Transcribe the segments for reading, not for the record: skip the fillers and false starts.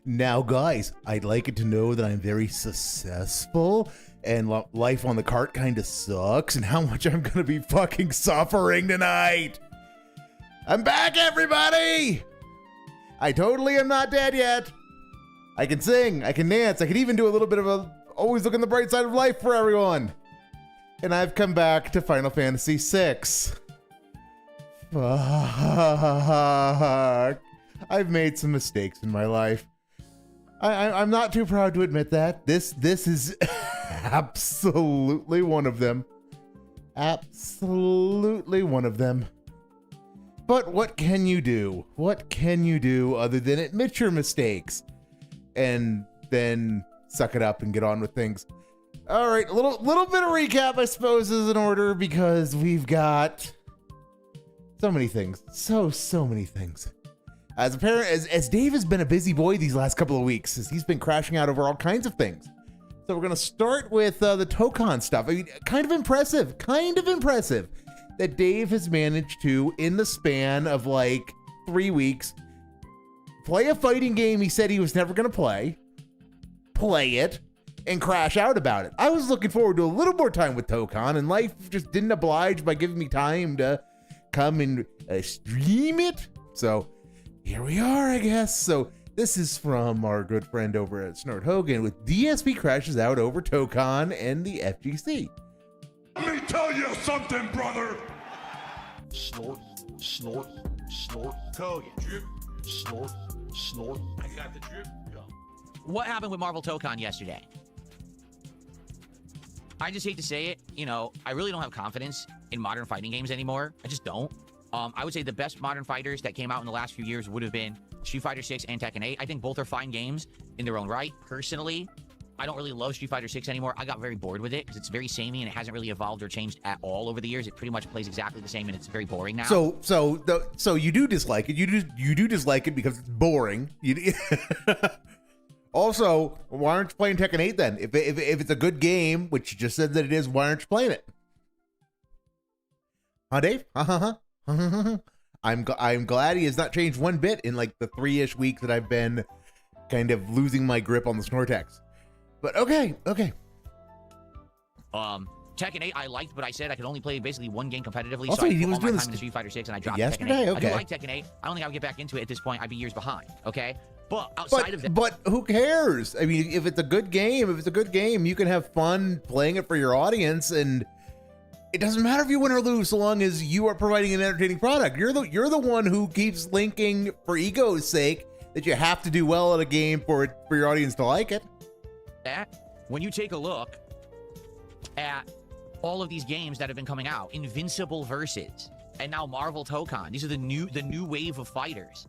Now, guys, I'd like it to know that I'm very successful and life on the cart kind of sucks and how much I'm going to be fucking suffering tonight. I'm back, everybody! I totally am not dead yet. I can sing, I can dance, I can even do a little bit of a always look on the bright side of life for everyone. And I've come back to Final Fantasy VI. Fuck. I've made some mistakes in my life. I'm not too proud to admit that. This is absolutely one of them. Absolutely one of them. But what can you do? What can you do other than admit your mistakes and then suck it up and get on with things? All right, a little bit of recap, I suppose, is in order because we've got so many things, so many things. As Dave has been a busy boy these last couple of weeks, as he's been crashing out over all kinds of things. So we're gonna start with the Tokon stuff. I mean, kind of impressive that Dave has managed to, in the span of like 3 weeks, play a fighting game he said he was never gonna play it, and crash out about it. I was looking forward to a little more time with Tokon, and life just didn't oblige by giving me time to come and stream it. So here we are, I guess. So this is from our good friend over at Snort Hogan with DSP crashes out over Tokon and the FGC. Let me tell you something, brother. Snort. Hogan. Drip. Snort. I got the drip. Go. What happened with Marvel Tokon yesterday? I just hate to say it, you know, I really don't have confidence in modern fighting games anymore. I just don't. I would say the best modern fighters that came out in the last few years would have been Street Fighter 6 and Tekken 8. I think both are fine games in their own right. Personally, I don't really love Street Fighter 6 anymore. I got very bored with it because it's very samey and it hasn't really evolved or changed at all over the years. It pretty much plays exactly the same and it's very boring now. So you do dislike it. You do dislike it because it's boring. Also, why aren't you playing Tekken 8 then? If it's a good game, which you just said that it is, why aren't you playing it? Huh, Dave? I'm glad he has not changed one bit in like the 3-ish weeks that I've been kind of losing my grip on the Snortex. But okay. Tekken 8 I liked, but I said I could only play basically one game competitively. Also, so I he put was all my doing time into Street Fighter 6 and I dropped yesterday? Tekken 8. Okay. I do like Tekken 8. I don't think I would get back into it at this point. I'd be years behind. Okay. But outside of that, but who cares? I mean, if it's a good game, you can have fun playing it for your audience, and it doesn't matter if you win or lose, so long as you are providing an entertaining product. You're the one who keeps linking for ego's sake that you have to do well at a game for your audience to like it. When you take a look at all of these games that have been coming out, Invincible Versus, and now Marvel Tokon, these are the new wave of fighters.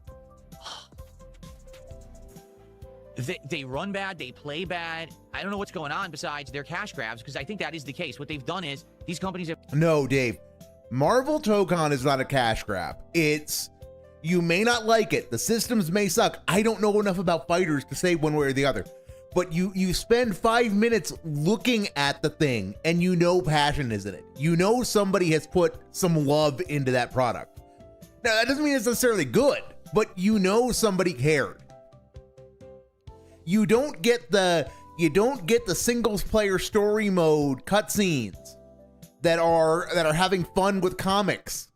They run bad, they play bad. I don't know what's going on besides their cash grabs, because I think that is the case. What they've done is these companies have... No, Dave. Marvel Tokon is not a cash grab. It's... You may not like it. The systems may suck. I don't know enough about fighters to say one way or the other. But you spend 5 minutes looking at the thing, and you know passion is in it. You know somebody has put some love into that product. Now, that doesn't mean it's necessarily good, but you know somebody cared. You don't get the singles player story mode cutscenes that are having fun with comics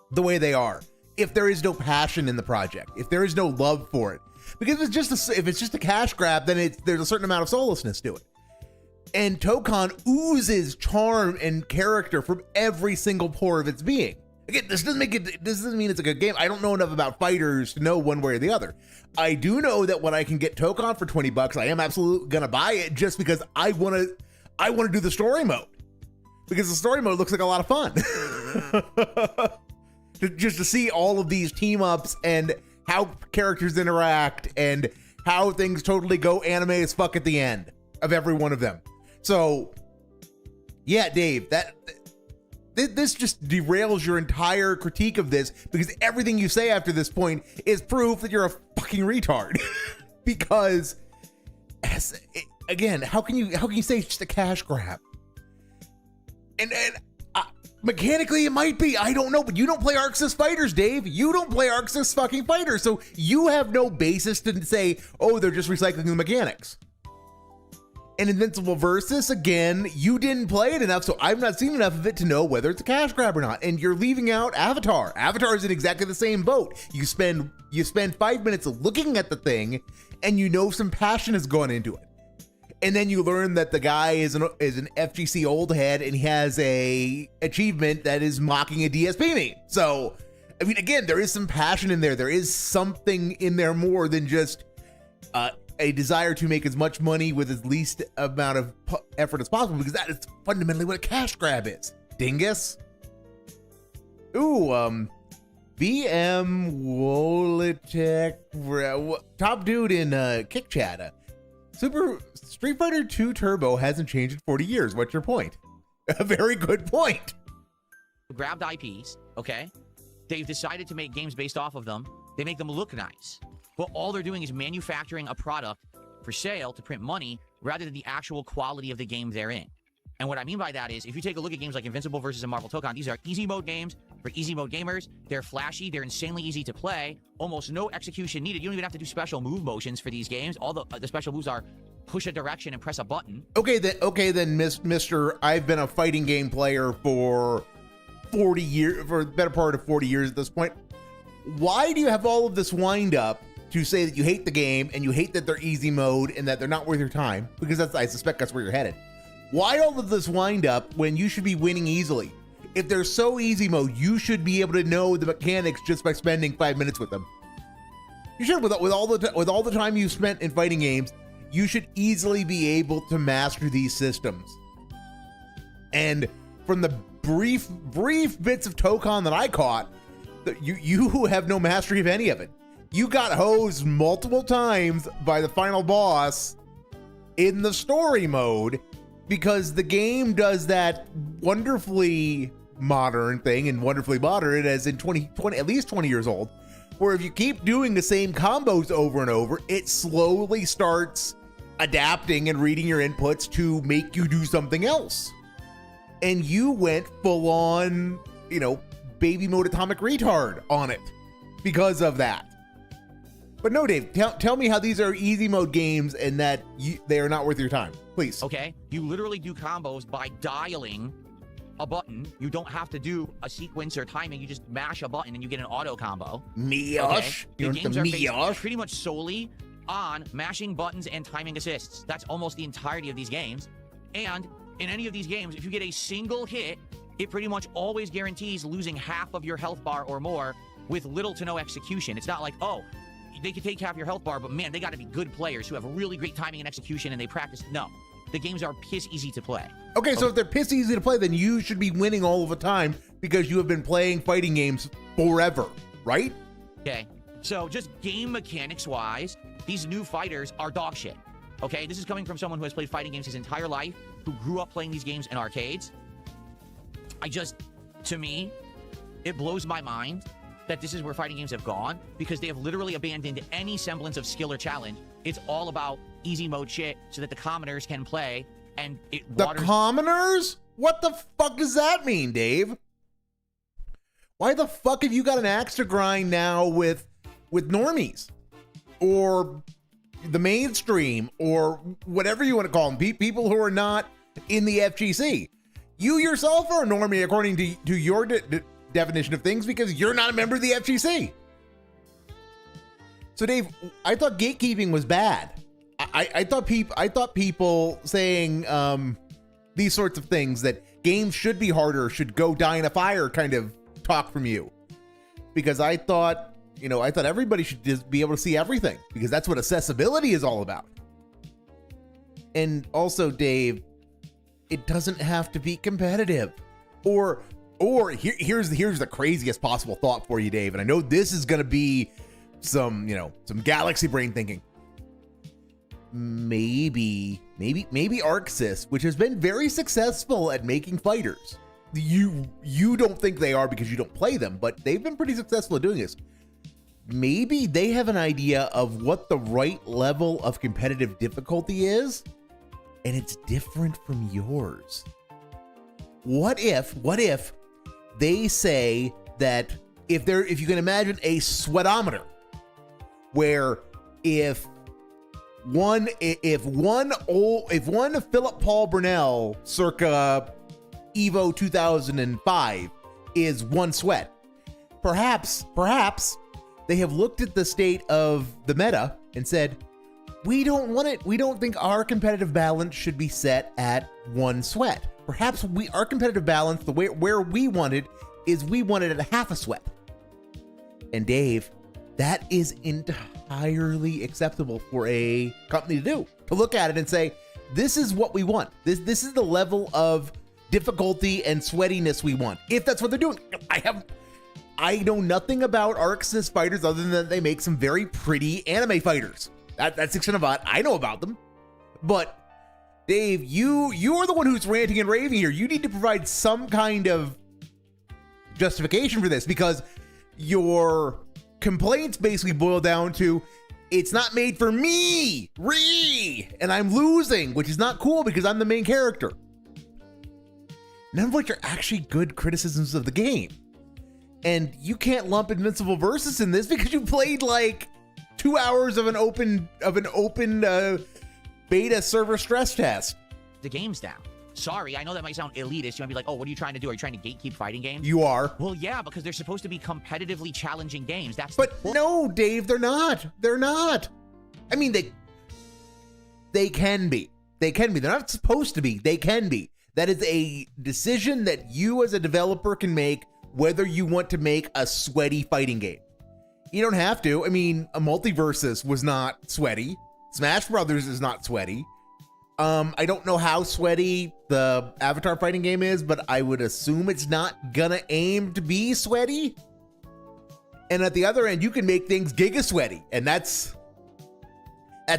the way they are. If there is no passion in the project, if there is no love for it, because if it's just a cash grab, then there's a certain amount of soullessness to it. And Tokon oozes charm and character from every single pore of its being. Again, this doesn't mean it's a good game. I don't know enough about fighters to know one way or the other. I do know that when I can get Tokon for $20, I am absolutely gonna buy it just because I wanna do the story mode. Because the story mode looks like a lot of fun. Just to see all of these team ups and how characters interact and how things totally go anime as fuck at the end of every one of them. So yeah, Dave, this just derails your entire critique of this, because everything you say after this point is proof that you're a fucking retard. Because again, how can you say it's just a cash grab? And Mechanically, it might be. I don't know, but you don't play Arc Sys Fighters, Dave. You don't play Arc Sys fucking Fighters, so you have no basis to say, oh, they're just recycling the mechanics. And Invincible Versus, again, you didn't play it enough, so I've not seen enough of it to know whether it's a cash grab or not. And you're leaving out Avatar. Avatar is in exactly the same boat. You spend 5 minutes looking at the thing, and you know some passion has gone into it. And then you learn that the guy is an FGC old head, and he has a achievement that is mocking a DSP meme. So, I mean, again, there is some passion in there. There is something in there more than just a desire to make as much money with as least amount of effort as possible, because that is fundamentally what a cash grab is. Dingus. Ooh, BM Wolitek, top dude in Kick Chat. Super Street Fighter 2 Turbo hasn't changed in 40 years. What's your point? A very good point. Grabbed IPs, okay? They've decided to make games based off of them. They make them look nice. But all they're doing is manufacturing a product for sale to print money rather than the actual quality of the game they're in. And what I mean by that is, if you take a look at games like Invincible Versus and Marvel Tokon, these are easy mode games for easy mode gamers. They're flashy, they're insanely easy to play, almost no execution needed. You don't even have to do special move motions for these games. All the special moves are push a direction and press a button. Okay, then, Mr. I've been a fighting game player for 40 years, for the better part of 40 years at this point. Why do you have all of this wind up to say that you hate the game and you hate that they're easy mode and that they're not worth your time? Because I suspect that's where you're headed. Why all of this wind up when you should be winning easily? If they're so easy mode, you should be able to know the mechanics just by spending 5 minutes with them. You should, with all the time you've spent in fighting games, you should easily be able to master these systems. And from the brief bits of Tokon that I caught, you have no mastery of any of it. You got hosed multiple times by the final boss in the story mode because the game does that wonderfully modern thing, and wonderfully modern as in 20, at least 20 years old, where if you keep doing the same combos over and over, it slowly starts adapting and reading your inputs to make you do something else. And you went full on, baby mode atomic retard on it because of that. But no, Dave, tell me how these are easy mode games and that they are not worth your time, please. Okay, you literally do combos by dialing a button. You don't have to do a sequence or timing. You just mash a button and you get an auto combo. Miosh. Okay? The games are based pretty much solely on mashing buttons and timing assists. That's almost the entirety of these games. And in any of these games, if you get a single hit, it pretty much always guarantees losing half of your health bar or more with little to no execution. It's not like, oh, they could take half your health bar, but man, they got to be good players who have really great timing and execution and they practice. No, the games are piss easy to play. Okay, so if they're piss easy to play, then you should be winning all of the time because you have been playing fighting games forever, right? Okay, so just game mechanics wise, these new fighters are dog shit. Okay, this is coming from someone who has played fighting games his entire life, who grew up playing these games in arcades. To me, it blows my mind that this is where fighting games have gone, because they have literally abandoned any semblance of skill or challenge. It's all about easy mode shit so that the commoners can play, and the commoners? What the fuck does that mean, Dave? Why the fuck have you got an axe to grind now with normies? Or the mainstream, or whatever you want to call them, people who are not in the FGC. You yourself are a normie according to your definition of things because you're not a member of the FGC. So Dave, I thought gatekeeping was bad. I thought people saying these sorts of things, that games should be harder, should go die in a fire, kind of talk from you, because I thought everybody should just be able to see everything, because that's what accessibility is all about. And also, Dave, it doesn't have to be competitive. Or here's the craziest possible thought for you, Dave, and I know this is going to be some galaxy brain thinking. Maybe Arc Sys, which has been very successful at making fighters. You don't think they are because you don't play them, but they've been pretty successful at doing this. Maybe they have an idea of what the right level of competitive difficulty is, and it's different from yours. What if they say that if you can imagine a sweatometer, where if one Philip Paul Burnell circa Evo 2005 is one sweat, perhaps they have looked at the state of the meta and said, we don't want it. We don't think our competitive balance should be set at one sweat. Perhaps our competitive balance, the way where we want it, is we want it at half a sweat. And Dave, that is entirely acceptable for a company to do. To look at it and say, this is what we want. This is the level of difficulty and sweatiness we want. If that's what they're doing. I know nothing about ArcSys fighters other than that they make some very pretty anime fighters. That's the extent of what I know about them. But Dave, you are the one who's ranting and raving here. You need to provide some kind of justification for this, because your complaints basically boil down to, it's not made for me, and I'm losing, which is not cool because I'm the main character. None of which are actually good criticisms of the game. And you can't lump Invincible Versus in this because you played like 2 hours of an open beta server stress test. The game's down. Sorry, I know that might sound elitist. You might be like, oh, what are you trying to do? Are you trying to gatekeep fighting games? You are. Well, yeah, because they're supposed to be competitively challenging games. But no, Dave, they're not. They're not. I mean, they can be. They can be. They're not supposed to be. They can be. That is a decision that you as a developer can make, whether you want to make a sweaty fighting game. You don't have to. I mean, a Multiversus was not sweaty. Smash Brothers is not sweaty. I don't know how sweaty the Avatar fighting game is, but I would assume it's not gonna aim to be sweaty. And at the other end, you can make things giga sweaty, and that's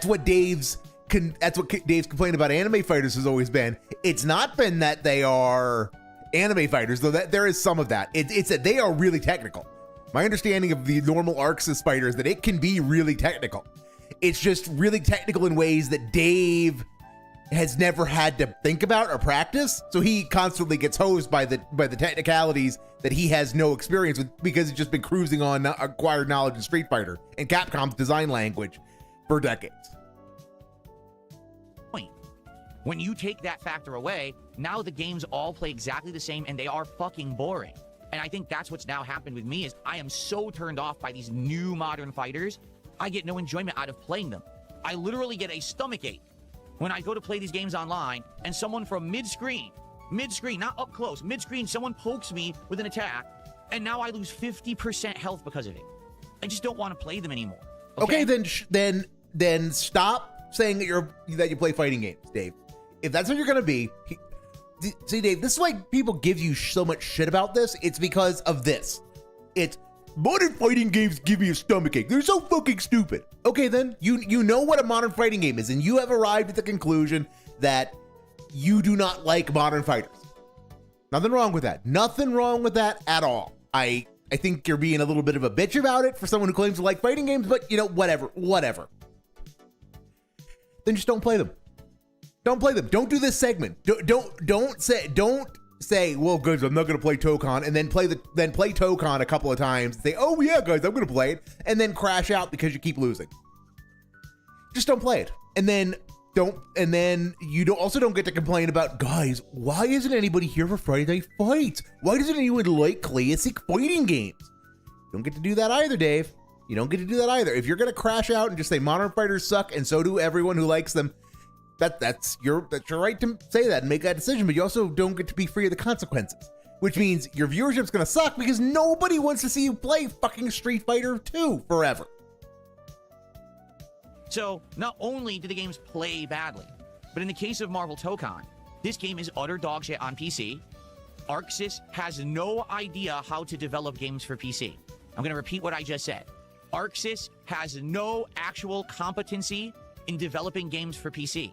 what Dave's complaint about anime fighters has always been. It's not been that they are anime fighters, though that there is some of that. It's that they are really technical. My understanding of the normal ArcSys fighter is that it can be really technical. It's just really technical in ways that Dave has never had to think about or practice, so he constantly gets hosed by the technicalities that he has no experience with, because he's just been cruising on acquired knowledge in Street Fighter and Capcom's design language for decades. When you take that factor away, now the games all play exactly the same and they are fucking boring. And I think that's what's now happened with me, is I am so turned off by these new modern fighters. I get no enjoyment out of playing them. I literally get a stomach ache when I go to play these games online and someone from mid-screen, not up close, mid-screen, someone pokes me with an attack, and now I lose 50% health because of it. I just don't want to play them anymore. Okay, then stop saying that you play fighting games, Dave. If that's what you're gonna be, see, Dave, this is why people give you so much shit about this. It's because of this. It's modern fighting games give me a stomachache. They're so fucking stupid. Okay, then you know what a modern fighting game is, and you have arrived at the conclusion that you do not like modern fighters. Nothing wrong with that. Nothing wrong with that at all. I think you're being a little bit of a bitch about it for someone who claims to like fighting games, but you know, whatever. Then just don't play them. Don't play them. Don't do this segment. Don't say, well, guys, I'm not gonna play Tokon, and then play Tokon a couple of times and say, oh yeah, guys, I'm gonna play it, and then crash out because you keep losing. Just don't play it. And then you don't get to complain about, guys, why isn't anybody here for Friday Night Fights? Why doesn't anyone like classic fighting games? You don't get to do that either, Dave. You don't get to do that either. If you're gonna crash out and just say modern fighters suck and so do everyone who likes them, that's your right to say that and make that decision, but you also don't get to be free of the consequences, which means your viewership's gonna suck because nobody wants to see you play fucking Street Fighter 2 forever. So not only do the games play badly, but in the case of Marvel Tokon, this game is utter dog shit on PC. ArcSys has no idea how to develop games for PC. I'm gonna repeat what I just said. ArcSys has no actual competency in developing games for PC.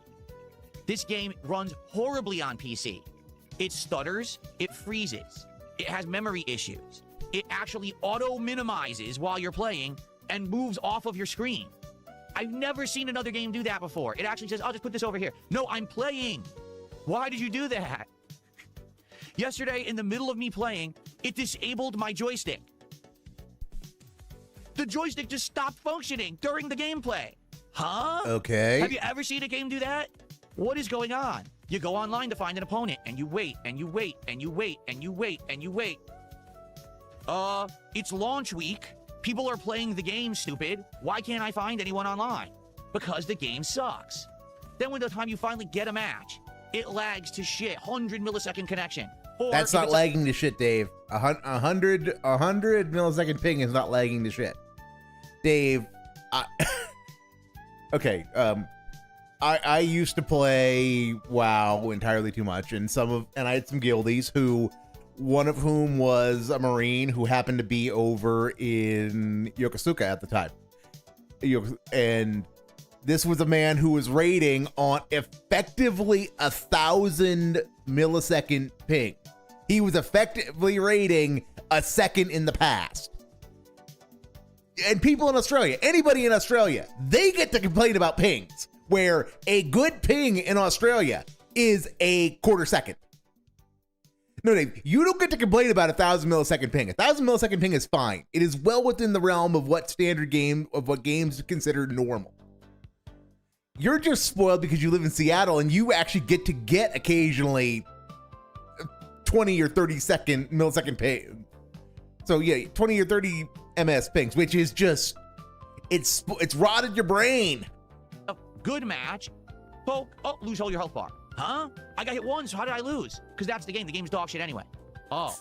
This game runs horribly on PC. It stutters, it freezes, it has memory issues. It actually auto-minimizes while you're playing and moves off of your screen. I've never seen another game do that before. It actually says, I'll just put this over here. No, I'm playing. Why did you do that? Yesterday, in the middle of me playing, It disabled my joystick. The joystick just stopped functioning during the gameplay. Huh? Okay. Have you ever seen a game do that? What is going on? You go online to find an opponent, and you wait, and you wait, and you wait, and you wait, and you wait. It's launch week. People are playing the game, stupid. Why can't I find anyone online? Because the game sucks. Then when the time you finally get a match, it lags to shit. 100 millisecond connection. Or That's not lagging to shit, Dave. 100 millisecond ping is not lagging to shit. Dave, okay, I used to play WoW entirely too much, and I had some guildies who, one of whom was a Marine who happened to be over in Yokosuka at the time. And this was a man who was raiding on effectively 1,000 millisecond ping. He was effectively raiding a second in the past. And people in Australia, anybody in Australia, they get to complain about pings, where a good ping in Australia is a quarter second. No, Dave, you don't get to complain about 1,000 millisecond ping. 1,000 millisecond ping is fine. It is well within the realm of what games consider normal. You're just spoiled because you live in Seattle and you actually get occasionally 20 or 30 millisecond ping. So yeah, 20 or 30 MS pings, which is just, it's rotted your brain. A good match. Poke. Oh, lose all your health bar. Huh? I got hit once. How did I lose? Because that's the game. The game's dog shit anyway. Oh.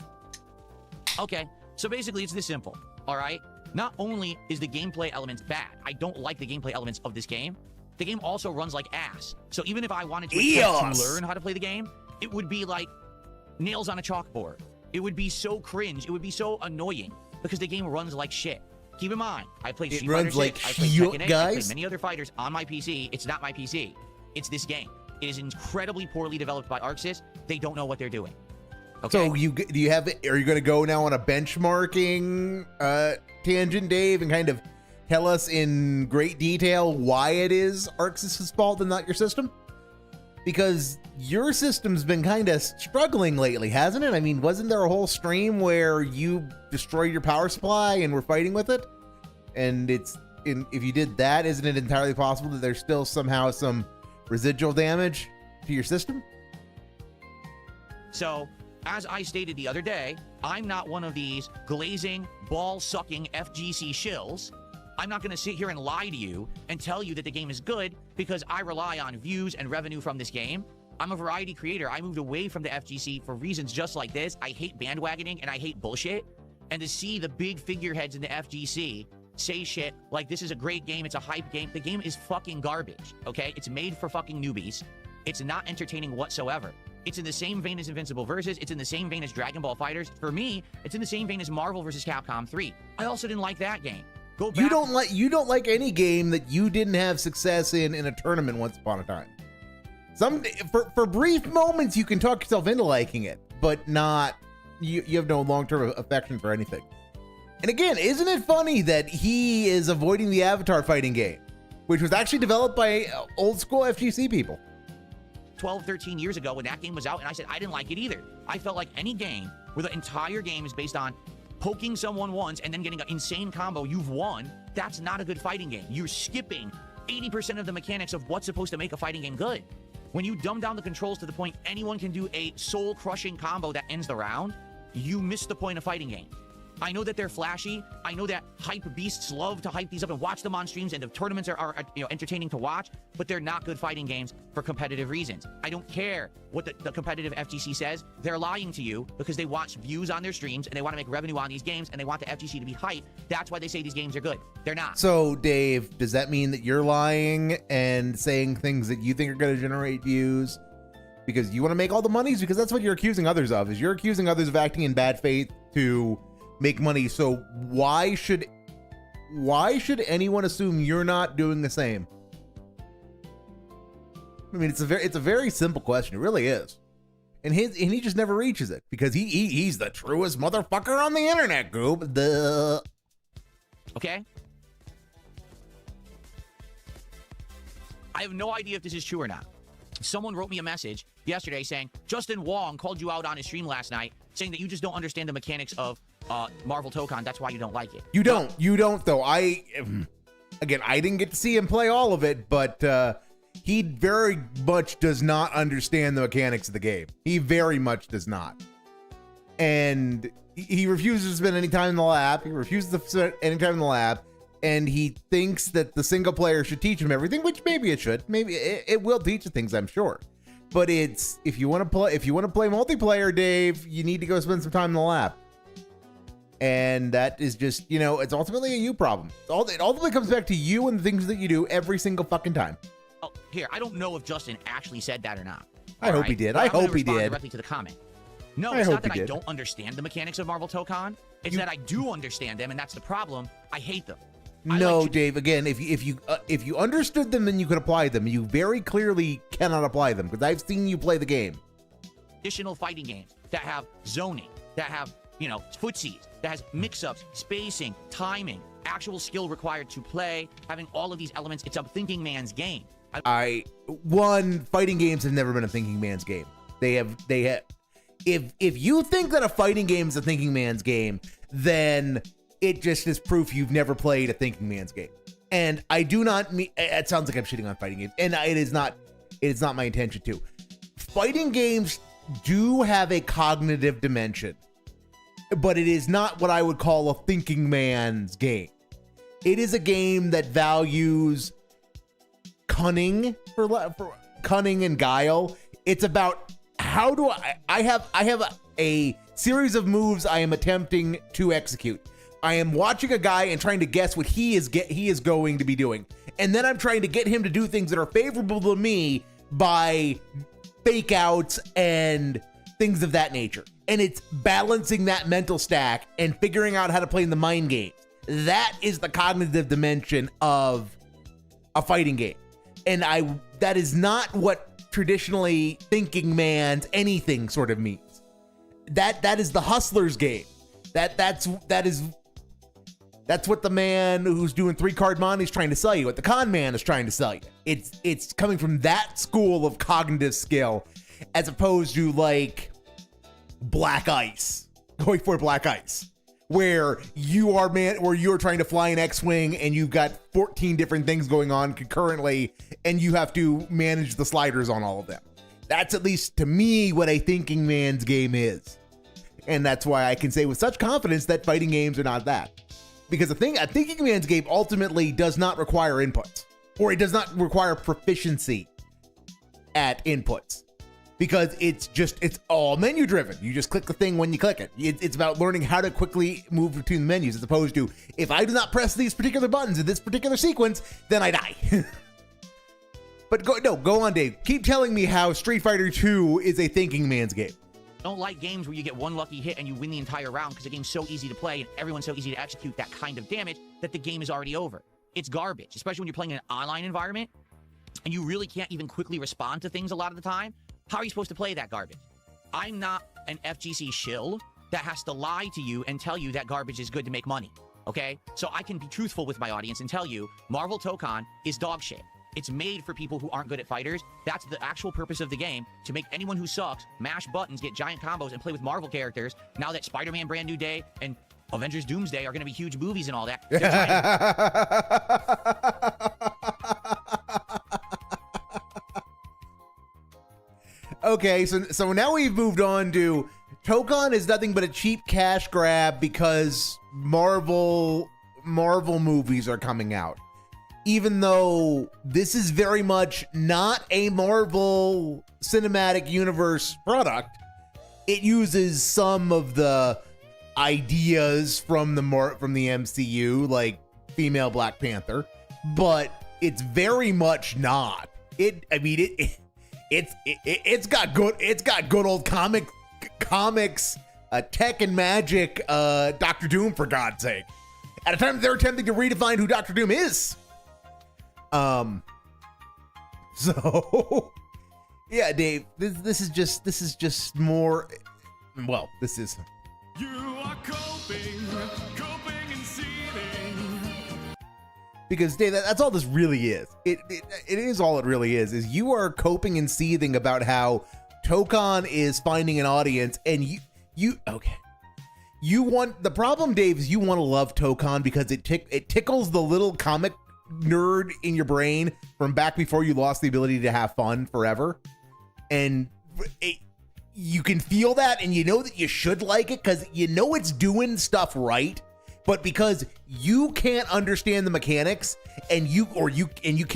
Okay. So basically, it's this simple. All right? Not only is the gameplay elements bad, I don't like the gameplay elements of this game, the game also runs like ass. So even if I wanted to attempt to learn how to play the game, it would be like nails on a chalkboard. It would be so cringe. It would be so annoying because the game runs like shit. Keep in mind, I played Street Fighter 6, I played Tekken 8, I played many other fighters on my PC. It's not my PC. It's this game. It is incredibly poorly developed by ArcSys. They don't know what they're doing. Okay? So are you going to go now on a benchmarking tangent, Dave, and kind of tell us in great detail why it is ArcSys' fault and not your system? Because your system's been kind of struggling lately, hasn't it? I mean, wasn't there a whole stream where you destroyed your power supply and were fighting with it? And if you did that, isn't it entirely possible that there's still somehow some residual damage to your system? So, as I stated the other day, I'm not one of these glazing, ball-sucking FGC shills. I'm not going to sit here and lie to you and tell you that the game is good because I rely on views and revenue from this game. I'm a variety creator. I moved away from the FGC for reasons just like this. I hate bandwagoning and I hate bullshit. And to see the big figureheads in the FGC say shit like this is a great game, it's a hype game. The game is fucking garbage, okay? It's made for fucking newbies. It's not entertaining whatsoever. It's in the same vein as Invincible Versus. It's in the same vein as Dragon Ball FighterZ. For me, it's in the same vein as Marvel vs. Capcom 3. I also didn't like that game. Go back. You don't like any game that you didn't have success in a tournament once upon a time. For brief moments you can talk yourself into liking it, but not you have no long-term affection for anything. And again, isn't it funny that he is avoiding the Avatar fighting game, which was actually developed by old school FGC people? 12, 13 years ago when that game was out, and I said I didn't like it either. I felt like any game where the entire game is based on poking someone once and then getting an insane combo, you've won. That's not a good fighting game. You're skipping 80% of the mechanics of what's supposed to make a fighting game good. When you dumb down the controls to the point anyone can do a soul-crushing combo that ends the round, you miss the point of fighting game. I know that they're flashy. I know that hype beasts love to hype these up and watch them on streams, and the tournaments are entertaining to watch, but they're not good fighting games for competitive reasons. I don't care what the competitive FGC says. They're lying to you because they watch views on their streams and they want to make revenue on these games and they want the FGC to be hype. That's why they say these games are good. They're not. So, Dave, does that mean that you're lying and saying things that you think are going to generate views because you want to make all the monies? Because that's what you're accusing others of, is you're accusing others of acting in bad faith to make money. So why should anyone assume you're not doing the same? I mean, it's a very simple question. It really is. And he just never reaches it because he's the truest motherfucker on the internet, Goob. Duh. Okay? I have no idea if this is true or not. Someone wrote me a message yesterday saying Justin Wong called you out on his stream last night, saying that you just don't understand the mechanics of Marvel Tokon. That's why you don't like it. You don't though. I didn't get to see him play all of it, but he very much does not understand the mechanics of the game. He very much does not. And he refuses to spend any time in the lab. He refuses to spend any time in the lab. And he thinks that the single player should teach him everything, which maybe it should. Maybe it will teach you things, I'm sure. But it's if you want to play multiplayer, Dave, you need to go spend some time in the lab. And that is just, it's ultimately a you problem. It ultimately comes back to you and the things that you do every single fucking time. Oh, here, I don't know if Justin actually said that or not. I hope he did. I hope he did. Directly to the comment. No, it's not that I don't understand the mechanics of Marvel Tokon. It's that I do understand them, and that's the problem. I hate them. No, Dave. Again, if you understood them, then you could apply them. You very clearly cannot apply them because I've seen you play the game. Additional fighting games that have zoning, that have footsies, that has mix-ups, spacing, timing, actual skill required to play, having all of these elements. It's a thinking man's game. Fighting games have never been a thinking man's game. They have. If you think that a fighting game is a thinking man's game, then it just is proof you've never played a thinking man's game. And I do not mean, it sounds like I'm shitting on fighting games, and it is not my intention to. Fighting games do have a cognitive dimension, but it is not what I would call a thinking man's game. It is a game that values cunning for cunning and guile. It's about how do I have a series of moves I am attempting to execute. I am watching a guy and trying to guess what he is going to be doing. And then I'm trying to get him to do things that are favorable to me by fake outs and things of that nature. And it's balancing that mental stack and figuring out how to play in the mind games. That is the cognitive dimension of a fighting game. And that is not what traditionally thinking man's anything sort of means. That is the hustler's game. That's what the man who's doing 3-card money is trying to sell you, what the con man is trying to sell you. It's coming from that school of cognitive skill as opposed to like Black Ice, going for Black Ice, where you're trying to fly an X-Wing and you've got 14 different things going on concurrently and you have to manage the sliders on all of them. That's at least to me what a thinking man's game is. And that's why I can say with such confidence that fighting games are not that. Because a thinking man's game ultimately does not require inputs, or it does not require proficiency at inputs, because it's all menu driven. You just click the thing when you click it. It's about learning how to quickly move between the menus, as opposed to if I do not press these particular buttons in this particular sequence, then I die. But go on, Dave. Keep telling me how Street Fighter 2 is a thinking man's game. Don't like games where you get one lucky hit and you win the entire round because the game's so easy to play and everyone's so easy to execute that kind of damage that the game is already over. It's garbage, especially when you're playing in an online environment and you really can't even quickly respond to things a lot of the time. How are you supposed to play that garbage? I'm not an FGC shill that has to lie to you and tell you that garbage is good to make money, okay? So I can be truthful with my audience and tell you Marvel Tokon is dog shit. It's made for people who aren't good at fighters. That's the actual purpose of the game, to make anyone who sucks mash buttons, get giant combos, and play with Marvel characters. Now that Spider-Man Brand New Day and Avengers Doomsday are going to be huge movies and all that. Okay, so now we've moved on to Tokon is nothing but a cheap cash grab because Marvel movies are coming out. Even though this is very much not a Marvel Cinematic Universe product, it uses some of the ideas from the MCU, like female Black Panther, but it's very much not. It's got good old comics, tech and magic, Doctor Doom, for God's sake. At a time they're attempting to redefine who Doctor Doom is. So yeah, Dave, this is just more, well, this is. You are coping and seething. Because Dave, that's all this really is. It is all it really is you are coping and seething about how Tokon is finding an audience, and okay. You want, the problem, Dave, is you want to love Tokon because it tickles the little comic nerd in your brain from back before you lost the ability to have fun forever. And you can feel that, and you know that you should like it because you know it's doing stuff right, but because you can't understand the mechanics and you can't you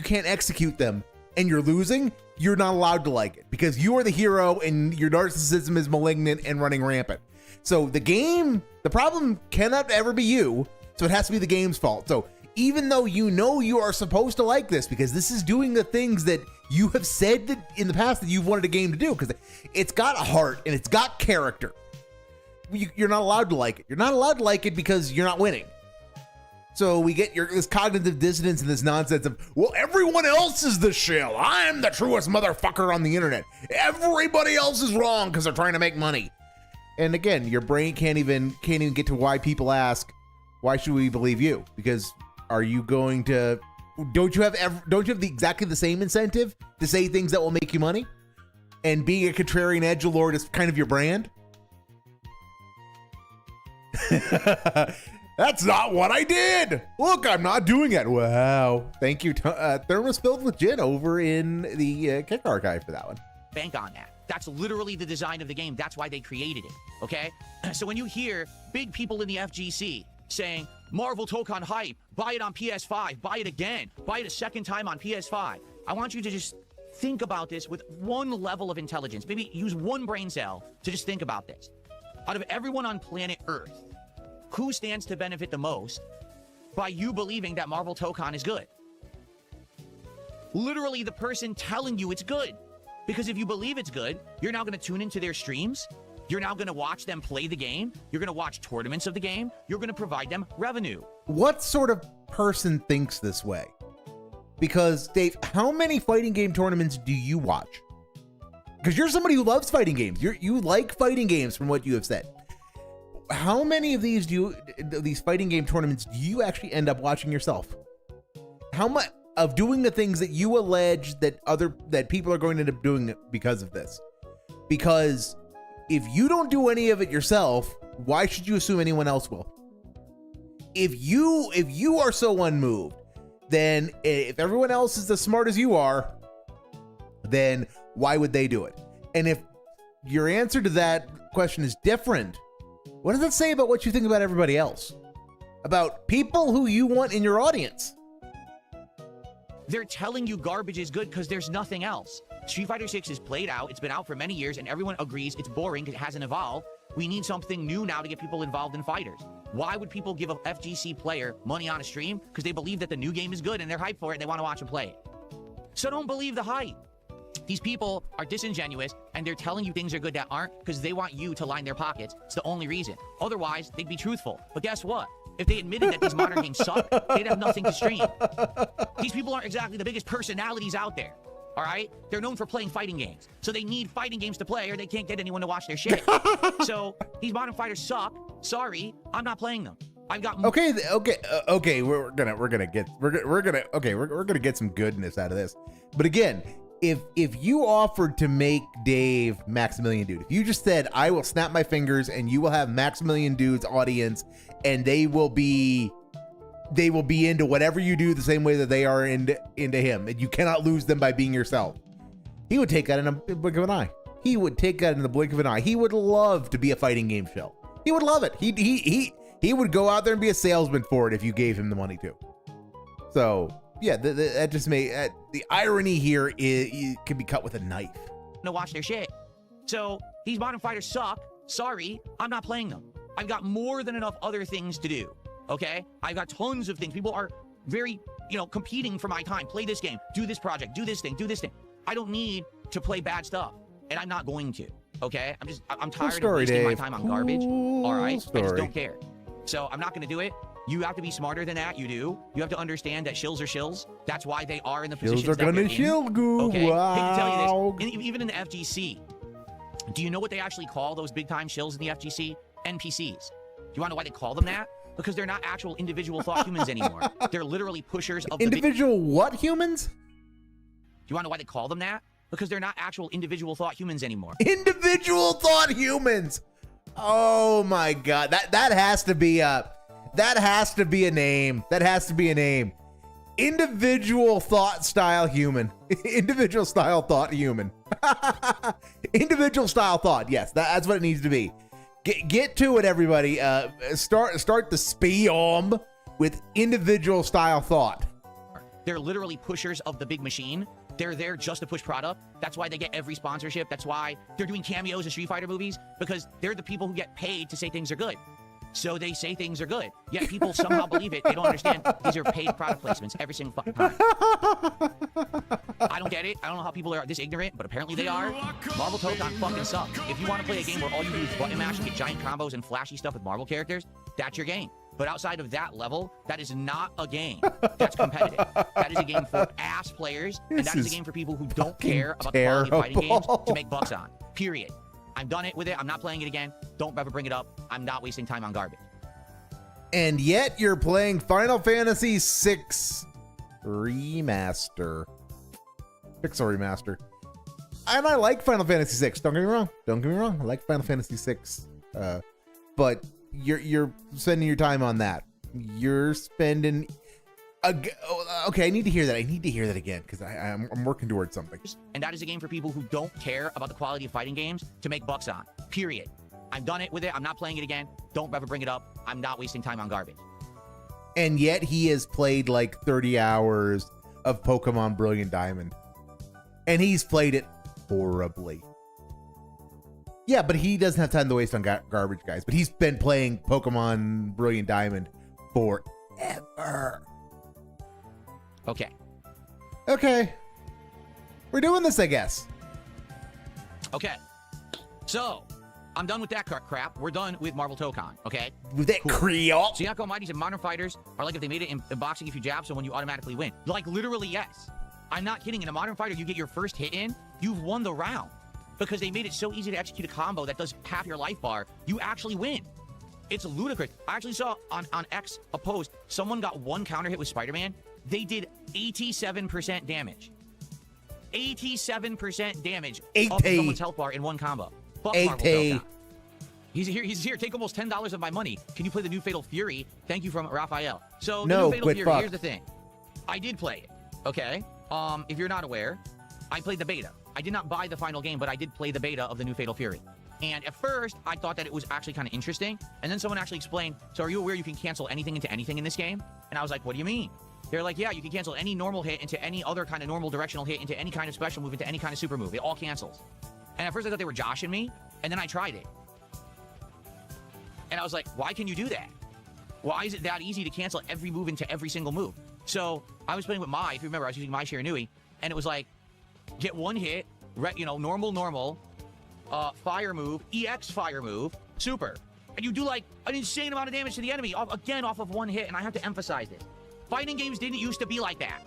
can't execute them, and you're losing, you're not allowed to like it because you are the hero and your narcissism is malignant and running rampant. So the problem cannot ever be you, so it has to be the game's fault. So even though you know you are supposed to like this because this is doing the things that you have said that in the past that you've wanted a game to do, because it's got a heart and it's got character, you're not allowed to like it. You're not allowed to like it because you're not winning. So we get this cognitive dissonance and this nonsense of, well, everyone else is the shill. I'm the truest motherfucker on the internet. Everybody else is wrong because they're trying to make money. And again, your brain can't even get to why people ask, why should we believe you? Because don't you have exactly the same incentive to say things that will make you money? And being a contrarian edgelord is kind of your brand? That's not what I did. Look, I'm not doing it. Wow. Thank you, Thermos Filled with Gin over in the Kick Archive for that one. Bank on that. That's literally the design of the game. That's why they created it, okay? So when you hear big people in the FGC saying, Marvel Tokon hype, buy it on PS5, buy it again, buy it a second time on PS5, I want you to just think about this with one level of intelligence. Maybe use one brain cell to just think about this. Out of everyone on planet Earth, who stands to benefit the most by you believing that Marvel Tokon is good? Literally the person telling you it's good. Because if you believe it's good, you're now going to tune into their streams. You're now going to watch them play the game. You're going to watch tournaments of the game. You're going to provide them revenue. What sort of person thinks this way? Because, Dave, how many fighting game tournaments do you watch? Because you're somebody who loves fighting games. You like fighting games from what you have said. How many of these fighting game tournaments do you actually end up watching yourself? How much of doing the things that you allege that people are going to end up doing because of this? Because if you don't do any of it yourself, why should you assume anyone else will? If you are so unmoved, then if everyone else is as smart as you are, then why would they do it? And if your answer to that question is different, what does that say about what you think about everybody else? About people who you want in your audience? They're telling you garbage is good because there's nothing else. Street Fighter 6 is played out. It's been out for many years, and everyone agrees it's boring because it hasn't evolved. We need something new now to get people involved in fighters. Why would people give a FGC player money on a stream? Because they believe that the new game is good, and they're hyped for it, and they want to watch him play it. So don't believe the hype. These people are disingenuous, and they're telling you things are good that aren't because they want you to line their pockets. It's the only reason. Otherwise, they'd be truthful. But guess what? If they admitted that these modern games suck, they'd have nothing to stream. These people aren't exactly the biggest personalities out there, all right? They're known for playing fighting games. So they need fighting games to play or they can't get anyone to watch their shit. So these modern fighters suck. Sorry, I'm not playing them. I've got okay. We're gonna get some goodness out of this. But again, if you offered to make Dave Maximilian Dude, if you just said, I will snap my fingers and you will have Maximilian Dude's audience and they will be into whatever you do the same way that they are into him, and you cannot lose them by being yourself, he would take that in a blink of an eye. He would take that in the blink of an eye. He would love to be a fighting game show. He would love it. He would go out there and be a salesman for it if you gave him the money to. So yeah, that just made the irony here is can be cut with a knife. To watch their shit. So these modern fighters suck. Sorry, I'm not playing them. I've got more than enough other things to do. Okay, I've got tons of things. People are very, competing for my time. Play this game, do this project, do this thing, do this thing. I don't need to play bad stuff, and I'm not going to. Okay, I'm tired of wasting my time on garbage. All right, I just don't care. So I'm not going to do it. You have to be smarter than that. You do. You have to understand that shills are shills. That's why they are in the positions that they're in. Shill goo. Okay, wow. I hate to tell you this. Even in the FGC, do you know what they actually call those big time shills in the FGC? NPCs. Do you want to know why they call them that? Because they're not actual individual thought humans anymore. They're literally pushers of individual what humans? you want to know why they call them that? Because they're not actual individual thought humans anymore. Individual thought humans. Oh my God, that has to be a name. That has to be a name. Individual thought style human. Individual style thought human. Individual style thought. Yes, that's what it needs to be. Get to it, everybody. Start the spiel with individual style thought. They're literally pushers of the big machine. They're there just to push product. That's why they get every sponsorship. That's why they're doing cameos in Street Fighter movies, because they're the people who get paid to say things are good. So they say things are good. Yet people somehow believe it. They don't understand these are paid product placements every single fucking time. I don't get it. I don't know how people are this ignorant, but apparently they are. Marvel Token fucking sucks. If you want to play a game where all you do is button mash and get giant combos and flashy stuff with Marvel characters, that's your game. But outside of that level, that is not a game that's competitive. That is a game for ass players, and that is a game for people who don't care about the quality of fighting games to make bucks on. Period. I'm done it with it. I'm not playing it again. Don't ever bring it up. I'm not wasting time on garbage. And yet you're playing Final Fantasy VI Remaster. Pixel Remaster. And I like Final Fantasy VI. Don't get me wrong. Don't get me wrong. I like Final Fantasy VI. But you're spending your time on that. You're spending. Okay, I need to hear that. I need to hear that again because I'm working towards something. And that is a game for people who don't care about the quality of fighting games to make bucks on. Period. I'm done it with it. I'm not playing it again. Don't ever bring it up. I'm not wasting time on garbage. And yet he has played like 30 hours of Pokemon Brilliant Diamond. And he's played it horribly. Yeah, but he doesn't have time to waste on garbage, guys. But he's been playing Pokemon Brilliant Diamond forever. Okay. Okay. We're doing this, I guess. Okay. So, I'm done with that crap. We're done with Marvel Token, okay? With that Creole. Sayako Mighties and Modern Fighters are like if they made it in boxing if you jab someone, you automatically win. Like, literally, yes. I'm not kidding. In a Modern Fighter, you get your first hit in, you've won the round. Because they made it so easy to execute a combo that does half your life bar, you actually win. It's ludicrous. I actually saw on X a post, someone got one counter hit with Spider-Man. They did 87% damage. 87% damage off of someone's health bar in one combo. Fuck Marvel Token. He's here. Take almost $10 of my money. Can you play the new Fatal Fury? Thank you from Raphael. So the new Fatal Fury, here's the thing. I did play it, okay? If you're not aware, I played the beta. I did not buy the final game, but I did play the beta of the new Fatal Fury. And at first, I thought that it was actually kind of interesting. And then someone actually explained, so are you aware you can cancel anything into anything in this game? And I was like, what do you mean? They're like, yeah, you can cancel any normal hit into any other kind of normal directional hit, into any kind of special move, into any kind of super move. It all cancels. And at first I thought they were joshing me, and then I tried it. And I was like, why can you do that? Why is it that easy to cancel every move into every single move? So I was playing with Mai, if you remember, I was using Mai Shiranui, and it was like, get one hit, normal, fire move, EX fire move, super. And you do like an insane amount of damage to the enemy, off of one hit, and I have to emphasize this. Fighting games didn't used to be like that.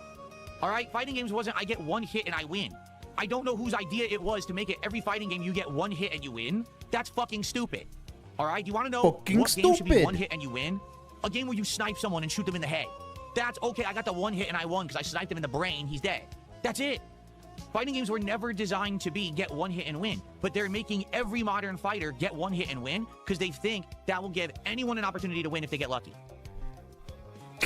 All right? Fighting games wasn't, I get one hit and I win. I don't know whose idea it was to make it every fighting game you get one hit and you win. That's fucking stupid. All right? Do you want to know what game should be one hit and you win? A game where you snipe someone and shoot them in the head. That's okay. I got the one hit and I won because I sniped him in the brain. He's dead. That's it. Fighting games were never designed to be get one hit and win, but they're making every modern fighter get one hit and win because they think that will give anyone an opportunity to win if they get lucky.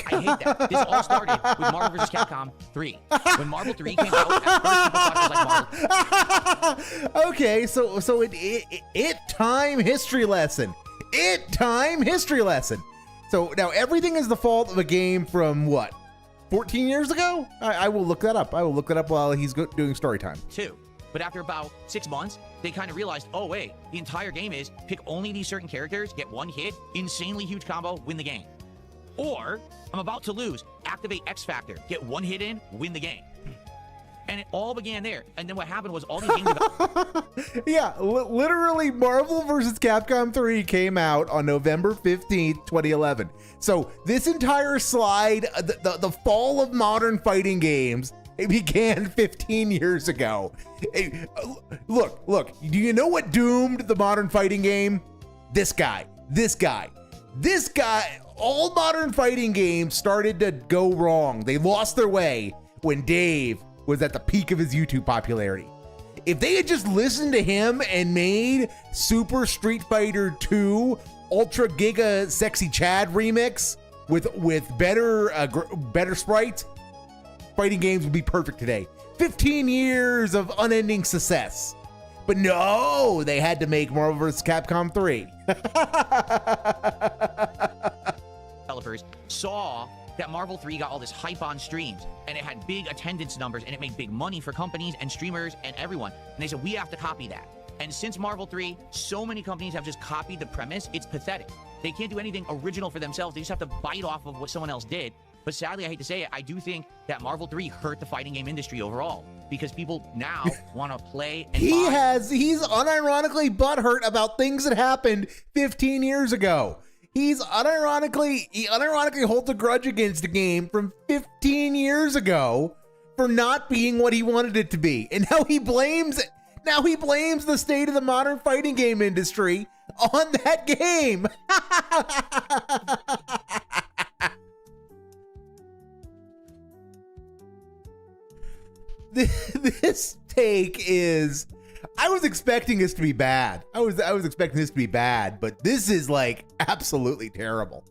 I hate that. This all started with Marvel vs. Capcom 3. When Marvel 3 came out, at first people thought it was like Marvel. Okay, so it time history lesson. It time history lesson. So now everything is the fault of a game from what? 14 years ago? I will look that up. I will look that up while he's doing story time. 2. But after about 6 months, they kind of realized, oh wait, the entire game is pick only these certain characters, get one hit, insanely huge combo, win the game. Or, I'm about to lose, activate X Factor, get one hit in, win the game. And it all began there. And then what happened was all these games Yeah, literally Marvel vs. Capcom 3 came out on November 15th, 2011. So this entire slide, the fall of modern fighting games, it began 15 years ago. Hey, look, do you know what doomed the modern fighting game? This guy. All modern fighting games started to go wrong. They lost their way when Dave was at the peak of his YouTube popularity. If they had just listened to him and made Super Street Fighter 2 Ultra Giga Sexy Chad remix with better sprites, fighting games would be perfect today. 15 years of unending success. But no, they had to make Marvel vs. Capcom 3. Developers saw that Marvel 3 got all this hype on streams, and it had big attendance numbers, and it made big money for companies and streamers and everyone. And they said, we have to copy that. And since Marvel 3, so many companies have just copied the premise, it's pathetic. They can't do anything original for themselves. They just have to bite off of what someone else did. But sadly, I hate to say it, I do think that Marvel 3 hurt the fighting game industry overall, because people now want to play and He's unironically butthurt about things that happened 15 years ago. He unironically holds a grudge against the game from 15 years ago for not being what he wanted it to be. And now he blames the state of the modern fighting game industry on that game. This take is, I was expecting this to be bad. I was expecting this to be bad, but this is like absolutely terrible.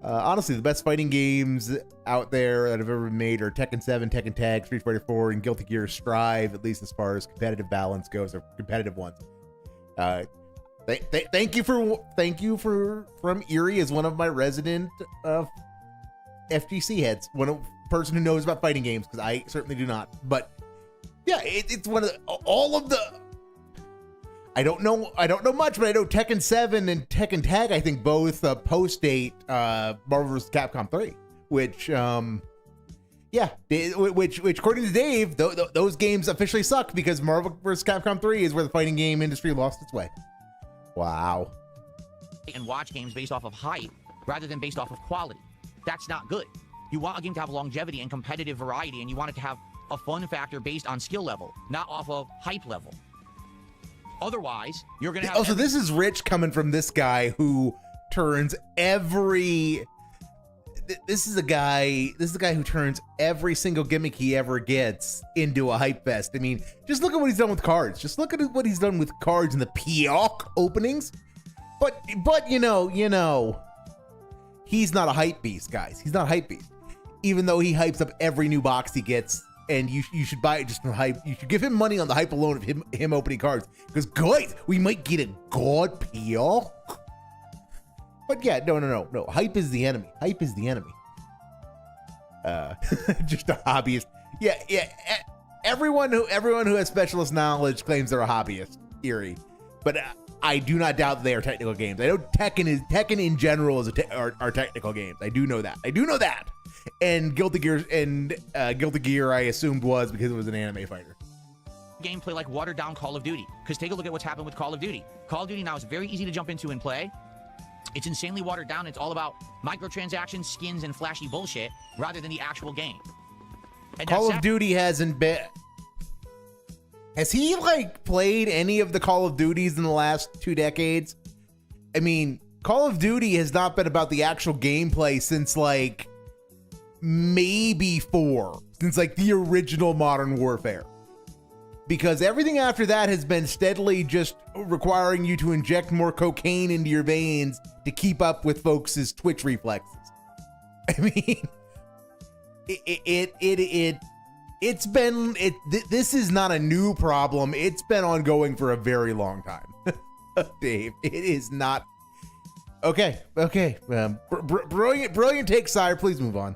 Honestly, the best fighting games out there that have ever been made are Tekken 7, Tekken Tag, Street Fighter 4, and Guilty Gear Strive, at least as far as competitive balance goes, or competitive ones. Thank you from Erie as one of my resident FGC heads, person who knows about fighting games, because I certainly do not. But yeah, it's one of all of the. I don't know much, but I know Tekken 7 and Tekken Tag, I think both post-date Marvel vs. Capcom 3, which according to Dave, those games officially suck because Marvel vs. Capcom 3 is where the fighting game industry lost its way. Wow. and watch games based off of hype rather than based off of quality. That's not good. You want a game to have longevity and competitive variety, and you want it to have a fun factor based on skill level, not off of hype level. Otherwise, you're going to have... Also, this is rich coming from this guy who turns every... This is a guy who turns every single gimmick he ever gets into a hype fest. I mean, just look at what he's done with cards. Just look at what he's done with cards in the Pioch openings. But you know, he's not a hype beast, guys. He's not a hype beast. Even though he hypes up every new box he gets, and you should buy it just from hype. You should give him money on the hype alone of him opening cards. Because guys, we might get a god Pioch. But yeah, no. Hype is the enemy. Hype is the enemy. Just a hobbyist. Yeah. Everyone who has specialist knowledge claims they're a hobbyist. Eerie, but I do not doubt they are technical games. I know Tekken in general are technical games. I do know that. And Guilty Gear I assumed was because it was an anime fighter. Gameplay like watered down Call of Duty. Because take a look at what's happened with Call of Duty. Call of Duty now is very easy to jump into and play. It's insanely watered down. It's all about microtransactions, skins, and flashy bullshit rather than the actual game. And Call of Duty hasn't been... Has he, played any of the Call of Duties in the last 2 decades? I mean, Call of Duty has not been about the actual gameplay since, maybe 4. Since, the original Modern Warfare. Because everything after that has been steadily just requiring you to inject more cocaine into your veins to keep up with folks' twitch reflexes. I mean, this is not a new problem. It's been ongoing for a very long time. Dave, it is not. Okay. Brilliant take, sire. Please move on.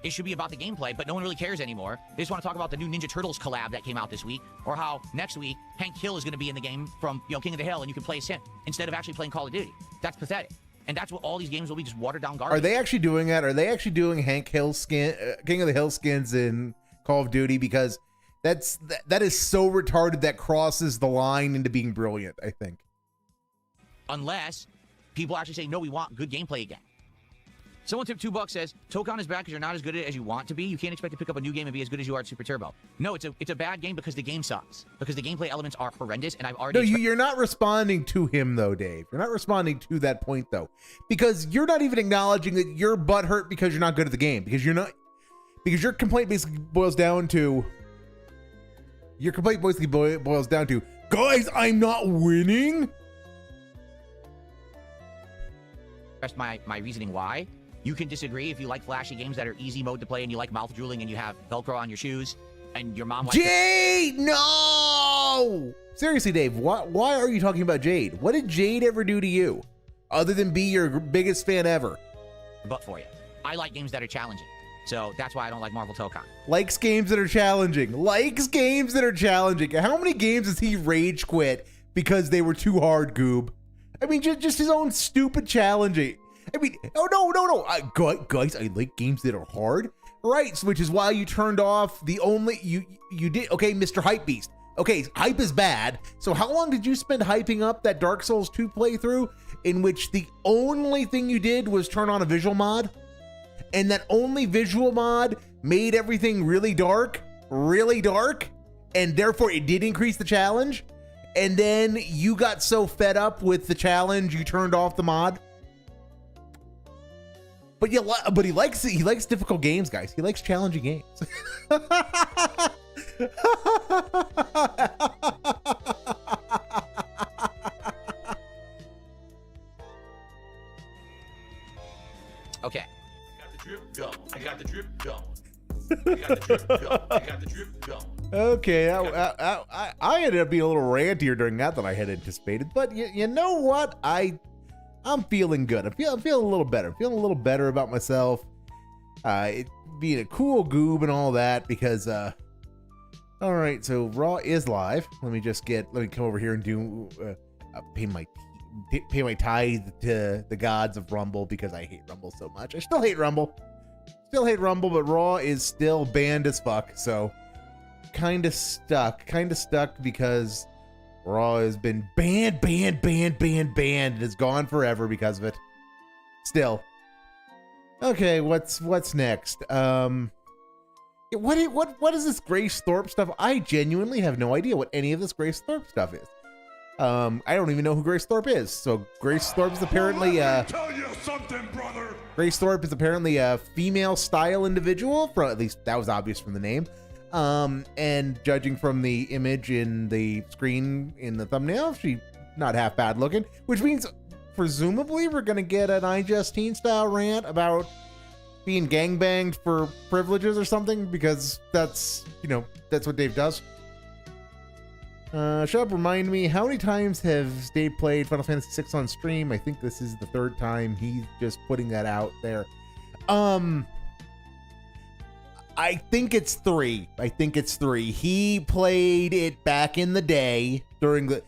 It should be about the gameplay, but no one really cares anymore. They just want to talk about the new Ninja Turtles collab that came out this week, or how next week Hank Hill is going to be in the game from King of the Hill, and you can play as him instead of actually playing Call of Duty. That's pathetic. And that's what all these games will be, just watered down garbage. Are they actually doing that? Are they actually doing Hank Hill King of the Hill skins in Call of Duty? Because that is so retarded that crosses the line into being brilliant, I think. Unless people actually say, no, we want good gameplay again. Someone tipped $2 says, Tokon is bad because you're not as good at it as you want to be. You can't expect to pick up a new game and be as good as you are at Super Turbo. No, it's a bad game because the game sucks. Because the gameplay elements are horrendous, and I've already... No, you're not responding to him, though, Dave. You're not responding to that point, though. Because you're not even acknowledging that you're butthurt because you're not good at the game. Because because your complaint basically boils down to guys, I'm not winning. That's my reasoning why. You can disagree if you like flashy games that are easy mode to play and you like mouth drooling and you have Velcro on your shoes and your mom likes Jade, no! Seriously, Dave, why are you talking about Jade? What did Jade ever do to you other than be your biggest fan ever? but for you. I like games that are challenging. So that's why I don't like Marvel Tokon. Likes games that are challenging. Likes games that are challenging. How many games has he rage quit because they were too hard, Goob? I mean, just his own stupid challenging. I mean, oh, no. Guys, I like games that are hard. Right, which is why you turned off the only, you did, okay, Mr. Hypebeast. Okay, hype is bad. So how long did you spend hyping up that Dark Souls 2 playthrough in which the only thing you did was turn on a visual mod? And that only visual mod made everything really dark, and therefore it did increase the challenge. And then you got so fed up with the challenge, you turned off the mod. But he likes difficult games, guys. He likes challenging games. Okay. I got the drip going. I got the drip going. I got the drip going. Okay, I ended up being a little rantier during that than I had anticipated. But you know what? I'm feeling good. I'm feeling a little better. I'm feeling a little better about myself. It being a cool goob and all that because all right, so Raw is live. Let me come over here and do pay my tithe to the gods of Rumble because I hate Rumble so much. I still hate Rumble. But Raw is still banned as fuck. So kind of stuck because Raw has been banned and is gone forever because of it. Still. Okay, what's next? What is this Grace Thorpe stuff? I genuinely have no idea what any of this Grace Thorpe stuff is. I don't even know who Grace Thorpe is. So Grace Thorpe is apparently Tell you something, brother. Grace Thorpe is apparently a female style individual, at least that was obvious from the name. And judging from the image in the screen in the thumbnail, she's not half bad looking, which means presumably we're gonna get an iJustine style rant about being gangbanged for privileges or something, because that's what Dave does. Shub, remind me, how many times has Dave played Final Fantasy VI on stream? I think this is the third time. He's just putting that out there. I think it's 3. He played it back in the day during the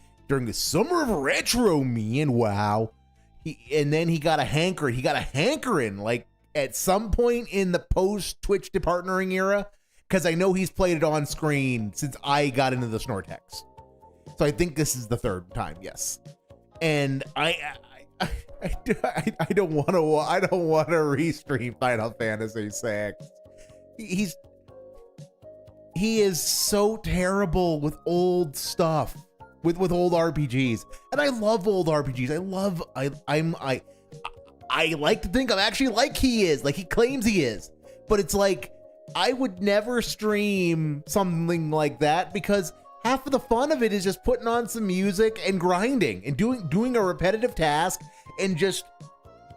summer of retro me and WoW. And then he got a hankering like at some point in the post Twitch to partnering era, because I know he's played it on screen since I got into the Snortex. So I think this is the third time, yes. And I don't want to restream Final Fantasy VI. He is so terrible with old stuff, with old RPGs, and I love old RPGs. I like to think I'm actually like he is, like he claims he is, but it's like I would never stream something like that because half of the fun of it is just putting on some music and grinding and doing a repetitive task and just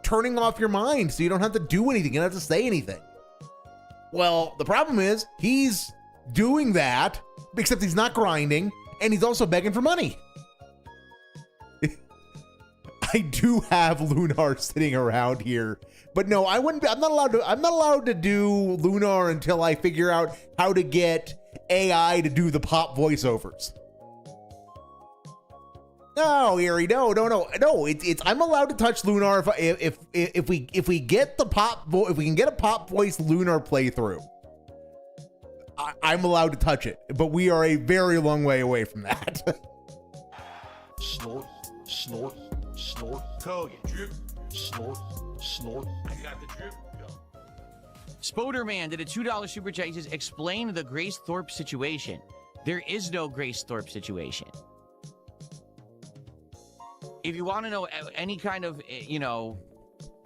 turning off your mind so you don't have to do anything, you don't have to say anything. Well, the problem is he's doing that, except he's not grinding, and he's also begging for money. I do have Lunar sitting around here, but no, I'm not allowed to do Lunar until I figure out how to get AI to do the pop voiceovers. No, Erie, no. It's I'm allowed to touch Lunar if we get the pop if we can get a pop voice Lunar playthrough. I'm allowed to touch it, but we are a very long way away from that. Snort, snort, snort. Call you drip. Snort, snort. I got the drip going. Spoderman did a $2 super chat. He says, explain the Grace Thorpe situation. There is no Grace Thorpe situation. If you want to know any kind of,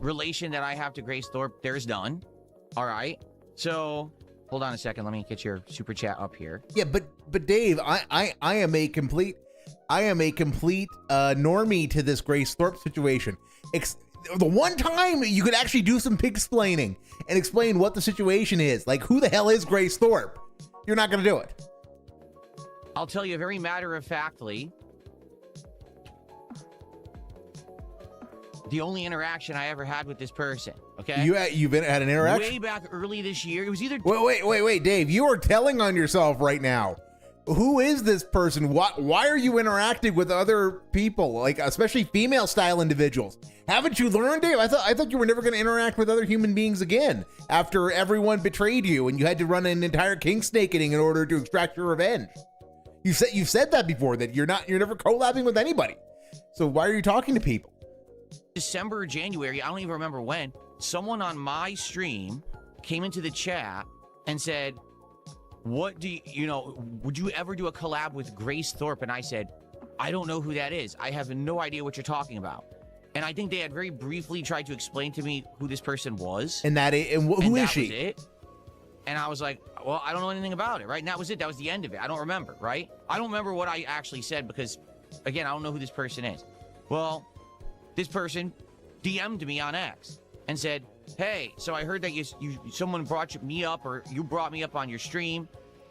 relation that I have to Grace Thorpe, there's none. All right. So Hold on a second. Let me get your super chat up here. Yeah, but Dave, I am a complete normie to this Grace Thorpe situation. The one time you could actually do some pig-splaining and explain what the situation is, like who the hell is Grace Thorpe? You're not gonna do it. I'll tell you very matter-of-factly. The only interaction I ever had with this person, okay? You've had an interaction? Way back early this year. It was either... Wait, Dave, you are telling on yourself right now. Who is this person? Why are you interacting with other people, like especially female-style individuals? Haven't you learned, Dave? I thought you were never going to interact with other human beings again after everyone betrayed you and you had to run an entire king snakening in order to extract your revenge. You've said that before, that you're never collabing with anybody. So why are you talking to people? December or January, I don't even remember when, someone on my stream came into the chat and said, what do would you ever do a collab with Grace Thorpe? And I said, I don't know who that is. I have no idea what you're talking about. And I think they had very briefly tried to explain to me who this person was. And who is she? Was it. And I was like, well, I don't know anything about it, right? And that was it. That was the end of it. I don't remember, right? I don't remember what I actually said because, again, I don't know who this person is. Well, this person DM'd me on X and said, hey, so I heard that someone brought me up, or you brought me up on your stream,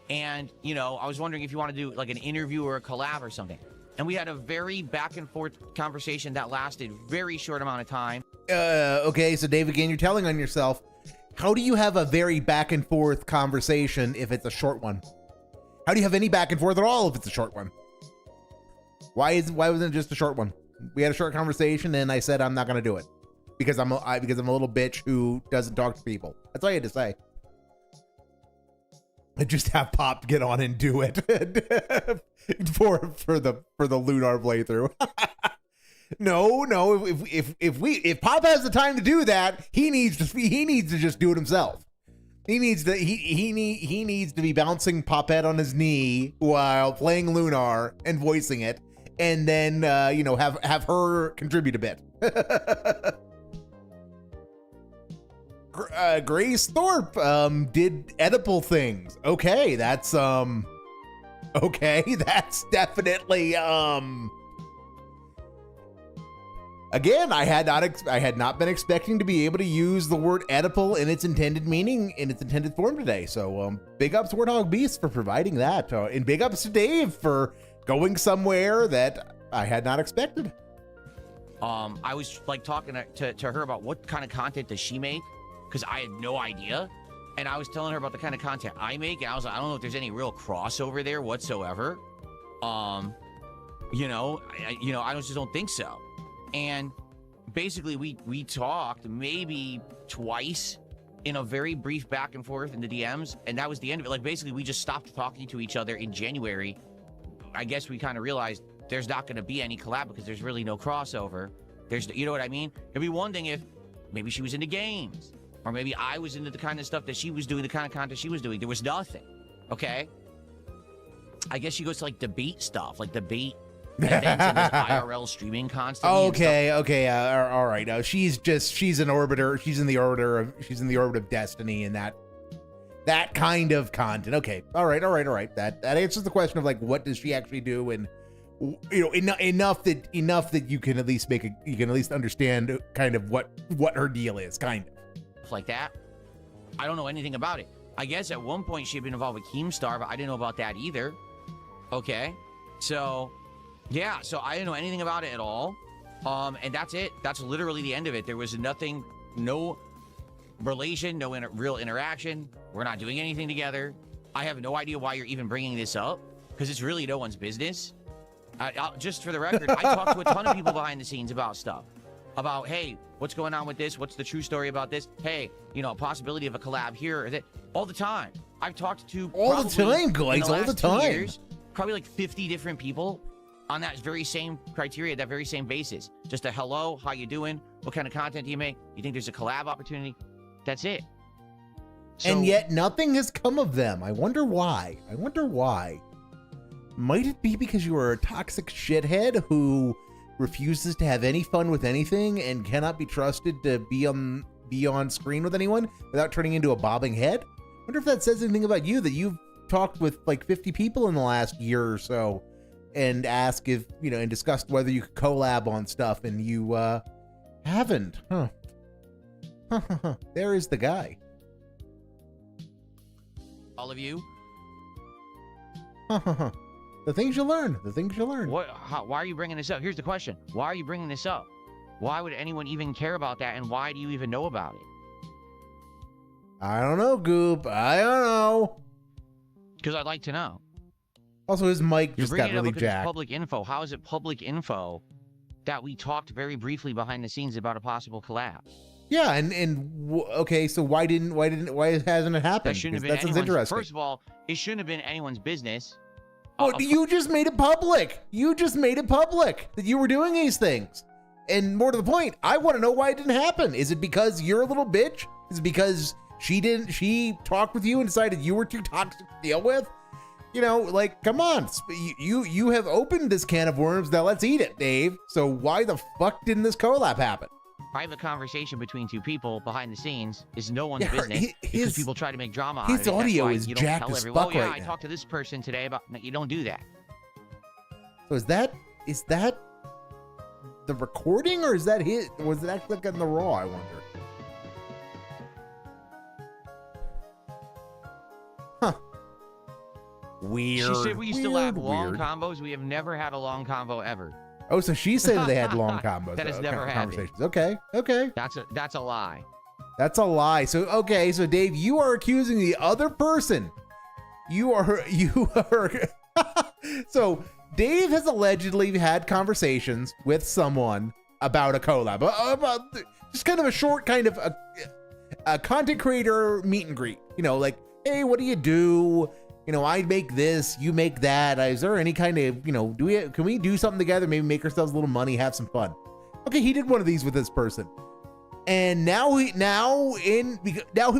and, I was wondering if you want to do like an interview or a collab or something. And we had a very back and forth conversation that lasted very short amount of time. Okay, so Dave, again, you're telling on yourself. How do you have a very back and forth conversation if it's a short one? How do you have any back and forth at all if it's a short one? Why wasn't it just a short one? We had a short conversation and I said I'm not gonna do it because I'm a little bitch who doesn't talk to people. That's all you had to say. I just have Pop get on and do it for the Lunar playthrough. No. If Pop has the time to do that, he needs to just do it himself. He needs to be bouncing Popette on his knee while playing Lunar and voicing it, and then have her contribute a bit. Grace Thorpe did Oedipal things. Okay, that's definitely again, I had not been expecting to be able to use the word Oedipal in its intended meaning, in its intended form today. So big ups to Warthog Beast for providing that, and big ups to Dave for going somewhere that I had not expected. I was like talking to her about what kind of content does she make, because I had no idea. And I was telling her about the kind of content I make, and I was like, I don't know if there's any real crossover there whatsoever. I just don't think so. And basically we talked maybe twice in a very brief back and forth in the DMs, and that was the end of it. Like, basically we just stopped talking to each other in January. I guess we kind of realized there's not going to be any collab because there's really no crossover. You know what I mean? It'd be one thing if maybe she was into games, or maybe I was into the kind of stuff that she was doing, the kind of content she was doing. There was nothing. Okay. I guess she goes to like debate stuff, like debate events and like IRL streaming constantly. Okay. All right. She's an orbiter. She's in the orbit of destiny and that kind of content. Okay. All right. That answers the question of like, what does she actually do? And enough that you can at least understand kind of what her deal is, kind of. Like that. I don't know anything about it. I guess at one point she had been involved with Keemstar, but I didn't know about that either. Okay. So yeah, so I didn't know anything about it at all. And that's it. That's literally the end of it. There was nothing, no relation, no real interaction. We're not doing anything together. I have no idea why you're even bringing this up, because it's really no one's business. Just for the record, I talked to a ton of people behind the scenes about stuff. About, hey, what's going on with this? What's the true story about this? Hey, a possibility of a collab here or that. All the time. I've talked to all the time, guys, all the time. Probably like 50 different people on that very same criteria, that very same basis. Just a hello, how you doing? What kind of content do you make? You think there's a collab opportunity? That's it. So, and yet nothing has come of them. I wonder why. Might it be because you are a toxic shithead who refuses to have any fun with anything and cannot be trusted to be on screen with anyone without turning into a bobbing head? Wonder if that says anything about you, that you've talked with like 50 people in the last year or so and asked if, you know, and discussed whether you could collab on stuff, and you haven't. Huh. There is the guy. All of you. The things you learn. The things you learn. Why are you bringing this up? Here's the question. Why are you bringing this up? Why would anyone even care about that, and why do you even know about it? I don't know, Goop. I don't know. Because I'd like to know. Also, his mic You're just got bringing it up really because it's jacked. public info. How is it public info that we talked very briefly behind the scenes about a possible collab? Yeah, okay, so why hasn't it happened? That shouldn't have been That sounds anyone's. interesting. First of all, it shouldn't have been anyone's business. Well, you just made it public. You just made it public that you were doing these things. And more to the point, I want to know why it didn't happen. Is it because you're a little bitch? Is it because she talked with you and decided you were too toxic to deal with? You know, like, come on. You have opened this can of worms. Now let's eat it, Dave. So why the fuck didn't this collab happen? Private conversation between two people behind the scenes is no one's business, because people try to make drama out of it. His audio is you don't jacked tell as everyone, fuck oh, yeah, right I now. talked to this person today about. No, you don't do that. So is that the recording, or is that his? Was it actually like in the raw? I wonder. Huh. Weird. She said we used to have long weird. combos. We have never had a long convo ever. Oh, so she said they had long combos. That has never happened. Conversations. Okay. That's a lie. That's a lie. So okay, so Dave, you are accusing the other person. You are. So Dave has allegedly had conversations with someone about a collab, about just kind of a short, kind of a content creator meet and greet. You know, like, hey, what do you do? You know, I make this, you make that. Is there any kind of, you know, can we do something together? Maybe make ourselves a little money, have some fun. Okay, he did one of these with this person. And now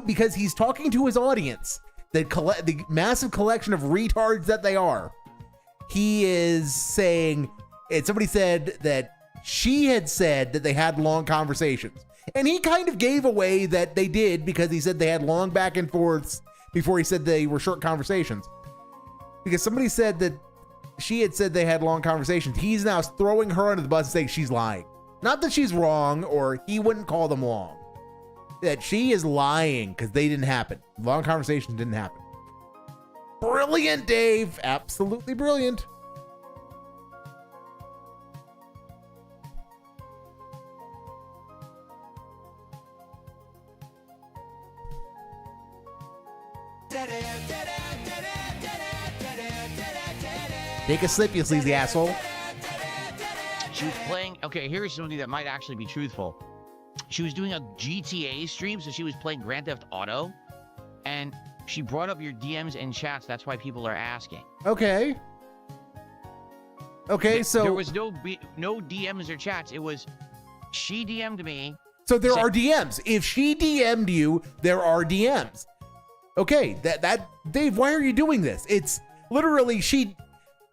because he's talking to his audience, the massive collection of retards that they are, he is saying, and somebody said that she had said that they had long conversations. And he kind of gave away that they did, because he said they had long back and forths before he said they were short conversations. Because somebody said that she had said they had long conversations. He's now throwing her under the bus and saying she's lying. Not that she's wrong, or he wouldn't call them long. That she is lying because they didn't happen. Long conversations didn't happen. Brilliant, Dave. Absolutely brilliant. Take a sip, you sleazy asshole. She was playing. Okay, here's something that might actually be truthful. She was doing a GTA stream, so she was playing Grand Theft Auto, and she brought up your DMs and chats. That's why people are asking. Okay. Okay, so there was no DMs or chats. It was she DM'd me. So there are DMs. If she DM'd you, there are DMs. Okay, that Dave, why are you doing this? It's literally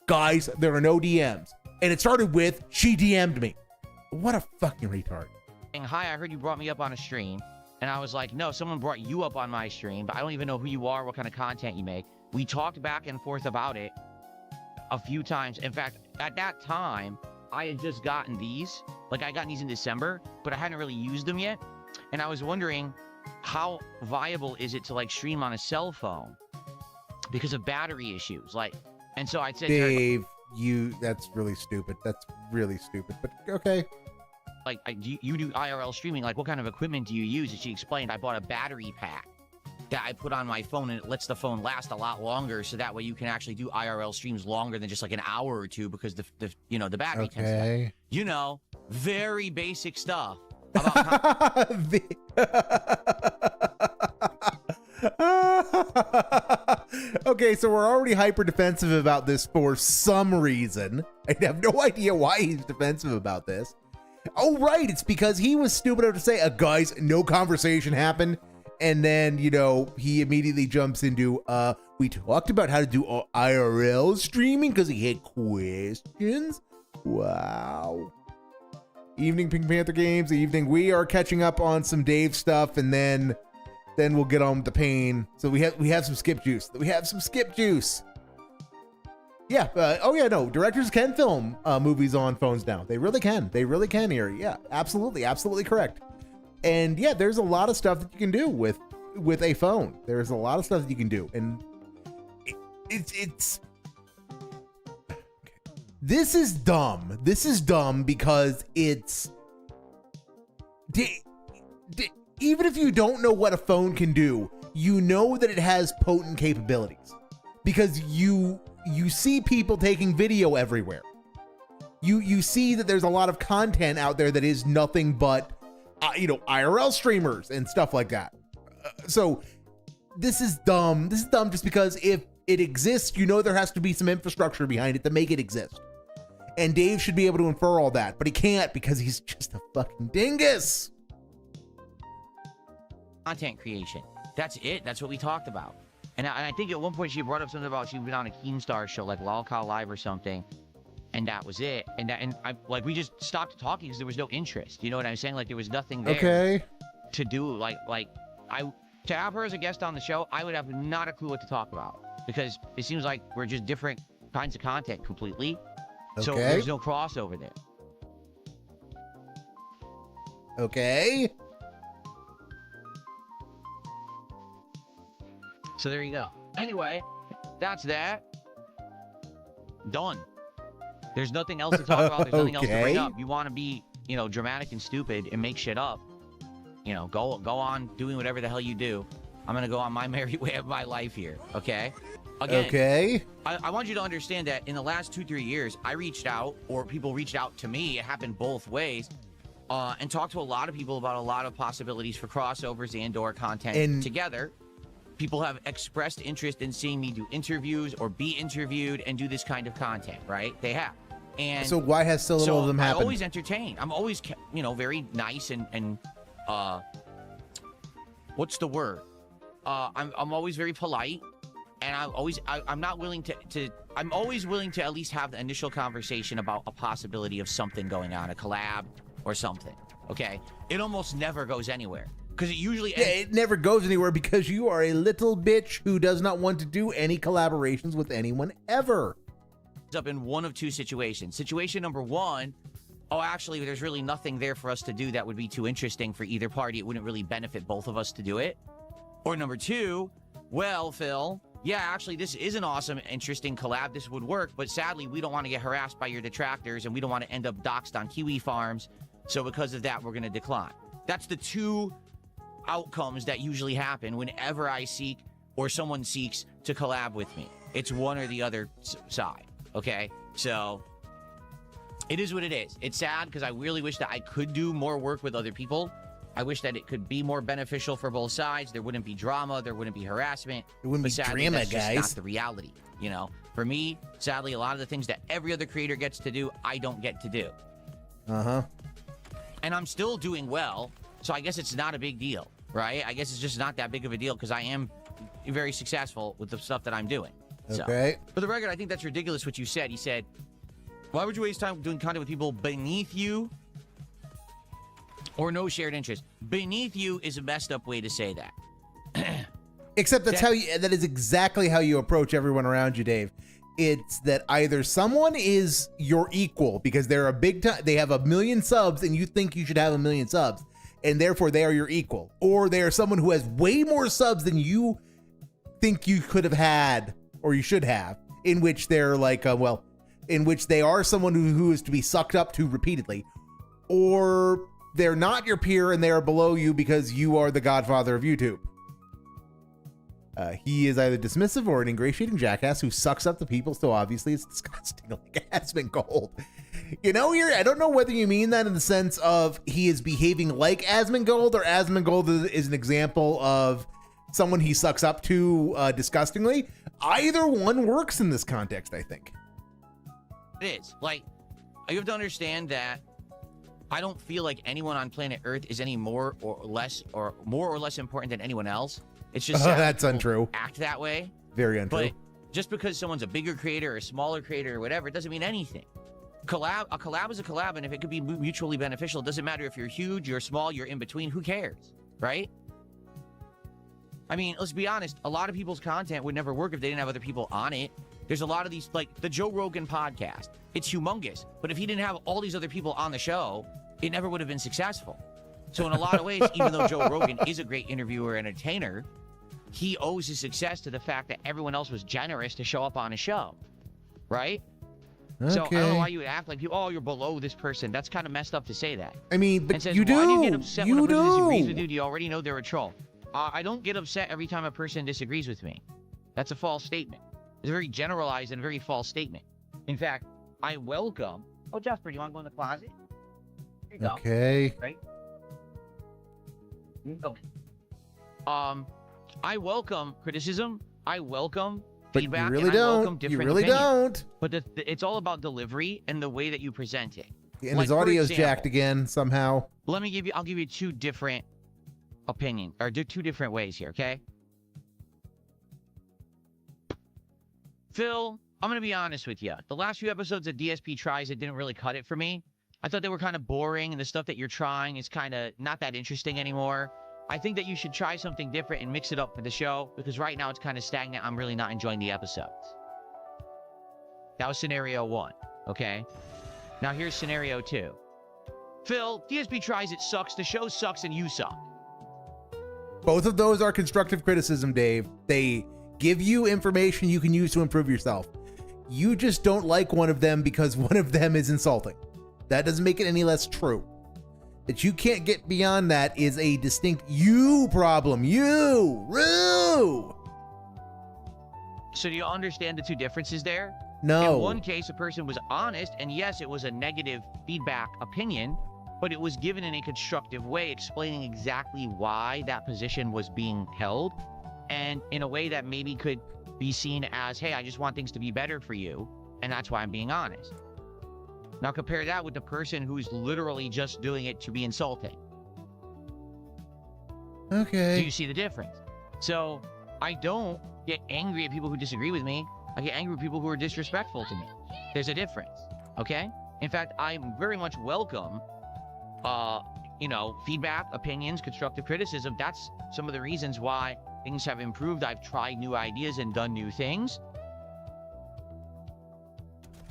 guys, there are no DMs. And it started with she DM'd me. What a fucking retard. Hi, I heard you brought me up on a stream. And I was like, no, someone brought you up on my stream, but I don't even know who you are, what kind of content you make. We talked back and forth about it a few times. In fact, at that time, I had just gotten these. Like, I got these in December, but I hadn't really used them yet. And I was wondering, how viable is it to, like, stream on a cell phone? Because of battery issues. Like, and so I said to her, Dave, that's really stupid. That's really stupid, but okay. like, you do IRL streaming, like, what kind of equipment do you use? And she explained, I bought a battery pack that I put on my phone, and it lets the phone last a lot longer, so that way you can actually do IRL streams longer than just like an hour or two, because the battery tends to, very basic stuff about Okay, so we're already hyper defensive about this for some reason. I have no idea why he's defensive about this. Oh, right. It's because he was stupid enough to say, guys, no conversation happened. And then, he immediately jumps into, we talked about how to do IRL streaming because he had questions. Wow. Evening, Pink Panther Games. Evening. We are catching up on some Dave stuff. And then then we'll get on with the pain. So we have some skip juice. We have some skip juice. Yeah. Oh yeah. No, directors can film movies on phones now. They really can. They really can here. Yeah. Absolutely. Absolutely correct. And yeah, there's a lot of stuff that you can do with a phone. There's a lot of stuff that you can do, and it's. This is dumb. This is dumb because it's. Even if you don't know what a phone can do, you know that it has potent capabilities because you see people taking video everywhere. You see that there's a lot of content out there that is nothing but IRL streamers and stuff like that. So this is dumb. This is dumb just because if it exists, you know there has to be some infrastructure behind it to make it exist. And Dave should be able to infer all that, but he can't because he's just a fucking dingus. Content creation. That's it. That's what we talked about. And I think at one point she brought up something about she'd been on a Keemstar show like Lolcow Live or something, and that was it. And I like we just stopped talking because there was no interest. You know what I'm saying? Like there was nothing there to do. Like to have her as a guest on the show, I would have not a clue what to talk about because it seems like we're just different kinds of content completely. So there's no crossover there. Okay. So there you go. Anyway, that's that. Done. There's nothing else to talk about. There's nothing else to bring up. You want to be, dramatic and stupid and make shit up. Go on doing whatever the hell you do. I'm gonna go on my merry way of my life here. Okay. Again, I want you to understand that in the last 2-3 years, I reached out, or people reached out to me. It happened both ways, and talked to a lot of people about a lot of possibilities for crossovers and/or content together. People have expressed interest in seeing me do interviews or be interviewed and do this kind of content, right? They have. And so why has so little of them happened? I always entertain. I'm always, very nice and what's the word? I'm always very polite, and I'm always willing to at least have the initial conversation about a possibility of something going on, a collab or something. Okay, it almost never goes anywhere. Because it usually it never goes anywhere because you are a little bitch who does not want to do any collaborations with anyone ever. Up in one of two situations. Situation number one, actually, there's really nothing there for us to do that would be too interesting for either party. It wouldn't really benefit both of us to do it. Or number two, well, Phil, yeah, actually, this is an awesome, interesting collab. This would work, but sadly, we don't want to get harassed by your detractors, and we don't want to end up doxxed on Kiwi farms. So because of that, we're going to decline. That's the two outcomes that usually happen whenever I seek or someone seeks to collab with me. It's one or the other side. Okay, so it is what it is. It's sad because I really wish that I could do more work with other people. I wish that it could be more beneficial for both sides. There wouldn't be drama. There wouldn't be harassment. It wouldn't be sadly, drama, that's guys. just not the reality. For me, sadly, a lot of the things that every other creator gets to do, I don't get to do. And I'm still doing well, so I guess it's not a big deal, right? I guess it's just not that big of a deal because I am very successful with the stuff that I'm doing. Okay. So, for the record, I think that's ridiculous what you said. He said, why would you waste time doing content with people beneath you or no shared interest? Beneath you is a messed up way to say that. Except that is exactly how you approach everyone around you, Dave. It's that either someone is your equal because they're they have 1 million subs and you think you should have 1 million subs, and therefore they are your equal, or they are someone who has way more subs than you think you could have had or you should have, in which they're like, in which they are someone who is to be sucked up to repeatedly, or they're not your peer and they are below you because you are the godfather of YouTube. He is either dismissive or an ingratiating jackass who sucks up the people, so obviously it's disgusting, like Asmongold. I don't know whether you mean that in the sense of he is behaving like Asmongold, or Asmongold is an example of someone he sucks up to disgustingly. Either one works in this context, I think. It is. Like, you have to understand that I don't feel like anyone on planet Earth is any more or less important than anyone else. It's just that's untrue. Act that way. Very untrue. But just because someone's a bigger creator or a smaller creator or whatever, it doesn't mean anything. A collab is a collab, and if it could be mutually beneficial, it doesn't matter if you're huge, you're small, you're in between. Who cares, right? I mean, let's be honest. A lot of people's content would never work if they didn't have other people on it. There's a lot of these, like the Joe Rogan podcast. It's humongous. But if he didn't have all these other people on the show, it never would have been successful. So in a lot of ways, even though Joe Rogan is a great interviewer and entertainer, he owes his success to the fact that everyone else was generous to show up on his show. Right? Okay. So I don't know why you would act like, oh, you're below this person. That's kind of messed up to say that. I mean, but And says, you do. why do you get upset when a You person disagrees do. with you? Do you already know they're a troll? I don't get upset every time a person disagrees with me. That's a false statement. It's a very generalized and very false statement. In fact, I welcome... Oh, Jasper, do you want to go in the closet? Here you go. Okay. Right? Here you go. I welcome criticism. I welcome But feedback. you really and I welcome don't. You different really opinions. don't. But it's all about delivery and the way that you present it. And Like, his for audio's example, jacked again somehow. I'll give you two different opinions, or two different ways here, okay? Phil, I'm going to be honest with you. The last few episodes of DSP Tries It didn't really cut it for me. I thought they were kind of boring, and the stuff that you're trying is kind of not that interesting anymore. I think that you should try something different and mix it up for the show, because right now it's kind of stagnant. I'm really not enjoying the episodes. That was scenario 1, okay? Now here's scenario 2. Phil, DSP Tries It sucks, the show sucks, and you suck. Both of those are constructive criticism, Dave. They give you information you can use to improve yourself. You just don't like one of them because one of them is insulting. That doesn't make it any less true. That you can't get beyond that is a distinct you problem. You! Roo! So do you understand the two differences there? No. In one case, a person was honest, and yes, it was a negative feedback opinion, but it was given in a constructive way, explaining exactly why that position was being held, and in a way that maybe could be seen as, hey, I just want things to be better for you, and that's why I'm being honest. Now compare that with the person who's literally just doing it to be insulting. Okay. Do you see the difference? So I don't get angry at people who disagree with me. I get angry with people who are disrespectful to me. There's a difference, okay? In fact, I very much welcome, feedback, opinions, constructive criticism. That's some of the reasons why things have improved. I've tried new ideas and done new things.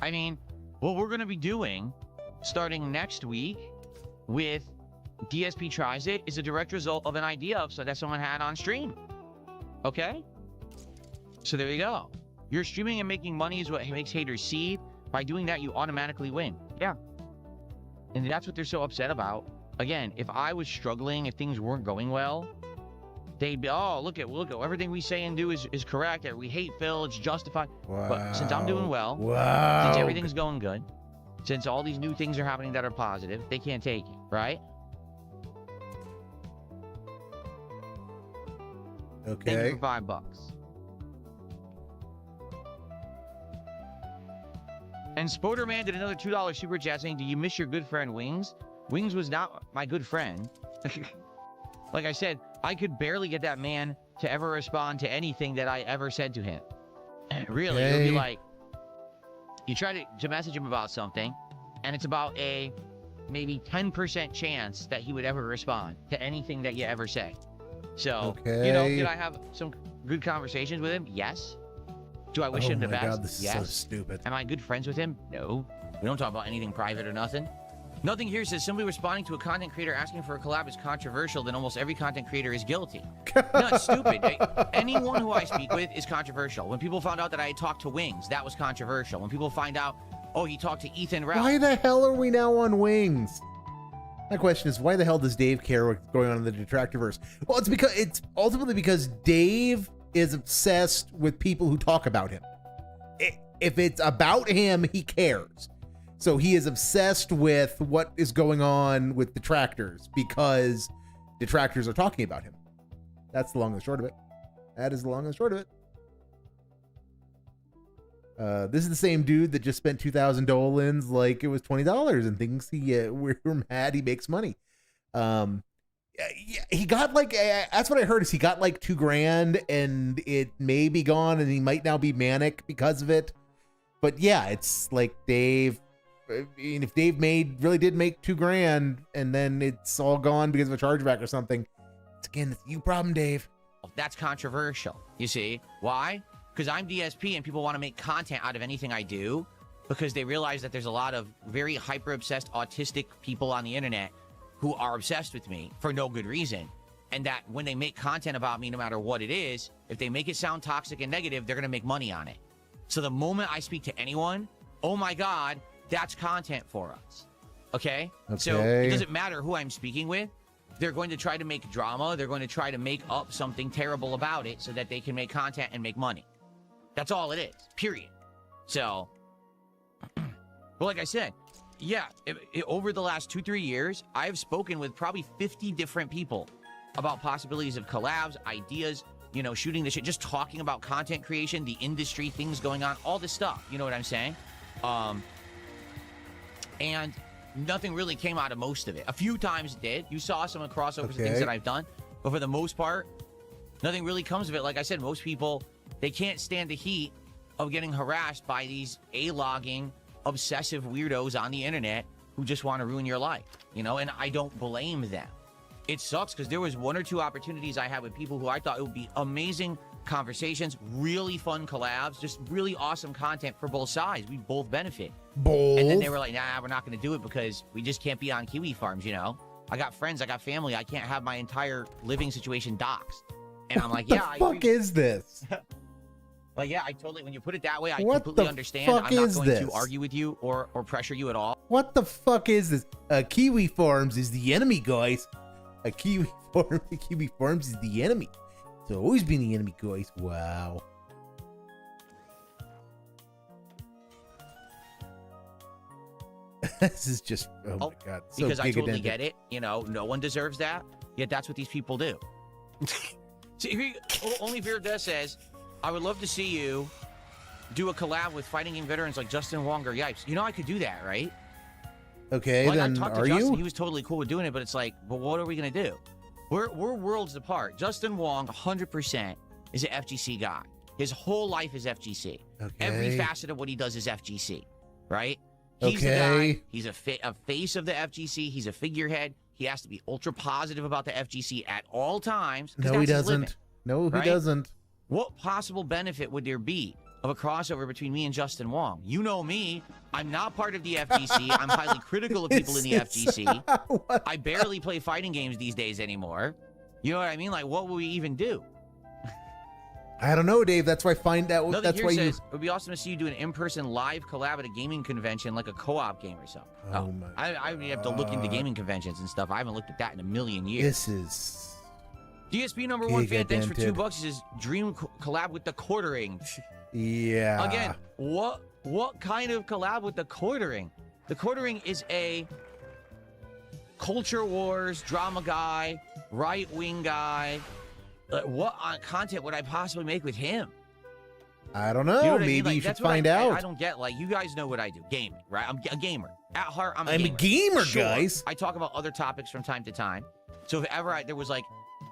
I mean, what we're going to be doing starting next week with DSP Tries It is a direct result of an idea that someone had on stream. Okay? So there you go. You're streaming and making money is what makes haters see. By doing that, you automatically win. Yeah. And that's what they're so upset about. Again, if I was struggling, if things weren't going well, they'd be, oh, look at everything we say and do is correct. We hate Phil, it's justified. Wow. But since I'm doing well, wow. since everything's going good, since all these new things are happening that are positive, they can't take it, right? Thank you Okay. for $5. And Spoderman did another $2 super chat saying, do you miss your good friend Wings? Wings was not my good friend. Like I said, I could barely get that man to ever respond to anything that I ever said to him. Really, it'll be Okay. like, you try to message him about something, and it's about a maybe 10% chance that he would ever respond to anything that you ever say. So, Okay. did I have some good conversations with him? Yes. Do I wish Oh him the my best? God, this is yes. so stupid. Am I good friends with him? No. We don't talk about anything private or nothing. Nothing here says simply responding to a content creator asking for a collab is controversial, then almost every content creator is guilty. No, it's stupid. Anyone who I speak with is controversial. When people found out that I had talked to Wings, that was controversial. When people find out, oh, he talked to Ethan Ralph. Why the hell are we now on Wings? My question is, why the hell does Dave care what's going on in the Detractorverse? Well, it's ultimately because Dave is obsessed with people who talk about him. If it's about him, he cares. So he is obsessed with what is going on with detractors because detractors are talking about him. That's the long and the short of it. That is the long and the short of it. This is the same dude that just spent 2,000 dolins like it was $20 and thinks we're mad he makes money. He got like, that's what I heard, is he got like $2,000 and it may be gone and he might now be manic because of it. But yeah, it's like Dave, I mean, if Dave really did make $2,000 and then it's all gone because of a chargeback or something, it's a you problem, Dave. That's controversial. You see? Why? Because I'm DSP and people want to make content out of anything I do because they realize that there's a lot of very hyper-obsessed autistic people on the internet who are obsessed with me for no good reason. And that when they make content about me, no matter what it is, if they make it sound toxic and negative, they're going to make money on it. So the moment I speak to anyone, oh my God, that's content for us. Okay? So it doesn't matter who I'm speaking with. They're going to try to make drama. They're going to try to make up something terrible about it so that they can make content and make money. That's all it is, period. So, well, like I said, yeah, over the last 2-3 years, I've spoken with probably 50 different people about possibilities of collabs, ideas, you know, shooting the shit, just talking about content creation, the industry, things going on, all this stuff. You know what I'm saying? And nothing really came out of most of it. A few times it did. You saw some crossovers of things that I've done, but for the most part, nothing really comes of it. Like I said, most people, they can't stand the heat of getting harassed by these A-logging, obsessive weirdos on the internet who just want to ruin your life, you know, and I don't blame them. It sucks because there was 1 or 2 opportunities I had with people who I thought it would be amazing conversations, really fun collabs, just really awesome content for both sides. We both benefit. And then they were like, nah, we're not going to do it because we just can't be on kiwi farms, you know? I got friends, I got family. I can't have my entire living situation doxxed. And I'm like, yeah, what the fuck is this? Like, yeah, I totally, when you put it that way, I completely understand. I'm not going to argue with you or pressure you at all. What the fuck is this? Kiwi Farms is the enemy, guys. Kiwi Farms is the enemy. It's always been the enemy, guys. Wow. This is just, oh my God. So because I totally get it. You know, no one deserves that. Yet that's what these people do. See, Only Fear of Death says, I would love to see you do a collab with fighting game veterans like Justin Wong or Yipes. You know, I could do that, right? Okay, like, then are you? He was totally cool with doing it, but it's like, but what are we going to do? We're worlds apart. Justin Wong, 100%, is an FGC guy. His whole life is FGC. Okay. Every facet of what he does is FGC, right? He's the guy. He's a face of the FGC. He's a figurehead. He has to be ultra positive about the FGC at all times. No, he doesn't. No, he doesn't. What possible benefit would there be of a crossover between me and Justin Wong? You know me. I'm not part of the FGC. I'm highly critical of people in the FGC. I barely play fighting games these days anymore. You know what I mean? Like, what will we even do? I don't know, Dave. That's why I find out. That's why says, it would be awesome to see you do an in-person live collab at a gaming convention, like a co-op game or something. Oh my! I have to look into gaming conventions and stuff. I haven't looked at that in a million years. This is DSP #1 fan. Thanks for $2. He says dream collab with the Quartering. Yeah. Again, what kind of collab with the Quartering? The Quartering is a culture wars drama guy, right-wing guy. What content would I possibly make with him? I don't know. You know Maybe I mean? Like, you should find out. I don't get. Like, you guys know what I do. Gaming, right? I'm a gamer. At heart, I'm a gamer, sure, guys. I talk about other topics from time to time. So if ever there was like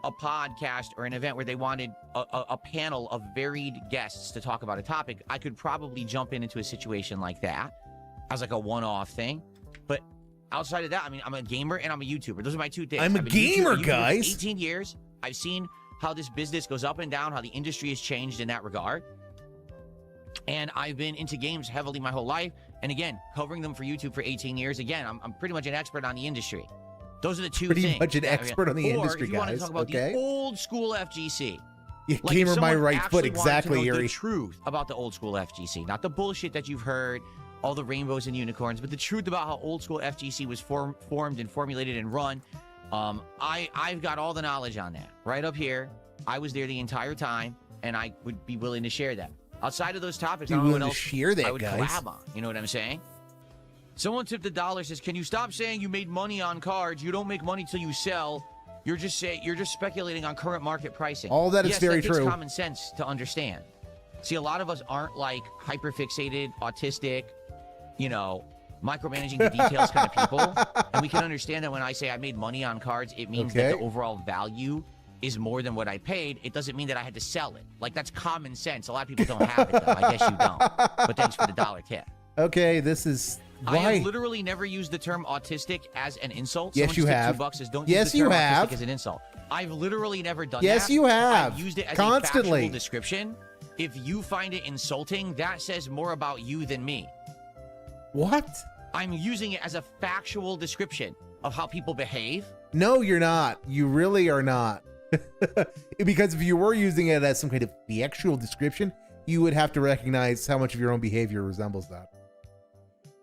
a podcast or an event where they wanted a panel of varied guests to talk about a topic, I could probably jump into a situation like that as like a one-off thing. But outside of that, I mean, I'm a gamer and I'm a YouTuber. Those are my two things. I'm a gamer, guys. For 18 years. I've seen how this business goes up and down, how the industry has changed in that regard. And I've been into games heavily my whole life. And again, covering them for YouTube for 18 years. Again, I'm pretty much an expert on the industry. Those are the two things. Pretty much an expert on the industry, guys. Or if you want to talk about the old school FGC. Yeah, like gamer my right foot, exactly, Yuri. The truth about the old school FGC. Not the bullshit that you've heard, all the rainbows and unicorns, but the truth about how old school FGC was formed and formulated and run. I've got all the knowledge on that right up here. I was there the entire time, and I would be willing to share that. Outside of those topics, I don't know what else I would collab on. You know what I'm saying? Someone tipped $1, says, "Can you stop saying you made money on cards? You don't make money till you sell. You're just speculating on current market pricing." All that is very true. Yes, common sense to understand. See, a lot of us aren't like hyperfixated, autistic, you know, micromanaging the details kind of people. And we can understand that when I say I made money on cards, it means that the overall value is more than what I paid. It doesn't mean that I had to sell it. Like, that's common sense. A lot of people don't have it, though. I guess you don't. But thanks for the $1 tip. Okay, this is why. I have literally never used the term autistic as an insult. Yes, you have. $2 says, don't use the term autistic as an insult. I've literally never done Yes, that. you have. I've used it as Constantly. a factual description. If you find it insulting, that says more about you than me. What? I'm using it as a factual description of how people behave. No, you're not. You really are not. Because if you were using it as some kind of the actual description, you would have to recognize how much of your own behavior resembles that.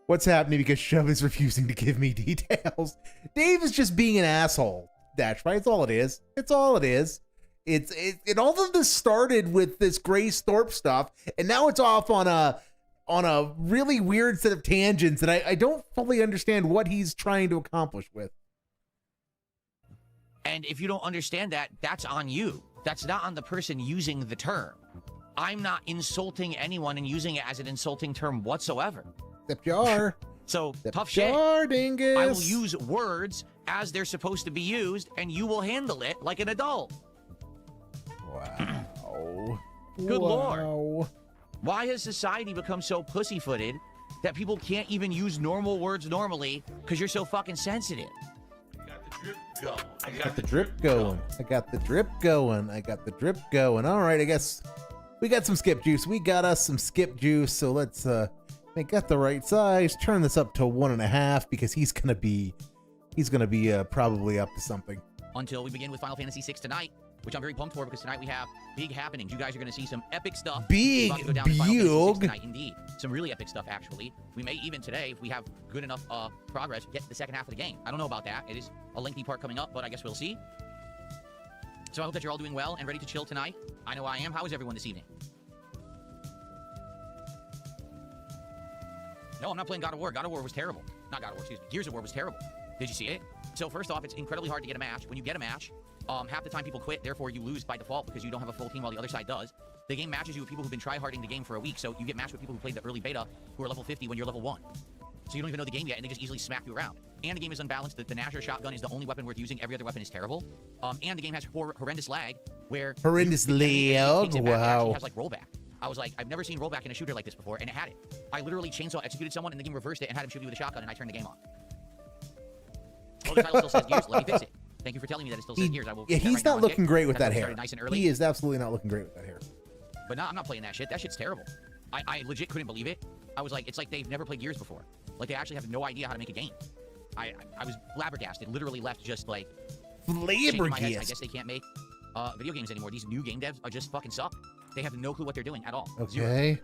What's happening because Shub is refusing to give me details. Dave is just being an asshole. That's right. It's all it is. It's all it is. It all of this started with this Grace Thorpe stuff, and now it's off on a really weird set of tangents, and I don't fully understand what he's trying to accomplish with. And if you don't understand that, that's on you. That's not on the person using the term. I'm not insulting anyone and using it as an insulting term whatsoever. Except you are. So, Except tough shit. Dingus. I will use words as they're supposed to be used, and you will handle it like an adult. Wow. Good Lord. Why has society become so pussyfooted that people can't even use normal words normally because you're so fucking sensitive? I got the drip going. The drip going. I got the drip going. I got the drip going. All right, I guess we got some skip juice. We got us some skip juice. So let's make that the right size. Turn this up to 1.5 because he's gonna be probably up to something. Until we begin with Final Fantasy VI tonight, which I'm very pumped for because tonight we have big happenings. You guys are going to see some epic stuff. Big, about to go down in Final Fantasy VI tonight, indeed. Some really epic stuff, actually. We may even today, if we have good enough progress, get to the second half of the game. I don't know about that. It is a lengthy part coming up, but I guess we'll see. So I hope that you're all doing well and ready to chill tonight. I know I am. How is everyone this evening? No, I'm not playing God of War. God of War was terrible. Not God of War, excuse me. Gears of War was terrible. Did you see it? So first off, it's incredibly hard to get a match. When you get a match, half the time people quit, therefore you lose by default because you don't have a full team while the other side does. The game matches you with people who've been tryharding the game for a week, so you get matched with people who played the early beta who are level 50 when you're level 1. So you don't even know the game yet, and they just easily smack you around. And the game is unbalanced. The Nasher shotgun is the only weapon worth using. Every other weapon is terrible. And the game has horrendous lag, where... Horrendous lag? Wow. It has like rollback. I was like, I've never seen rollback in a shooter like this before, and it had it. I literally chainsaw executed someone, and the game reversed it and had him shoot me with a shotgun, and I turned the game on. Well, the title still says Gears. Let me fix it. Thank you for telling me that it still says Gears. I will. Yeah, he's not looking great with that hair. Nice and early. He is absolutely not looking great with that hair. But no, I'm not playing that shit. That shit's terrible. I legit couldn't believe it. I was like, it's like they've never played Gears before. Like they actually have no idea how to make a game. I was flabbergasted. Literally left just like shaking my head. I guess they can't make video games anymore. These new game devs are just fucking suck. They have no clue what they're doing at all. Okay. Zero.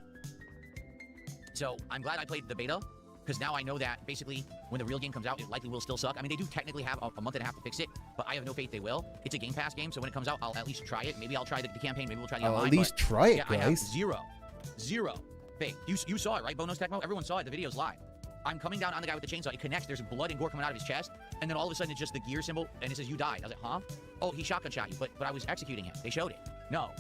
So I'm glad I played the beta, because now I know that basically when the real game comes out, it likely will still suck. I mean, they do technically have a month and a half to fix it, but I have no faith they will. It's a Game Pass game, so when it comes out, I'll at least try it. Maybe I'll try the campaign. Maybe we'll try the online. At least try it, yeah, guys. I have zero faith. You saw it, right, Bonos Tecmo? Everyone saw it. The video's live. I'm coming down on the guy with the chainsaw. It connects. There's blood and gore coming out of his chest, and then all of a sudden it's just the gear symbol, and it says you died. I was like, huh? Oh, he shotgun shot you, but I was executing him. They showed it. No.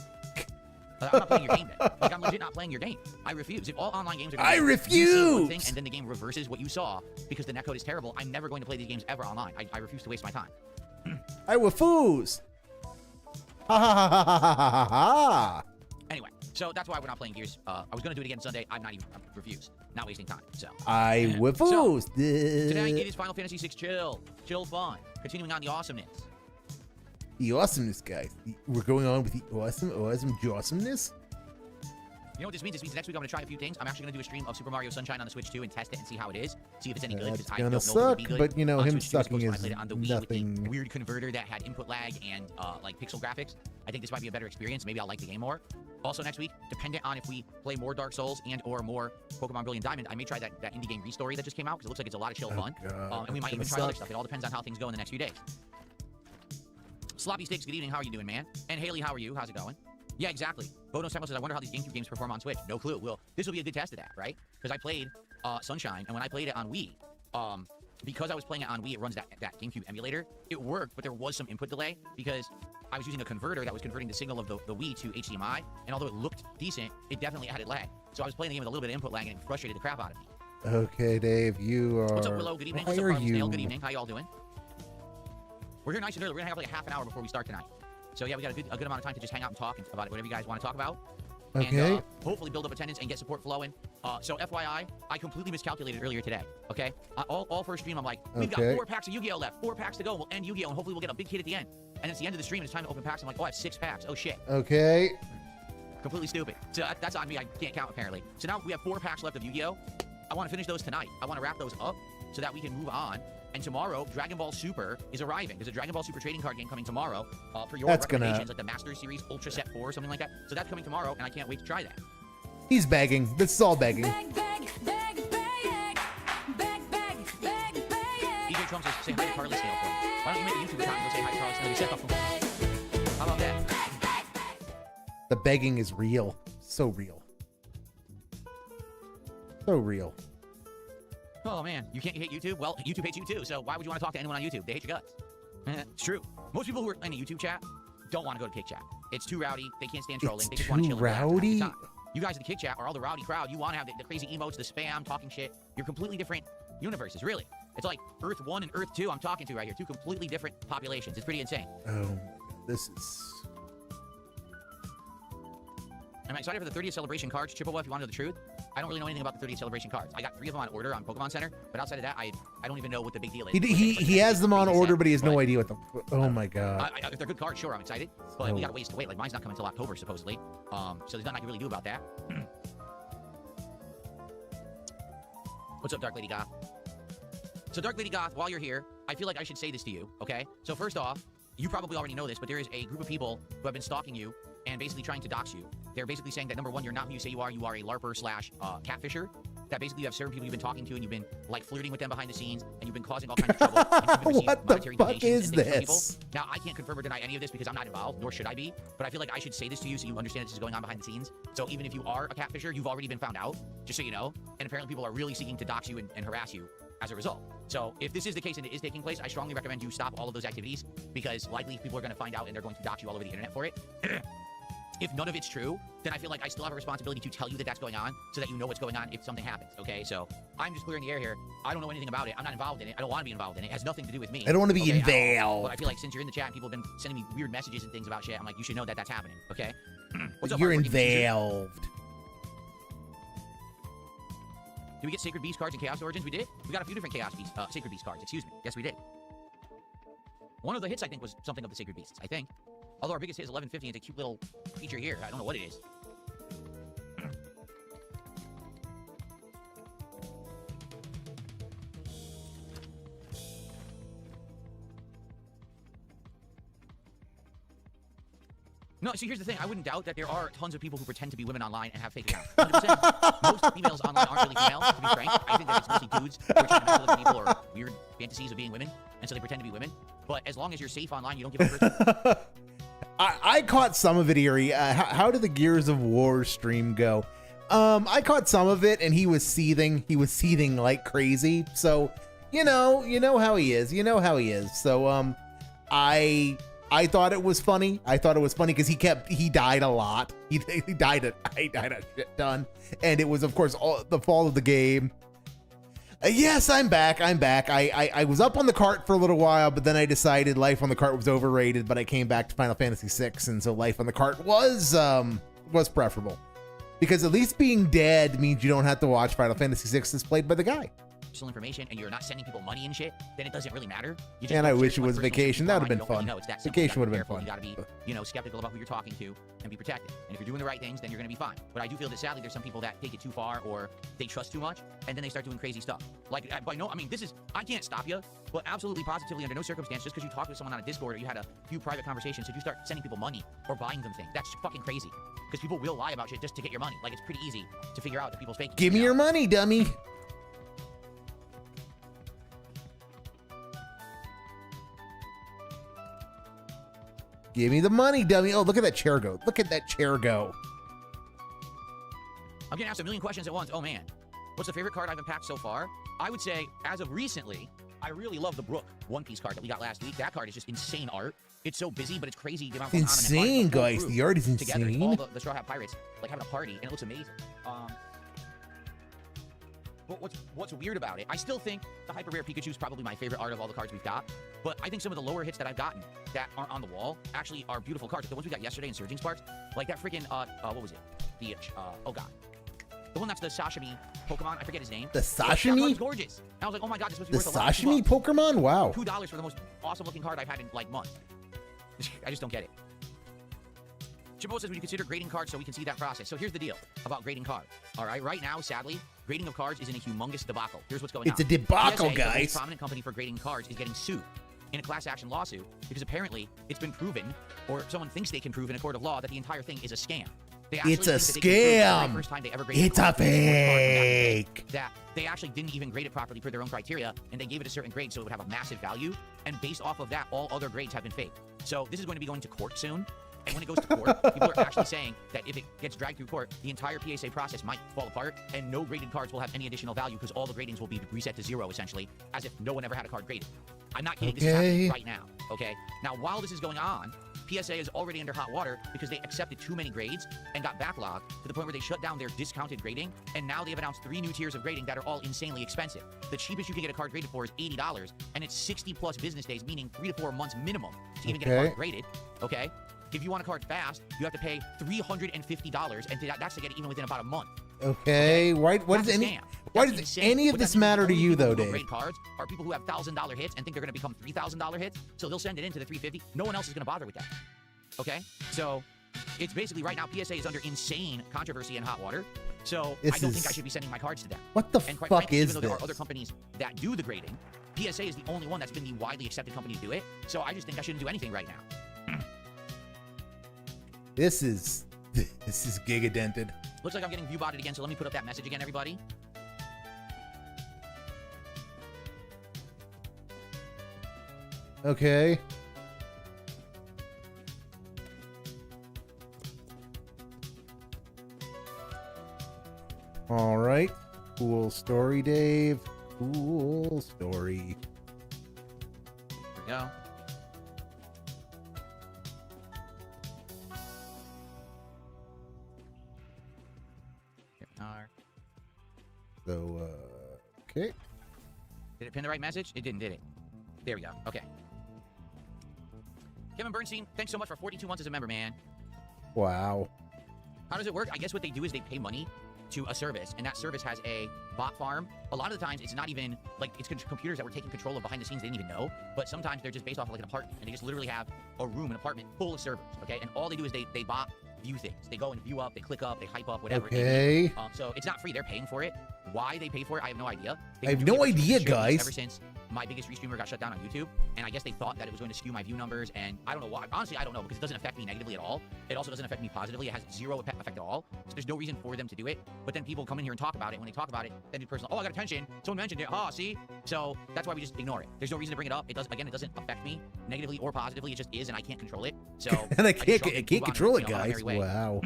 I'm not playing your game then. Like, I'm legit not playing your game. I refuse. If all online games are going to refuse! One thing, and then the game reverses what you saw because the netcode is terrible, I'm never going to play these games ever online. I refuse to waste my time. I refuse! Ha ha ha ha ha ha ha! Anyway, so that's why we're not playing Gears. I was going to do it again Sunday. I'm refused. Not wasting time, so. I refuse! So, today it is Final Fantasy VI Chill. Chill fun. Continuing on the awesomeness. The awesomeness, guys. We're going on with the awesomeness. You know what this means? This means next week I'm going to try a few things. I'm actually going to do a stream of Super Mario Sunshine on the Switch 2 and test it and see how it is. See if it's any good. It's gonna suck, but you know, him sucking is on the Wii nothing. with the weird converter that had input lag and like pixel graphics. I think this might be a better experience. Maybe I'll like the game more. Also next week, dependent on if we play more Dark Souls and or more Pokemon Brilliant Diamond, I may try that indie game Reestory that just came out because it looks like it's a lot of chill fun. God, and we might even try other stuff. It all depends on how things go in the next few days. Sloppy Sticks, good evening. How are you doing, man? And Haley, how are you? How's it going? Yeah, exactly. Bono Samuel says, I wonder how these GameCube games perform on Switch. No clue. This will be a good test of that, right? Because I played Sunshine, and when I played it on Wii, because I was playing it on Wii, it runs that GameCube emulator. It worked, but there was some input delay because I was using a converter that was converting the signal of the Wii to HDMI, and although it looked decent, it definitely added lag. So I was playing the game with a little bit of input lag, and it frustrated the crap out of me. Okay, Dave, you are... What's up, Willow? Good evening. What's up, Carlos Snail? Good evening. How y'all doing? We're here nice and early. We're going to have like a half an hour before we start tonight. So yeah, we got a good amount of time to just hang out and talk about it, whatever you guys want to talk about. Okay. and hopefully build up attendance and get support flowing. So FYI, I completely miscalculated earlier today. Okay, all first stream I'm like, we've got 4 packs of Yu-Gi-Oh left, 4 packs to go. We'll end Yu-Gi-Oh and hopefully we'll get a big hit at the end. And it's the end of the stream and it's time to open packs. I'm like, oh, I have 6 packs. Oh shit. Okay. Completely stupid. So that's on me. I can't count apparently. So now we have 4 packs left of Yu-Gi-Oh. I want to finish those tonight. I want to wrap those up so that we can move on. And tomorrow, Dragon Ball Super is arriving. There's a Dragon Ball Super trading card game coming tomorrow for your recommendations, like the Master Series Ultra Set 4 or something like that. So that's coming tomorrow, and I can't wait to try that. He's begging. This is all begging. DJ Trump says, say hi to Carly Snail for me. Why don't you make a YouTube account and go say hi to Carly Snail? How about that? The begging is real. So real. So real. Oh man, you can't hate YouTube? Well, YouTube hates you too, so why would you want to talk to anyone on YouTube? They hate your guts. It's true. Most people who are in a YouTube chat don't want to go to Kick Chat. It's too rowdy. They can't stand trolling. They just want to chill and relax and have a good time. You guys in the Kick Chat are all the rowdy crowd. You want to have the crazy emotes, the spam, talking shit. You're completely different universes, really. It's like Earth 1 and Earth 2 I'm talking to right here. 2 completely different populations. It's pretty insane. Oh my god, this is... I'm excited for the 30th celebration cards. Chippewa, if you want to know the truth, I don't really know anything about the 30th celebration cards. I got 3 of them on order on Pokemon Center, but outside of that, I don't even know what the big deal is. He has them on order, but he has no idea what the... Oh my god. If they're good cards, sure, I'm excited. But we got a ways to wait. Like, mine's not coming until October, supposedly. So there's nothing I can really do about that. What's up, Dark Lady Goth? So, Dark Lady Goth, while you're here, I feel like I should say this to you, okay? So, first off, you probably already know this, but there is a group of people who have been stalking you and basically trying to dox you. They're basically saying that, number one, you're not who you say you are a LARPer slash catfisher. That basically you have certain people you've been talking to and you've been like flirting with them behind the scenes and you've been causing all kinds of trouble. And what the fuck is this? Now, I can't confirm or deny any of this because I'm not involved, nor should I be, but I feel like I should say this to you so you understand this is going on behind the scenes. So even if you are a catfisher, you've already been found out, just so you know. And apparently people are really seeking to dox you and harass you as a result. So if this is the case and it is taking place, I strongly recommend you stop all of those activities because likely people are going to find out and they're going to dox you all over the internet for it. If none of it's true, then I feel like I still have a responsibility to tell you that that's going on so that you know what's going on if something happens, okay? So I'm just clearing the air here. I don't know anything about it. I'm not involved in it. I don't want to be involved in it. It has nothing to do with me. I don't want to be involved. But I feel like since you're in the chat and people have been sending me weird messages and things about shit, I'm like, you should know that that's happening, okay? What's up, you're involved. Did we get Sacred Beast cards in Chaos Origins? We did. We got a few different Sacred Beast cards, excuse me. Yes, we did. One of the hits, I think, was something of the Sacred Beasts, I think. Although our biggest hit is 1150, it's a cute little feature here. I don't know what it is. No, see, here's the thing. I wouldn't doubt that there are tons of people who pretend to be women online and have fake accounts. 100%. Most females online aren't really female, to be frank. I think that it's mostly dudes who are trying to mess with other people or weird fantasies of being women, and so they pretend to be women. But as long as you're safe online, you don't give a person. I caught some of it, Erie. How did the Gears of War stream go? I caught some of it, and he was seething. He was seething like crazy. So, you know how he is. You know how he is. So, I thought it was funny. I thought it was funny because he died a lot. He died a shit ton, and it was, of course, all the fall of the game. Yes, I'm back. I was up on the cart for a little while, but then I decided life on the cart was overrated, but I came back to Final Fantasy VI, and so life on the cart was preferable. Because at least being dead means you don't have to watch Final Fantasy VI as played by the guy. Information and you're not sending people money and shit, then it doesn't really matter. You just and I wish it was vacation. That would have been fun. Really Vacation would have been fun. You gotta be, skeptical about who you're talking to and be protected. And if you're doing the right things, then you're gonna be fine. But I do feel that sadly there's some people that take it too far or they trust too much and then they start doing crazy stuff. Like, I can't stop you, but absolutely positively under no circumstance, just because you talk to someone on a Discord or you had a few private conversations, if you start sending people money or buying them things, that's fucking crazy. Because people will lie about shit just to get your money. Like, it's pretty easy to figure out that people's fake. Give me your money, dummy. Give me the money, dummy. Oh, look at that chair go. Look at that chair go. I'm getting asked a million questions at once. Oh, man. What's the favorite card I've unpacked so far? I would say, as of recently, I really love the Brook One Piece card that we got last week. That card is just insane art. It's so busy, but it's crazy. The amount insane, guys. The art is insane. Together. It's all the Straw Hat Pirates, like, having a party, and it looks amazing. But what's weird about it, I still think the Hyper Rare Pikachu is probably my favorite art of all the cards we've got. But I think some of the lower hits that I've gotten that aren't on the wall actually are beautiful cards. Like the ones we got yesterday in Surging Sparks, like that freaking what was it? the oh god, the one that's the sashimi Pokemon. I forget his name. The That sashimi? card is gorgeous. And I was like, oh my god, this must be The worth a lot. sashimi Pokemon? Wow. $2 for the most awesome looking card I've had in like months. I just don't get it. Chipo says, would you consider grading cards so we can see that process? So here's the deal about grading cards. All right, right now, sadly, grading of cards is in a humongous debacle. Here's what's going on. It's a debacle, PSA, the guys. most prominent company for grading cards, is getting sued in a class action lawsuit because apparently it's been proven, or someone thinks they can prove in a court of law, that the entire thing is a scam. They actually It's a think that they can prove the very scam. first time they ever graded It's a card, fake. that they actually didn't even grade it properly per their own criteria, and they gave it a certain grade so it would have a massive value. And based off of that, all other grades have been fake. So this is going to be going to court soon. And when it goes to court, people are actually saying that if it gets dragged through court, the entire PSA process might fall apart, and no graded cards will have any additional value because all the gradings will be reset to 0, essentially, as if no one ever had a card graded. I'm not kidding. This is happening right now. Okay. Now, while this is going on, PSA is already under hot water because they accepted too many grades and got backlogged to the point where they shut down their discounted grading, and now they have announced 3 new tiers of grading that are all insanely expensive. The cheapest you can get a card graded for is $80, and it's 60+ business days, meaning 3 to 4 months minimum to even get a card graded. Okay. If you want a card fast, you have to pay $350, and that's to get it even within about a month. Okay. Why does any of this matter to you, though, Dave? Grade cards are people who have $1,000 hits and think they're going to become $3,000 hits, so they'll send it into the $350. No one else is going to bother with that. Okay, so it's basically right now PSA is under insane controversy and hot water. So I don't think I should be sending my cards to them. What the and quite fuck frankly, is even though there this? are other companies that do the grading, PSA is the only one that's been the widely accepted company to do it. So I just think I shouldn't do anything right now. This is giga-dented. Looks like I'm getting view botted again, so let me put up that message again, everybody. Okay. All right. Cool story, Dave. Cool story. There we go. Here we are. So, okay. Did it pin the right message? It didn't, did it? There we go. Okay. Kevin Bernstein, thanks so much for 42 months as a member, man. Wow. How does it work? I guess what they do is they pay money to a service, and that service has a bot farm. A lot of the times, it's not even, like, it's computers that were taking control of behind the scenes they didn't even know, but sometimes they're just based off of, like, an apartment, and they just literally have a room, an apartment full of servers, okay? And all they do is they bot view things. They go and view up, they click up, they hype up, whatever. Okay. So it's not free. They're paying for it. Why they pay for it, I have no idea. I have no idea, guys. Ever since my biggest Reestreamer got shut down on YouTube, and I guess they thought that it was going to skew my view numbers, and I don't know why. Honestly, I don't know, because it doesn't affect me negatively at all. It also doesn't affect me positively. It has zero effect at all. So there's no reason for them to do it. But then people come in here and talk about it. When they talk about it, then the person, oh, I got attention. Someone mentioned it. Ah, see? So that's why we just ignore it. There's no reason to bring it up. It doesn't affect me negatively or positively. It just is, and I can't control it. So And I just can't move on control and, it, on my guys. merry way. Wow.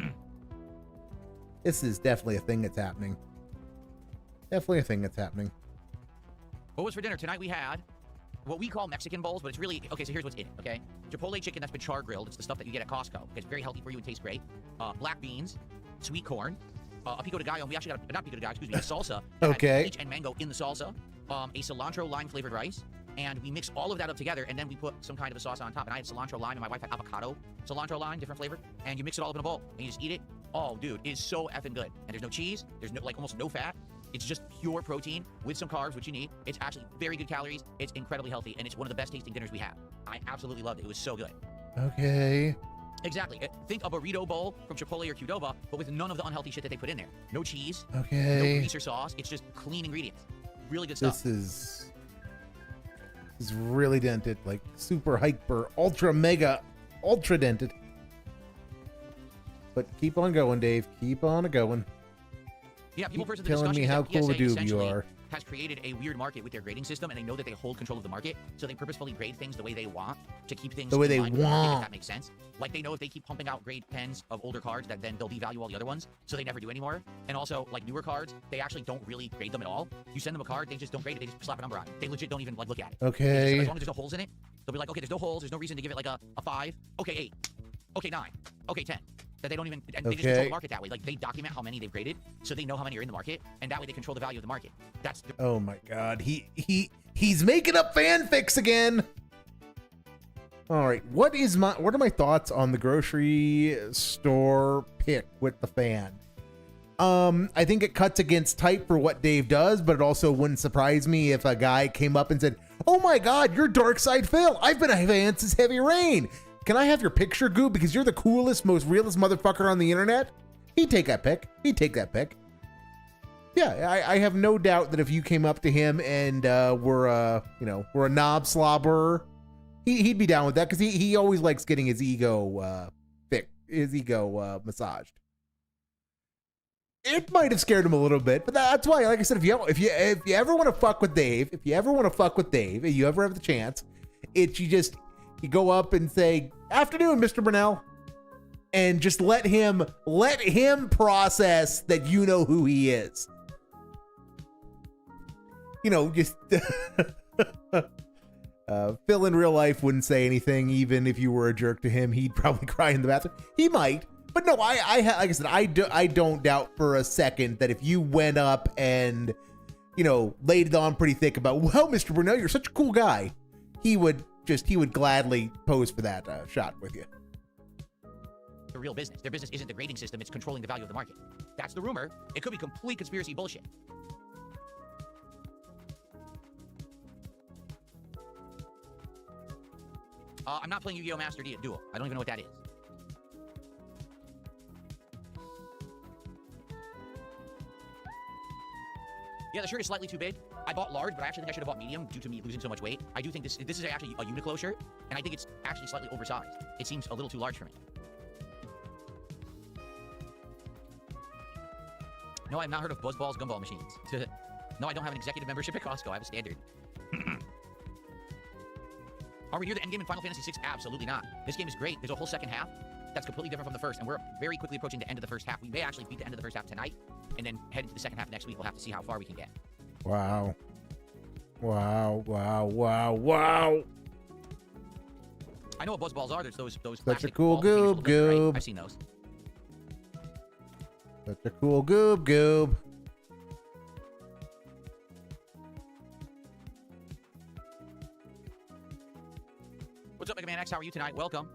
This is definitely a thing that's happening. Definitely a thing that's happening. What was for dinner? Tonight we had what we call Mexican bowls, but it's really, okay, so here's what's in it, okay? Chipotle chicken that's been char grilled. It's the stuff that you get at Costco. It's very healthy for you and tastes great. Black beans, sweet corn, a pico de gallo, and we actually got not pico de gallo, excuse me, a salsa. that Okay. had peach and mango in the salsa, a cilantro lime flavored rice, and we mix all of that up together, and then we put some kind of a sauce on top. And I had cilantro lime, and my wife had avocado cilantro lime, different flavor, and you mix it all up in a bowl, and you just eat it. Oh, dude, it is so effing good. And there's no cheese, there's no, like, almost no fat. It's just pure protein with some carbs, which you need. It's actually very good calories. It's incredibly healthy, and it's one of the best tasting dinners we have. I absolutely loved it. It was so good. Okay. Exactly. Think a burrito bowl from Chipotle or Qdoba, but with none of the unhealthy shit that they put in there. No cheese, no Okay. grease or sauce. It's just clean ingredients. Really good stuff. This is really dented, like super hyper, ultra mega, ultra dented. But keep on going, Dave. Keep on going. Yeah, people Keep versus the telling discussion me is how that cool PSA a dude you essentially are. has created a weird market with their grading system, and they know that they hold control of the market, so they purposefully grade things the way they want to keep things The way in they line with the market, want. if that makes sense. Like, they know if they keep pumping out grade pens of older cards, that then they'll devalue all the other ones, so they never do anymore. And also, like, newer cards, they actually don't really grade them at all. You send them a card, they just don't grade it, they just slap a number on it. They legit don't even, like, look at it. They just, Okay. as long as there's no holes in it, they'll be like, okay, there's no holes, there's no reason to give it like a 5, okay, 8, okay, 9, okay, 10. That they don't even, and they just control Okay. the market that way. Like, they document how many they've graded, so they know how many are in the market, and that way they control the value of the market. That's the Oh my God. He's making up fanfics again. All right. What are my thoughts on the grocery store pick with the fan? I think it cuts against type for what Dave does, but it also wouldn't surprise me if a guy came up and said, "Oh my God, you're Dark Side Phil. I've been a fan since Heavy Rain. Can I have your picture, Goob? Because you're the coolest, most realist motherfucker on the internet." He'd take that pic. He'd take that pic. Yeah, I have no doubt that if you came up to him and were a knob slobber, he'd be down with that because he always likes getting his ego massaged. It might have scared him a little bit, but that's why, like I said, if you ever want to fuck with Dave, if you ever have the chance, you go up and say, "Afternoon, Mr. Brunel," and just let him process that you know who he is. You know, just Phil in real life wouldn't say anything, even if you were a jerk to him. He'd probably cry in the bathroom. He might. But no, like I said, I don't doubt for a second that if you went up and, laid it on pretty thick about, "Well, Mr. Brunel, you're such a cool guy," he would gladly pose for that shot with you. The real business. Their business isn't the grading system, it's controlling the value of the market. That's the rumor. It could be complete conspiracy bullshit. I'm not playing Yu-Gi-Oh! Master Duel. I don't even know what that is. Yeah, the shirt is slightly too big. I bought large, but I actually think I should have bought medium due to me losing so much weight. I do think this is actually a Uniqlo shirt, and I think it's actually slightly oversized. It seems a little too large for me. No, I have not heard of Buzzballs Gumball Machines. No, I don't have an executive membership at Costco. I have a standard. Are we near the end game in Final Fantasy VI? Absolutely not. This game is great. There's a whole second half that's completely different from the first, and we're very quickly approaching the end of the first half. We may actually beat the end of the first half tonight, and then head into the second half next week. We'll have to see how far we can get. Wow. Wow. I know what Buzzballs are. There's those Such a plastic cool balls that you goob. right? I've seen those. Such a cool goob. What's up, Mega Man X? How are you tonight? Welcome.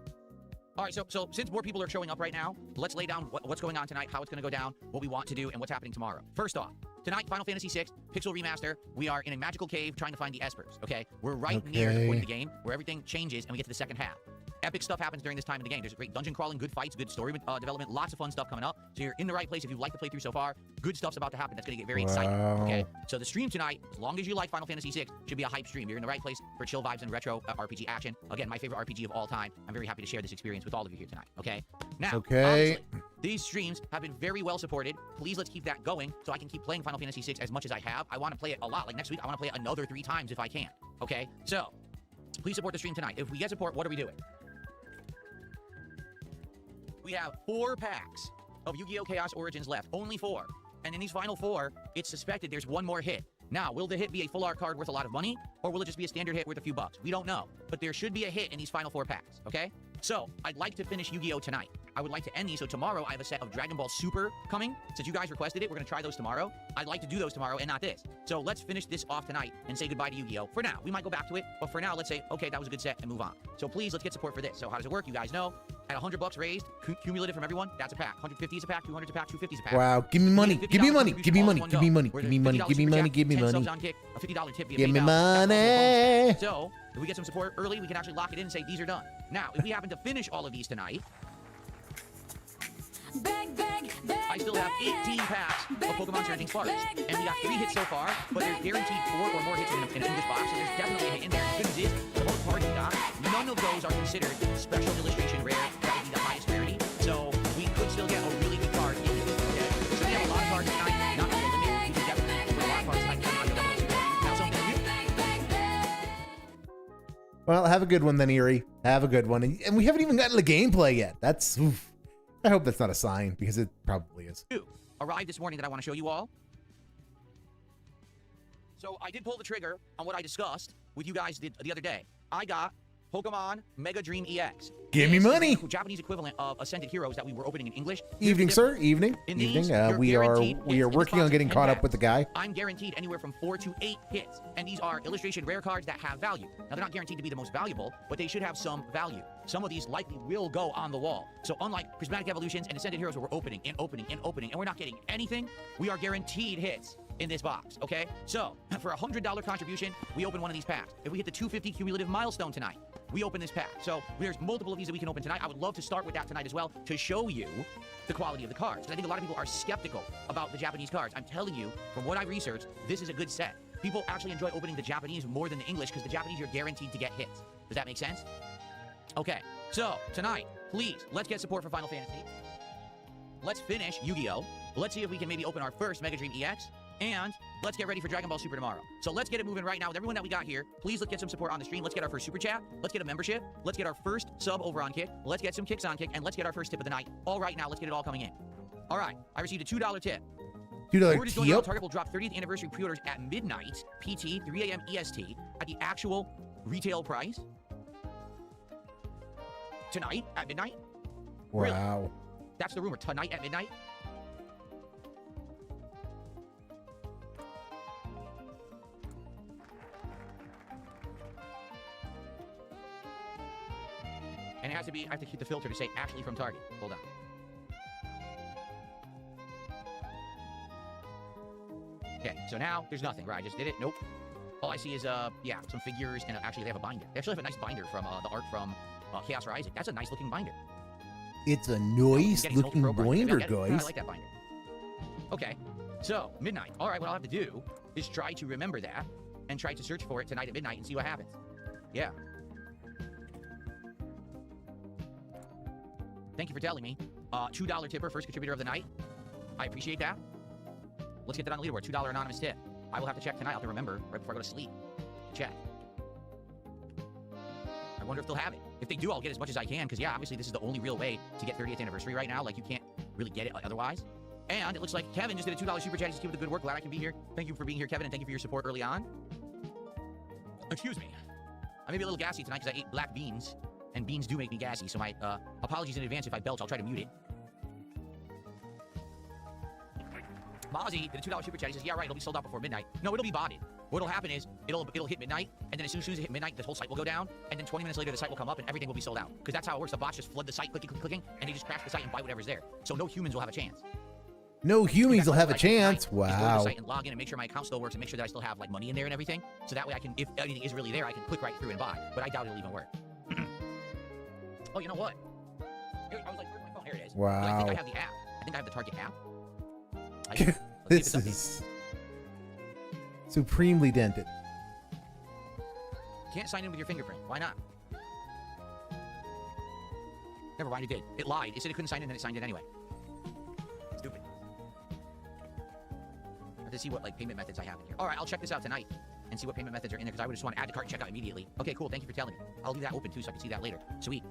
All right, so since more people are showing up right now, let's lay down what's going on tonight, how it's going to go down, what we want to do, and what's happening tomorrow. First off, tonight, Final Fantasy VI, Pixel Remaster. We are in a magical cave trying to find the Espers, okay? We're right near the point of the game where everything changes and we get to the second half. Epic stuff happens during this time in the game. There's a great dungeon crawling, good fights, good story development, lots of fun stuff coming up. So you're in the right place if you like the playthrough so far. Good stuff's about to happen. That's going to get very exciting, okay? So the stream tonight, as long as you like Final Fantasy VI, should be a hype stream. You're in the right place for chill vibes and retro RPG action. Again, my favorite RPG of all time. I'm very happy to share this experience with all of you here tonight, okay? Now, obviously, these streams have been very well supported. Please let's keep that going so I can keep playing Final Fantasy VI as much as I have. I want to play it a lot. Like next week, I want to play it another 3 times if I can, okay? So please support the stream tonight. If we get support, what are we doing? We have 4 packs of Yu-Gi-Oh! Chaos Origins left. Only 4. And in these final 4, it's suspected there's one more hit. Now, will the hit be a full art card worth a lot of money? Or will it just be a standard hit worth a few bucks? We don't know. But there should be a hit in these final 4 packs, okay? So, I'd like to finish Yu-Gi-Oh! Tonight. I would like to end these, so tomorrow I have a set of Dragon Ball Super coming. Since you guys requested it, we're going to try those tomorrow. I'd like to do those tomorrow and not this. So let's finish this off tonight and say goodbye to Yu-Gi-Oh! For now. We might go back to it, but for now, let's say, okay, that was a good set and move on. So please, let's get support for this. So how does it work? You guys know. At $100 raised, cumulative from everyone, that's a pack. 150 is a pack, 200 is a pack, 250 is a pack. Wow, give me money, give me money, give me money, give me money, give me money, give me money, give me money. A $50 tip via Give me PayPal. money. So, if we get some support early, we can actually lock it in and say these are done. Now, if we happen to finish all of these tonight, I still have 18 packs of Pokemon Surging Sparks. And we got 3 hits so far, but there's guaranteed 4 or more hits in this box, so there's definitely a hit in there. The good news is, the most cards we got, none of those are considered special illustration rare. That would be the highest rarity. So, we could still get a really good card in this, okay? So we have a lot of cards tonight, not to the limit. We can definitely win a lot of cards tonight, depending on your level of support. Now, something new. Well, have a good one then, Eerie. Have a good one. And we haven't even gotten the gameplay yet. That's... Oof. I hope that's not a sign, because it probably is. Arrived this morning that I want to show you all. So I did pull the trigger on what I discussed with you guys the other day. I got Pokemon Mega Dream EX. Give me This is money. the Japanese equivalent of Ascended Heroes that we were opening in English. Evening, sir. Evening. In Evening. these, you're We are guaranteed hits. In this working box on getting of caught 10 up with the guy. I'm guaranteed anywhere from 4 to 8 hits, and these are illustration rare cards that have value. Now, they're not guaranteed to be the most valuable, but they should have some value. Some of these likely will go on the wall. So unlike Prismatic Evolutions and Ascended Heroes where we're opening, and we're not getting anything, we are guaranteed hits in this box, okay? So, for a $100 contribution, we open one of these packs. If we hit the 250 cumulative milestone tonight, we open this pack. So, there's multiple of these that we can open tonight. I would love to start with that tonight as well to show you the quality of the cards. Because I think a lot of people are skeptical about the Japanese cards. I'm telling you, from what I've researched, this is a good set. People actually enjoy opening the Japanese more than the English because the Japanese you're guaranteed to get hits. Does that make sense? Okay, so tonight, please, let's get support for Final Fantasy. Let's finish Yu-Gi-Oh! Let's see if we can maybe open our first Mega Dream EX. And let's get ready for Dragon Ball Super tomorrow. So let's get it moving right now with everyone that we got here. Please let's get some support on the stream. Let's get our first super chat. Let's get a membership. Let's get our first sub over on Kick. Let's get some kicks on Kick. And let's get our first tip of the night. All right, now let's get it all coming in. All right, I received a $2 tip. Word is going out. Target will drop 30th anniversary pre-orders at midnight, PT, 3 a.m. EST, at the actual retail price. Tonight at midnight? Wow. Really? That's the rumor. Tonight at midnight? And it has to be, I have to hit the filter to say actually from Target. Hold on. Okay, so now there's nothing, right? I just did it. Nope. All I see is, yeah, some figures, and actually they have a binder. They actually have a nice binder from the art from Chaos for Isaac. That's a nice looking binder. It's a nice looking binder, guys. I like that binder. Okay, so midnight. All right, what I'll have to do is try to remember that and try to search for it tonight at midnight and see what happens. Yeah. Thank you for telling me. $2 tipper, first contributor of the night. I appreciate that. Let's get that on the leaderboard. $2 anonymous tip. I will have to check tonight. I'll have to remember right before I go to sleep. Check. I wonder if they'll have it. If they do, I'll get as much as I can, because, yeah, obviously this is the only real way to get 30th anniversary right now. Like, you can't really get it otherwise. And it looks like Kevin just did a $2 super chat. Just keep up the good work. Glad I can be here. Thank you for being here, Kevin, and thank you for your support early on. Excuse me. I may be a little gassy tonight because I ate black beans, and beans do make me gassy, so my apologies in advance if I belch. I'll try to mute it. Mozzie did a $2 super chat. He says, yeah, right, it'll be sold out before midnight. No, it'll be botted. What'll happen is, it'll hit midnight, and then as soon as it hit midnight, the whole site will go down, and then 20 minutes later, the site will come up, and everything will be sold out. Because that's how it works. The bots just flood the site, clicking, and they just crash the site and buy whatever's there. So no humans will have a chance. No humans will have a chance. Go to the Wow. site and log in and make sure my account still works and make sure that I still have like money in there and everything. So that way I can, if anything is really there, I can click right through and buy. But I doubt it'll even work. Oh, you know what? I was like, where's my phone? Here it is. Wow. But I think I have the app. I think I have the Target app. This is supremely dented. Can't sign in with your fingerprint. Why not? Never mind, it did. It lied. It said it couldn't sign in, and it signed in anyway. Stupid. I have to see what like payment methods I have in here. All right, I'll check this out tonight and see what payment methods are in there, because I would just want to add the cart and check out immediately. Okay, cool. Thank you for telling me. I'll leave that open too, so I can see that later. Sweet.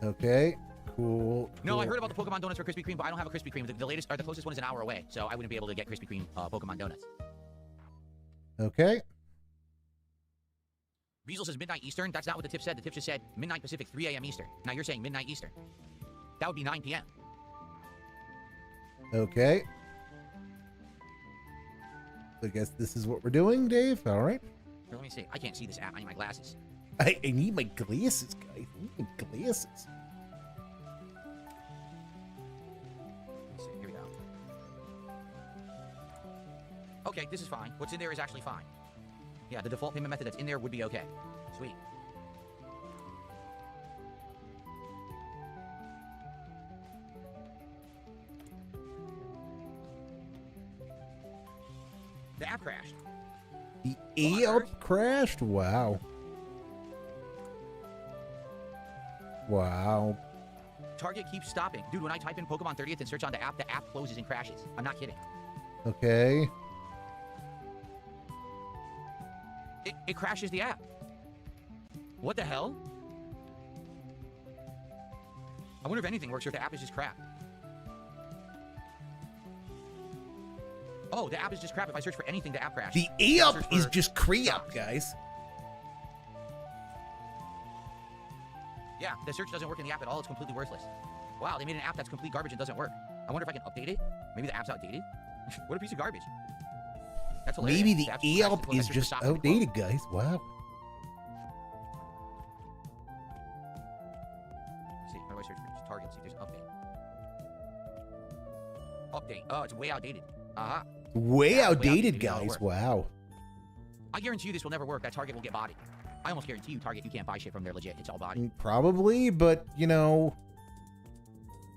Okay. Cool. No, I heard about the Pokemon donuts for Krispy Kreme, but I don't have a Krispy Kreme. The latest, or the closest one is an hour away, so I wouldn't be able to get Krispy Kreme Pokemon donuts. Okay. Beazle says midnight Eastern. That's not what the tip said. The tip just said midnight Pacific, 3 a.m. Eastern. Now you're saying midnight Eastern. That would be 9 p.m. Okay. I guess this is what we're doing, Dave. All right. Here, let me see. I can't see this app. I need my glasses. I need my glasses, guys. I need my glasses. Let's see. Here we go. Okay, this is fine. What's in there is actually fine. Yeah, the default payment method that's in there would be okay. Sweet. The app crashed. The app crashed? Wow. Wow. Target keeps stopping. Dude, when I type in Pokemon 30th and search on the app closes and crashes. I'm not kidding. Okay. It crashes the app. What the hell? I wonder if anything works or if the app is just crap. Oh, the app is just crap. If I search for anything, the app crashes. The app is just crap, guys. Yeah, the search doesn't work in the app at all. It's completely worthless. Wow, they made an app that's complete garbage and doesn't work. I wonder if I can update it. Maybe the app's outdated. What a piece of garbage. That's hilarious. Maybe the app's app practical is measures for just shopping and outdated, guys. Wow. Let's see, how do I search for Target? See if there's an update. Update. Oh, it's way outdated. Uh-huh. Way Yeah, outdated, Maybe that'll guys. work. Wow. I guarantee you this will never work. That Target will get bodied. I almost guarantee you Target, you can't buy shit from there legit. It's all body. Probably, but you know.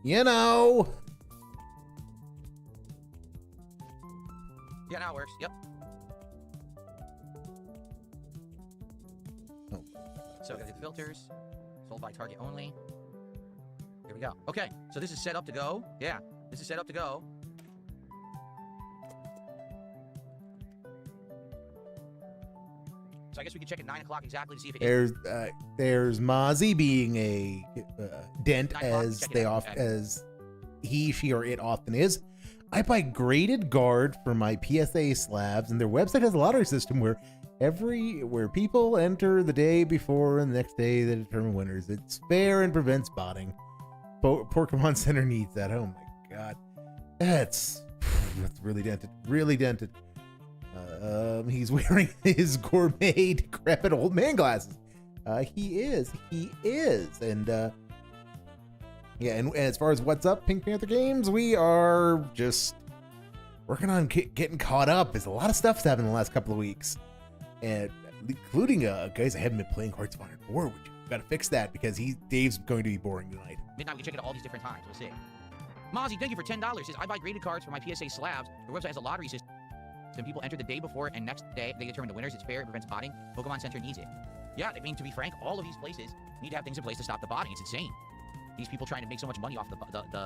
You know. Yeah, now it works. Yep. Oh. So we gotta do the filters. Sold by Target only. Here we go. Okay, so this is set up to go. Yeah, this is set up to go. So I guess we can check at 9 o'clock exactly to see if it is. There's Mozzie being a dent 9 o'clock, as check it they out. as he, she, or it often is. I buy graded guard for my PSA slabs, and their website has a lottery system where people enter the day before and the next day they determine winners. It's fair and prevents botting. Pokemon Center needs that. Oh my god, that's really dented. Really dented. He's wearing his gourmet decrepit old man glasses. He is, and yeah, and as far as what's up, Pink Panther Games, we are just working on getting caught up. There's a lot of stuff's happened in the last couple of weeks, and including guys, I haven't been playing Hearts of Iron 4, which we've got to fix that because Dave's going to be boring tonight. Midnight, we can check it at all these different times. We'll see. Mozzie, thank you for $10. Says, I buy graded cards for my PSA slabs. The website has a lottery system. People enter the day before, and next day they determine the winners. It's fair. It prevents botting. Pokemon Center needs it. Yeah, I mean, to be frank, all of these places need to have things in place to stop the botting. It's insane. These people trying to make so much money off the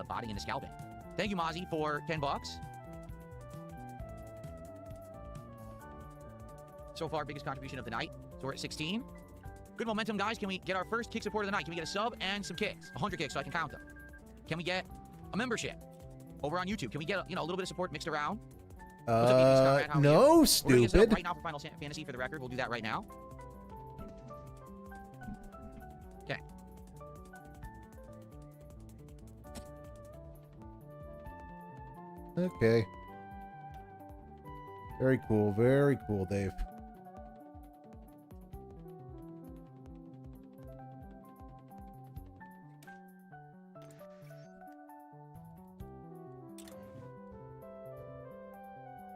botting and the scalping. Thank you, Mozzie, for $10. So far, biggest contribution of the night. So we're at 16. Good momentum, guys. Can we get our first kick support of the night? Can we get a sub and some kicks? 100 kicks so I can count them. Can we get a membership over on YouTube? Can we get a little bit of support mixed around? What's up, Ethan Scott? How are you? No, We're gonna get set stupid. up right now for Final Fantasy for the record. We'll do that right now. Okay. Okay. Very cool, Dave.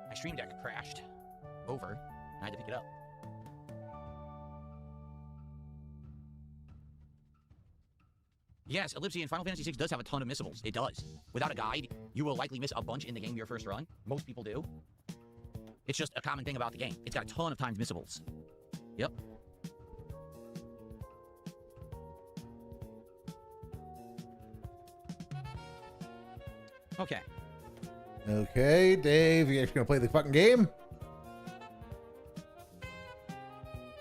My Stream Deck crashed over, and I had to pick it up. Yes, Ellipsian, Final Fantasy VI does have a ton of missables. It does. Without a guide, you will likely miss a bunch in the game your first run. Most people do. It's just a common thing about the game. It's got a ton of times missables. Yep. Okay. Okay, Dave, you actually gonna play the fucking game?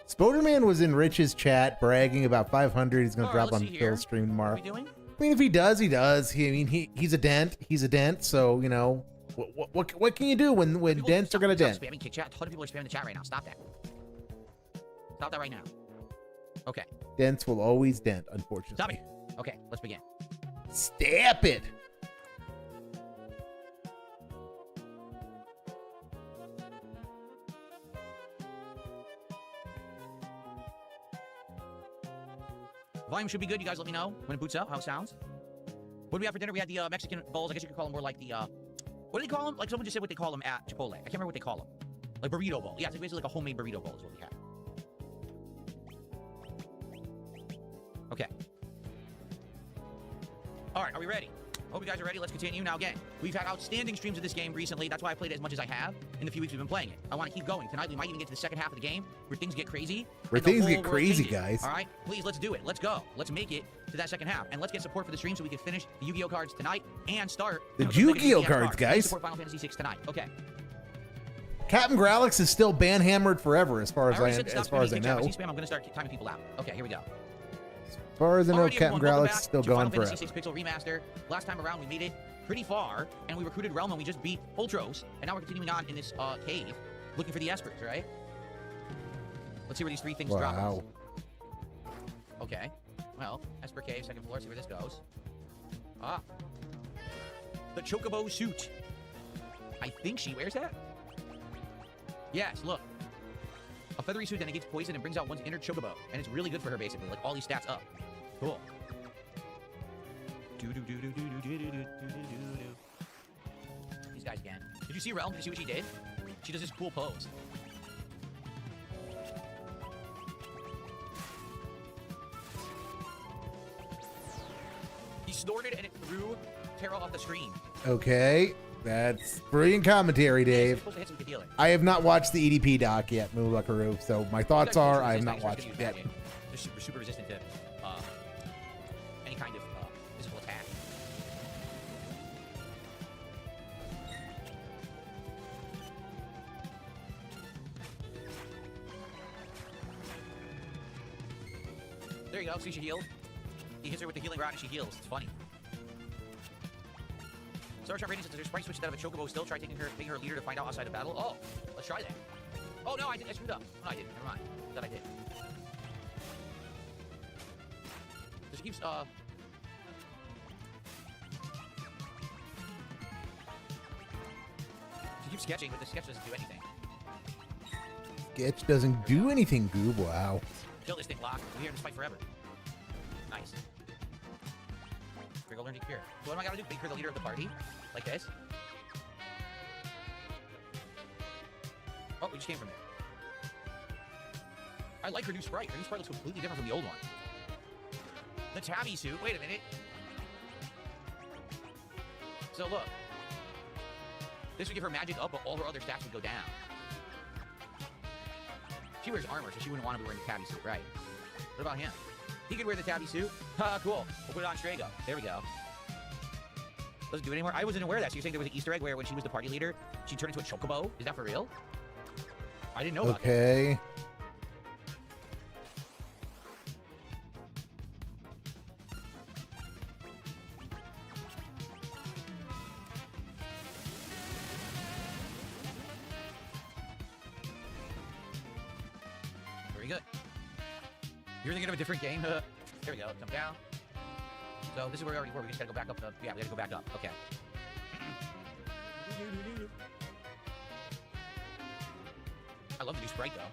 Spoderman was in Rich's chat bragging about 500. He's gonna drop let's on see here. Phil's stream tomorrow. What are we doing? I mean, if he does, he does. He's a dent. He's a dent. So you know, what can you do when People, dents are gonna stop dent? spamming kick chat. A ton of people are spamming the chat right now. Stop that. Stop that right now. Okay. Dents will always dent, unfortunately. Stop it. Okay, let's begin. Stop it. Volume should be good. You guys let me know when it boots up, how it sounds. What do we have for dinner? We had the Mexican bowls. I guess you could call them more like the, what do they call them? Like someone just said what they call them at Chipotle. I can't remember what they call them. Like burrito bowl. Yeah, it's basically like a homemade burrito bowl is what we had. Okay. All right, are we ready? Hope you guys are ready. Let's continue. Now, again, we've had outstanding streams of this game recently. That's why I played it as much as I have in the few weeks we've been playing it. I want to keep going. Tonight, we might even get to the second half of the game where things get crazy. Where and the things whole get world crazy, changes. guys. All right? Please, let's do it. Let's go. Let's make it to that second half. And let's get support for the stream so we can finish the Yu-Gi-Oh cards tonight and start The those Yu-Gi-Oh Mega cards, guys. Support Final Fantasy VI tonight. Okay. Captain Growlix is still ban-hammered forever, as far as already I said stop as far as I spamming kick chat. know. If I see spam, I'm going to start timing people out. Okay, here we go. As far as I know, Alrighty, Captain everyone, welcome Growlix back is still to going Final forever. Fantasy VI Pixel Remaster. Last time around, we made it pretty far, and we recruited Realm, and we just beat Ultros, and now we're continuing on in this cave, looking for the Espers, right? Let's see where these three things drop us. Wow. Okay. Well, Esper Cave, second floor. See where this goes. Ah. The Chocobo suit. I think she wears that. Yes, look. A feathery suit that negates poison and brings out one's inner Chocobo. And it's really good for her, basically. Like, all these stats up. Cool. These guys again. Did you see Realm? Did you see what she did? She does this cool pose. He snorted and it threw Terra off the screen. Okay, that's brilliant commentary, Dave. Supposed to hit some good healer. I have not watched the EDP doc yet, Moobuckaroo, so my thoughts are I have not watched it yet. They're super resistant to any kind of physical attack. There you go. See, she healed. He hits her with the healing rod and she heals. It's funny. Starshot Rating says there's a sprite switch instead of a Chocobo still. Try taking her leader to find out outside of battle. Oh, let's try that. Oh, no, I didn't. I screwed up. No, I didn't. Never mind. That I did. She keeps, she keeps sketching, but the sketch doesn't do anything. Sketch doesn't do anything, Goob. Wow. Kill this thing, Lock. We're here in this fight forever. Nice. We're gonna learn to cure. So what am I gotta do? Make her the leader of the party? Like this? Oh, we just came from there. I like her new sprite. Her new sprite looks completely different from the old one. The Tabby suit. Wait a minute. So look. This would give her magic up, but all her other stats would go down. She wears armor, so she wouldn't want to be wearing the Tabby suit, right? What about him? He could wear the Tabby suit. Ha, cool. We'll put it on Strago. There we go. Doesn't do it anymore. I wasn't aware of that. So you're saying there was an Easter egg where when she was the party leader, she turned into a Chocobo? Is that for real? I didn't know about that. Okay. Very good. You're thinking of a different game? There we go. Come down. So this is where we already were. We just gotta go back up. Yeah, we gotta go back up. Okay. I love the new sprite though.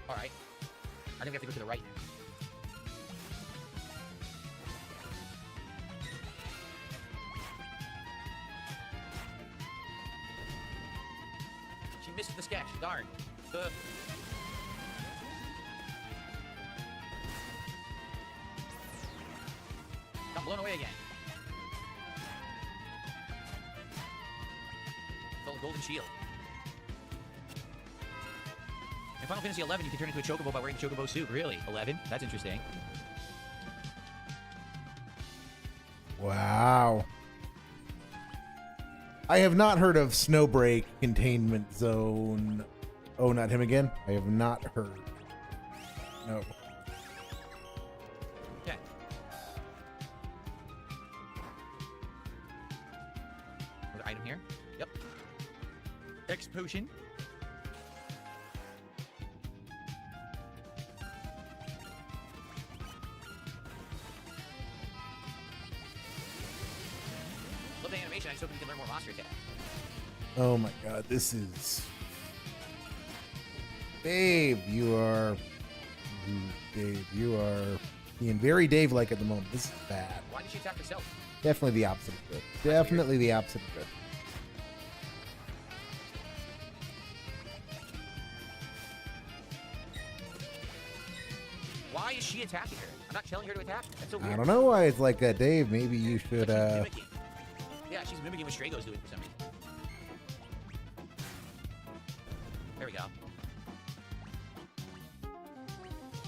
All right. I think we have to go to the right now. She missed the sketch. Darn. Got blown away again. Fell a golden shield. In Final Fantasy 11, you can turn into a Chocobo by wearing the Chocobo suit. Really? 11? That's interesting. Wow. I have not heard of Snowbreak Containment Zone. Oh, not him again? I have not heard. No. Okay. Another item here. Yep. X potion. Love the animation. I just hope we can learn more monster attacks. Oh my god, this is... Dave, you are being very Dave-like at the moment. This is bad. Why did she attack herself? Definitely the opposite of good. Definitely the opposite of good. Why is she attacking her? I'm not telling her to attack. That's so weird. I don't know why it's like that, Dave. Maybe you should, Like she's mimicking. Yeah, she's mimicking what Strago's doing for some reason. There we go.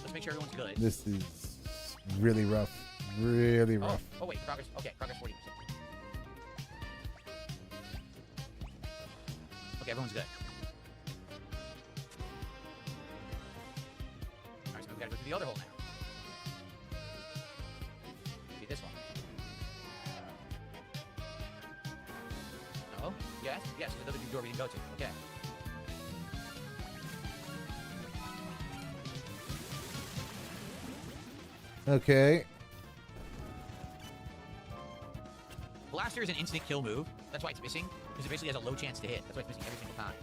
Let's make sure everyone's good. This is really rough. Really rough. Oh wait, progress. Okay, progress 40%. Okay, everyone's good. Alright, so we gotta go through the other hole now. Maybe this one. No? Yes? Yes, there's another new door we can go to. Okay. Okay. Blaster is an instant kill move. That's why it's missing, because it basically has a low chance to hit. That's why it's missing every single time.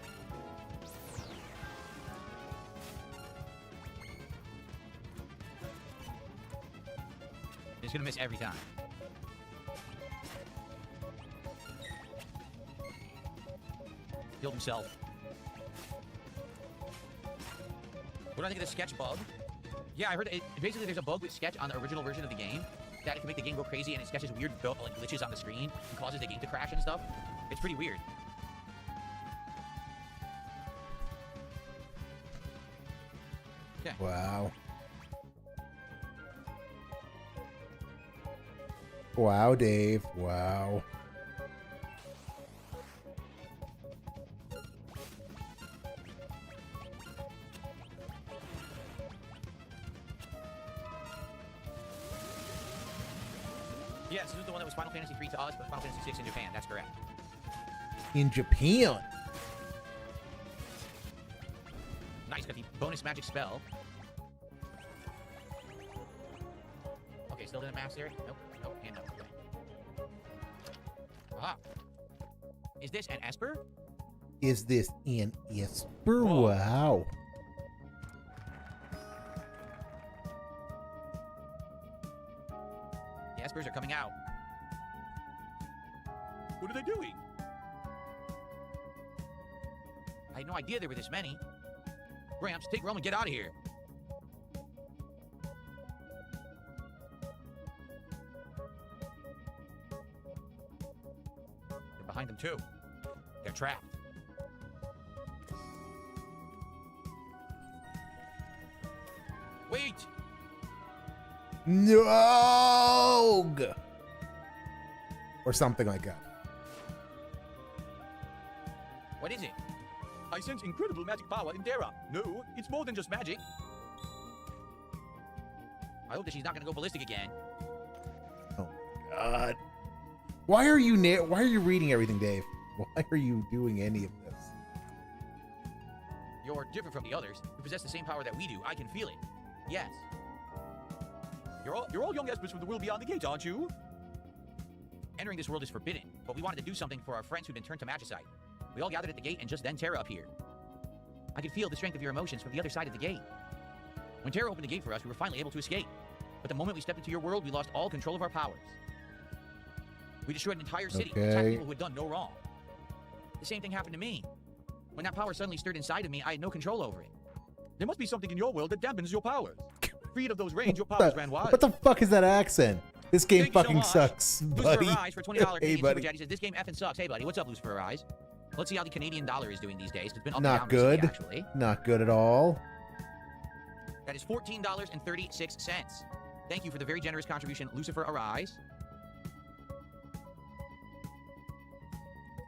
It's gonna miss every time. Killed himself. What do I think of the sketch bug? Yeah, I heard it. Basically, there's a bug with sketch on the original version of the game that it can make the game go crazy, and it sketches weird like glitches on the screen and causes the game to crash and stuff. It's pretty weird. Okay. Wow. Wow, Dave. Wow. Yes, this is the one that was Final Fantasy 3 to us, but Final Fantasy 6 in Japan. That's correct. In Japan. Nice, got the bonus magic spell. Okay, still didn't master. Nope, nope, and nope. Okay. Ah. Is this an Esper? Is this an Esper? Whoa. Wow. The Espers are coming out. What are they doing? I had no idea there were this many. Gramps, take Rome and get out of here. They're behind them too. They're trapped. Wait! No! Or something like that. What is it? I sense incredible magic power in Terra. No, it's more than just magic. I hope that she's not gonna go ballistic again. Oh my god. Why are you reading everything, Dave? Why are you doing any of this? You're different from the others. You possess the same power that we do. I can feel it. Yes. You're all young Espers from the world beyond the gate, aren't you? Entering this world is forbidden, but we wanted to do something for our friends who've been turned to magicite. We all gathered at the gate, and just then Terra appeared. I could feel the strength of your emotions from the other side of the gate. When Terra opened the gate for us, we were finally able to escape. But the moment we stepped into your world, we lost all control of our powers. We destroyed an entire city, and attacked people who had done no wrong. The same thing happened to me. When that power suddenly stirred inside of me, I had no control over it. There must be something in your world that dampens your powers. Freed of those reins, your powers ran wild. What the fuck is that accent? This game Thank you so fucking much. sucks, buddy. Lucifer Rise for $20 Hey, Canadian buddy. Super Chat. He says, this game effing sucks. Hey, buddy, what's up, Lucifer Rise? Let's see how the Canadian dollar is doing these days. It's been up Not and down recently, good. actually. Not good at all. That is $14.36. Thank you for the very generous contribution, Lucifer Arise.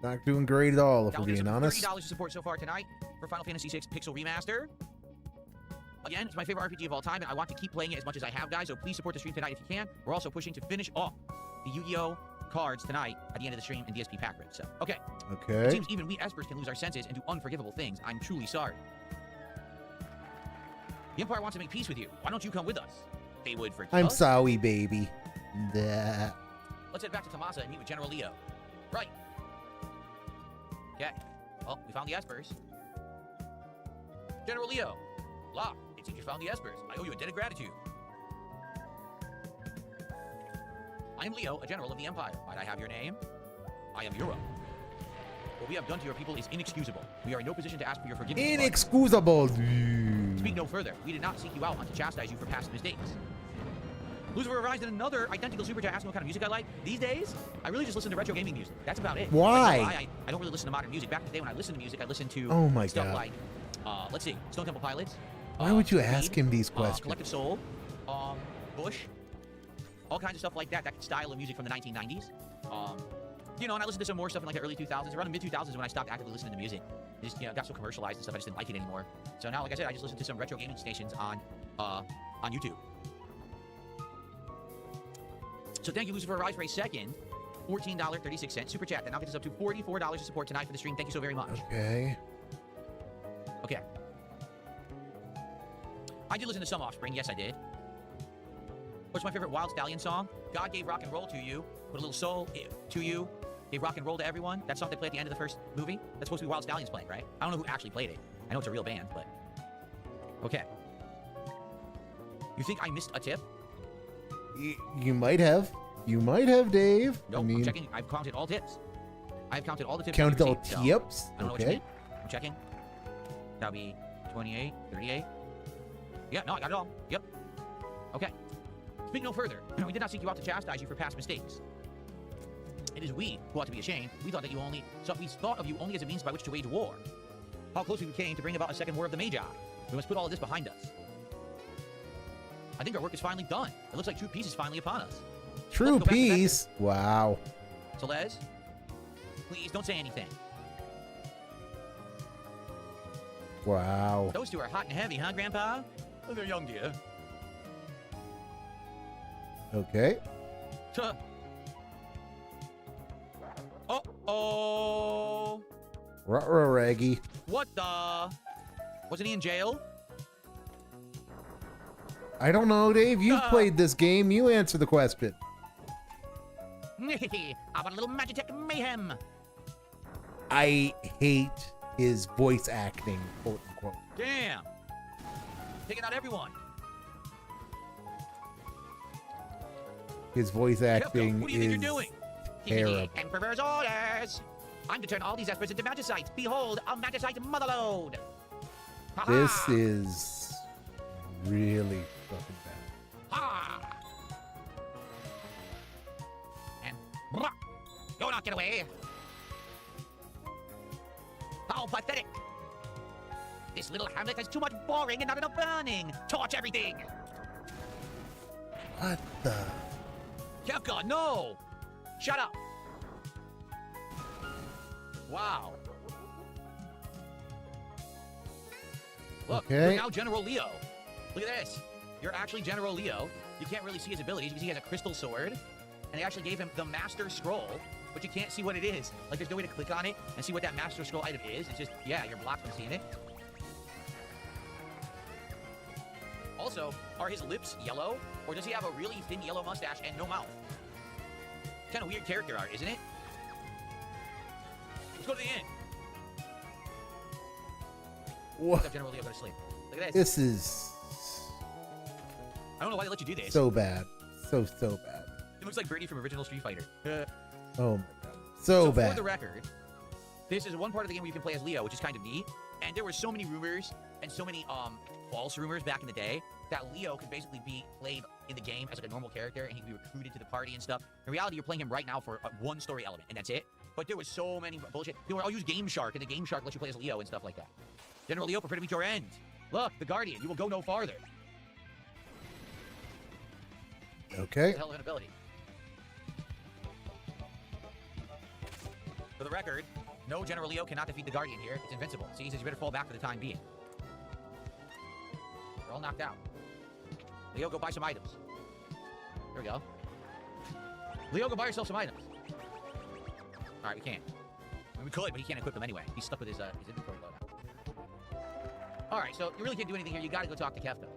Not doing great at all, if we're being honest. $30 to support so far tonight for Final Fantasy VI Pixel Remaster. Again, it's my favorite RPG of all time, and I want to keep playing it as much as I have, guys, so please support the stream tonight if you can. We're also pushing to finish off the Yu-Gi-Oh! Cards tonight at the end of the stream and DSP pack rip. So, okay. It Okay. seems even we Espers can lose our senses and do unforgivable things. I'm truly sorry. The Empire wants to make peace with you. Why don't you come with us? They would forgive I'm us. sorry, baby. Nah. Let's head back to Tomasa and meet with General Leo. Right. Okay. Well, we found the Espers. General Leo. Locke, it seems you found the Espers. I owe you a debt of gratitude. I am Leo, a general of the Empire. Might I have your name? I am Euro. What we have done to your people is inexcusable. We are in no position to ask for your forgiveness. but- Inexcusable. Speak no further. We did not seek you out to chastise you for past mistakes. Lucifer Arise did another identical super chat asking what kind of music I like. These days, I really just listen to retro gaming music. That's about it. Why? Like, I don't really listen to modern music. Back in the day when I listened to music, I listened to Oh my stuff God. like, let's see, Stone Temple Pilots. Why would you Creed, ask him these questions? Collective Soul, Bush, all kinds of stuff like that. That style of music from the 1990s. You know, and I listened to some more stuff in like the early 2000s. Around the mid 2000s when I stopped actively listening to music. It just, you know, got so commercialized and stuff. I just didn't like it anymore. So now, like I said, I just listen to some retro gaming stations on YouTube. So thank you, Lucifer Rise, for a second $14.36 super chat. That now gets us up to $44 to support tonight for the stream. Thank you so very much. Okay. Okay. I did listen to some Offspring. Yes, I did. What's my favorite Wild Stallion song? God gave rock and roll to you, put a little soul to you, gave rock and roll to everyone. That song they play at the end of the first movie. That's supposed to be Wild Stallions playing, right? I don't know who actually played it. I know it's a real band, but okay. You think I missed a tip? You might have. You might have, Dave. No, I mean, I'm checking. I've counted all tips. I've counted all the tips. counted all received, so tips. I don't know what you Okay. mean. I'm checking. That'll be 28, 38. Yeah, no, I got it all. Yep. Okay. Speak no further. We did not seek you out to chastise you for past mistakes. It is we who ought to be ashamed. We thought of you only as a means by which to wage war. How close we came to bring about a second war of the Magi. We must put all of this behind us. I think our work is finally done. It looks like true peace is finally upon us. True Let's go back to peace. Wow. So Les, please don't say anything. Wow. Those two are hot and heavy, huh, Grandpa? Oh, they're young, dear. Okay. Uh-oh. Ruh-roh, Raggy. What the? Wasn't he in jail? I don't know, Dave. You've played this game. You answer the question. How about a little Magitech mayhem? I hate his voice acting, quote unquote. Damn. Taking out everyone. His voice acting What do you think is you're doing? terrible. Emperor's orders. I'm to turn all these experts into magicites. Behold, a magicite motherload. Ha-ha. This is really fucking bad. Ha! And brah, you'll not get away. How pathetic! This little hamlet has too much boring and not enough burning. Torch everything. What the? Kefka, no! Shut up. Wow. Look, Okay. you're now General Leo. Look at this. You're actually General Leo. You can't really see his abilities because he has a crystal sword. And they actually gave him the Master Scroll, but you can't see what it is. Like, there's no way to click on it and see what that Master Scroll item is. It's just, yeah, you're blocked from seeing it. Also, are his lips yellow? Or does he have a really thin yellow mustache and no mouth? Kind of weird character art, isn't it? Let's go to the inn. What? Except General Leo, go to sleep. Look at this. This is I don't know why they let you do this. so bad. So bad. It looks like Birdie from original Street Fighter. Oh my god. So For bad. the record, this is one part of the game where you can play as Leo, which is kind of neat. And there were so many rumors and so many false rumors back in the day that Leo could basically be played in the game as like a normal character and he could be recruited to the party and stuff. In reality, you're playing him right now for one story element, and that's it. But there was so many bullshit. People were, I'll use Game Shark, and the Game Shark lets you play as Leo and stuff like that. General Leo, prepare to meet your end. Look, the Guardian, you will go no farther. Okay. The hell of an ability. For the record, no General Leo cannot defeat the Guardian here. It's invincible. See, he says you better fall back for the time being. They're all knocked out. Leo, go buy some items. There we go. Leo, go buy yourself some items. All right, we can't. I mean, we could, but he can't equip them anyway. He's stuck with his inventory loadout. All right, so you really can't do anything here. You got to go talk to Kefka.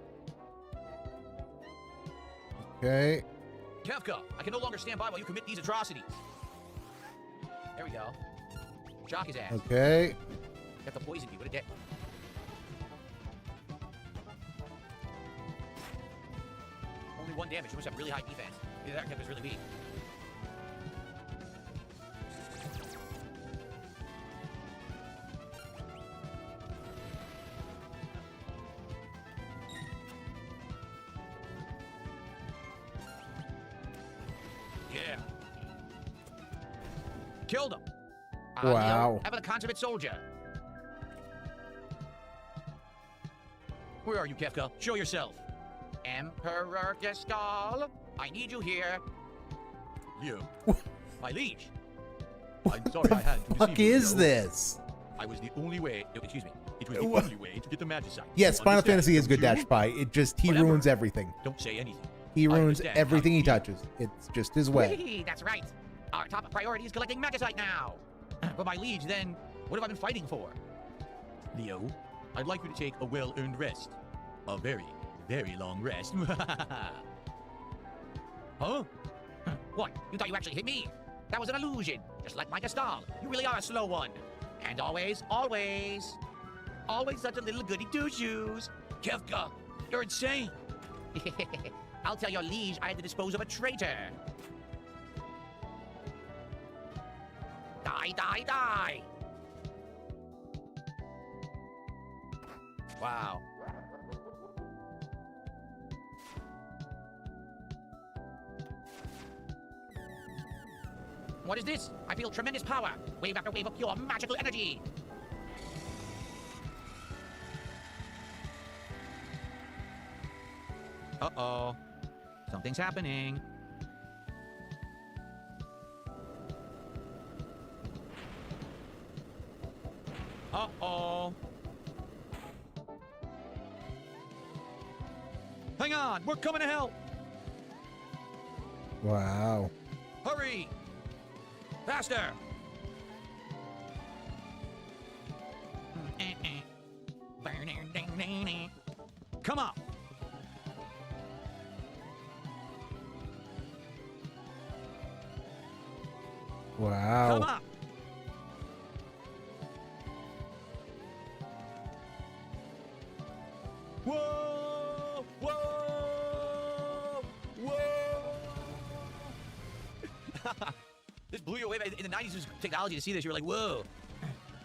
Okay. Kefka, I can no longer stand by while you commit these atrocities. There we go. Shock his ass. Okay. Kefka poisoned you. What a dick. Only 1 damage. You must have really high defense. Either that or Kefka's really weak. Yeah. Killed him. Wow. Have a consummate soldier. Where are you, Kefka? Show yourself. Emperor Gestal, I need you here. You. My liege. I'm sorry I had to Fuck deceive you, is Leo. this? I was the only way. Excuse me. It was the only way to get the Magicite. Yes, Final Understand, Fantasy is good don't Dash you? Spy. It just, he Whatever. ruins everything. Don't say anything. He I ruins understand everything how he you feel. touches. It's just his way. Whee, that's right. Our top priority is collecting Magicite now. But my liege, then, what have I been fighting for? Leo, I'd like you to take a well-earned rest. A very, very long rest. Huh? What? You thought you actually hit me? That was an illusion. Just like my Gastal. You really are a slow one. And always, always, always such a little goody two-shoes. Kefka, you're insane. I'll tell your liege I had to dispose of a traitor. Die, die, die! Wow. What is this? I feel tremendous power. Wave after wave of pure magical energy. Uh-oh. Something's happening. Uh-oh. Hang on, we're coming to help. Wow. Hurry! Faster! Come on! Wow. Come on! Whoa! Whoa! Whoa! This blew you away. In the 90s, was technology to see this. You were like, whoa.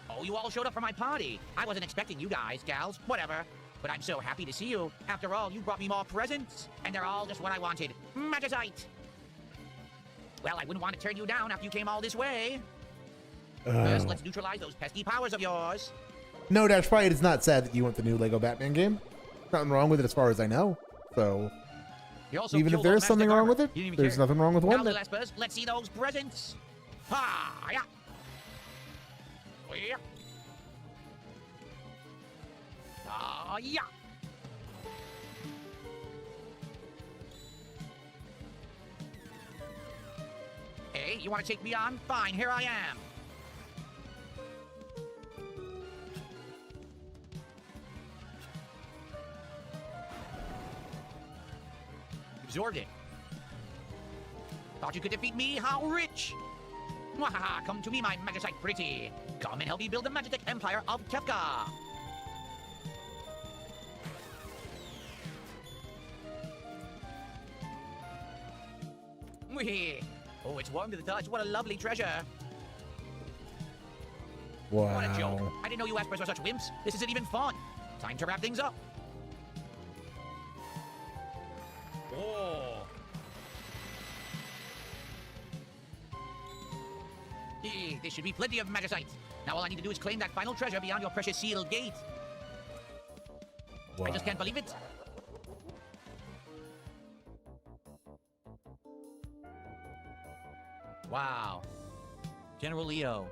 Oh, you all showed up for my party. I wasn't expecting you guys, gals, whatever. But I'm so happy to see you. After all, you brought me more presents. And they're all just what I wanted. Magicite. Well, I wouldn't want to turn you down after you came all this way. First, let's neutralize those pesky powers of yours. No, Dash Pride, it's not sad that you want the new Lego Batman game. Nothing wrong with it as far as I know. So, You also even if killed there all is something Magic wrong Armor. with it, You didn't even there's care. nothing wrong with Now, one. little That, Espers, let's see those presents. Ha! Yeah. Oh, yeah. Ah, yeah. Hey, you want to take me on? Fine, here I am. Absorbed it. Thought you could defeat me? How rich! Mwahaha, come to me, my Magicite pretty. Come and help me build the Magitek Empire of Kefka. Whee! Oh, it's warm to the touch. What a lovely treasure. What a joke. wow. I didn't know you Aspers were such wimps. This isn't even fun. Time to wrap things up. Oh. This should be plenty of Magicite. Now all I need to do is claim that final treasure beyond your precious sealed gate. I just can't believe it. Wow. General Leo.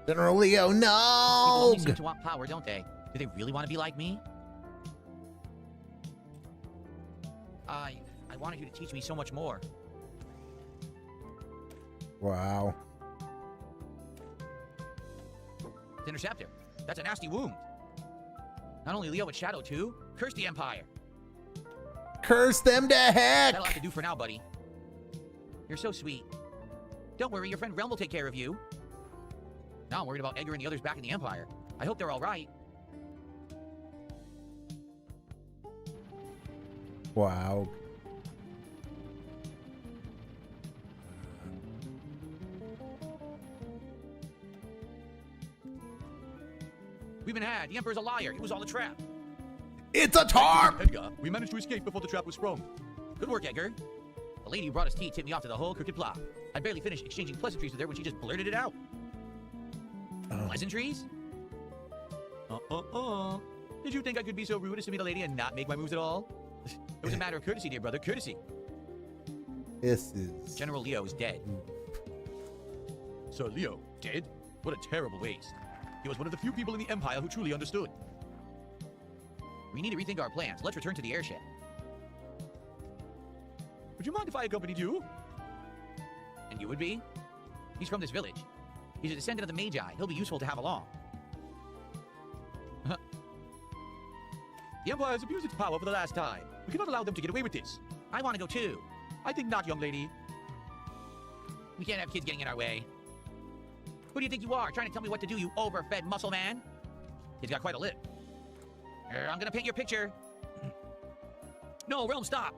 General Leo, People no! only seem to want power, don't they? Do they really want to be like me? I wanted you to teach me so much more. Wow. It's Interceptor. That's a nasty wound. Not only Leo, but Shadow too. Curse the Empire. Curse them to heck! That'll have to do for now, buddy. You're so sweet. Don't worry, your friend Realm will take care of you. Now I'm worried about Edgar and the others back in the Empire. I hope they're all right. Wow. We've been had. The Emperor's a liar. It was all a trap. It's a tarp! Edgar, we managed to escape before the trap was sprung. Good work, Edgar. The lady who brought us tea tipped me off to the whole crooked plot. I'd barely finished exchanging pleasantries with her when she just blurted it out. Oh. Pleasantries? Did you think I could be so rude as to meet a lady and not make my moves at all? It was a matter of courtesy, dear brother. Courtesy. This is... General Leo is dead. Sir Leo, dead? What a terrible waste. He was one of the few people in the Empire who truly understood. We need to rethink our plans. Let's return to the airship. Would you mind if I accompanied you? And you would be? He's from this village. He's a descendant of the Magi. He'll be useful to have along. The Empire has abused its power for the last time. We cannot allow them to get away with this. I want to go too. I think not, young lady. We can't have kids getting in our way. Who do you think you are? Trying to tell me what to do, you overfed muscle man? He's got quite a lip. I'm gonna paint your picture. No, Realm, stop.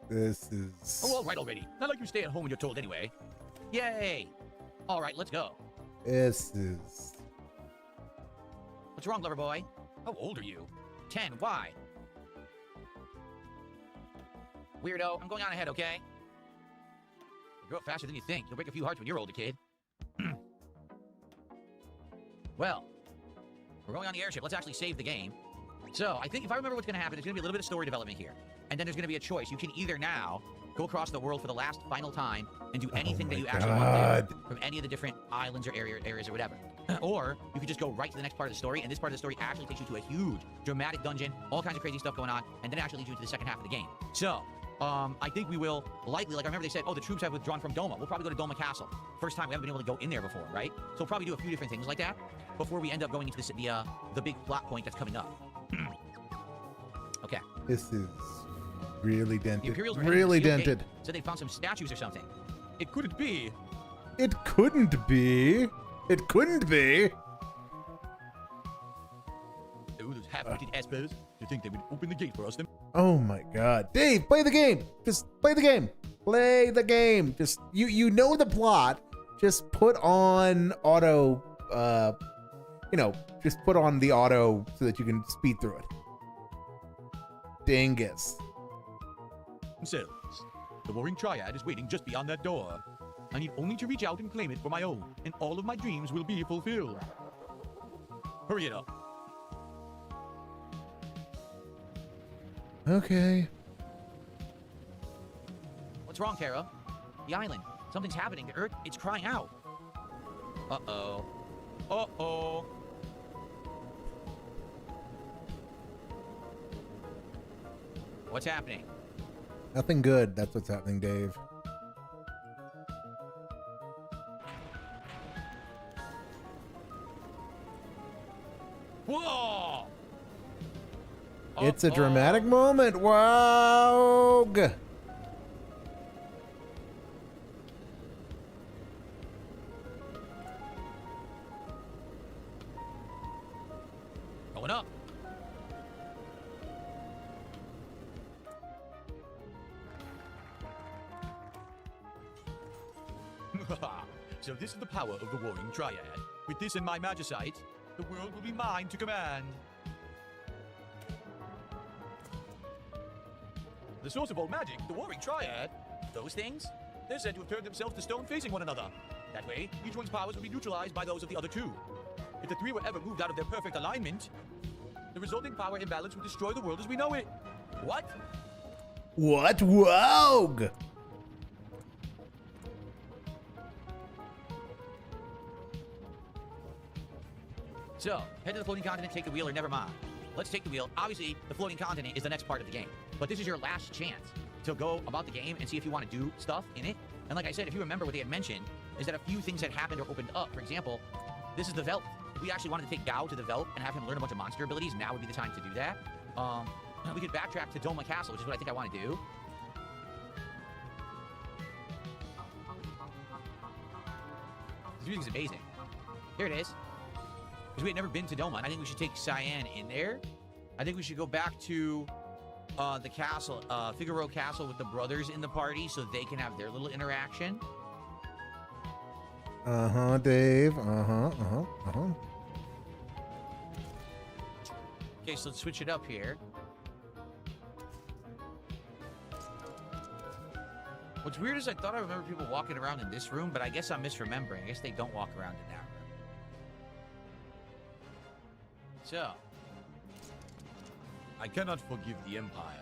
This is... Oh, all right already. Not like you stay at home when you're told anyway. Yay. All right, let's go. This is... What's wrong, lover boy? How old are you? 10. Why? Weirdo. I'm going on ahead, okay? You grow up faster than you think. You'll break a few hearts when you're older, kid. Well, we're going on the airship. Let's actually save the game. So, I think if I remember what's going to happen, there's going to be a little bit of story development here. And then there's going to be a choice. You can either now go across the world for the last final time and do anything that you actually want there from any of the different islands or areas or whatever. Or you could just go right to the next part of the story, and this part of the story actually takes you to a huge, dramatic dungeon, all kinds of crazy stuff going on, and then actually leads you to the second half of the game. So, I think we will likely, like I remember they said, oh, the troops have withdrawn from Doma. We'll probably go to Doma Castle. First time we haven't been able to go in there before, right? So we'll probably do a few different things like that before we end up going into the big plot point that's coming up. Okay. This is really The dented. Imperials were Really heading to the Steel dented. Gate, said they found some statues or something. It couldn't be. It couldn't be. It couldn't be. Oh, those half-witted aspers. You think they would open the gate for us then? Oh my god. Dave, play the game. Just play the game. Play the game. Just you know the plot. Just put on auto just put on the auto so that you can speed through it. Dingus. Themselves. The Warring Triad is waiting just beyond that door. I need only to reach out and claim it for my own, and all of my dreams will be fulfilled. Hurry it up. Okay. What's wrong, Kara? The island. Something's happening. The Earth, it's crying out. Uh-oh. Uh-oh. What's happening? Nothing good. That's what's happening, Dave. Whoa! It's a dramatic moment. Wow. Going up. So this is the power of the Warring Triad. With this in my magicite, the world will be mine to command. The source of all magic, the Warring Triad, Those things? they're said to have turned themselves to stone facing one another. That way, each one's powers will be neutralized by those of the other two. If the three were ever moved out of their perfect alignment, the resulting power imbalance would destroy the world as we know it. What? What? Whoa. So, head to the floating continent, take the wheel, or never mind. Let's take the wheel. Obviously, the floating continent is the next part of the game. But this is your last chance to go about the game and see if you want to do stuff in it. And like I said, if you remember what they had mentioned, is that a few things had happened or opened up. For example, this is the Veldt. If we actually wanted to take Gao to the Veldt and have him learn a bunch of monster abilities, now would be the time to do that. We could backtrack to Doma Castle, which is what I think I want to do. This music's amazing. Here it is. Because we had never been to Doma, and I think we should take Cyan in there. I think we should go back to the castle, Figaro Castle with the brothers in the party so they can have their little interaction. Uh-huh, Dave. Okay, so let's switch it up here. What's weird is I thought I remember people walking around in this room, but I guess I'm misremembering. I guess they don't walk around in that room. So, I cannot forgive the Empire.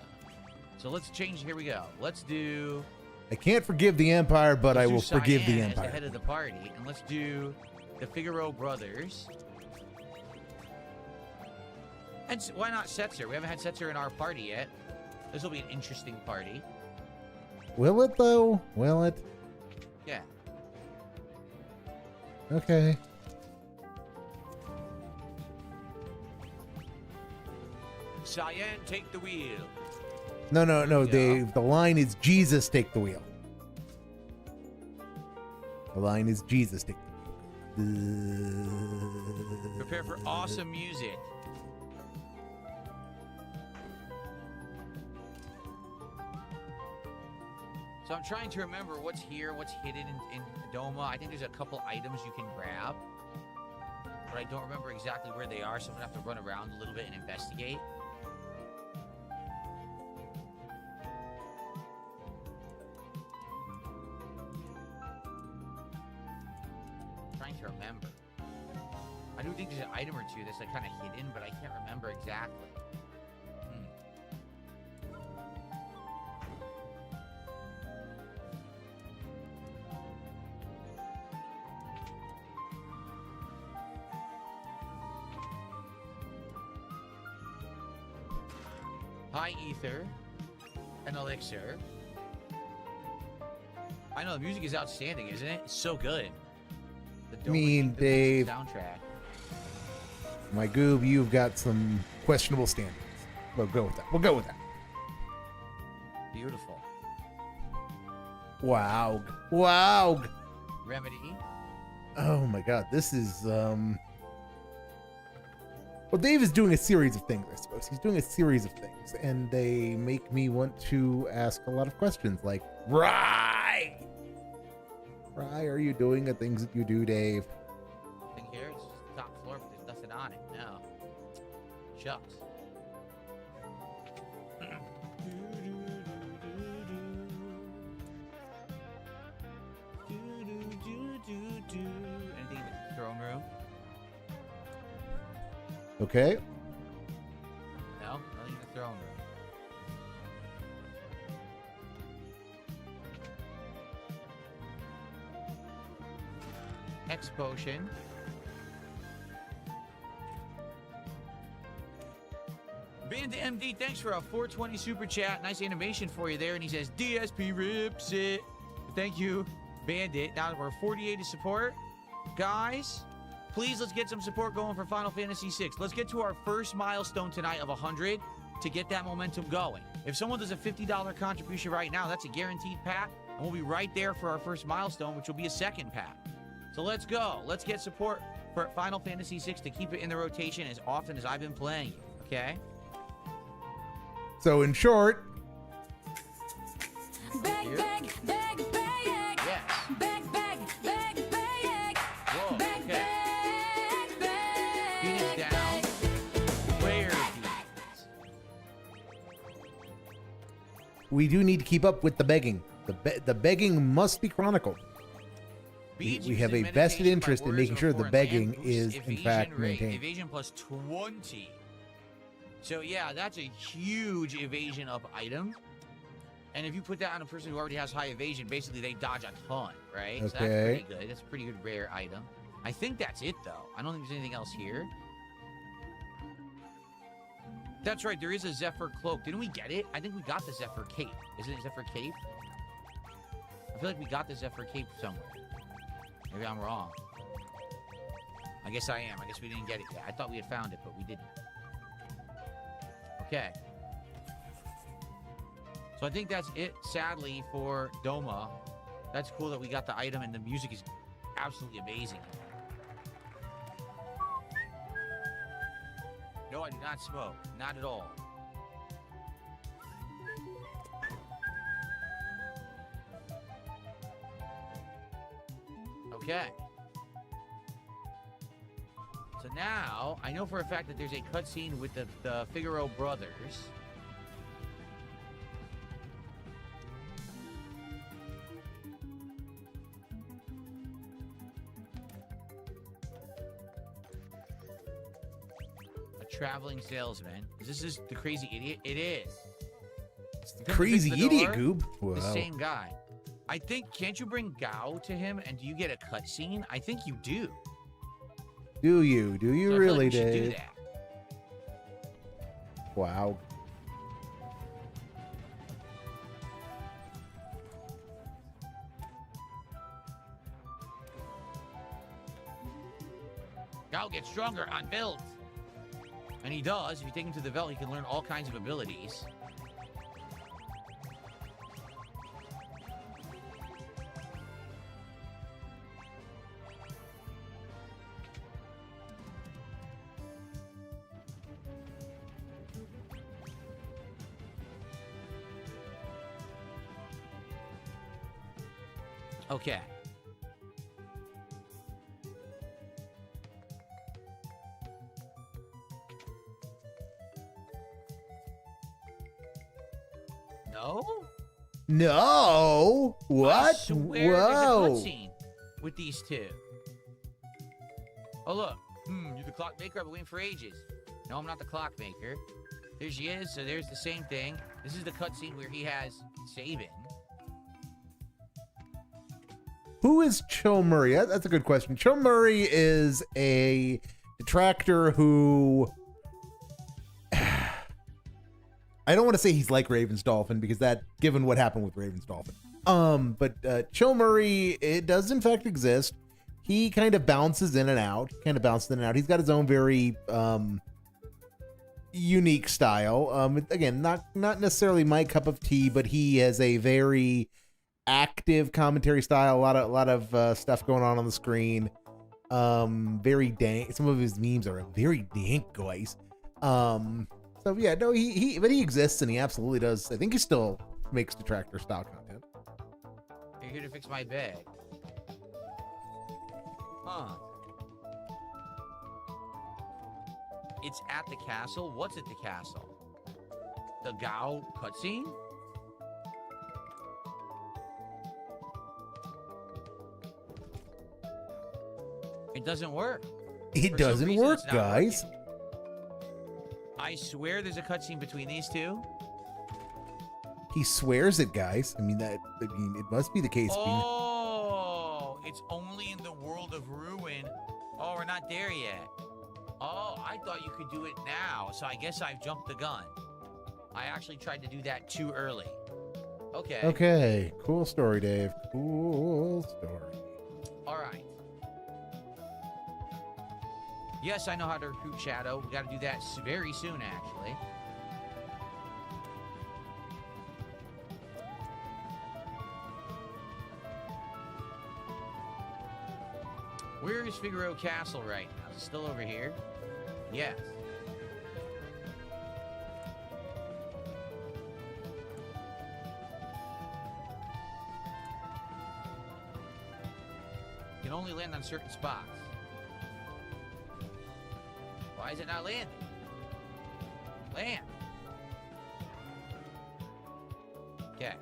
so let's change. Here we go. Let's do. I can't forgive the Empire, but I let's will do forgive the Cyan as the head Empire. of the party, and let's do the Figaro brothers. And why not Setzer? We haven't had Setzer in our party yet. This will be an interesting party. Will it, though? Will it? Yeah. Okay. Cyan, take the wheel. No, no, no, Yeah. Dave. The line is Jesus take the wheel. The line is Jesus take the wheel. Prepare for awesome music. So I'm trying to remember what's here, what's hidden in Doma. I think there's a couple items you can grab, but I don't remember exactly where they are, so I'm gonna have to run around a little bit and investigate. Trying to remember. I do think there's an item or two that's like kind of hidden, but I can't remember exactly. High ether, an elixir. I know the music is outstanding, isn't it? It's so good. The Mean the Dave. soundtrack. My goob, you've got some questionable standards. We'll go with that. We'll go with that. Beautiful. Wow. Wow. Remedy. Oh my god, this is well, Dave is doing a series of things, I suppose. He's doing a series of things, and they make me want to ask a lot of questions like, Rye, are you doing the things that you do, Dave? Thing here, it's just the top floor, but there's nothing on it. No. Shucks. Anything in the throne room? Okay. No, nothing in the throne room. X potion. Band MD, thanks for a 420 super chat. Nice animation for you there. And he says, DSP rips it. Thank you, Bandit. Now we're 48 to support. Guys, please let's get some support going for Final Fantasy VI. Let's get to our first milestone tonight of 100 to get that momentum going. If someone does a $50 contribution right now, that's a guaranteed pat. And we'll be right there for our first milestone, which will be a second pat. So let's go. Let's get support for Final Fantasy VI to keep it in the rotation as often as I've been playing it. Okay? So in short, Beg, beg, beg, beg. Yes. Beg, beg, beg, beg. Whoa, Beg, okay. beg, beg. Phoenix down. Where we do need to keep up with the begging. The begging must be chronicled. We have a vested interest in making sure the begging is, in fact, maintained. Evasion plus 20. So yeah, that's a huge evasion up item. And if you put that on a person who already has high evasion, basically they dodge a ton, right? So that's Okay. pretty good. That's a pretty good rare item. I think that's it though. I don't think there's anything else here. That's right, there is a Zephyr cloak. Didn't we get it? I think we got the Zephyr cape. Isn't it Zephyr cape? I feel like we got the Zephyr cape somewhere. Maybe I'm wrong. I guess I am. I guess we didn't get it yet. I thought we had found it, but we didn't. Okay. So I think that's it, sadly, for Doma. That's cool that we got the item, and the music is absolutely amazing. No, I do not smoke. Not at all. Okay. So now, I know for a fact that there's a cutscene with the Figaro brothers. A traveling salesman. Is this the crazy idiot? It is. Crazy Fix the idiot, door? Goob. The Wow. same guy. I think, can't you bring Gao to him and do you get a cutscene? I think you do. Do you? Do you So I feel really, like we should Dave? do that. Wow. Gao gets stronger on builds. And he does. If you take him to the Veld, he can learn all kinds of abilities. Okay. No? No. I What? swear Whoa. there's a cutscene with these two. Oh, look. You're the clockmaker. I've been waiting for ages. No, I'm not the clockmaker. There she is. So there's the same thing. This is the cutscene where he has Sabin. Who is Chill Murray? That's a good question. Chill Murray is a detractor who I don't want to say he's like Raven's Dolphin because that, given what happened with Raven's Dolphin. But Chill Murray, it does in fact exist. He kind of bounces in and out. He's got his own very unique style. Again, not necessarily my cup of tea, but he has a very active commentary style. A lot of stuff going on the screen. Very dank. Some of his memes are very dank, guys. So yeah, no, but he exists and he absolutely does. I think he still makes detractor style content. You're here to fix my bed. Huh. It's at the castle? What's at the castle? The Gao cutscene? It doesn't work. It For some doesn't reason, work, it's not guys. working. I swear there's a cutscene between these two. He swears it, guys. I mean, it must be the case. Oh, it's only in the world of ruin. Oh, we're not there yet. Oh, I thought you could do it now, so I guess I've jumped the gun. I actually tried to do that too early. Okay. Okay, cool story, Dave. Cool story. All right. Yes, I know how to recruit Shadow. We got to do that very soon, actually. Where is Figaro Castle right now? Is it still over here? Yes. You can only land on certain spots. Why is it not landing? Land. Okay.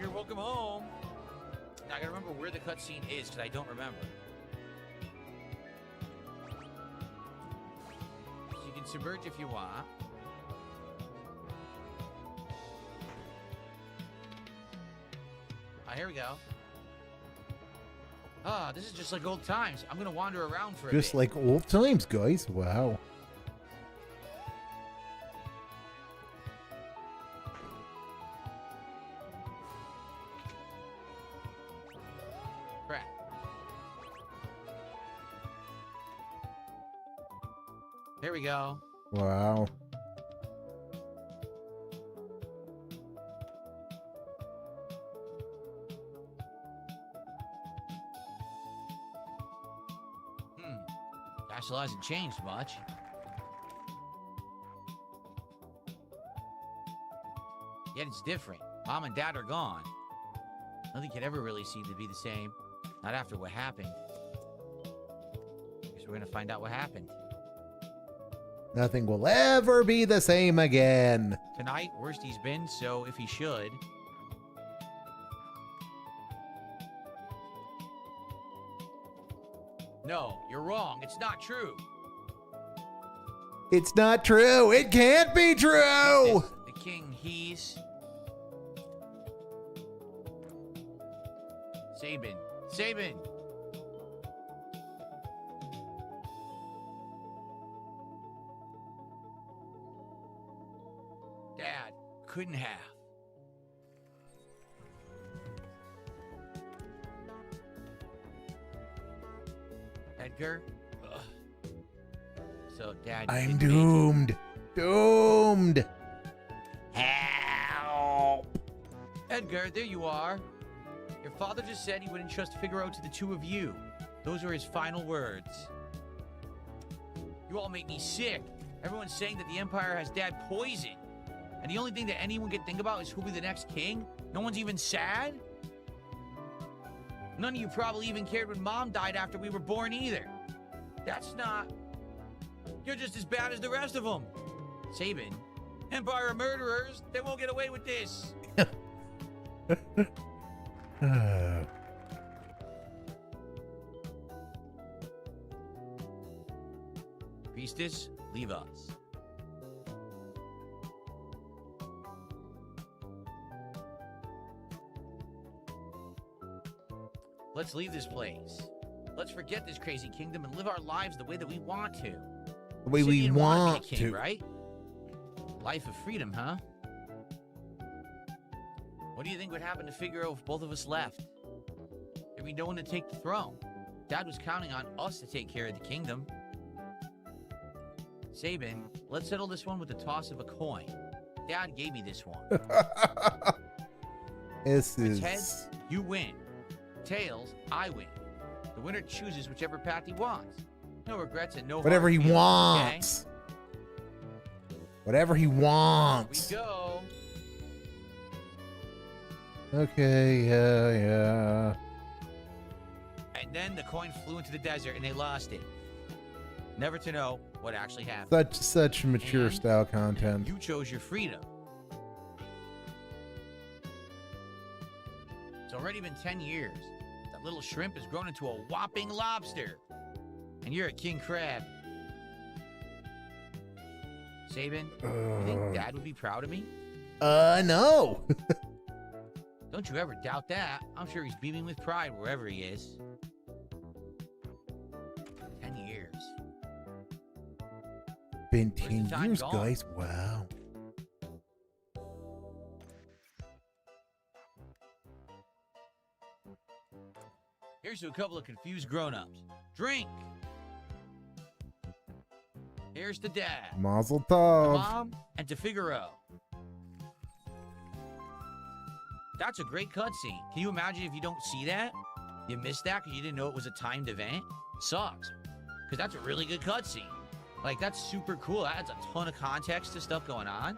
You're welcome home. Now I gotta remember where the cutscene is because I don't remember. So you can submerge if you want. Ah, here we go. Ah, this is just like old times. I'm gonna wander around for a bit. Just like old times, guys. Wow. Crap. There we go. Wow. Castle hasn't changed much. Yet it's different. Mom and Dad are gone. Nothing could ever really seem to be the same. Not after what happened. Guess we're gonna find out what happened. Nothing will ever be the same again. Tonight, worst he's been, so if he should. No, you're wrong. It's not true. It's not true. It can't be true. The king, he's... Sabin. Sabin! Dad, couldn't have. Edgar? Ugh. So, Dad, you I'm didn't make it. doomed. Doomed. Help! Edgar, there you are. Your father just said he wouldn't trust Figaro to the two of you. Those were his final words. You all make me sick. Everyone's saying that the Empire has Dad poisoned. And the only thing that anyone can think about is who'll be the next king? No one's even sad? None of you probably even cared when Mom died after we were born either. That's not... You're just as bad as the rest of them. Sabin, Empire are murderers. They won't get away with this. Priestess, leave us. Let's leave this place. Let's forget this crazy kingdom and live our lives the way that we want to. The way we Sidian wanted want to be a king, to. right? Life of freedom, huh? What do you think would happen to Figaro if both of us left? There'd be no one to take the throne. Dad was counting on us to take care of the kingdom. Sabin, let's settle this one with the toss of a coin. Dad gave me this one. This If it's is heads, you win. Tails, I win. The winner chooses whichever path he wants. No regrets and no whatever hard he feelings, wants. Whatever he Okay? wants. Here we go. Okay, yeah. And then the coin flew into the desert and they lost it. Never to know what actually happened. Such mature And style content. You chose your freedom. It's already been 10 years. That little shrimp has grown into a whopping lobster. And you're a king crab. Sabin, you think Dad would be proud of me? No. Don't you ever doubt that. I'm sure he's beaming with pride wherever he is. 10 years. Been Where's the 10 time years, gone? guys. Wow. Here's to a couple of confused grown-ups. Drink! Here's to Dad, Mazel to tov. Mom, and to Figaro. That's a great cutscene. Can you imagine if you don't see that? You missed that because you didn't know it was a timed event? Sucks. Because that's a really good cutscene. Like, that's super cool. That adds a ton of context to stuff going on.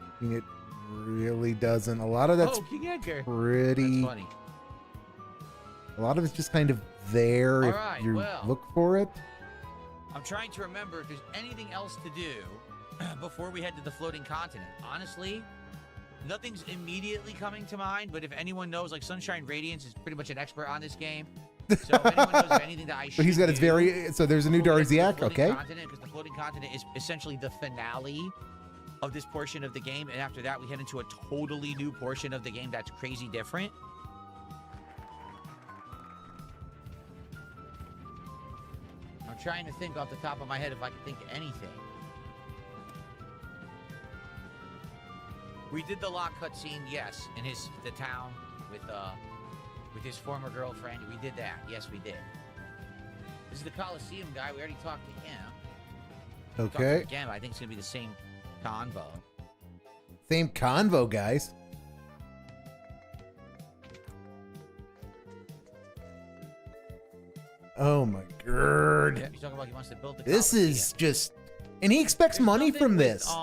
I mean, it really doesn't. A lot of that's Oh, King Edgar. pretty. That's funny. A lot of it's just kind of there if Alright, you well. look for it. I'm trying to remember if there's anything else to do before we head to the floating continent. Honestly, nothing's immediately coming to mind, but if anyone knows, like Sunshine Radiance is pretty much an expert on this game. So if anyone knows of anything that I should But he's got his do very. So there's a new before we get to the Darziak, floating okay? continent, because the floating continent is essentially the finale of this portion of the game, and after that we head into a totally new portion of the game that's crazy different. I'm trying to think off the top of my head if I can think of anything. We did the lock cutscene, yes, in the town with his former girlfriend. We did that. Yes, we did. This is the Coliseum guy. We already talked to him. Talked to him Okay. again, but I think it's gonna be the same convo. Same convo, guys. Oh my god. Yeah, he's talking about he wants to build the This Coliseum. is just. And he expects There's money nothing from with, this.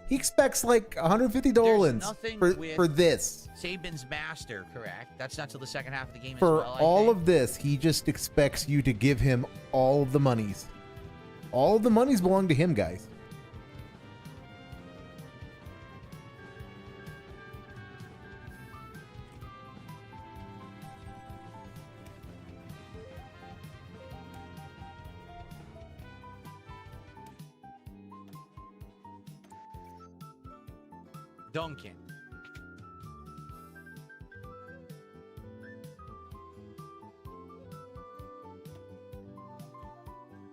He expects like $150 nothing for, with- for this. Sabin's master, correct? That's not till the second half of the game For as well. all of this, he just expects you to give him all of the monies. All of the monies belong to him, guys. Duncan.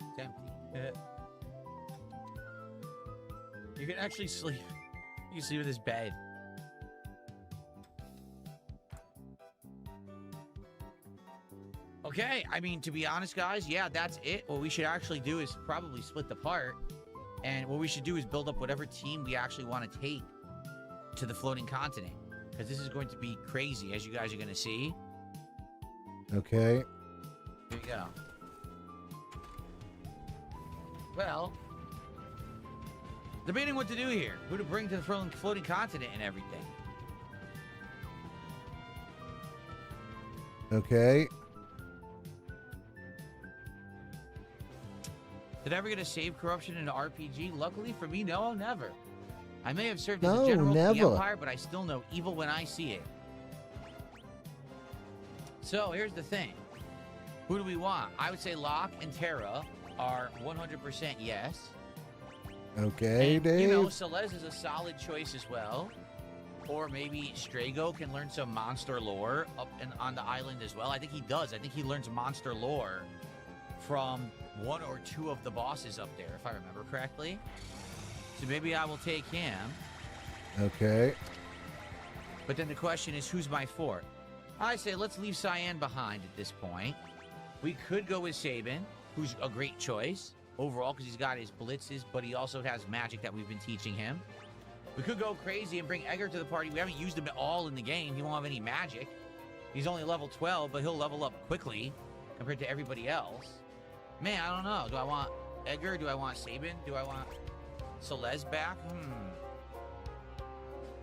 It's empty. You can actually sleep. You can sleep in this bed. Okay, I mean, to be honest, guys, yeah, that's it. What we should actually do is probably split the part. And what we should do is build up whatever team we actually want to take to the floating continent. Because this is going to be crazy, as you guys are going to see. Okay. Here you go. Well, Debating what to do here. Who to bring to the floating continent and everything. Okay. Did I ever get a save corruption in an RPG? Luckily for me, no, never. I may have served as No, a general for the never. Empire, but I still know evil when I see it. So here's the thing. Who do we want? I would say Locke and Terra are 100% yes. Okay, And, Dave. you know, Celeste is a solid choice as well. Or maybe Strago can learn some monster lore up and on the island as well. I think he does. I think he learns monster lore from one or two of the bosses up there, if I remember correctly. So maybe I will take him. Okay. But then the question is, who's my fourth? I say let's leave Cyan behind at this point. We could go with Sabin, who's a great choice overall because he's got his blitzes, but he also has magic that we've been teaching him. We could go crazy and bring Edgar to the party. We haven't used him at all in the game. He won't have any magic. He's only level 12, but he'll level up quickly compared to everybody else. Man, I don't know. Do I want Edgar? Do I want Sabin? Do I want Celeste back?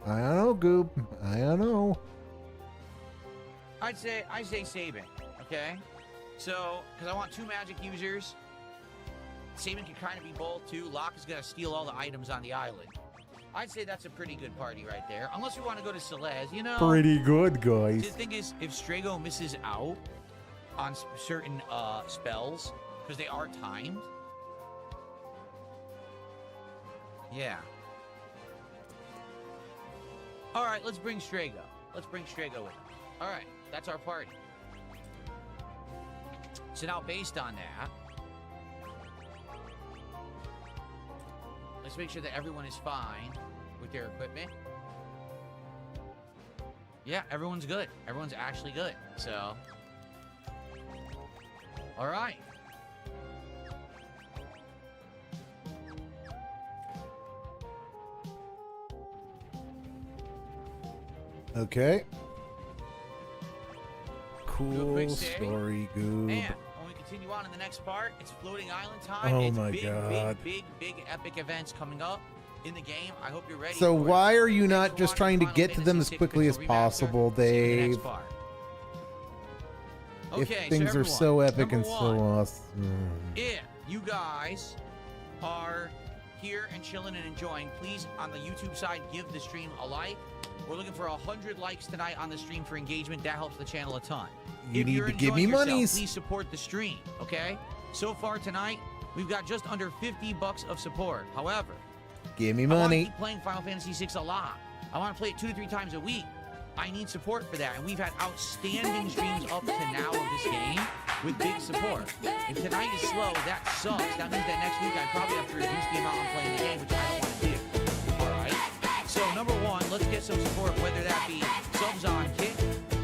I don't know, Goob. I don't know. I say Sabin, okay? So, because I want two magic users. Sabin can kind of be both, too. Locke is going to steal all the items on the island. I'd say that's a pretty good party right there. Unless we want to go to Celeste, you know? Pretty good, The guys. thing is, if Strago misses out on certain spells, because they are timed. Yeah. All right, let's bring Strago. Let's bring Strago with us. All right, that's our party. So now, based on that, let's make sure that everyone is fine with their equipment. Yeah, everyone's good. Everyone's actually good. So, all right. Okay. Do a Cool quick save. story, Goob. And when we continue on in the next part, it's floating island time. Oh it's my big, God. big epic events coming up in the game. I hope you're ready. So for it. why are you Thanks not for just watching trying to Final get to them as Fantasy quickly as VI Remaster. possible, See you in the next Dave? part. If Okay, things so are so epic number and so one, awesome. if you guys are here and chilling and enjoying, please on the YouTube side give the stream a like. We're looking for 100 likes tonight on the stream for engagement. That helps the channel a ton. You If need you're to give me enjoying yourself, monies. Please support the stream, okay? So far tonight, we've got just under 50 bucks of support. However, Give me I want to money. keep playing Final Fantasy VI a lot. I want to play it 2 to 3 times a week. I need support for that, and we've had outstanding streams up to now of this game with big support. If tonight is slow, that sucks. That means that next week I probably have to reduce the amount I'm playing the game, which I don't want to do. All right. So number one, let's get some support, whether that be subs on Kick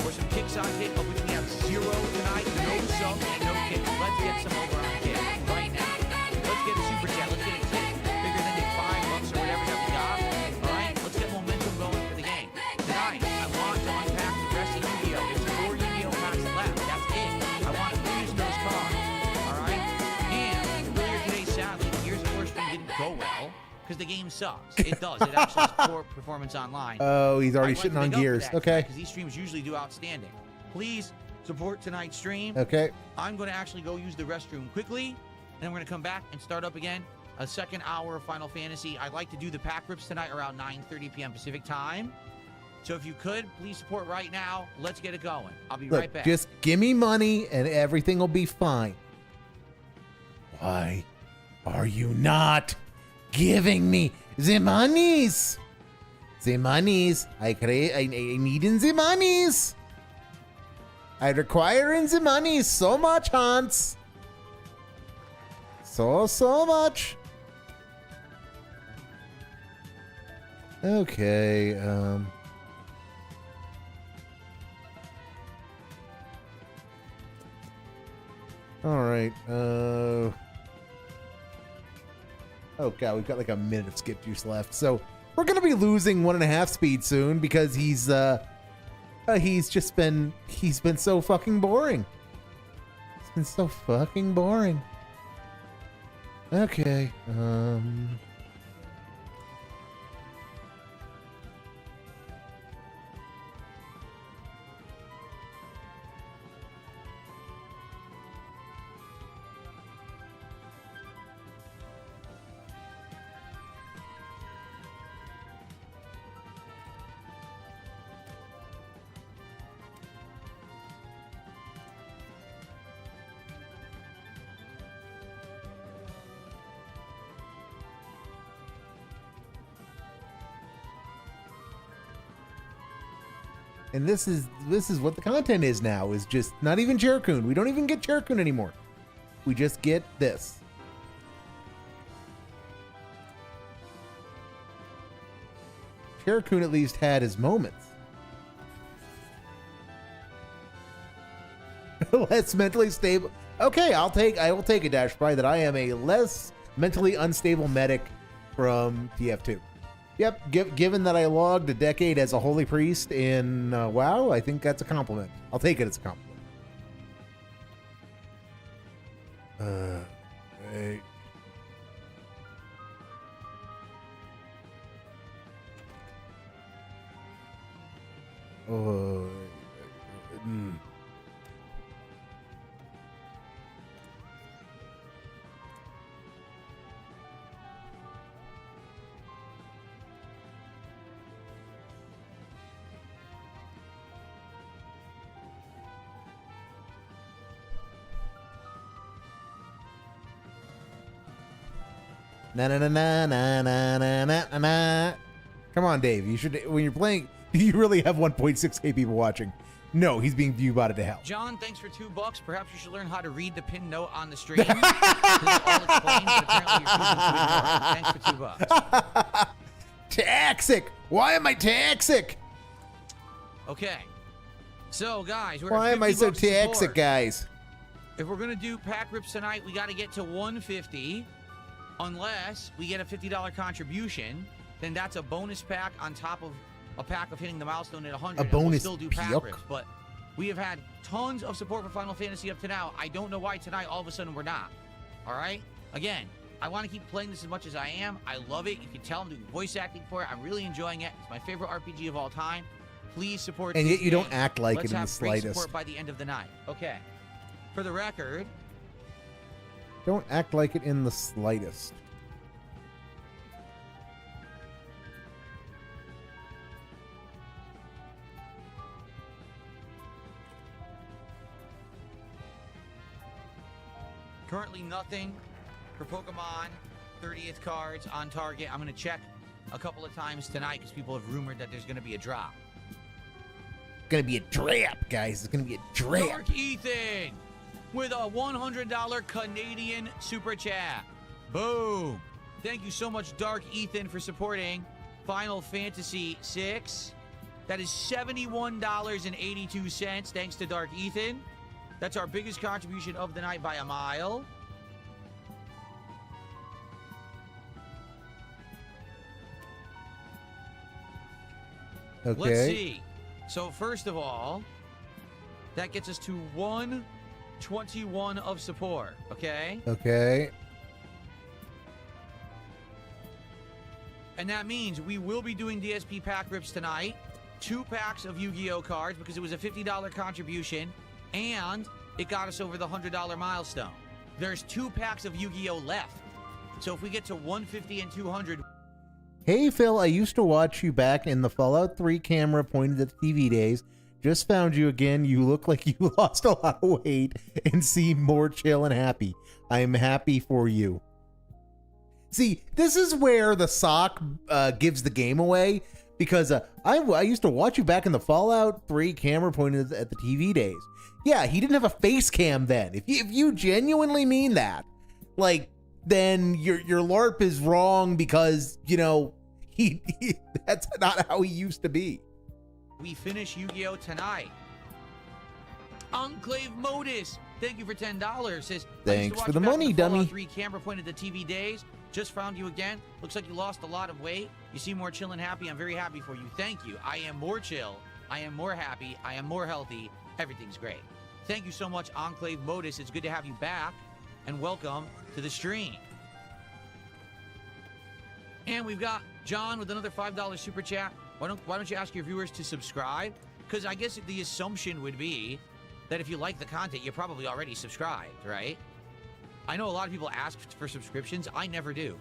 or some kicks on Kick, of which we have 0 tonight, no subs and no kicks. Let's get some over on Kick right now. Let's get a super chat. Let's get a kick bigger than the $5 or whatever that we got. All right. Let's get momentum going for the game. Tonight, I want to unpack the rest of Yu-Gi-Oh! There's 4 Yu-Gi-Oh! packs left. That's it. I want to finish those cards. All right. And earlier today, sadly, the Gears of War stream didn't go well because the game sucks. It does. It actually has poor performance online. Oh, he's already I'd like to shitting on make up for Gears. that Okay. because these streams usually do outstanding. Please support tonight's stream. Okay. I'm going to actually go use the restroom quickly, and then we're going to come back and start up again. A second hour of Final Fantasy. I'd like to do the pack rips tonight around 9:30 p.m. Pacific time. So if you could, please support right now. Let's get it going. I'll be right Look, back. just give me money and everything will be fine. Why are you not giving me the monies? The monies. I need in the monies. I require in the monies so much, Hans. So much. Okay, all right. Oh god, we've got like a minute of skip juice left. So we're gonna be losing 1.5 speed soon because he's been so fucking boring. It's been so fucking boring. Okay. And this is what the content is now, is just not even Cherokun. We don't even get Cherokun anymore. We just get this. Cherokun at least had his moments. Less mentally stable. Okay, I will take a dash by that I am a less mentally unstable medic from TF2. Yep, given that I logged a decade as a holy priest in WoW, I think that's a compliment. I'll take it as a compliment. Right. Mm. Na na na na na na na na na. Come on, Dave. You should, when you're playing. You really have 1.6k people watching. No, he's being viewbotted to hell. John, thanks for $2. Perhaps you should learn how to read the pin note on the stream. This is all explained, but apparently you're choosing to ignore it. Thanks for $2. Toxic. Why am I toxic? Okay. So, guys, we're Why at am I so 50 bucks toxic, support. guys? If we're gonna do pack rips tonight, we got to get to 150. Unless we get a $50 contribution, then that's a bonus pack on top of a pack of hitting the milestone at 100. A and we'll bonus still do pack puke? rips, but we have had tons of support for Final Fantasy up to now. I don't know why tonight all of a sudden we're not. All right. Again, I want to keep playing this as much as I am. I love it. You can tell I'm doing voice acting for it. I'm really enjoying it. It's my favorite RPG of all time. Please support. And this yet you don't game. act like Let's it in have the great slightest. support by the end of the night. Okay. For the record, Don't act like it in the slightest. currently nothing for Pokemon 30th cards on target. I'm going to check a couple of times tonight because people have rumored that there's going to be a drop. Gonna be a drop, guys. It's gonna be a drop. Dark Ethan with a $100 Canadian super chat. Boom. Thank you so much, Dark Ethan, for supporting Final Fantasy VI. That is $71.82 thanks to Dark Ethan. That's our biggest contribution of the night by a mile. Okay. Let's see. So first of all, that gets us to 121 of support, okay? Okay. And that means we will be doing DSP pack rips tonight. 2 packs of Yu-Gi-Oh cards because it was a $50 contribution and it got us over the $100 milestone. There's 2 packs of Yu-Gi-Oh left. So if we get to 150 and 200, Hey, Phil, I used to watch you back in the Fallout 3 camera pointed at the TV days. Just found you again. You look like you lost a lot of weight and seem more chill and happy. I am happy for you. See, this is where the sock gives the game away, because I used to watch you back in the Fallout 3 camera pointed at the TV days. Yeah, he didn't have a face cam then. If you genuinely mean that, like, then your LARP is wrong because, you know, he that's not how he used to be. we finish Yu-Gi-Oh tonight. Enclave Modus, thank you for $10. Says, Thanks "I used to for the watch you back money, in the Fallout dummy." 3 camera pointed at the TV days. Just found you again. Looks like you lost a lot of weight. You seem more chill and happy. I'm very happy for you. Thank you. I am more chill. I am more happy. I am more healthy. Everything's great. Thank you so much, Enclave Modus. It's good to have you back, and welcome to the stream. And we've got John with another $5 super chat. Why don't you ask your viewers to subscribe? Because I guess the assumption would be that if you like the content, you're probably already subscribed, right? I know a lot of people ask for subscriptions. I never do.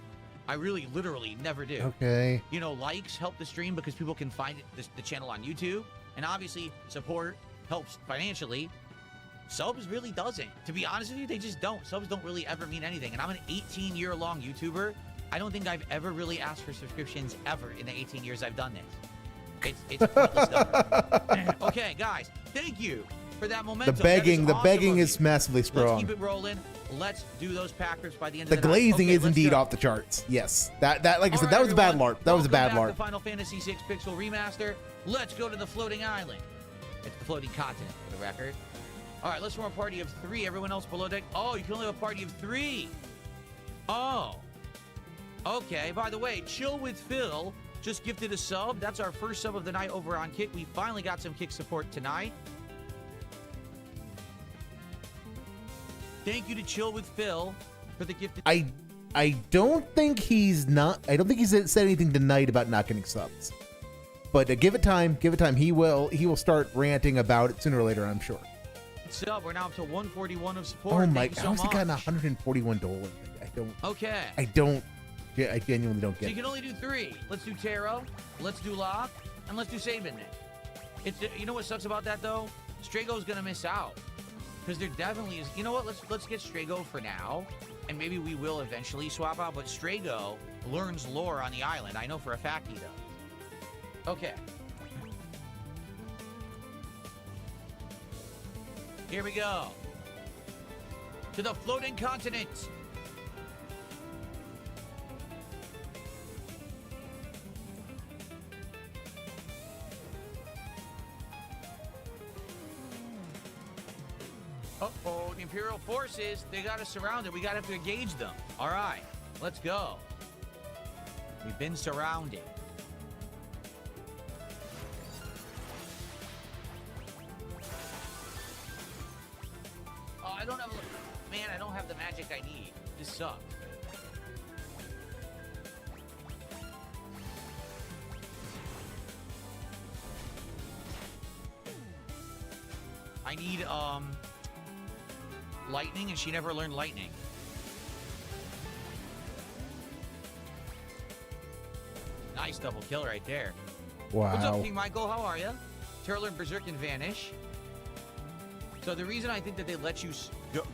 I really, literally never do. Okay. You know, likes help the stream because people can find the channel on YouTube. And obviously, support helps financially. Subs really doesn't. To be honest with you, they just don't. Subs don't really ever mean anything. And I'm an 18-year-long YouTuber. I don't think I've ever really asked for subscriptions ever in the 18 years I've done this. It's pointless stuff. Okay, guys, thank you for that momentum. The That is begging awesome of is you. massively Let's strong. keep it rolling. Let's do those pack rips by the end The of the night. glazing Okay, is let's indeed go. off the charts. Yes, that like I All said, right, that was a bad everyone. LARP. That was a bad Welcome back LARP. to Final Fantasy VI Pixel Remaster. Let's go to the floating island. It's the floating continent, for the record. All right, let's form a party of 3. Everyone else below deck. Oh, you can only have a party of 3. Oh. Okay, by the way, Chill with Phil just gifted a sub. That's our first sub of the night over on Kick. We finally got some Kick support tonight. Thank you to Chill with Phil for the gifted. I don't think he's said anything tonight about not getting subs. But give it time. Give it time. He will start ranting about it sooner or later, I'm sure. Sub, we're now up to 141 of support. Oh my! Thank you so How's he much. gotten $141? Okay. I genuinely don't So get you it. can only do 3. Let's do Taro, let's do Lock, and let's do Sabin. It's you know what sucks about that though? Strago's gonna miss out because there definitely is. You know what? Let's get Strago for now, and maybe we will eventually swap out. But Strago learns lore on the island. I know for a fact he does. Okay. Here we go. To the floating continent. Uh-oh, the Imperial forces, they got us surrounded. We got to have to engage them. All right, let's go. We've been surrounded. Oh, I don't have, man, I don't have the magic I need. This sucks. I need, lightning, and she never learned lightning. Nice double kill right there. What's up, Wow. King Michael? How are you? Terror learn Berserk and Vanish. So the reason I think that they let you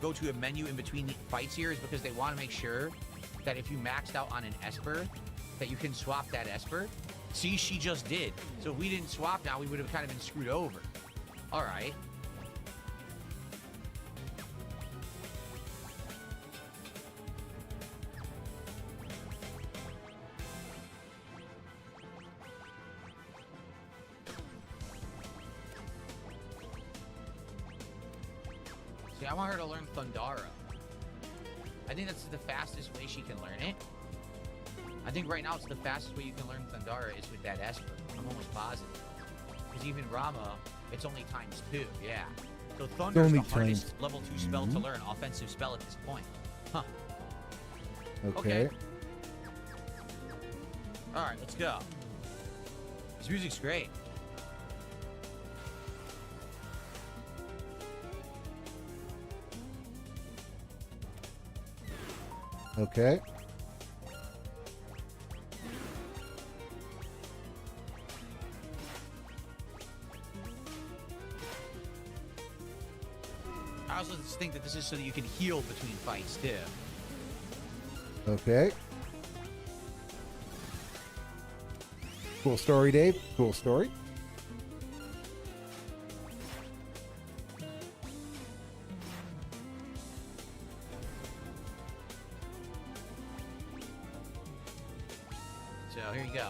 go to a menu in between the fights here is because they want to make sure that if you maxed out on an Esper, that you can swap that Esper. See, she just did. So if we didn't swap now, we would have kind of been screwed over. All right. See, I want her to learn Thundara. I think that's the fastest way she can learn it. I think right now it's the fastest way you can learn Thundara is with that Esper. I'm almost positive. Because even Rama, it's only ×2, yeah. So Thunder's the only hardest times- level 2 spell to learn, offensive spell at this point. Huh. Okay. Alright, let's go. This music's great. Okay. I also just think that this is so that you can heal between fights, too. Okay. Cool story, Dave. Cool story. So here you go.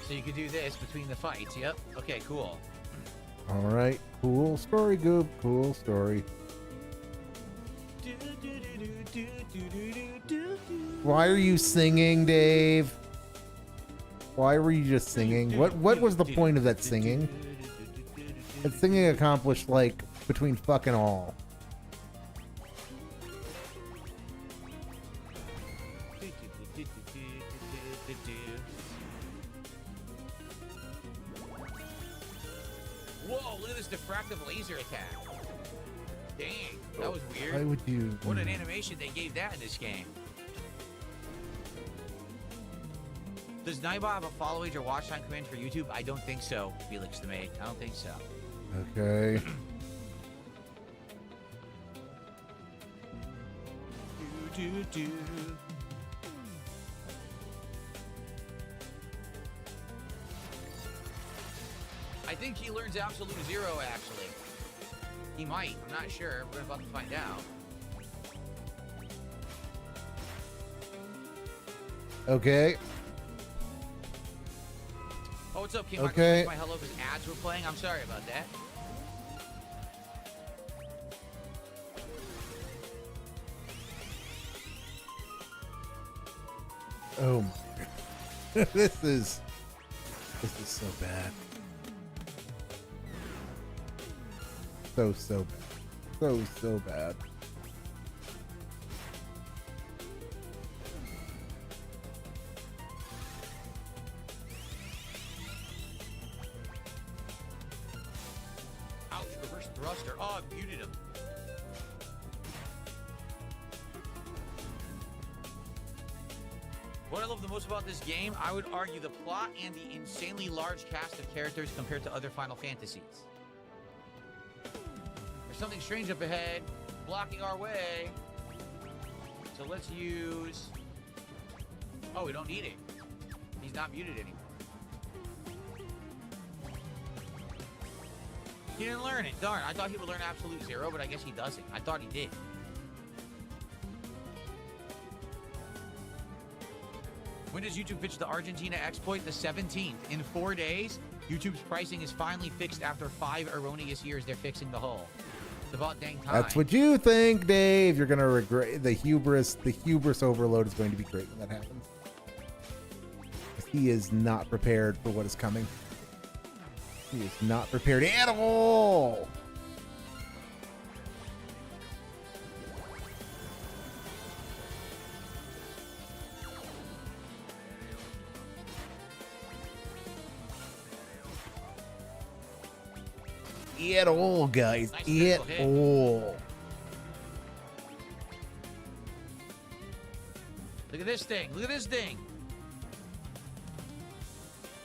So you could do this between the fights. Yep. Okay, cool. All right. Cool story, Goob. Cool story. Why are you singing, Dave? Why were you just singing? What was the point of that singing? That singing accomplished, like, between fucking all. Whoa, look at this diffractive laser attack. Dang, that was weird. Why would you? What an animation they gave that in this game. Does Naiba have a follow age or watch time command for YouTube? I don't think so, Felix the Maid. I don't think so. Okay. think he learns Absolute Zero, actually. He might. I'm not sure. We're about to find out. Okay. Oh, what's up, King? Okay. My hello because ads were playing. I'm sorry about that. Oh my. This is so bad. So bad. So bad. Ouch, reverse thruster. Oh, I muted him. What I love the most about this game, I would argue the plot and the insanely large cast of characters compared to other Final Fantasies. There's something strange up ahead, blocking our way. So let's use... Oh, we don't need it. He's not muted anymore. He didn't learn it. Darn, I thought he would learn Absolute Zero, but I guess he doesn't. I thought he did. When does YouTube pitch the Argentina exploit? The 17th. In 4 days, YouTube's pricing is finally fixed after 5 erroneous years. They're fixing the hole. It's about dang time. That's what you think, Dave. You're gonna regret the hubris. The hubris overload is going to be great when that happens. He is not prepared for what is coming. He is not prepared at all. At all, guys. Nice At critical hit. all. Look at this thing. Look at this thing.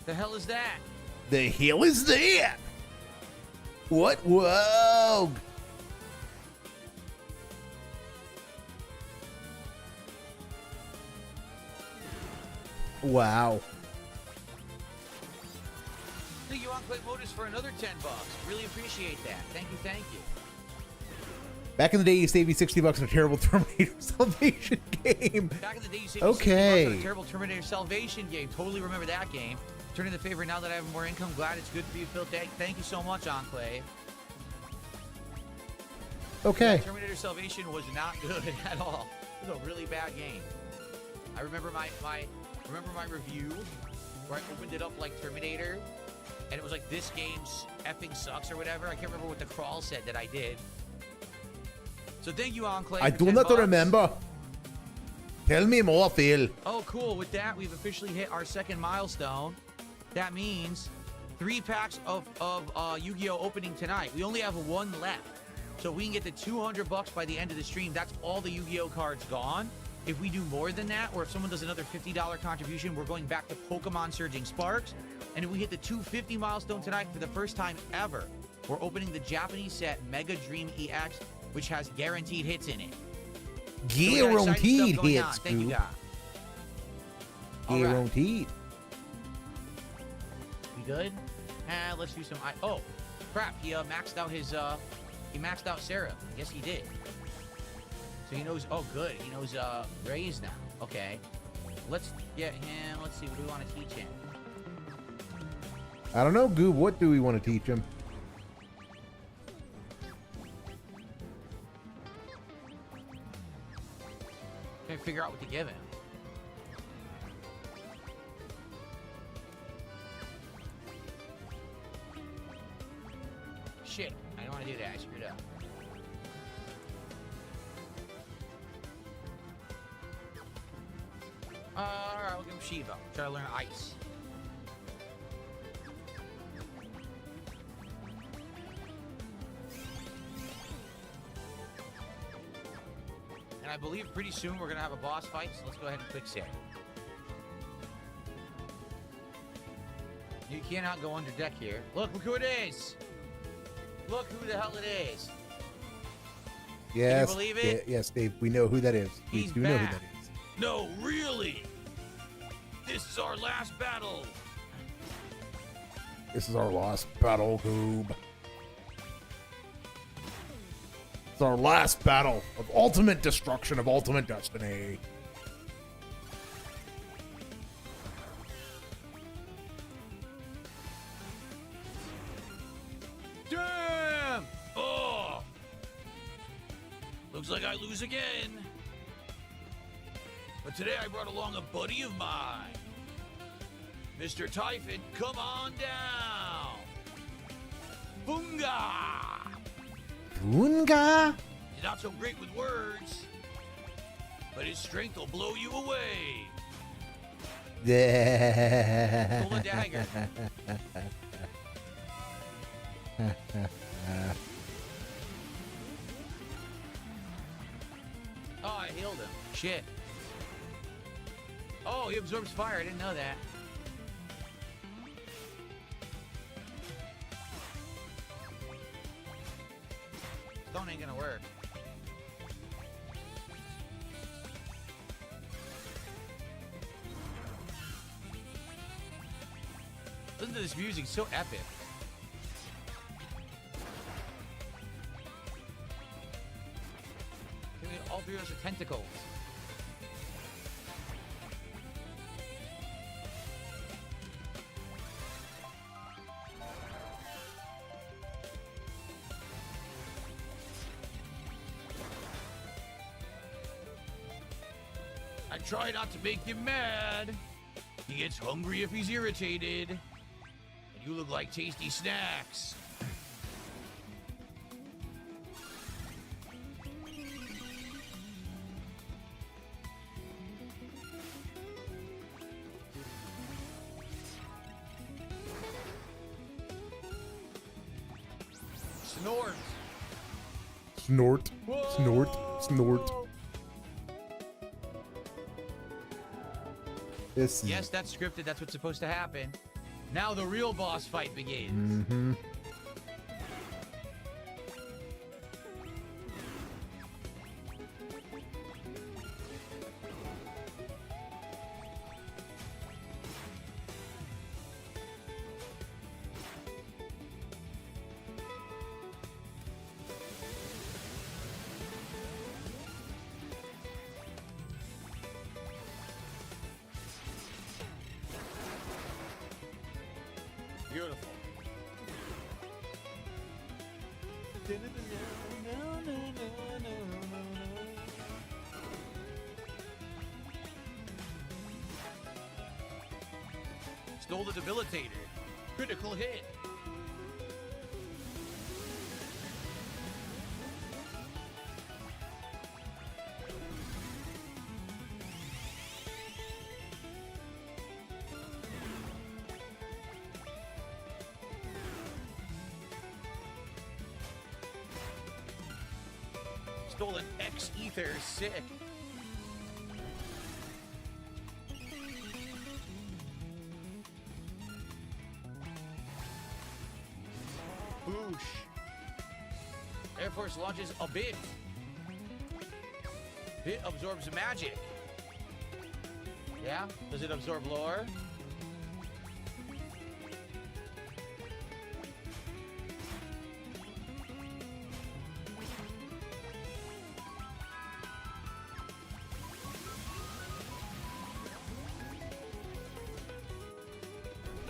The hell is that? The hell is that? What? Whoa! Wow. Thank you, Enclave Modus, for another $10. Really appreciate that. Thank you, thank you. Back in the day, you saved me $60 on a terrible Terminator Salvation game. Back in the day, you saved Okay. me $60 on a terrible Terminator Salvation game. Totally remember that game. Turning the favor now that I have more income. Glad it's good for you, Phil. Thank you so much, Enclave. Okay. Terminator Salvation was not good at all. It was a really bad game. I remember my review where I opened it up like Terminator, and it was like, this game effing sucks or whatever. I can't remember what the crawl said that I did. So thank you, Enclave. I for do 10 not bucks. Remember. Tell me more, Phil. Oh, cool. With that, we've officially hit our second milestone. That means 3 packs of Yu-Gi-Oh! Opening tonight. We only have 1 left. So we can get the $200 by the end of the stream. That's all the Yu-Gi-Oh! Cards gone. If we do more than that, or if someone does another $50 contribution, we're going back to Pokemon Surging Sparks. And if we hit the 250 milestone tonight for the first time ever, we're opening the Japanese set Mega Dream EX, which has guaranteed hits in it. So we got exciting Guaranteed stuff going on. hits, Thank you, Scoop. God. All right. Guaranteed. We good? Let's do some. Oh, crap! He maxed out his. He maxed out Sarah. Yes, he did. So he knows. Oh, good. He knows Raise now. Okay. Let's get him. Let's see. What do we want to teach him? I don't know, Goob. What do we want to teach him? Trying to figure out what to give him. Shit. I don't want to do that. I screwed up. Alright, we'll give him Shiva. Try to learn Ice. And I believe pretty soon we're going to have a boss fight, so let's go ahead and quick save. You cannot go under deck here. Look who it is! Look who the hell it is! Yes. Can you believe it? Yes, Dave. We know who that is. We He's do know who back. that is. No, really? This is our last battle. This is our last battle, Goob. It's our last battle of ultimate destruction of ultimate destiny. Damn! Oh! Looks like I lose again. But today I brought along a buddy of mine. Mr. Typhon, come on down. Boonga! Boonga? He's not so great with words, but his strength will blow you away. Pull a dagger. Oh, I healed him. Shit. Oh, he absorbs fire. I didn't know that. Stone ain't gonna work. Listen to this music, so epic. Give me all three of those are tentacles. I try not to make him mad. He gets hungry if he's irritated. And you look like tasty snacks. Snort. Snort, snort, snort. This is... Yes, that's scripted. That's what's supposed to happen. Now the real boss fight begins. Mm-hmm. Beautiful. Stole the debilitator. Critical hit. Stole an X-Ether, sick. Boosh. Air Force launches a bit. Bit absorbs magic. Yeah? Does it absorb lore?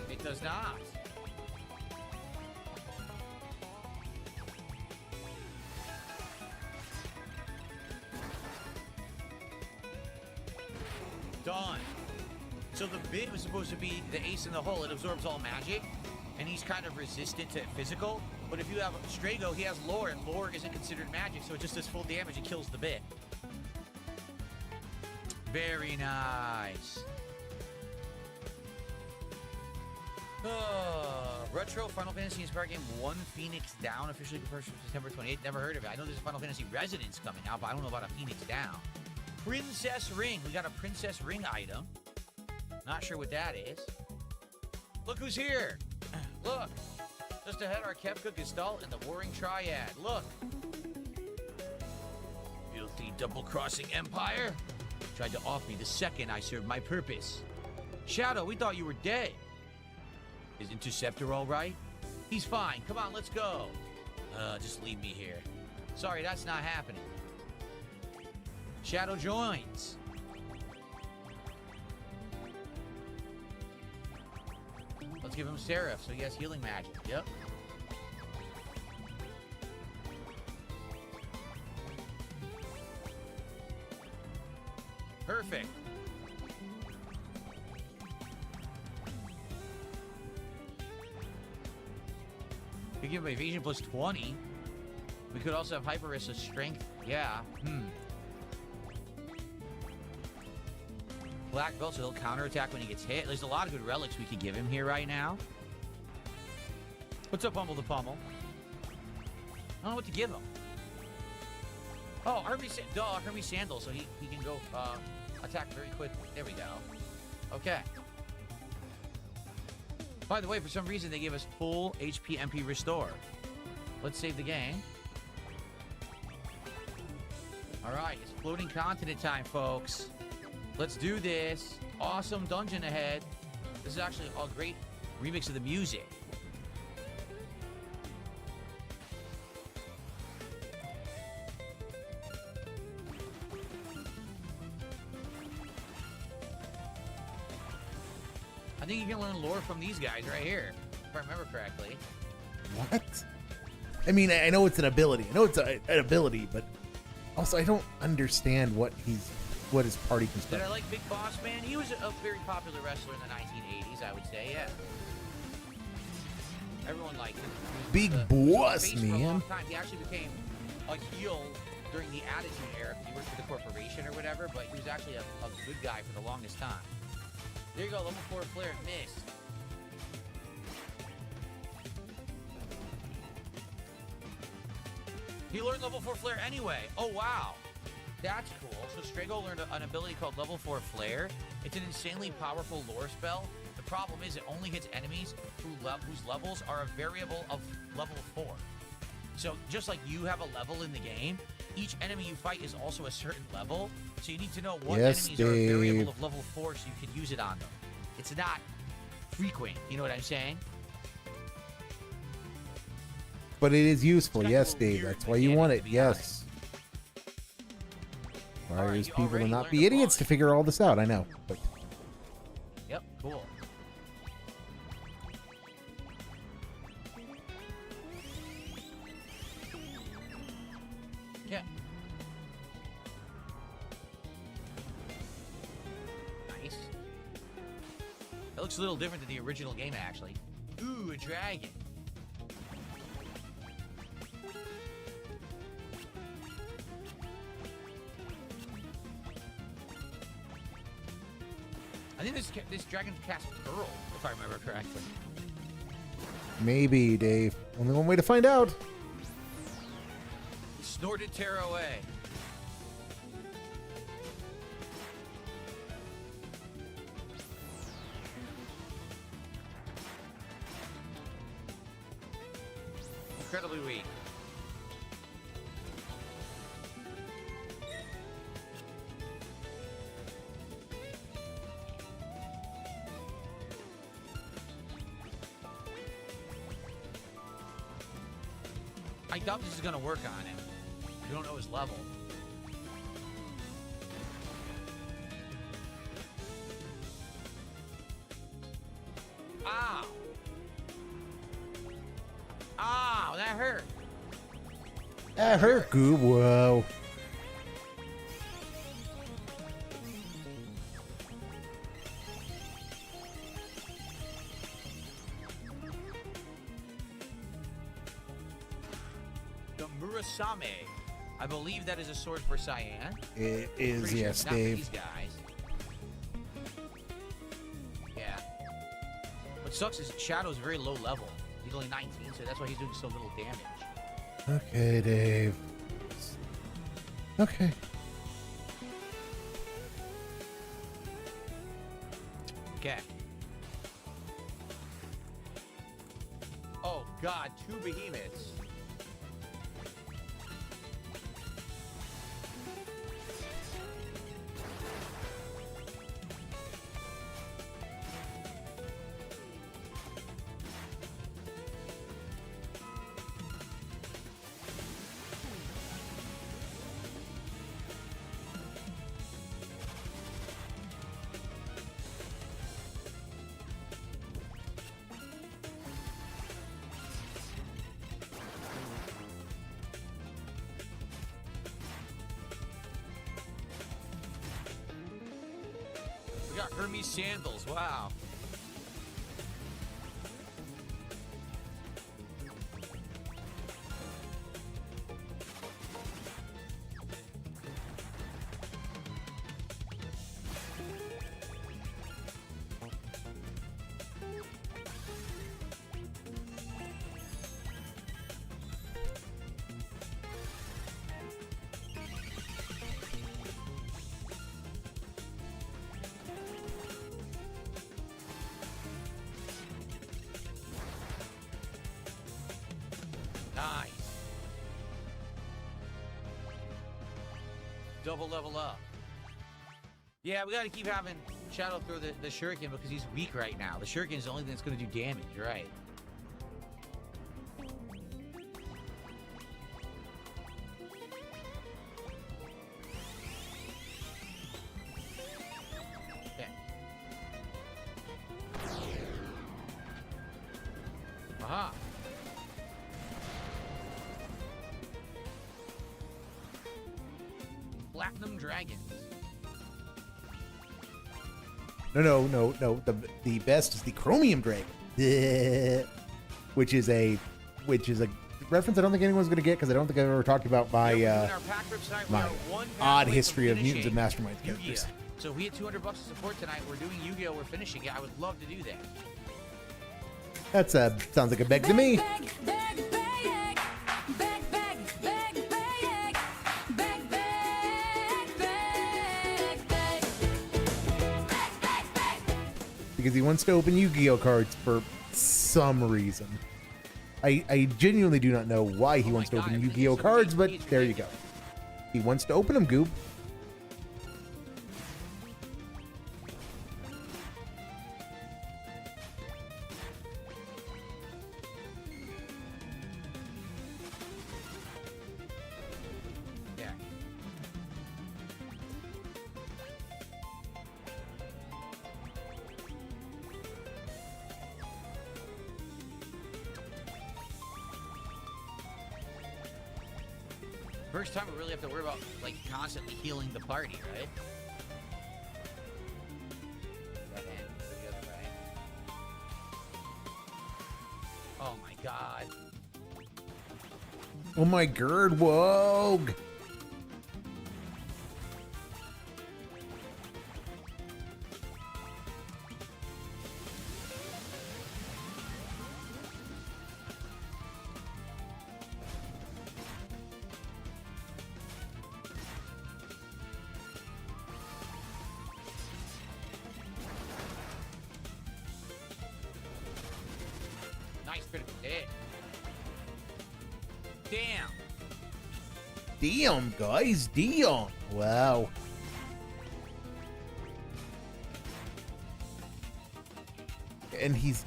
It does not. Done. So the bit was supposed to be the ace in the hole. It absorbs all magic, and he's kind of resistant to physical. But if you have Strago, he has lore, and lore isn't considered magic, so it just does full damage and kills the bit. Very nice. Retro Final Fantasy inspired game One Phoenix Down, officially confirmed September 28th. Never heard of it. I know there's a Final Fantasy Resonance coming out, but I don't know about a Phoenix Down. Princess Ring. We got a Princess Ring item. Not sure what that is. Look who's here. Look. Just ahead are Kefka, Gestalt, and the Warring Triad. Look. Filthy double-crossing Empire. Tried to off me the second I served my purpose. Shadow, we thought you were dead. Is Interceptor all right? He's fine. Come on, let's go. Just leave me here. Sorry, that's not happening. Shadow joins. Let's give him Seraph so he has healing magic. Yep. Perfect. We give him evasion plus 20. We could also have Hyperus as strength. Yeah. Black belt, so he'll counterattack when he gets hit. There's a lot of good relics we could give him here right now. What's up, Pummel the Pummel? I don't know what to give him. Oh, Hermes Sandal, so he can go attack very quickly. There we go. Okay. By the way, for some reason, they gave us full HP MP restore. Let's save the game. All right, it's floating continent time, folks. Let's do this. Awesome dungeon ahead. This is actually a great remix of the music. I think you can learn lore from these guys right here, if I remember correctly. What? I mean, I know it's an ability. I know it's an ability, but also I don't understand what his party Did construct. I like Big Boss Man? He was a very popular wrestler in the 1980s, I would say, yeah. Everyone liked him. Big He was Boss face for a long Man. time. He actually became a heel during the Attitude Era. He worked for the corporation or whatever, but he was actually a good guy for the longest time. There you go, level 4 flare, missed. He learned level 4 flare anyway. Oh, wow. That's cool. So Strago learned an ability called level 4 flare. It's an insanely powerful lore spell. The problem is it only hits enemies whose levels are a variable of level 4. So just like you have a level in the game, each enemy you fight is also a certain level. So you need to know what Yes, enemies are a variable Dave. of level 4 so you can use it on them. It's not frequent. You know what I'm saying? But it is useful. It's kind Yes, of a Dave. weird That's why you want mechanic, it. to be Yes. All right, Requires you people to already not learned be a idiots to bunch. figure all this out. I know. But Yep, cool. Yeah. Nice. That looks a little different than the original game, actually. Ooh, a dragon. I think this dragon casts Pearl, if I remember correctly. maybe, Dave. Only one way to find out. Snorted tear away. Incredibly weak. I doubt this is gonna work on him. You don't know his level. Ow! Ow, that hurt. Ah, her goo. Whoa. The Murasame. I believe that is a sword for Cyan. It is, Pretty sure yes, it's not for Dave. these guys. Yeah. What sucks is Shadow's very low level. He's only 19, so that's why he's doing so little damage. Okay, Dave. Okay. Okay. Oh god, 2 behemoths. got Hermes sandals. Wow. Nice. Double level up. Yeah, we gotta keep having Shadow throw the shuriken because he's weak right now. The shuriken is the only thing that's gonna do damage, right? Okay. Aha. Platinum Dragons. No. The best is the Chromium Dragon, which is a reference I don't think anyone's going to get because I don't think I've ever talked about my my odd history of Mutants and Masterminds characters. So if we had $200 to support tonight, we're doing Yu-Gi-Oh! We're finishing it. I would love to do that. That's sounds like a beg to me. Beg, beg, beg, beg, beg, beg, beg, beg, beg, beg. Because he wants to open Yu-Gi-Oh cards for some reason. I genuinely do not know why he wants to open Yu-Gi-Oh cards, but there you go. He wants to open them, Goop. Yeah. First time we really have to worry about like constantly healing the party, right? That end, the other way. Oh my god. Oh my god, whoa! Nice critical hit. Damn. Damn, guys, damn. Wow. And he's...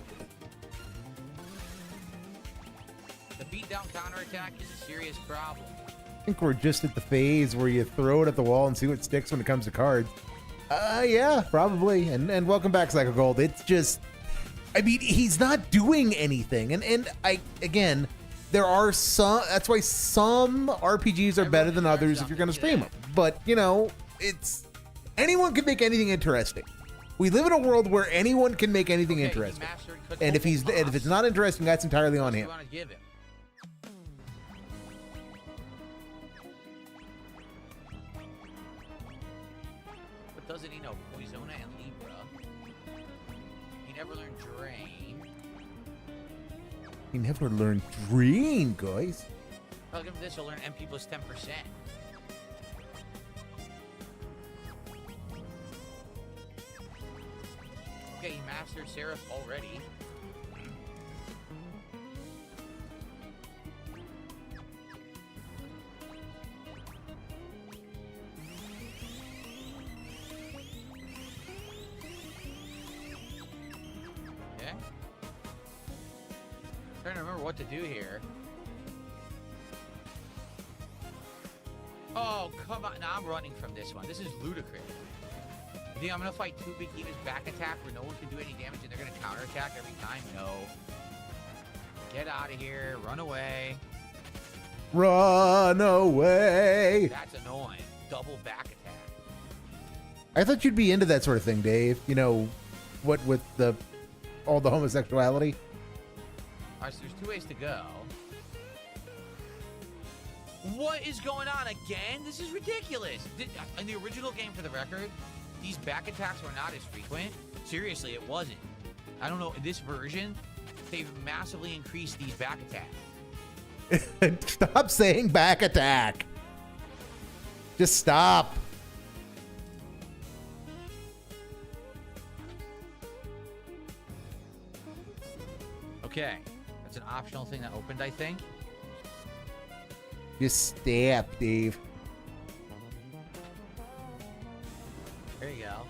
The beatdown counterattack is a serious problem. I think we're just at the phase where you throw it at the wall and see what sticks when it comes to cards. Yeah, probably. And welcome back, Psycho Gold. It's just... I mean, he's not doing anything. And again, there are some... That's why some RPGs are better than others if you're going to stream them. But, you know, it's... Anyone can make anything interesting. We live in a world where anyone can make anything interesting. And if it's not interesting, that's entirely on him. Want to give him? But doesn't he know Poisona and Libra? He never learned Drain. He never learned Drain, guys. I'll give him this. He'll learn MP plus 10%. Okay, he mastered Seraph already. Okay. Trying to remember what to do here. Oh, come on. Now I'm running from this one. This is ludicrous. You think I'm going to fight two big units back attack where no one can do any damage and they're going to counterattack every time? No. Get out of here. Run away. Run away. That's annoying. Double back attack. I thought you'd be into that sort of thing, Dave. You know, what with all the homosexuality. All right, so there's 2 ways to go. What is going on again? This is ridiculous. In the original game, for the record, these back attacks were not as frequent. Seriously, it wasn't. I don't know. In this version, they've massively increased these back attacks. Stop saying back attack. Just stop. Okay, that's an optional thing that opened, I think. Just stop, Dave. There you go.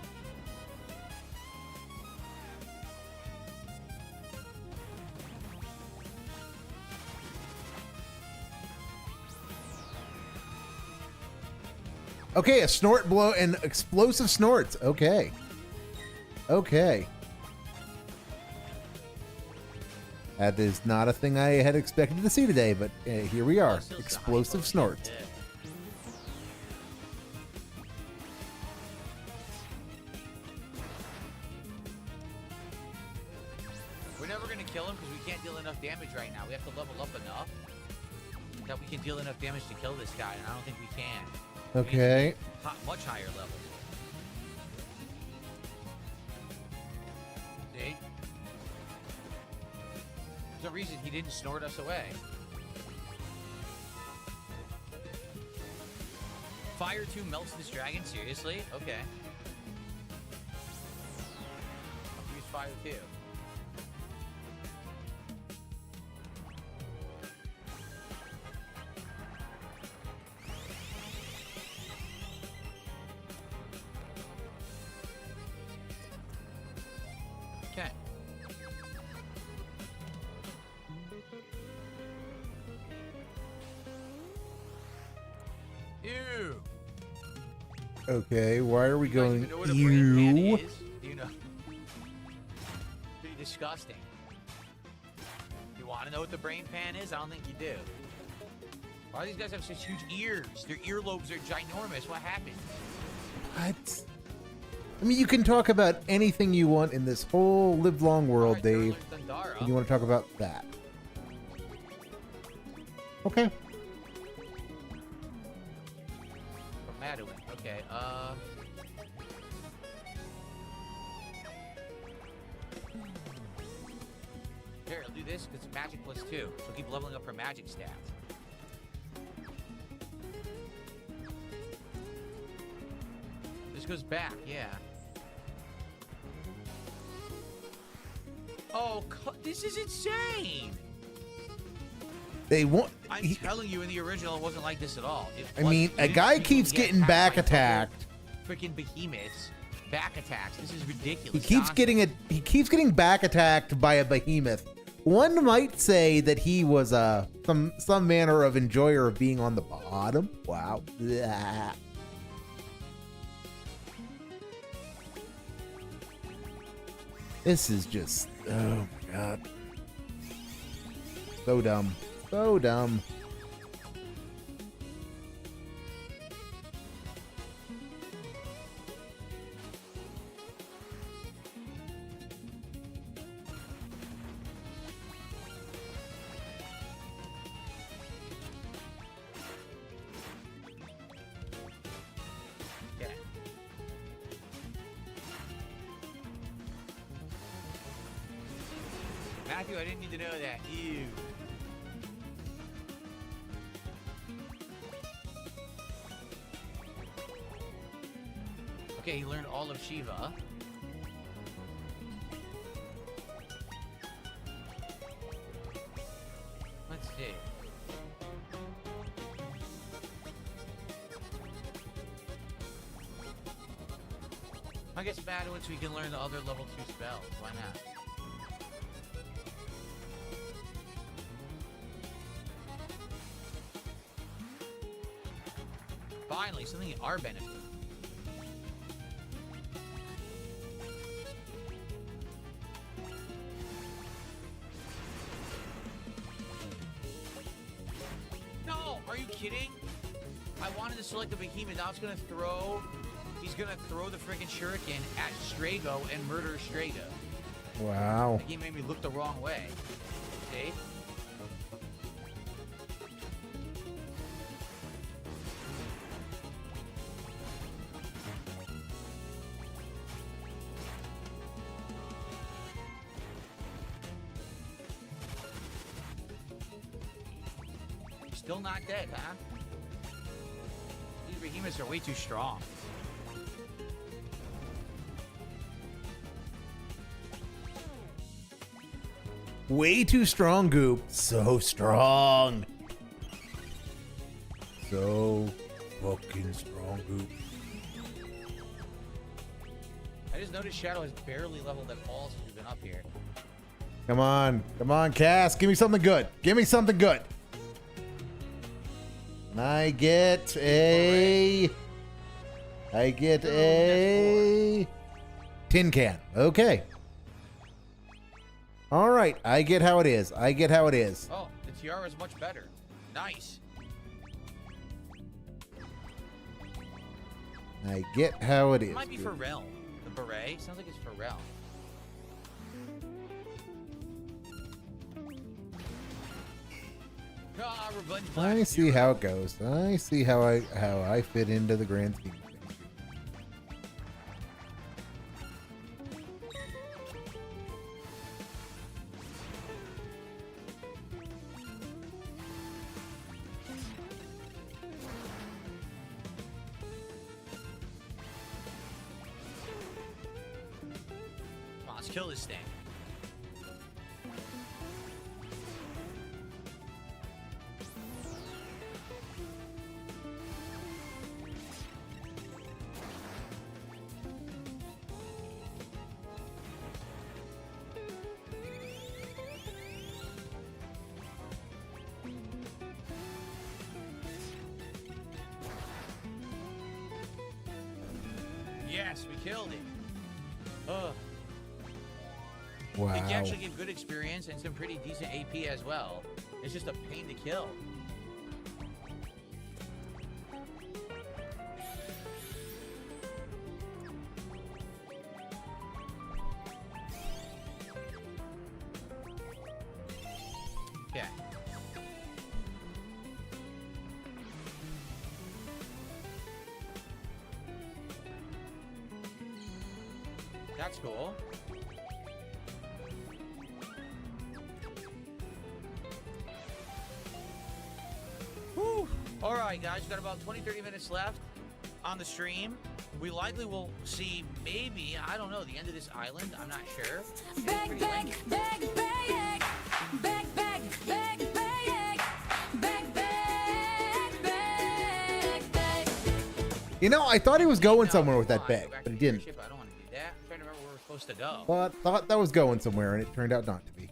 Okay, a snort blow and explosive snorts. Okay. Okay. That is not a thing I had expected to see today, but here we are. Explosive snorts. We're never going to kill him because we can't deal enough damage right now. We have to level up enough that we can deal enough damage to kill this guy, and I don't think we can. Okay. Much higher level. See? For some reason, he didn't snort us away. Fire 2 melts this dragon? Seriously? Okay. Use Fire 2. Okay. Ew. Okay, why are we You guys going even know what a brain pan ew? is? Do you know? Pretty disgusting. You want to know what the brain pan is? I don't think you do. Why do these guys have such huge ears? Their earlobes are ginormous. What happened? What? I mean, you can talk about anything you want in this whole livelong world, Alright, Dave. Thundara. And you want to talk about that. Okay. From Madeline. Okay, here, I'll do this because it's magic +2. So keep leveling up her magic stats. This goes back, yeah. Oh, this is insane! They want. I'm telling you, in the original, it wasn't like this at all. I mean, a guy keeps getting back attacked. Freaking behemoths, back attacks. This is ridiculous. He keeps getting it. He keeps getting back attacked by a behemoth. One might say that he was some manner of enjoyer of being on the bottom. Wow. Blah. This is just, oh my god, so dumb, so dumb. Yeah. Matthew, I didn't need to know that. Ew. Okay, he learned all of Shiva. Let's see. I guess Madeline, so we can learn the other level 2 spells. Why not? Finally, something in our benefit. No, are you kidding? I wanted to select the behemoth. Now it's gonna throw. He's gonna throw the freaking shuriken at Strago and murder Strago. Wow. He made me look the wrong way. See? Still not dead, huh? These behemoths are way too strong. Way too strong, Goop. So strong. So fucking strong, Goop. I just noticed Shadow has barely leveled at all since we've been up here. Come on. Come on, Cass. Give me something good. Give me something good. I get a tin can. Okay. All right. I get how it is. I get how it is. Oh, the tiara is much better. Nice. I get how it is. It might be Pharrell. The beret sounds like it's Pharrell. Ah, revenge black. I see how it goes. I see how I fit into the grand scheme of things. Come on, let's kill this thing. Yes, we killed it. Ugh. Wow. It actually gave good experience and some pretty decent AP as well. It's just a pain to kill. Okay. That's cool. Whew. All right, guys, we've got about 20-30 minutes left on the stream. We likely will see maybe, I don't know, the end of this island. I'm not sure. It's Bag, pretty bag, lengthy. bag, bag, bag, bag, bag, bag, bag, bag, bag, bag. You know, I thought he was going Now, somewhere with come that on, bag, go back but he to your didn't. ship. I don't want to do that. I'm trying to remember where we're supposed to go. But thought that was going somewhere, and it turned out not to be.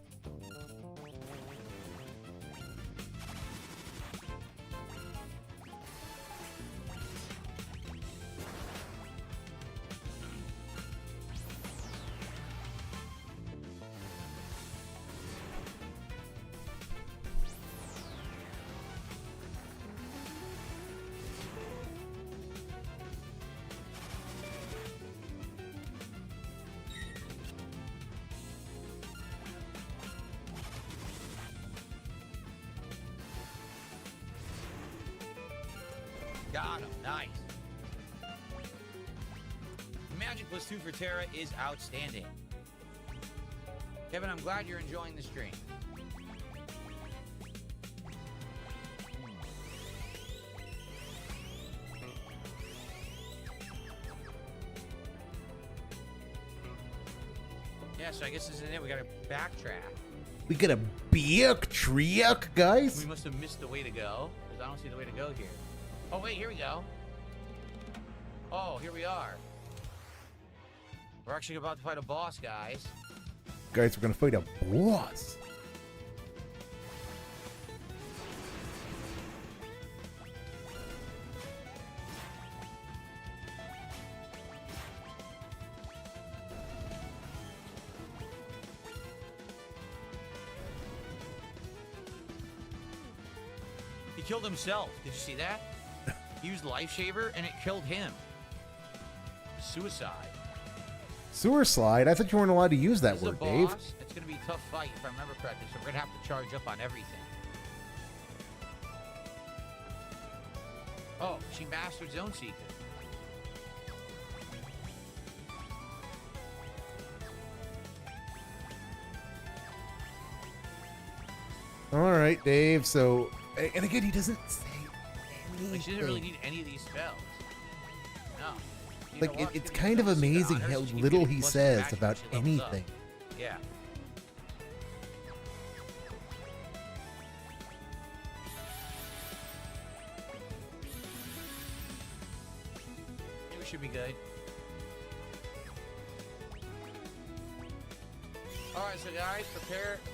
Got him. Nice. Magic +2 for Terra is outstanding. Kevin, I'm glad you're enjoying the stream. Yeah, so I guess this is it. We gotta backtrack. We got a triuck, guys. We must have missed the way to go, because I don't see the way to go here. Oh, wait, here we go. Oh, here we are. We're actually about to fight a boss, guys. Guys, we're gonna fight a boss. He killed himself. Did you see that? He used Life Shaver and it killed him. suicide. Sewer slide? I thought you weren't allowed to use that This is a word, Dave. boss. It's going to be a tough fight if I remember correctly, so we're going to have to charge up on everything. Oh, she mastered Zone Seeker. All right, Dave. So, and again, he doesn't say anything. Like, she doesn't really need any of these spells. No. You Like, know what? it's Give me kind of Zone Seeker amazing on her how so she can little get he plus says magic when about she levels up. anything. Yeah. It should be good. Alright, so guys,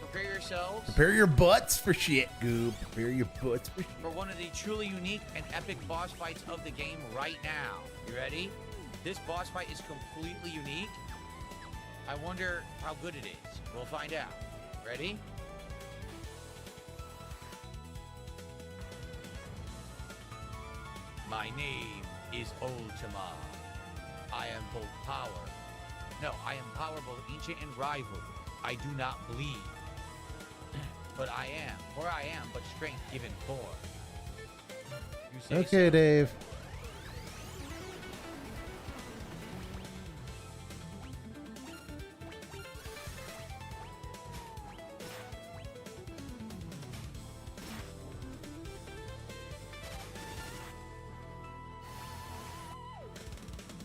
prepare yourselves Prepare your butts for shit, Goob. Prepare your butts for shit. for one of the truly unique and epic boss fights of the game right now. You ready? This boss fight is completely unique. I wonder how good it is. We'll find out. Ready? My name is Ultima. I am both power. No, I am power both ancient and rival. I do not bleed. But I am, for I am but strength given form. You say Okay, so. Dave.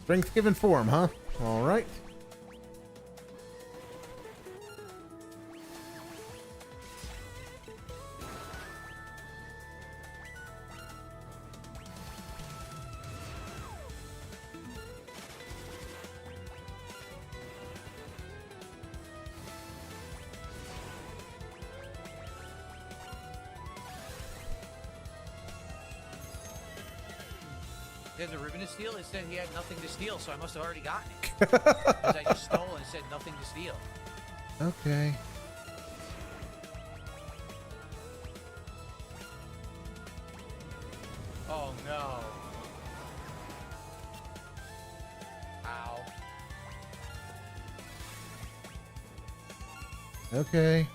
Strength given form, huh? All right. There's a ribbon to steal. It said he had nothing to steal, so I must have already gotten it. Because I just stole and said nothing to steal. Okay. Oh no. Ow. Okay.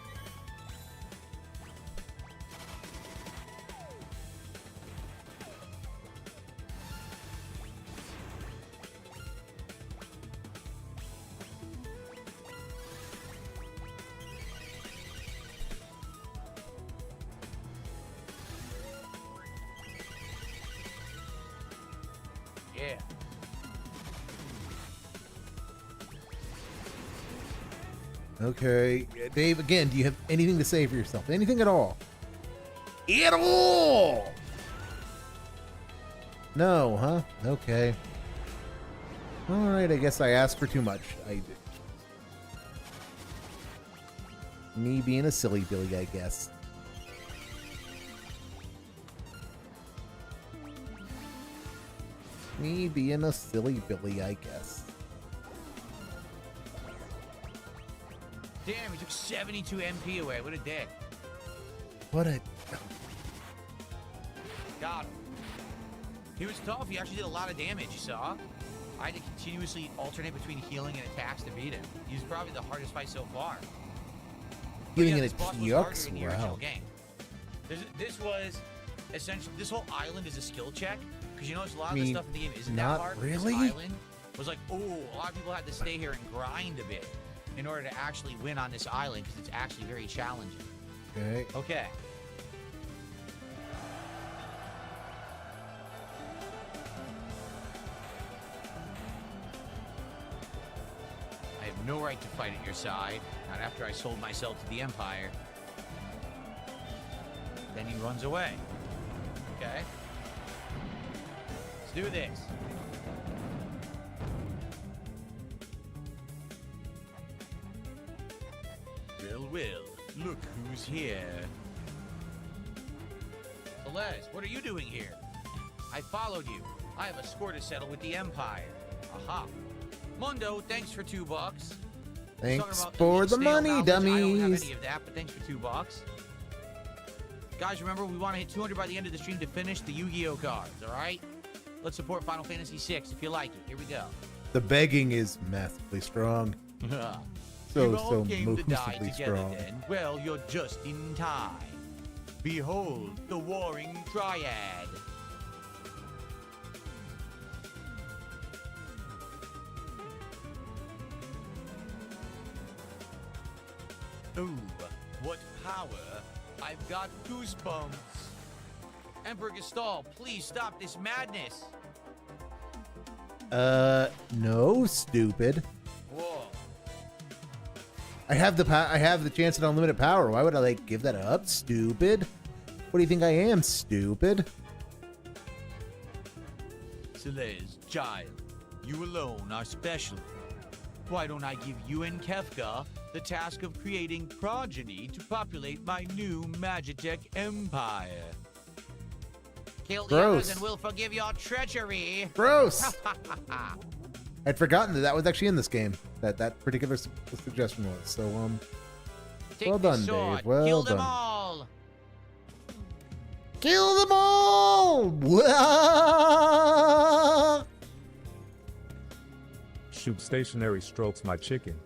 Yeah. Okay. Dave, again, do you have anything to say for yourself? Anything at all? At all? No, huh? Okay. All right, I guess I asked for too much. Me being a silly Billy, I guess. Me being a silly Billy, I guess. Damn, he took 72 MP away. What a dick. What a... Got him. He was tough. He actually did a lot of damage, you saw? I had to continuously alternate between healing and attacks to beat him. He was probably the hardest fight so far. But Healing yeah, and this boss was harder attacks? in the original Wow. game. This was essentially, this whole island is a skill check. Because you notice a lot of the stuff in the game isn't that not hard. really? This island was like, oh, a lot of people had to stay here and grind a bit in order to actually win on this island because it's actually very challenging. Okay. Okay. I have no right to fight at your side, not after I sold myself to the Empire. Then he runs away. Okay. Let's do this. Well, look who's here. Celeste, what are you doing here? I followed you. I have a score to settle with the Empire. Aha. Mundo, thanks for $2. Thanks Talking about for the stale money, knowledge. I don't have dummies. any of that, but thanks for $2. Guys, remember, we want to hit 200 by the end of the stream to finish the Yu-Gi-Oh cards, all right? Let's support Final Fantasy VI if you like it. Here we go. The begging is massively strong. You all came to die massively together strong. then. Well, you're just in time. Behold the warring triad. Ooh, what power! I've got goosebumps. Emperor Gestalt, please stop this madness. No, stupid. Whoa. I have the chance at unlimited power. Why would I like give that up, stupid? What do you think I am, stupid? Celeste, child, you alone are special. Why don't I give you and Kefka the task of creating progeny to populate my new Magitech empire? Kill the Gross. others and we'll forgive your treachery. Gross. I'd forgotten that was actually in this game. That particular suggestion was. So Take well this done, sword. Dave. Well Kill done. them all. Kill them all! Shub-Stationary strokes my chicken.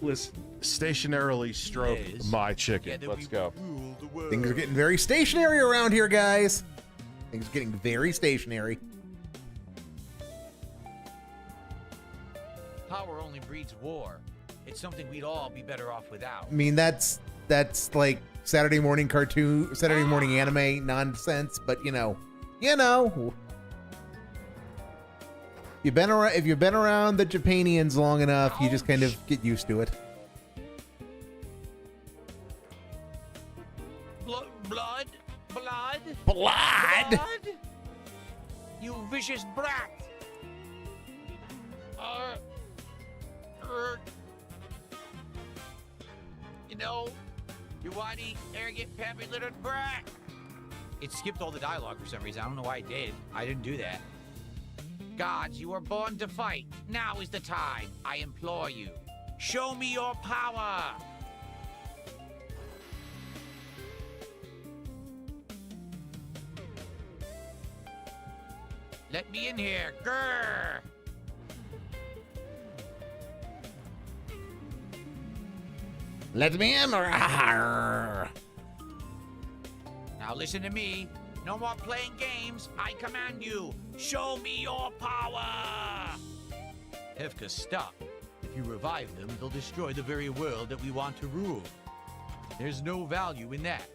Listen, stationarily stroke Yes. my chicken. Together Let's we will go. rule the world. Things are getting very stationary around here, guys. Things are getting very stationary. Power only breeds war. It's something we'd all be better off without. I mean, that's like Saturday morning cartoon, Saturday morning anime nonsense. But you know, you've been around. If you've been around the Japanians long enough, you just kind of get used to it. Blood? Blood. You vicious brat! You know, you whiny, arrogant, pappy-littered brat! It skipped all the dialogue for some reason. I don't know why it did. I didn't do that. Gods, you were born to fight. Now is the time. I implore you. Show me your power! Let me in here. Grrr! Let me in. Now listen to me. No more playing games. I command you. Show me your power! Hefka, stop. If you revive them, they'll destroy the very world that we want to rule. There's no value in that.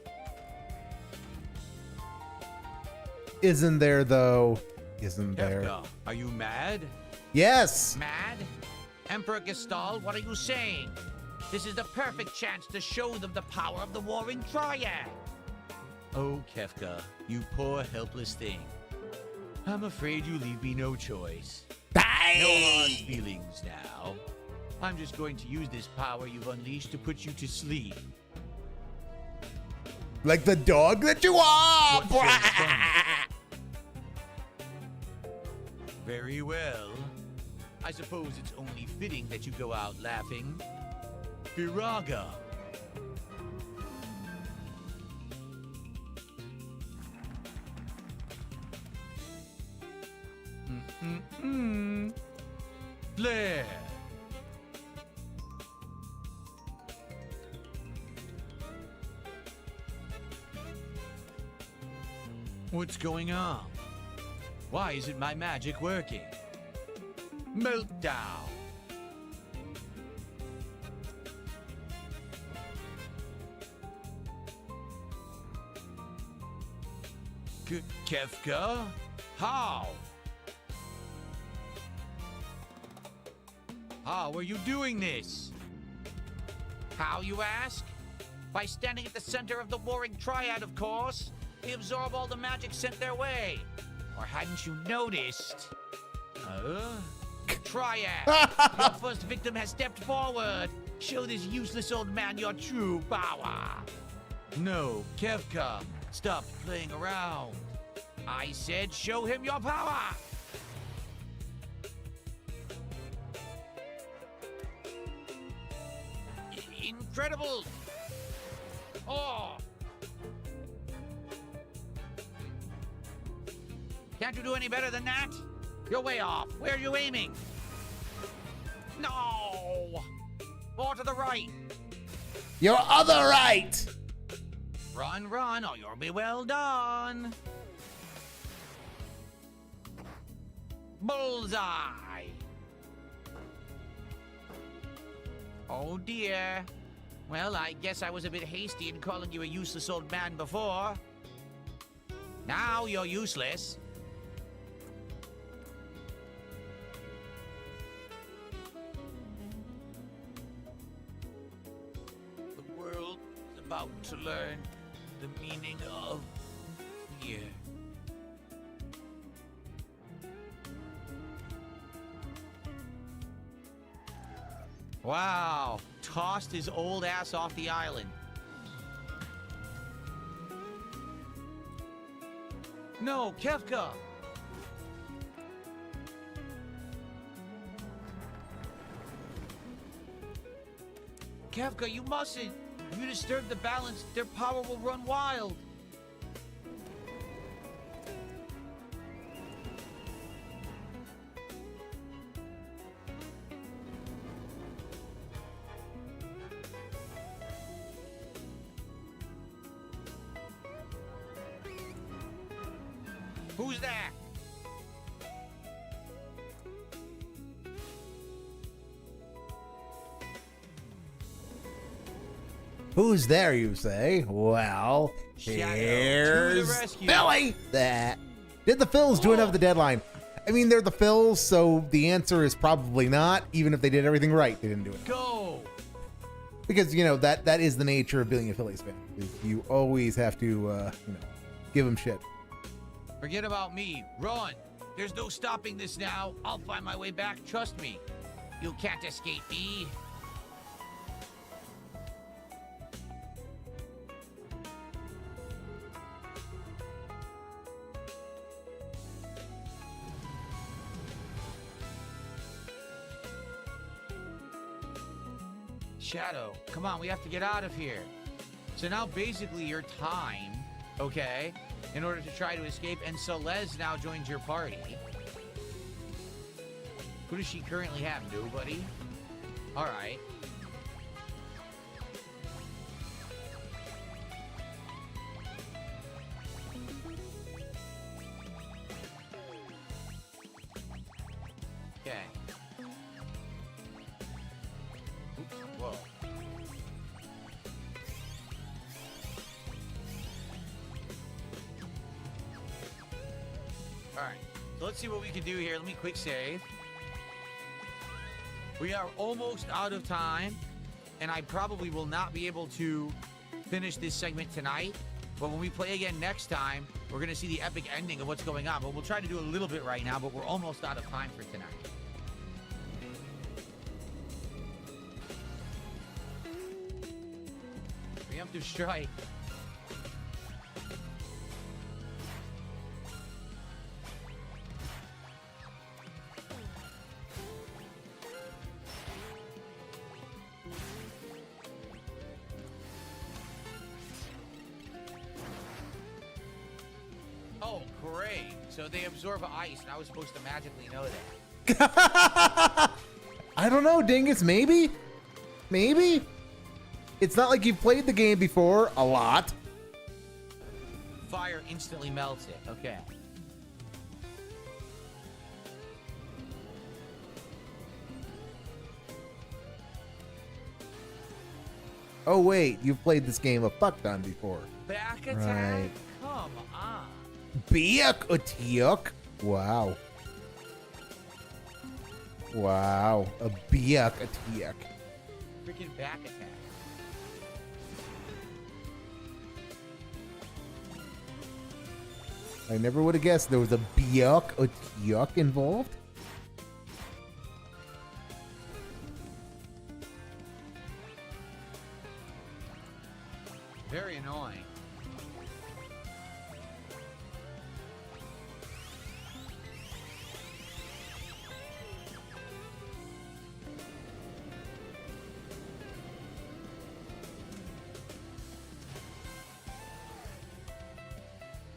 Isn't there though? Isn't there? Hefka, are you mad? Yes. Mad? Emperor Gestalt, what are you saying? This is the perfect chance to show them the power of the warring triad. Oh, Kefka, you poor helpless thing. I'm afraid you leave me no choice. No hard feelings now. I'm just going to use this power you've unleashed to put you to sleep. Like the dog that you are. What's so funny? Very well. I suppose it's only fitting that you go out laughing. Viraga. Flare. What's going on? Why isn't my magic working? Meltdown. Kefka? How? How are you doing this? How, you ask? By standing at the center of the warring triad, of course. They absorb all the magic sent their way. Or hadn't you noticed? Triad, your first victim has stepped forward. Show this useless old man your true power. No, Kefka, stop playing around. I said show him your power. Incredible. Oh. Can't you do any better than that? You're way off. Where are you aiming? No! More to the right. Your other right! Run, run, or you'll be well done. Bullseye. Oh dear. Well, I guess I was a bit hasty in calling you a useless old man before. Now you're useless. The world is about to learn the meaning of fear. Wow, tossed his old ass off the island. No, Kefka! Kefka, you mustn't! If you disturb the balance, their power will run wild. Who's that? Who's there, you say? Well, Shadow, here's to the rescue. Billy. That did the Phils do enough of the deadline? I mean, they're the Phils, so the answer is probably not. Even if they did everything right, they didn't do it. Go! Because you know that is the nature of being a Phillies fan. You always have to give them shit. Forget about me. Run. There's no stopping this now. I'll find my way back. Trust me. You can't escape me. Shadow, come on, we have to get out of here. So now basically your time, okay, in order to try to escape, and Celeste now joins your party. Who does she currently have? Nobody? Alright. Okay. Oops, whoa. Alright, so let's see what we can do here. Let me quick save. We are almost out of time, and I probably will not be able to finish this segment tonight. But when we play again next time, we're going to see the epic ending of what's going on. But we'll try to do a little bit right now, but we're almost out of time for tonight. Preemptive strike. Oh, great. So they absorb ice, and I was supposed to magically know that. I don't know, Dingus. Maybe? Maybe? It's not like you've played the game before a lot. Fire instantly melts it. Okay. Oh, wait. You've played this game a fuck ton before. Back attack? Right. Come on. Biak Utiuk. Wow. Wow. A Biak Utiuk. Freaking back attack. I never would have guessed there was a Biak Utiuk involved. Very annoying.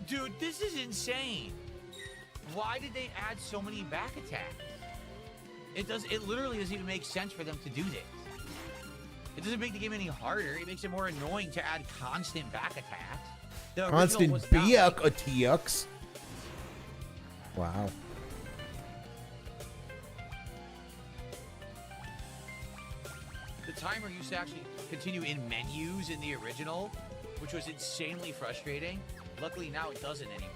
Dude, this is insane. Why did they add so many back attacks? It literally doesn't even make sense for them to do this. It doesn't make the game any harder. It makes it more annoying to add constant back attacks. The original Constant was not like- attacks. Wow. The timer used to actually continue in menus in the original, which was insanely frustrating. Luckily now it doesn't anymore.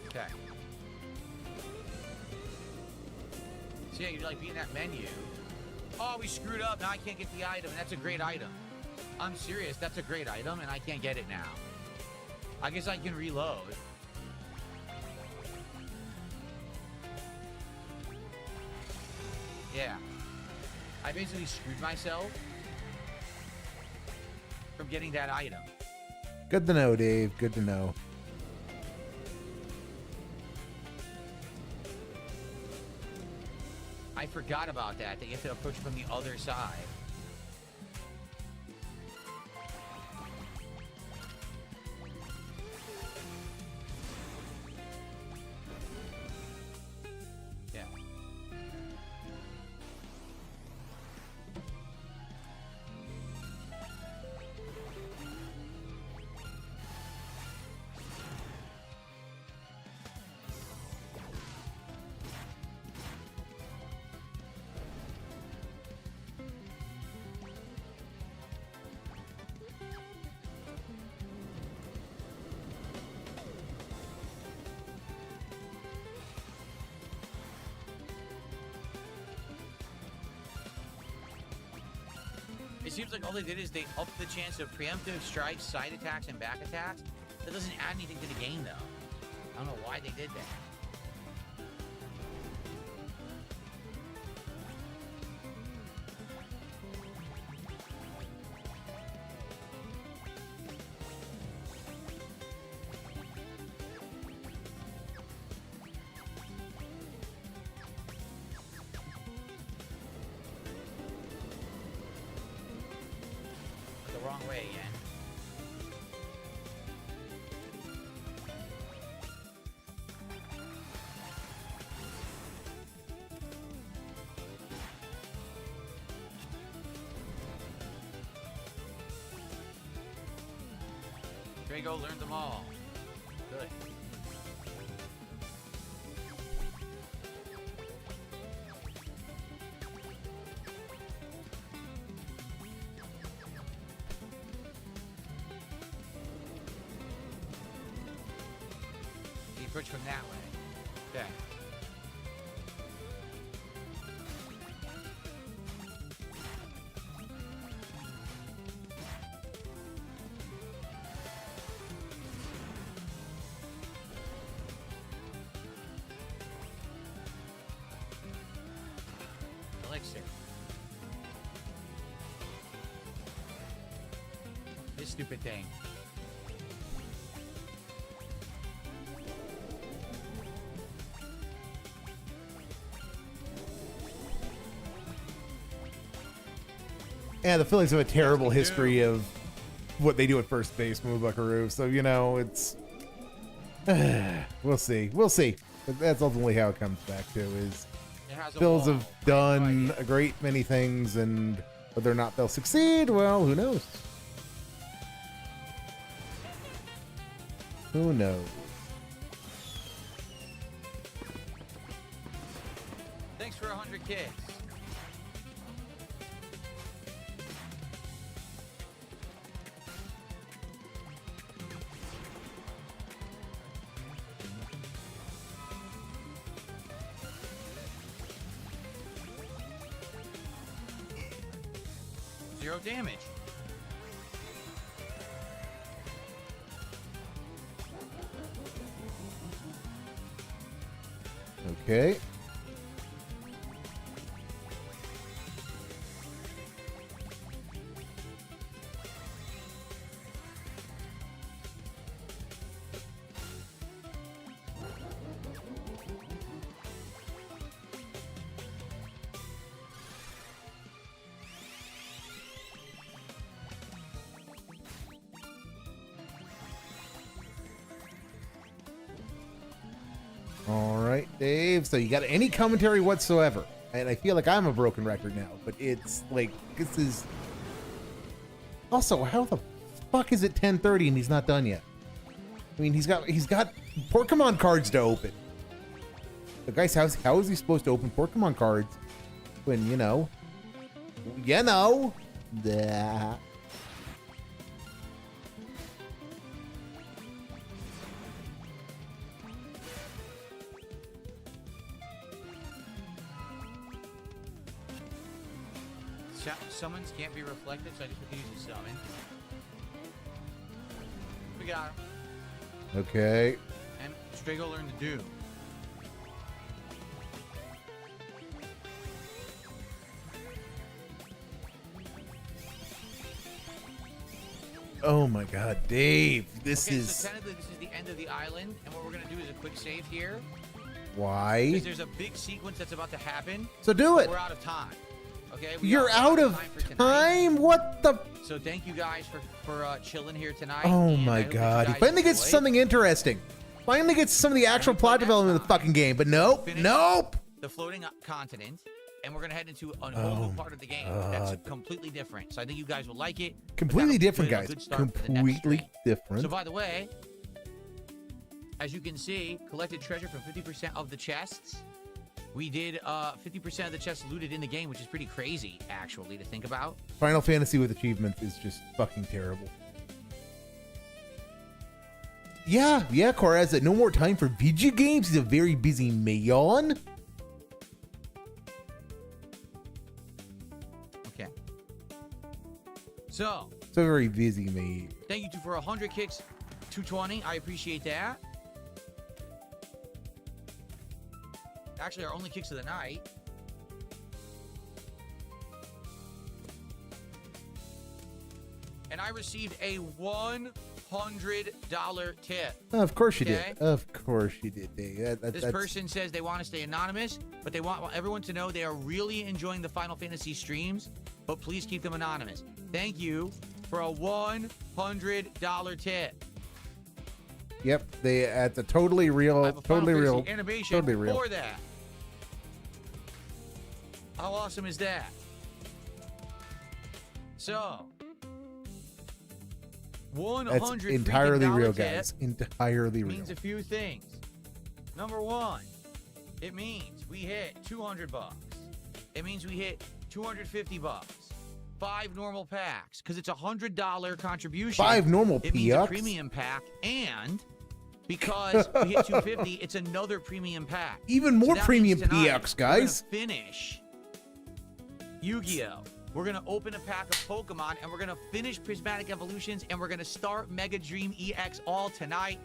Okay. So yeah, you like be in that menu. Oh, we screwed up. Now I can't get the item, and that's a great item. I'm serious, that's a great item, and I can't get it now. I guess I can reload. Yeah. I basically screwed myself from getting that item. Good to know, Dave. Good to know. I forgot about that you have to approach from the other side. Yeah. It seems like all they did is they upped the chance of preemptive strikes, side attacks, and back attacks. That doesn't add anything to the game, though. I don't know why they did that. The wrong way again. Drago learned them all. Good. You approach from that way. Okay. Elixir. This stupid thing. Yeah, the Phillies have a terrible history of what they do at first base, Moo Buckaroo. So, you know, it's... we'll see. We'll see. But that's ultimately how it comes back to, is It has a Phils wall. have done a great many things, and whether or not they'll succeed, well, who knows? Who knows? Thanks for 100 kids. Zero damage. Okay. All right, Dave. So you got any commentary whatsoever? And I feel like I'm a broken record now, but it's like this is. Also, how the fuck is it 10:30 and he's not done yet? I mean, he's got Pokemon cards to open. But guys, how is he supposed to open Pokemon cards when you know? The. Summons can't be reflected, so I just use a summon. We got him. Okay. And Strigo learned to do. Oh my God, Dave! This Okay, is so technically this is the end of the island, and what we're gonna do is a quick save here. why. Because there's a big sequence that's about to happen. So do it. We're out of time. Okay. We You're are out of for tonight. time. What the? So thank you guys for chilling here tonight. Oh and I my hope that you God! He guys finally gets enjoyed. something interesting. Finally gets some of the actual We're gonna plot play development of next the fucking game. But nope, Finish nope. The floating continent, and we're gonna head into a whole new part of the game that's completely different. So I think you guys will like it. But Completely that'll different, be a guys. good start for the next Completely stream. different. So by the way, as you can see, collected treasure from 50% of the chests. We did 50% of the chests looted in the game, which is pretty crazy, actually, to think about. Final Fantasy with achievements is just fucking terrible. Yeah, Cora has no more time for video games. He's a very busy man. Okay. So, Very busy man. thank you for 100 kicks, 220. I appreciate that. Actually, our only kicks of the night. And I received a $100 tip. Of course you Okay. did. Of course you did, Dave. This person says they want to stay anonymous, but they want everyone to know they are really enjoying the Final Fantasy streams, but please keep them anonymous. Thank you for a $100 tip. Yep, that's a totally I real, have a totally Final real, Fantasy animation totally real. for that. How awesome is that? So, That's $100 entirely real, tip guys. Entirely real. means a few things. Number one, it means we hit $200. It means we hit $250. 5 normal packs, because it's a $100 contribution. 5 normal It means a PX? premium pack, and because we hit 250, it's another premium pack. Even So more that premium means tonight, PX, guys. We're gonna finish Yu-Gi-Oh! We're gonna open a pack of Pokemon, and we're gonna finish Prismatic Evolutions, and we're gonna start Mega Dream EX all tonight.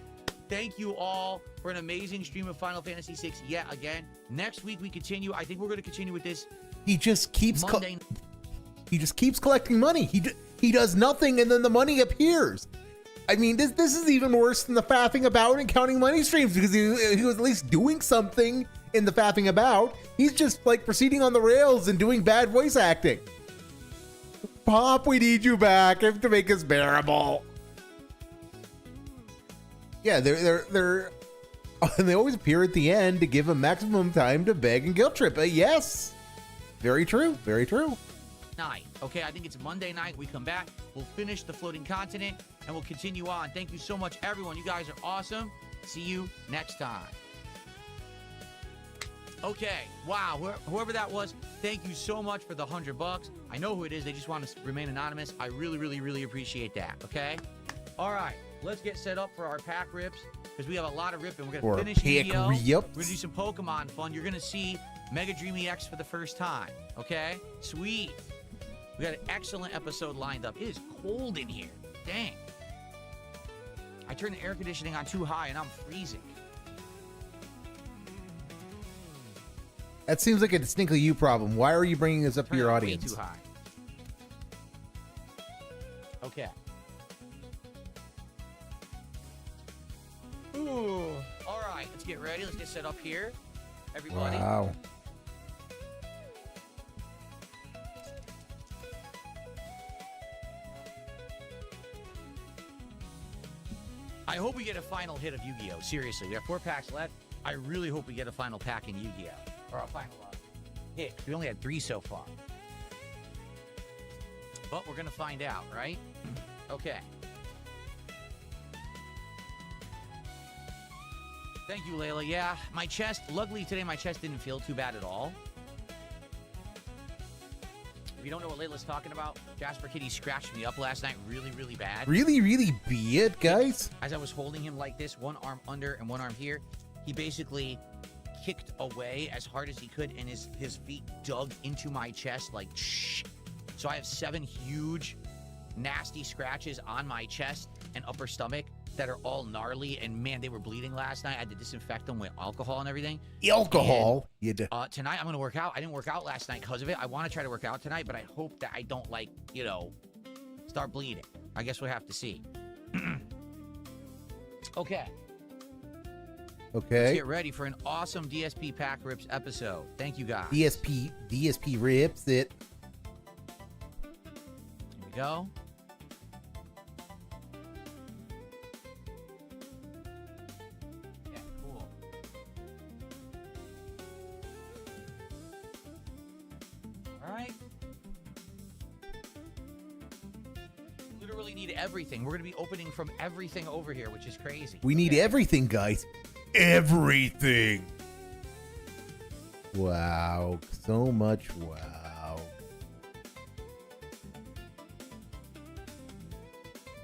Thank you all for an amazing stream of Final Fantasy VI yet again. Next week we continue. I think we're gonna continue with this He just keeps Monday. he just keeps collecting money. He does nothing, and then the money appears. I mean, this is even worse than the faffing about and counting money streams, because he was at least doing something in the faffing about. He's just like proceeding on the rails and doing bad voice acting. Pop, we need you back to make us bearable. Yeah, they're and they always appear at the end to give him maximum time to beg and guilt trip. Yes, very true, very true. Night. Okay, I think it's Monday night. We come back. We'll finish the floating continent, and we'll continue on. Thank you so much, everyone. You guys are awesome. See you next time. Okay. Wow. Whoever that was, thank you so much for the $100. I know who it is. They just want to remain anonymous. I really, really, really appreciate that. Okay. All right. Let's get set up for our pack rips, because we have a lot of ripping. We're For gonna finish Yu-Gi-Oh! rips. We're gonna do some Pokemon fun. You're gonna see Mega Dream EX for the first time. Okay. Sweet. We got an excellent episode lined up. It is cold in here. Dang. I turned the air conditioning on too high and I'm freezing. That seems like a distinctly you problem. Why are you bringing this up to Turned your it way audience? too high. Okay. Ooh. All right. Let's get ready. Let's get set up here. Everybody. Wow. I hope we get a final hit of Yu-Gi-Oh! Seriously, we have 4 packs left. I really hope we get a final pack in Yu-Gi-Oh! Or a final hit. We only had 3 so far. But we're going to find out, right? Okay. Thank you, Layla. Yeah, my chest, luckily today my chest didn't feel too bad at all. If you don't know what Layla's talking about, Jasper Kitty scratched me up last night really, really bad. Really, really be it, guys? As I was holding him like this, one arm under and one arm here, he basically kicked away as hard as he could, and his feet dug into my chest like shh. So I have 7 huge, nasty scratches on my chest and upper stomach that are all gnarly, and man, they were bleeding last night. I had to disinfect them with alcohol and everything. Alcohol? Tonight I'm gonna work out. I didn't work out last night because of it. I want to try to work out tonight, but I hope that I don't, like, you know, start bleeding. I guess we'll have to see. Okay. Let's Okay. get ready for an awesome DSP Pack Rips episode. Thank you, guys. DSP rips it. Here we go. Yeah, cool. All right. Literally need everything. We're going to be opening from everything over here, which is crazy. We need everything, guys. Everything. Wow. So much wow.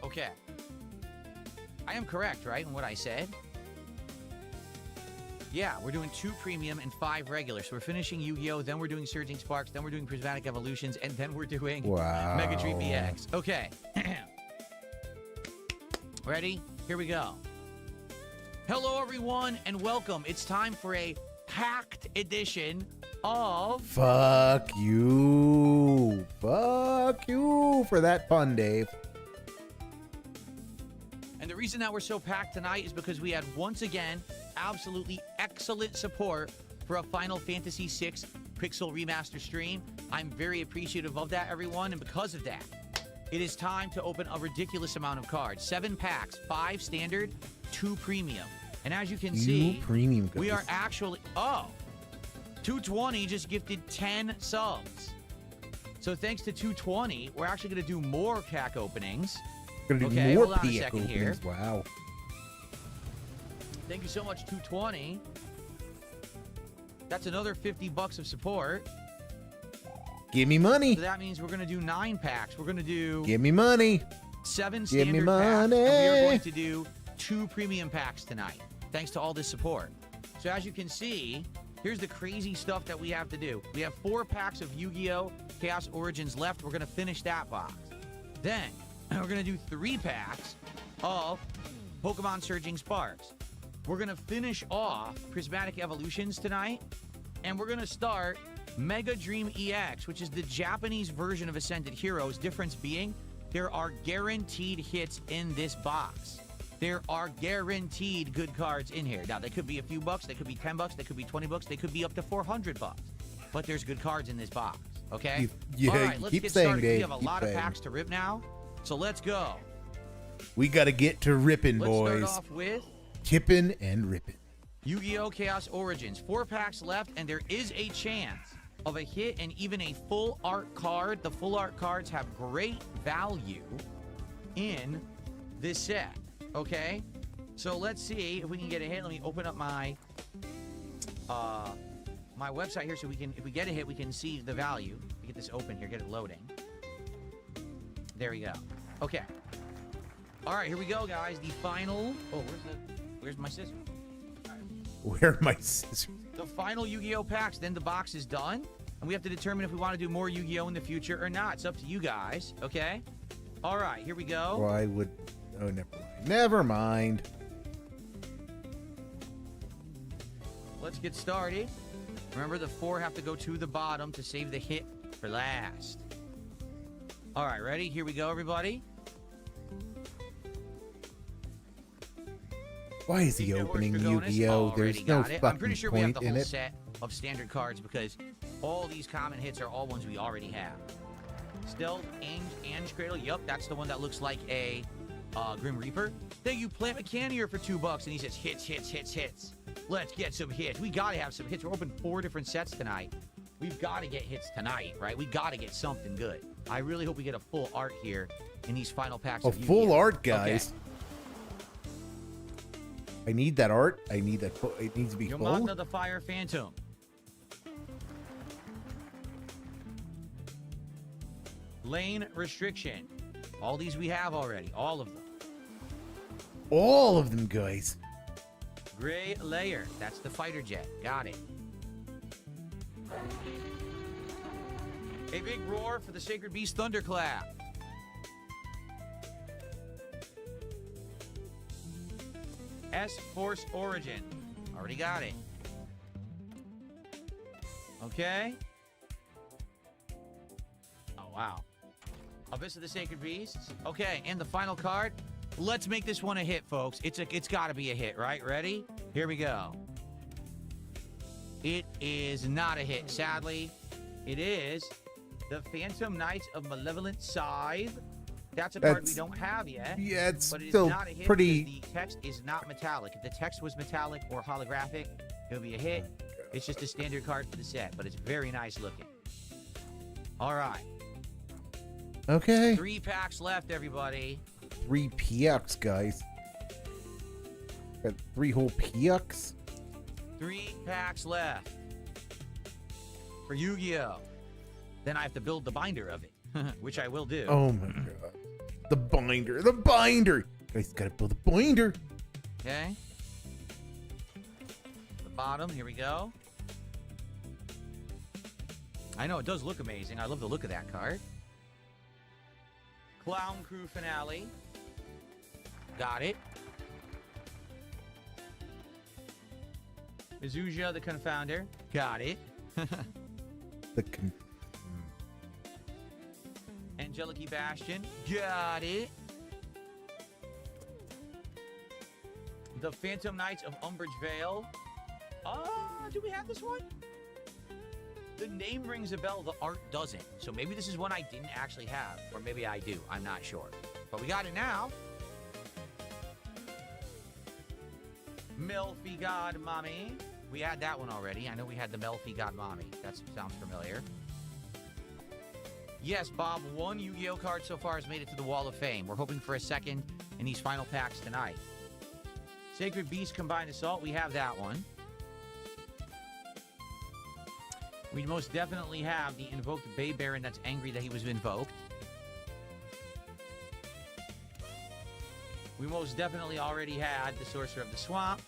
Okay. I am correct, right, in what I said? Yeah, we're doing 2 premium and 5 regular. So we're finishing Yu-Gi-Oh!, then we're doing Surging Sparks, then we're doing Prismatic Evolutions, and then we're doing Mega Dream EX. Okay. Ready? Here we go. Hello, everyone, and welcome. It's time for a packed edition of... Fuck you. Fuck you for that pun, Dave. And the reason that we're so packed tonight is because we had, once again, absolutely excellent support for a Final Fantasy VI Pixel Remaster stream. I'm very appreciative of that, everyone, and because of that, it is time to open a ridiculous amount of cards. 7 packs, 5 standard, 2 premium. And as you can see, premium, we are actually... Oh! 220 just gifted 10 subs. So thanks to 220, we're actually going to do more pack openings. Gonna do Okay, more hold on a pack second openings. here. Wow. Thank you so much, 220. That's another $50 of support. Give me money. So that means we're going to do 9 packs. We're going to do Give me money. 7 Give me standard packs. And we are money. going to do 2 premium packs tonight, thanks to all this support. So as you can see, here's the crazy stuff that we have to do. We have 4 packs of Yu-Gi-Oh! Chaos Origins left. We're going to finish that box. Then we're going to do 3 packs of Pokemon Surging Sparks. We're going to finish off Prismatic Evolutions tonight, and we're going to start Mega Dream EX, which is the Japanese version of Ascended Heroes. Difference being, there are guaranteed hits in this box. There are guaranteed good cards in here. Now, they could be a few bucks, they could be $10, they could be $20, they could be up to $400. But there's good cards in this box, okay? Yeah, all right, let's keep get saying, started. Dave, We have a keep lot of saying. packs to rip now, so let's go. We got to get to ripping, Let's boys. start off with Tipping and ripping. Yu-Gi-Oh! Chaos Origins. 4 packs left, and there is a chance of a hit and even a full art card. The full art cards have great value in this set, okay? So let's see if we can get a hit. Let me open up my my website here so we can, if we get a hit, we can see the value. Let me get this open here, get it loading. There we go. Okay. All right, here we go, guys. The final... Oh, where's my scissors? Where are my scissors? The final Yu-Gi-Oh! Packs, then the box is done. And we have to determine if we want to do more Yu-Gi-Oh! In the future or not. It's up to you guys, okay? All right, here we go. Well, I would... Oh, never mind. Never mind. Let's get started. Remember, the 4 have to go to the bottom to save the hit for last. All right, ready? Here we go, everybody. Why is he opening Yu-Gi-Oh? There's no I'm fucking pretty sure we have point the in whole it. set of standard cards because all these common hits are all ones we already have. Stealth, Ange Cradle. Yup, that's the one that looks like a Grim Reaper. Thank you, Plant McCannier, for $2, and he says hits, hits, hits, hits. Let's get some hits. We got to have some hits. We're opening 4 different sets tonight. We've got to get hits tonight, right? We got to get something good. I really hope we get a full art here in these final packs. A of full Yu-Gi-Oh. art, guys. I need that art. I need that. It needs to be full. Yamata the Fire Phantom. Lane Restriction. All these we have already. All of them. All of them, guys. Gray Layer. That's the fighter jet. Got it. A big roar for the Sacred Beast Thunderclap. S-Force Origin. Already got it. Okay. Oh, wow. Abyss of the Sacred Beasts. Okay, and the final card. Let's make this one a hit, folks. It's got to be a hit, right? Ready? Here we go. It is not a hit, sadly. It is the Phantom Knights of Malevolent Scythe. That's a card we don't have yet. Yeah, it's but it is still not a hit pretty. because the text is not metallic. If the text was metallic or holographic, it would be a hit. It's just a standard card for the set, but it's very nice looking. All right. Okay. 3 packs left, everybody. 3 PX, guys. Got 3 whole PX. 3 packs left for Yu-Gi-Oh! Then I have to build the binder of it, which I will do. Oh my god. The binder. The binder. Guys, gotta build a binder. Okay. The bottom, here we go. I know, it does look amazing. I love the look of that card. Clown Crew Finale. Got it. Azuja the Confounder. Got it. Angelic Bastion. Got it. The Phantom Knights of Umbrage Vale. Do we have this one? The name rings a bell, the art doesn't. So maybe this is one I didn't actually have. Or maybe I do. I'm not sure. But we got it now. Melfi God Mommy. We had that one already. I know we had the Melfi God Mommy. That sounds familiar. Yes, Bob, 1 Yu-Gi-Oh card so far has made it to the Wall of Fame. We're hoping for a second in these final packs tonight. Sacred Beast Combined Assault. We have that one. We most definitely have the invoked Bay Baron that's angry that he was invoked. We most definitely already had the Sorcerer of the Swamp.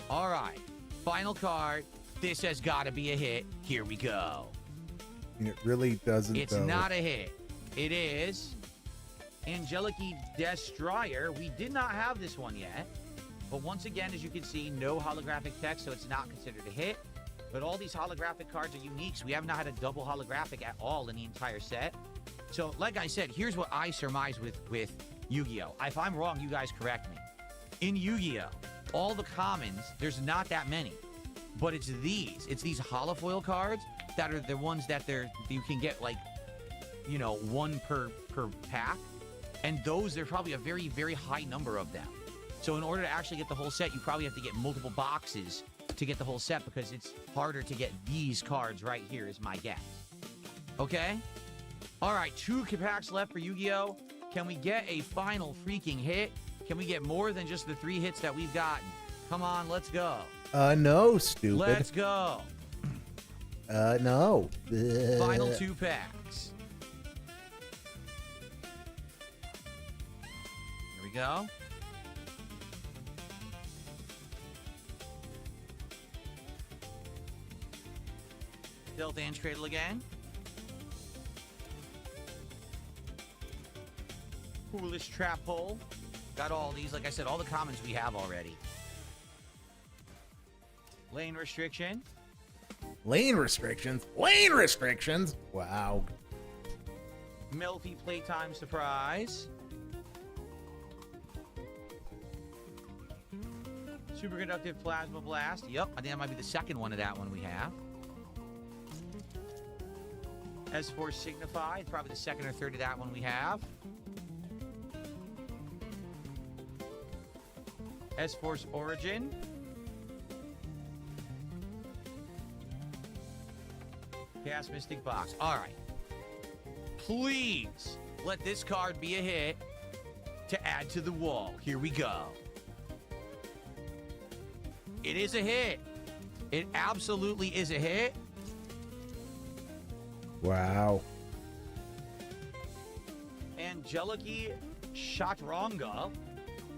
All right. Final card. This has got to be a hit. Here we go. And it really doesn't. It's not a hit. It is Angelic Destroyer. We did not have this one yet. But once again, as you can see, no holographic text, so it's not considered a hit. But all these holographic cards are unique, so we have not had a double holographic at all in the entire set. So, like I said, here's what I surmise with Yu-Gi-Oh! If I'm wrong, you guys correct me. In Yu-Gi-Oh! All the commons, there's not that many. But it's these holofoil cards that are the ones that you can get, like, you know, 1 per pack. And those, there's probably a very, very high number of them. So in order to actually get the whole set, you probably have to get multiple boxes to get the whole set because it's harder to get these cards right here is my guess. Okay? All right, 2 packs left for Yu-Gi-Oh! Can we get a final freaking hit? Can we get more than just the 3 hits that we've gotten? Come on, let's go. No, stupid. Let's go. No. Final 2 packs. Here we go. Stealth Ant Cradle again. Foolish Trap Hole. Got all these. Like I said, all the commons we have already. Lane Restriction. Lane restrictions. Lane restrictions. Wow. Melfi Playtime Surprise. Superconductive Plasma Blast. Yep, I think that might be the second one of that one we have. S-Force Signify. Probably the second or third of that one we have. S-Force Origin. Gas Mystic box. All right. Please let this card be a hit to add to the wall. Here we go. It is a hit. It absolutely is a hit. Wow. Angeliki Chaturanga.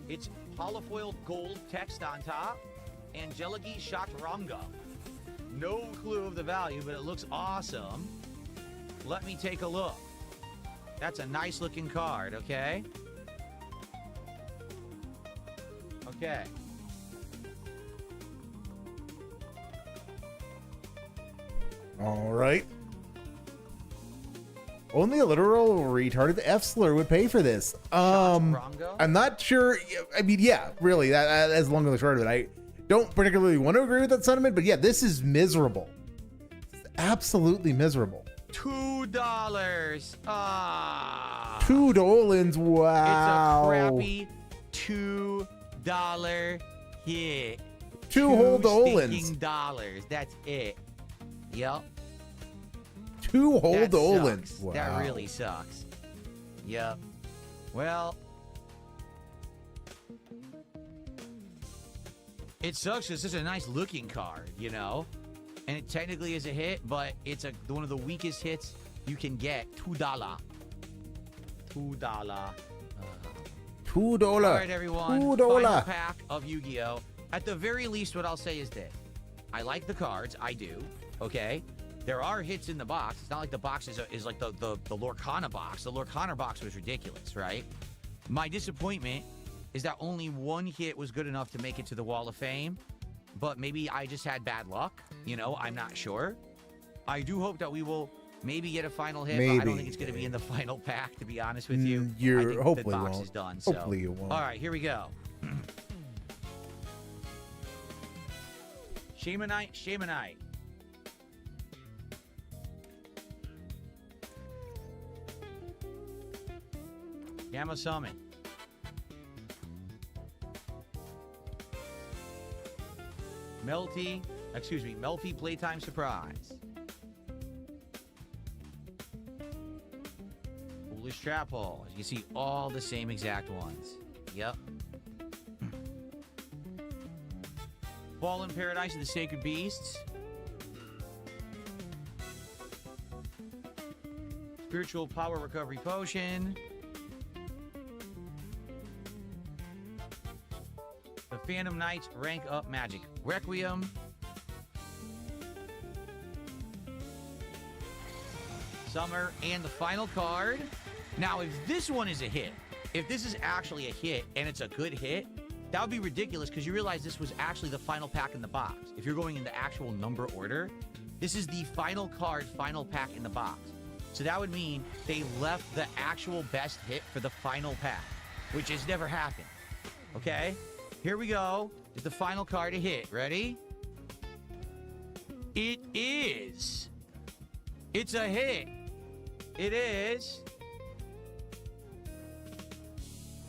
It's holofoil gold text on top. Angeliki Chaturanga. No clue of the value, but it looks awesome. Let me take a look. That's a nice looking card, okay? Okay. All right. Only a literal retarded F-slur would pay for this. Chaturanga? I'm not sure. I mean, yeah, really, that's long and the short of it. I don't particularly want to agree with that sentiment, but yeah, this is miserable. It's absolutely miserable. $2. Ah. $2. Wow. It's a crappy $2 hit. Two whole stinking Dolans. dollars. That's it. Yep. Two whole That Dolans. sucks. Wow. That really sucks. Yep. Well, it sucks because it's a nice looking card, you know? And it technically is a hit, but it's one of the weakest hits you can get. $2. $2. $2. All right, everyone. $2. Final pack of Yu-Gi-Oh! At the very least, what I'll say is this. I like the cards. I do. Okay? There are hits in the box. It's not like the box is like the Lorcana box. The Lorcana box was ridiculous, right? My disappointment is that only one hit was good enough to make it to the Wall of Fame. But maybe I just had bad luck. You know, I'm not sure. I do hope that we will maybe get a final hit, but I don't think it's going to be in the final pack, to be honest with you. I think hopefully the box won't. is done. So. Hopefully you won't. All right, here we go. Shamanite. Gamma Summon. Melfi Playtime Surprise. Foolish Trap Hole. You see all the same exact ones. Yep. Fallen Paradise of the Sacred Beasts. Spiritual Power Recovery Potion. The Phantom Knights Rank Up Magic Requiem. Summer, and the final card. Now, if this one is a hit, if this is actually a hit and it's a good hit, that would be ridiculous because you realize this was actually the final pack in the box. If you're going in the actual number order, this is the final card, final pack in the box. So that would mean they left the actual best hit for the final pack, which has never happened. Okay? Here we go. Is the final card a hit? Ready? It is. It's a hit. It is.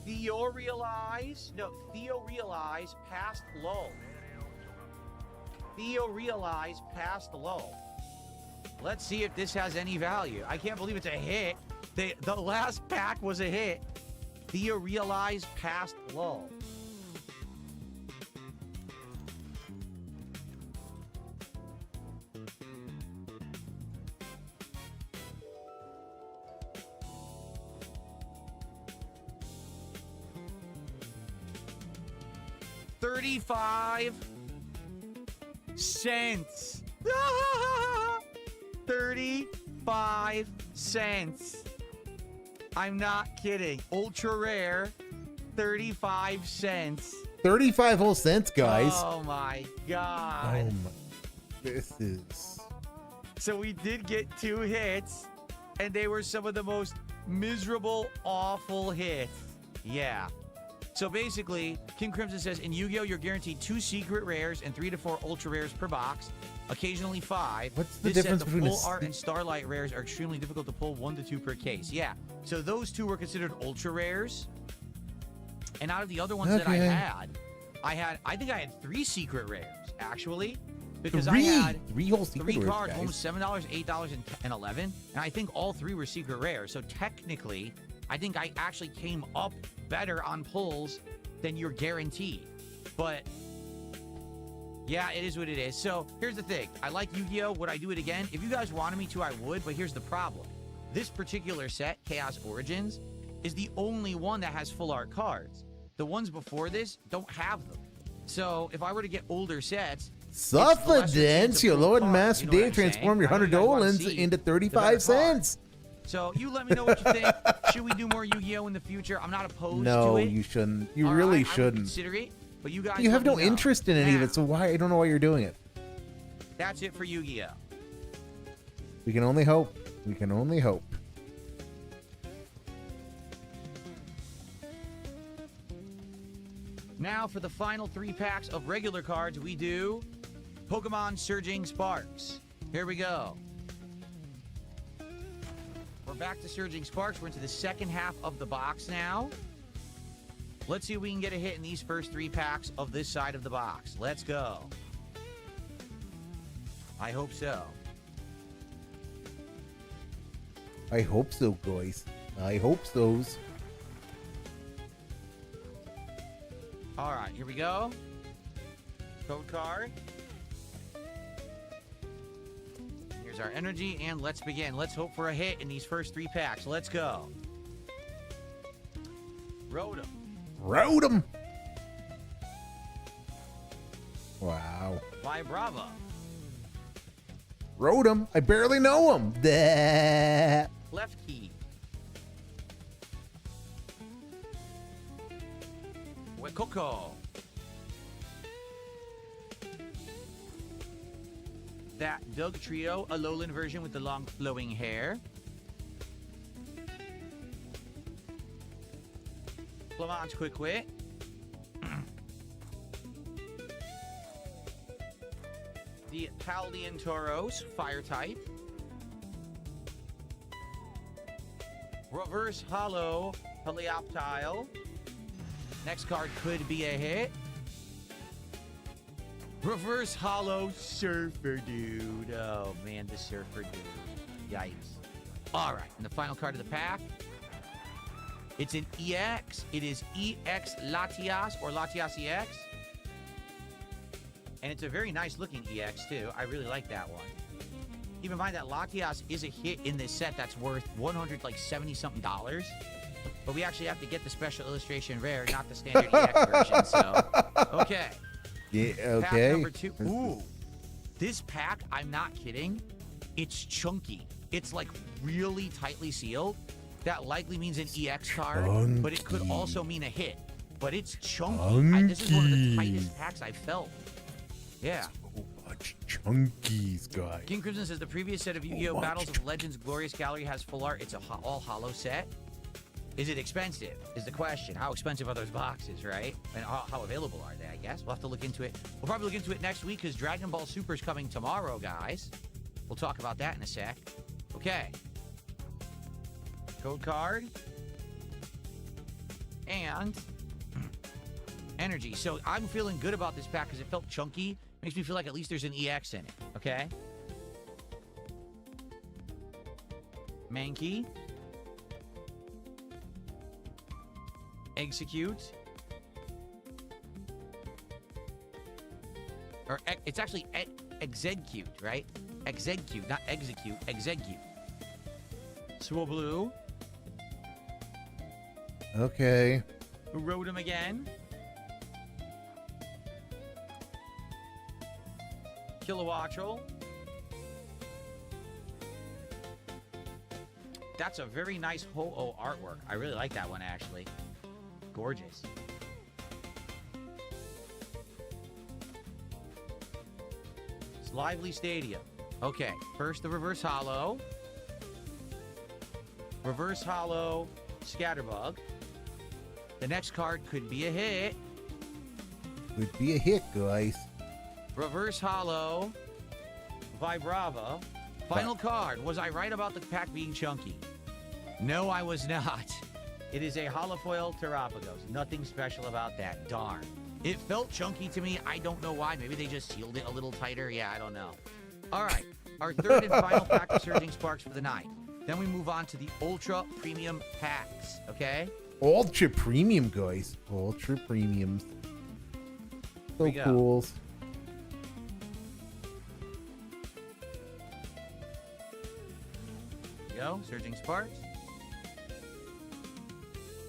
Theorealize Past Low. Theorealize Past Low. Let's see if this has any value. I can't believe it's a hit. The last pack was a hit. Theorealize Past Low. $0.35. 35 cents. I'm not kidding. Ultra rare. 35 cents. 35 whole cents, guys. Oh my god. Oh my. This is. So we did get 2 hits, and they were some of the most miserable, awful hits. Yeah. So basically, King Crimson says, in Yu-Gi-Oh! You're guaranteed 2 secret rares and 3 to 4 ultra rares per box, occasionally 5. What's the This difference said, between the a full art and starlight rares are extremely difficult to pull, 1 to 2 per case. Yeah. So those 2 were considered ultra rares. And out of the other ones that I think I had 3 secret rares, actually. Because Three! I had Three whole secret three rares, cards, one was guys. $7, $8, and $11, and I think all three were secret rare. So technically, I think I actually came up better on pulls than you're guaranteed. But yeah, it is what it is. So here's the thing. I like Yu-Gi-Oh! Would I do it again? If you guys wanted me to, I would, but here's the problem. This particular set, Chaos Origins, is the only one that has full art cards. The ones before this don't have them. So if I were to get older sets, Suffidence, your Lord and Master you know what Dave, I'm saying? transform your I know $100 you guys wanna dolans see into the better 35 card. cents. So you let me know what you think. Should we do more Yu-Gi-Oh in the future? I'm not opposed to No, it. you shouldn't. You All really right, I would shouldn't. consider it, but you guys You have let no me know. interest in any of Now, it, so why? I don't know why you're doing it. That's it for Yu-Gi-Oh. We can only hope. We can only hope. Now for the final 3 packs of regular cards, we do Pokemon Surging Sparks. Here we go. We're back to Surging Sparks. We're into the second half of the box now. Let's see if we can get a hit in these first 3 packs of this side of the box. Let's go. I hope so. I hope so, guys. I hope so's. All right, here we go. Code card. Here's our energy, and let's begin. Let's hope for a hit in these first 3 packs. Let's go. Rotom. Rode him. Wow. Vibrava. Rode him. I barely know him. That. Left key. Coco. That Doug Trio, a lowland version with the long flowing hair. Flaman's Quick Wit. The Paldean Tauros, Fire type. Reverse Hollow, Helioptile. Next card could be a hit. Reverse Hollow Surfer Dude. Oh, man, the Surfer Dude. Yikes. All right, and the final card of the pack. It's an EX. It is EX Latias or Latias EX. And it's a very nice looking EX, too. I really like that one. Keep in mind that Latias is a hit in this set that's worth $170-something. But we actually have to get the special illustration rare, not the standard EX version. So, okay. Yeah, Pack okay. number 2. Ooh. This pack, I'm not kidding. It's chunky. It's like really tightly sealed. That likely means an EX card, but it could Chunky. also mean a hit. But it's chunky. This is one of the Chunky. tightest packs I've felt. Yeah. So much chunkies, guys. King Crimson says the previous set of Yu-Gi-Oh! much Battles of Legends Glorious Gallery has full art. It's a all hollow set. Is it expensive? Is the question. How expensive are those boxes, right? And how available are they, I guess? We'll have to look into it. We'll probably look into it next week because Dragon Ball Super is coming tomorrow, guys. We'll talk about that in a sec. Okay. Code card. And energy. So I'm feeling good about this pack because it felt chunky. Makes me feel like at least there's an EX in it. Okay? Mankey. Execute. Or it's actually execute, right? Execute, not execute. Execute. Swablu. Okay. Who wrote him again? Kilowattrel. That's a very nice Ho-Oh artwork. I really like that one, actually. Gorgeous. It's Lively Stadium. Okay, first the Reverse Hollow. Reverse Hollow Scatterbug. The next card could be a hit. Would be a hit, guys. Reverse Hollow Vibrava. Final card. Was I right about the pack being chunky? No, I was not. It is a holofoil Terapagos. Nothing special about that. Darn. It felt chunky to me. I don't know why. Maybe they just sealed it a little tighter. Yeah, I don't know. All right. Our third and final pack of Surging Sparks for the night. Then we move on to the Ultra Premium packs, okay? Ultra Premium, guys. Ultra Premiums. So go. cool. There we go. Surging Sparks.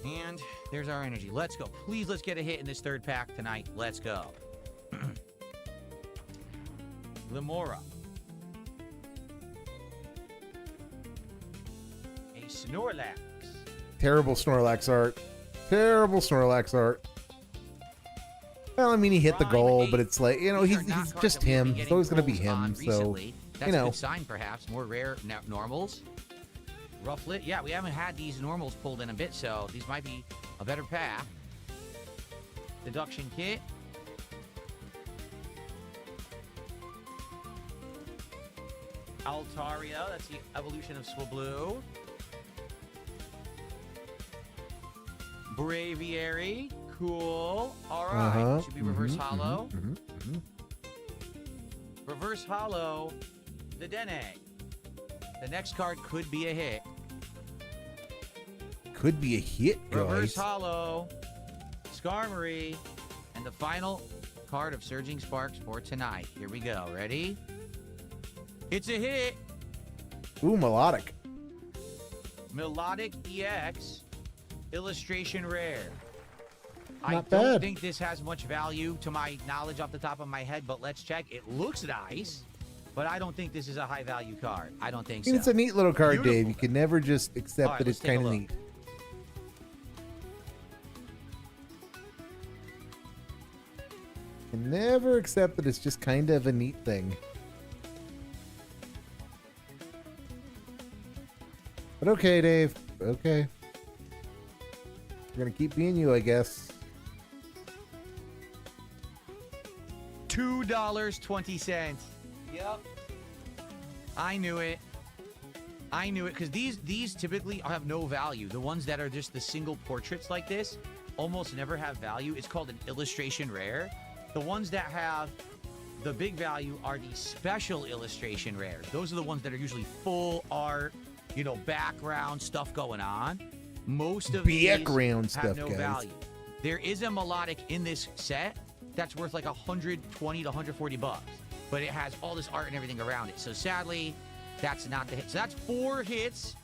And there's our energy. Let's go. Please, let's get a hit in this third pack tonight. Let's go. Limora. A Snorlax. Terrible Snorlax art. Terrible Snorlax art. Well, I mean, he hit the Prime goal, 8. but it's like, you know, These are he's not cards just that we've been him. It's getting always going to be pulls on him. So, recently. That's you know. a good sign, perhaps. More rare normals. Rufflet. Yeah, we haven't had these normals pulled in a bit, so these might be a better path. Deduction Kit. Altaria. That's the evolution of Swablu. Braviary. Cool. All right. Should be reverse hollow. Reverse hollow. The Dene. The next card could be a hit. Could be a hit, Reverse guys. hollow. Skarmory. And the final card of Surging Sparks for tonight. Here we go. Ready? It's a hit. Ooh, melodic. Melodic EX. Illustration rare. I Not don't bad. think this has much value to my knowledge off the top of my head, but let's check. It looks nice, but I don't think this is a high value card. I don't think so. It's a neat little card, Beautiful. Dave. You can never just accept All right, that let's it's take a kind of look. neat. Can never accept that it's just kind of a neat thing. But okay, Dave. Okay. We're gonna keep being you, I guess. $2.20. Yep. I knew it. I knew it because these typically have no value. The ones that are just the single portraits like this almost never have value. It's called an illustration rare. The ones that have the big value are the special illustration rares. Those are the ones that are usually full art, you know, background stuff going on. Most of Background these stuff, have no guys. value. There is a melodic in this set that's worth like 120 to 140 bucks, but it has all this art and everything around it. So sadly, that's not the hit. So that's 4 hits,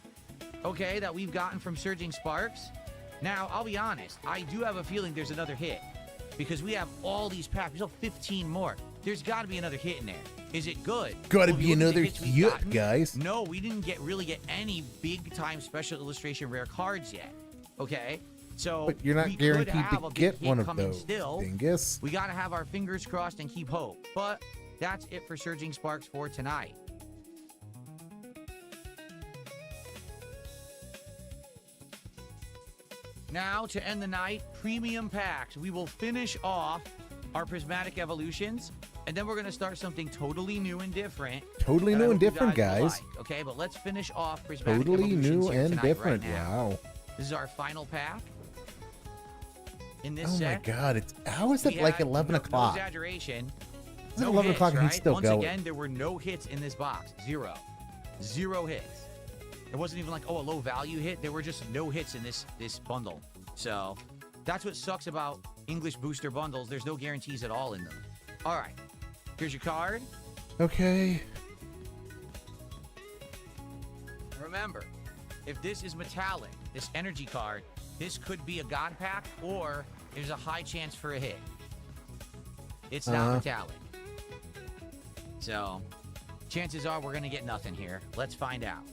okay, that we've gotten from Surging Sparks. Now, I'll be honest, I do have a feeling there's another hit because we have all these packs. We still have 15 more. There's got to be another hit in there. Is it good? Gotta Well, be you look at the another hits we've hit, gotten, guys. No, we didn't really get any big time special illustration rare cards yet. Okay, so But you're not we could guaranteed have to a big get hit one of coming those, still. dingus. We got to have our fingers crossed and keep hope. But that's it for Surging Sparks for tonight. Now, to end the night, premium packs. We will finish off our prismatic evolutions, and then we're going to start something totally new and different. Totally that I new hope and you different, will guys. like, okay, but let's finish off prismatic Totally evolutions new here and tonight, different. Right now. Wow. This is our final pack in this Oh my set. God! It's how is it We like had 11 no o'clock? exaggeration. It's 11 o'clock and he's right? still Once going. again, there were no hits in this box. Zero hits. It wasn't even like, oh, a low value hit. There were just no hits in this bundle. So that's what sucks about English booster bundles. There's no guarantees at all in them. All right. Here's your card. Okay. Remember, if this is metallic, this energy card, this could be a god pack or there's a high chance for a hit. It's not metallic. So, chances are we're going to get nothing here. Let's find out.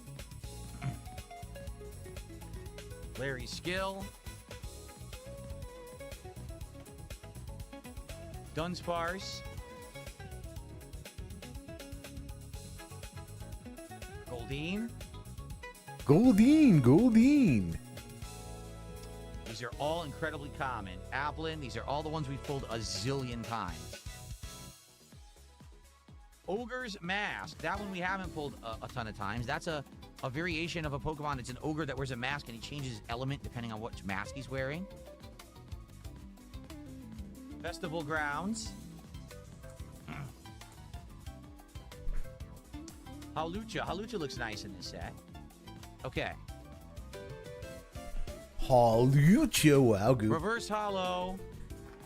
Larry's skill. Dunsparce. Goldeen. Goldeen. These are all incredibly common. Applin, these are all the ones we've pulled a zillion times. Ogre's Mask. That one we haven't pulled a ton of times. That's a variation of a Pokemon. It's an ogre that wears a mask and he changes his element depending on which mask he's wearing. Festival grounds. Halucha. Halucha looks nice in this set. Okay. Halucha, wow, Goob. Reverse Hollow.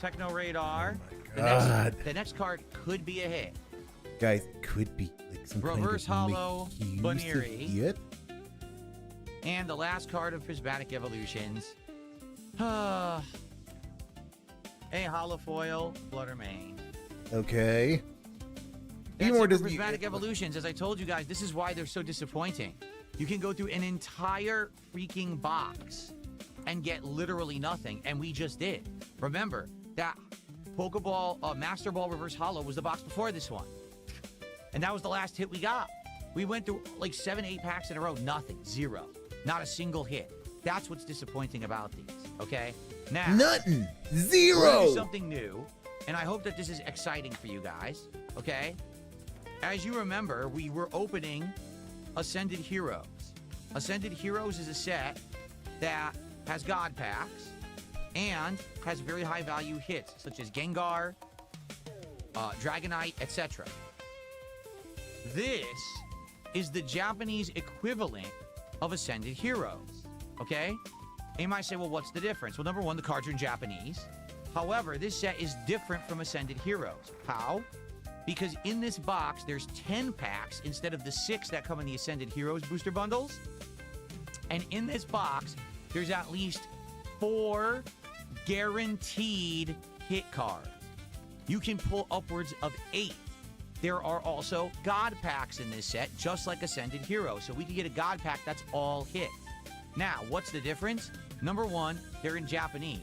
Techno Radar. God. The next card could be a hit. Guys, could be like some Reverse kind of Hollow, Mickey Baneri. hit. And the last card of Prismatic Evolutions. A Hollow Foil, Fluttermane. Okay. That's More it for doesn't- Prismatic Evolutions. As I told you guys, this is why they're so disappointing. You can go through an entire freaking box and get literally nothing, and we just did. Remember, that Pokeball Master Ball Reverse Hollow was the box before this one. And that was the last hit we got. We went through like 7, 8 packs in a row, nothing, 0. Not a single hit. That's what's disappointing about these, okay? Now, Nothing. we're gonna Zero. do something new, and I hope that this is exciting for you guys, okay? As you remember, we were opening Ascended Heroes. Ascended Heroes is a set that has God packs and has very high value hits, such as Gengar, Dragonite, etc. This is the Japanese equivalent of Ascended Heroes, okay? And you might say, well, what's the difference? Well, number one, the cards are in Japanese. However, this set is different from Ascended Heroes. How? Because in this box, there's 10 packs instead of the 6 that come in the Ascended Heroes booster bundles. And in this box, there's at least 4 guaranteed hit cards. You can pull upwards of 8. There are also God packs in this set, just like Ascended Heroes. So we can get a God pack that's all hit. Now, what's the difference? Number one, they're in Japanese.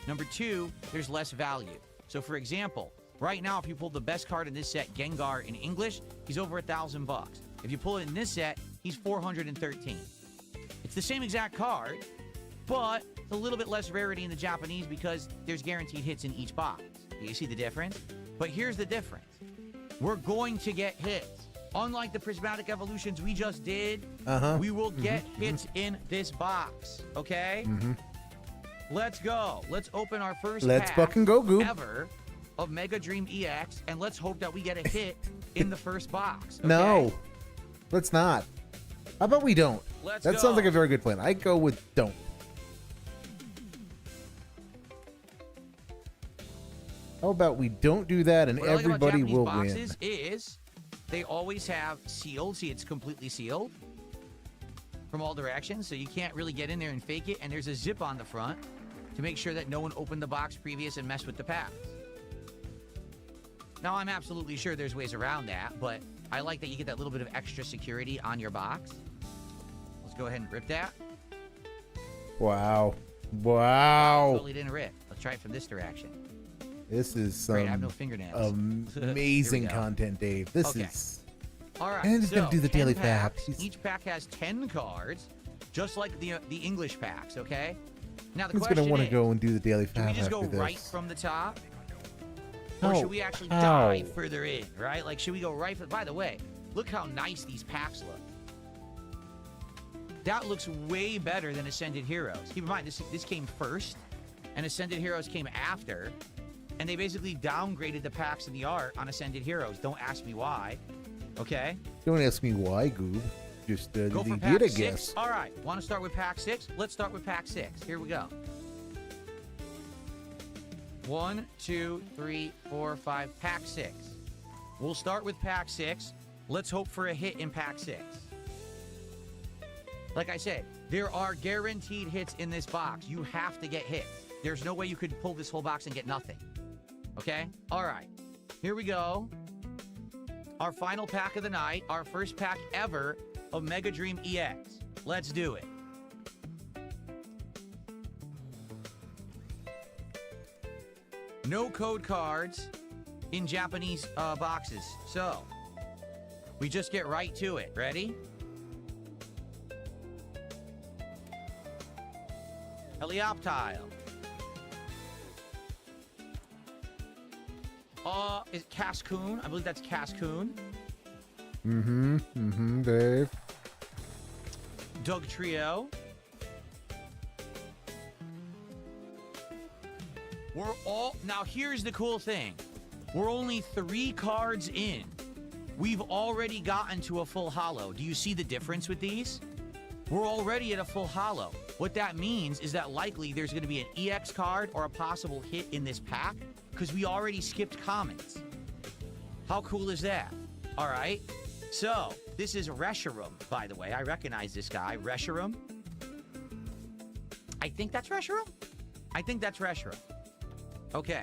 Number two, there's less value. So for example, right now, if you pull the best card in this set, Gengar, in English, he's over $1,000. If you pull it in this set, he's 413. It's the same exact card, but it's a little bit less rarity in the Japanese because there's guaranteed hits in each box. Do you see the difference? But here's the difference. We're going to get hits. Unlike the Prismatic Evolutions we just did, we will get hits in this box, okay? Let's go. Let's open our first Let's pack fucking go, Goop. ever of Mega Dream EX, and let's hope that we get a hit in the first box. Okay? No. Let's not. How about we don't? Let's That go. sounds like a very good plan. I go with don't. How about we don't do that and What I like about everybody Japanese will boxes win? is they always have sealed. See, it's completely sealed from all directions, so you can't really get in there and fake it. And there's a zip on the front to make sure that no one opened the box previous and messed with the packs. Now, I'm absolutely sure there's ways around that, but I like that you get that little bit of extra security on your box. Let's go ahead and rip that. Wow. Wow. Totally didn't rip. Let's try it from this direction. This is some Great, I have no fingernails. amazing Here we go. content, Dave. This Okay. is... All right, And he's gonna do the 10 daily packs. facts. Each pack has 10 cards, just like the English packs, okay? Now, the He's question going to want to is, go and do the daily do fab we just go after this. right from the top? Or No. should we actually How? dive further in, right? Like, should we go right from... By the way, look how nice these packs look. That looks way better than Ascended Heroes. Keep in mind, this came first, and Ascended Heroes came after, and they basically downgraded the packs and the art on Ascended Heroes. Don't ask me why, okay? Don't ask me why, Goob. Just Go for you pack did, I 6. guess. All right, want to start with pack 6? Let's start with pack 6. Here we go. 1, 2, 3, 4, 5. Pack 6. We'll start with pack 6. Let's hope for a hit in pack 6. Like I said, there are guaranteed hits in this box. You have to get hits. There's no way you could pull this whole box and get nothing. Okay? All right. Here we go. Our final pack of the night. Our first pack ever of Mega Dream EX. Let's do it. No code cards in Japanese boxes. So, we just get right to it. Ready? Helioptile. Is it Cascoon? I believe that's Cascoon. Dave. Doug Trio. We're all now. Here's the cool thing: we're only 3 cards in. We've already gotten to a full holo. Do you see the difference with these? We're already at a full holo. What that means is that likely there's going to be an EX card or a possible hit in this pack because we already skipped commons. How cool is that? All right. So this is Reeestream, by the way. I recognize this guy, Reeestream. I think that's Reeestream. I think that's Reeestream. Okay.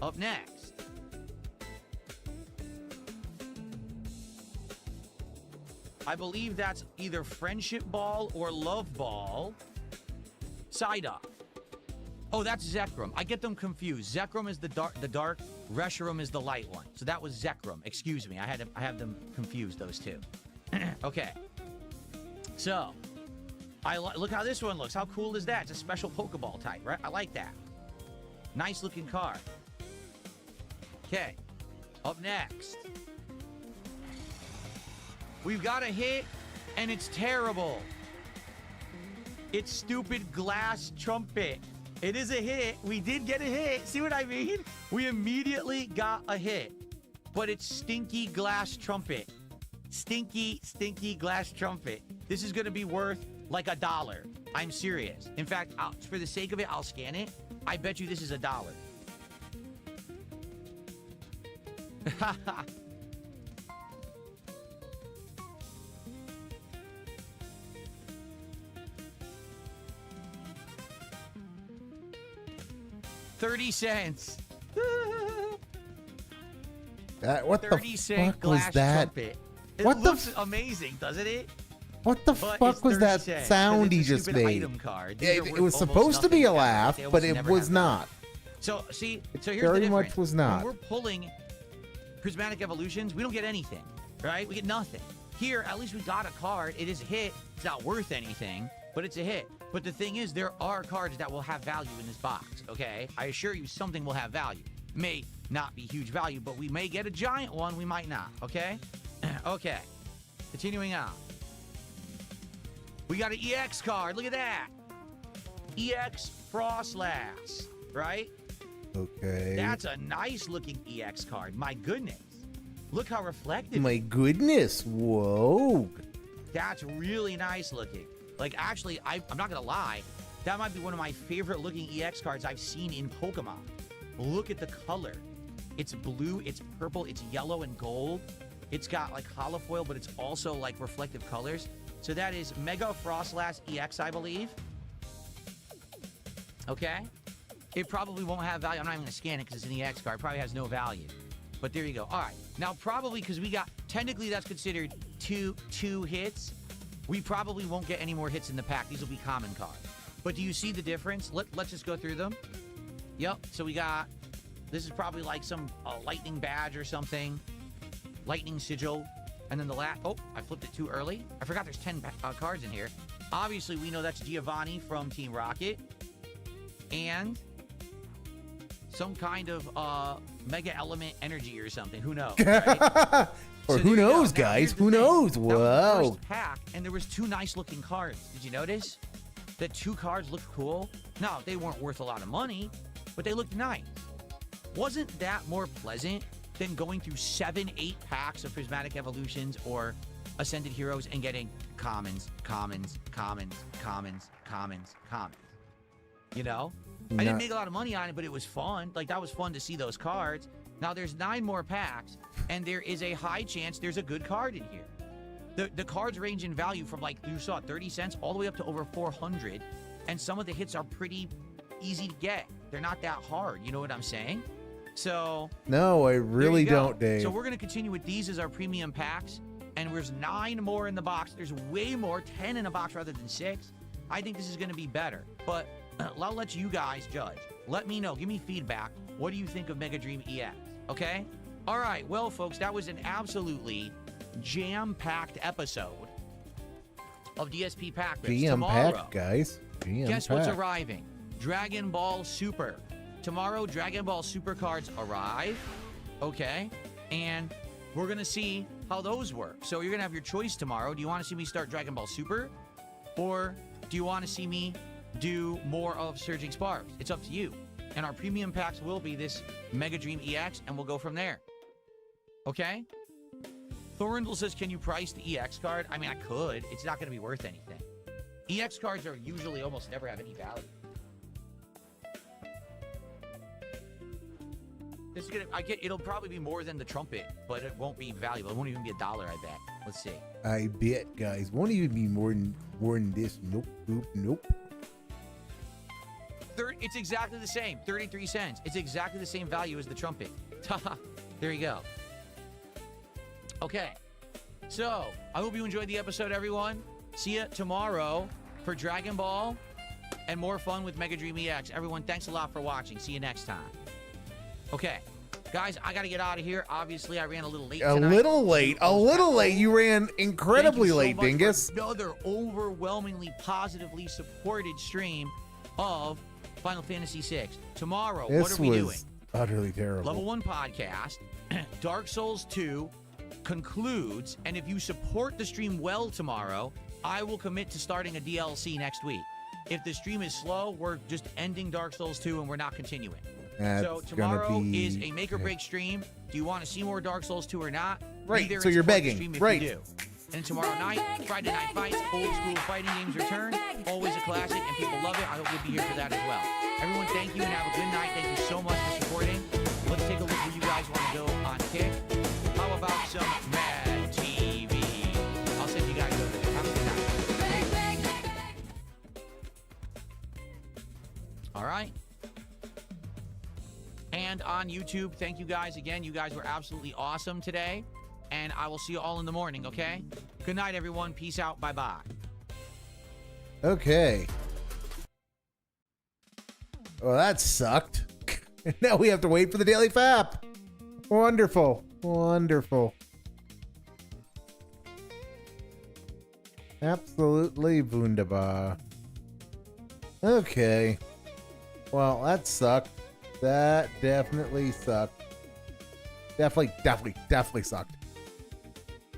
Up next. I believe that's either Friendship Ball or Love Ball. Side up. Oh, that's Zekrom. I get them confused. Zekrom is the dark. Reeestream is the light one. So that was Zekrom. Excuse me. I have them confused, those two. Okay. So, look how this one looks. How cool is that? It's a special Pokeball type, right? I like that. Nice looking card. Okay. Up next. We've got a hit, and it's terrible. It's stupid Glass Trumpet. It is a hit. We did get a hit. See what I mean? We immediately got a hit. But it's Stinky Glass Trumpet. Stinky, stinky Glass Trumpet. This is going to be worth like $1. I'm serious. In fact, for the sake of it, I'll scan it. I bet you this is $1. Haha. $0.30. What the 30-cent fuck was glass that? trumpet. It What the looks amazing, doesn't it? What the But fuck it's was that 30 cents, sound 'cause he it's a just stupid made? item card. These are It worth was almost supposed to be a nothing laugh, They but almost it never was have not. So see, so here's Very the difference. much was not. When we're pulling prismatic evolutions, we don't get anything, right? We get nothing. Here, at least we got a card. It is a hit. It's not worth anything, but it's a hit. But the thing is, there are cards that will have value in this box, okay? I assure you something will have value. May not be huge value, but we may get a giant one. We might not, okay? Okay. Continuing on. We got an EX card. Look at that. EX Frostlass, right? Okay. That's a nice looking EX card. My goodness. Look how reflective. My goodness. Whoa. That's really nice looking. Like, actually, I'm not going to lie. That might be one of my favorite looking EX cards I've seen in Pokemon. Look at the color. It's blue, it's purple, it's yellow and gold. It's got like holofoil, but it's also like reflective colors. So that is Mega Frostlass EX, I believe. Okay. It probably won't have value. I'm not even going to scan it because it's an EX card. It probably has no value. But there you go. All right. Now, probably because we got, technically that's considered two hits. We probably won't get any more hits in the pack. These will be common cards. But do you see the difference? Let's just go through them. Yep. So we got, this is probably like some lightning badge or something. Lightning sigil. And then the last, oh, I flipped it too early. I forgot there's 10 cards in here. Obviously, we know that's Giovanni from Team Rocket. And some kind of Mega Element Energy or something. Who knows, right? Or So who there you go. knows, Now, guys? here's the Who thing. knows? That was the Whoa. first pack, and there was 2 nice looking cards. Did you notice? That 2 cards looked cool. Now, they weren't worth a lot of money, but they looked nice. Wasn't that more pleasant than going through 7, 8 packs of Prismatic Evolutions or Ascended Heroes and getting commons? You know? I didn't make a lot of money on it, but it was fun. Like, that was fun to see those cards. Now, there's 9 more packs, and there is a high chance there's a good card in here. The cards range in value from, like, you saw 30 cents all the way up to over 400, and some of the hits are pretty easy to get. They're not that hard. You know what I'm saying? So, No, I there really you go. don't, Dave. So we're going to continue with these as our premium packs, and there's 9 more in the box. There's way more, 10 in a box rather than 6. I think this is going to be better, but I'll let you guys judge. Let me know. Give me feedback. What do you think of Mega Dream EX? Okay? All right. Well, folks, that was an absolutely jam-packed episode of DSP Pack Rips. Tomorrow, GM-packed, guys. guess what's GM-packed. arriving? Dragon Ball Super. Tomorrow, Dragon Ball Super cards arrive. Okay? And we're going to see how those work. So you're going to have your choice tomorrow. Do you want to see me start Dragon Ball Super? Or do you want to see me do more of Surging Sparks. It's up to you. And our premium packs will be this Mega Dream EX, and we'll go from there. Okay? Thorindle says, can you price the EX card? I mean, I could. It's not going to be worth anything. EX cards are usually almost never have any value. This is gonna, it'll probably be more than the trumpet, but it won't be valuable. It won't even be $1, I bet. Let's see. I bet, guys. Won't even be more than this. Nope, nope, nope. It's exactly the same. 33 cents. It's exactly the same value as the trumpet. There you go. Okay. So, I hope you enjoyed the episode, everyone. See ya tomorrow for Dragon Ball and more fun with Mega Dream EX. Everyone, thanks a lot for watching. See you next time. Okay. Guys, I got to get out of here. Obviously, I ran a little late tonight. A little late. You ran incredibly late, Thank you so much Dingus. for another overwhelmingly positively supported stream of Final Fantasy VI. Tomorrow, what This are we doing? was utterly terrible. Level 1 podcast. Dark Souls 2 concludes, and if you support the stream well tomorrow, I will commit to starting a DLC next week. If the stream is slow, we're just ending Dark Souls 2 and we're not continuing. So tomorrow is a make or break stream. Do you want to see more Dark Souls 2 or not? Right, Be there so and you're support the begging. stream if Right. you do. And tomorrow night, Friday Night Fights, old school fighting games return. Always a classic, and people love it. I hope you'll be here for that as well. Everyone, thank you and have a good night. Thank you so much for supporting. Let's take a look where you guys want to go on kick. How about some Mad TV? I'll send you guys over there. Have a good night. All right. And on YouTube, thank you guys again. You guys were absolutely awesome today. And I will see you all in the morning, okay? Good night, everyone. Peace out. Bye-bye. Okay. Well, that sucked. Now we have to wait for the daily FAP. Wonderful. Wonderful. Absolutely wunderbar. Okay. Well, that sucked. That definitely sucked. Definitely sucked.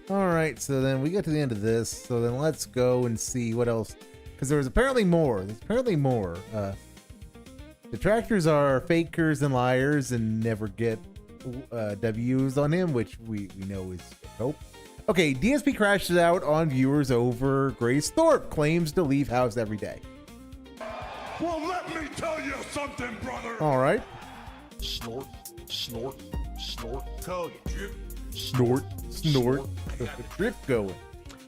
All right, so then we get to the end of this. So then let's go and see what else. Because there's apparently more. There's apparently more. Detractors are fakers and liars and never get W's on him, which we know is hope. Okay, DSP crashes out on viewers over Grace Thorpe. Claims to leave house every day. Well, let me tell you something, brother. All right. Snort, snort, snort. Toad. Drip. Snort. Drip going.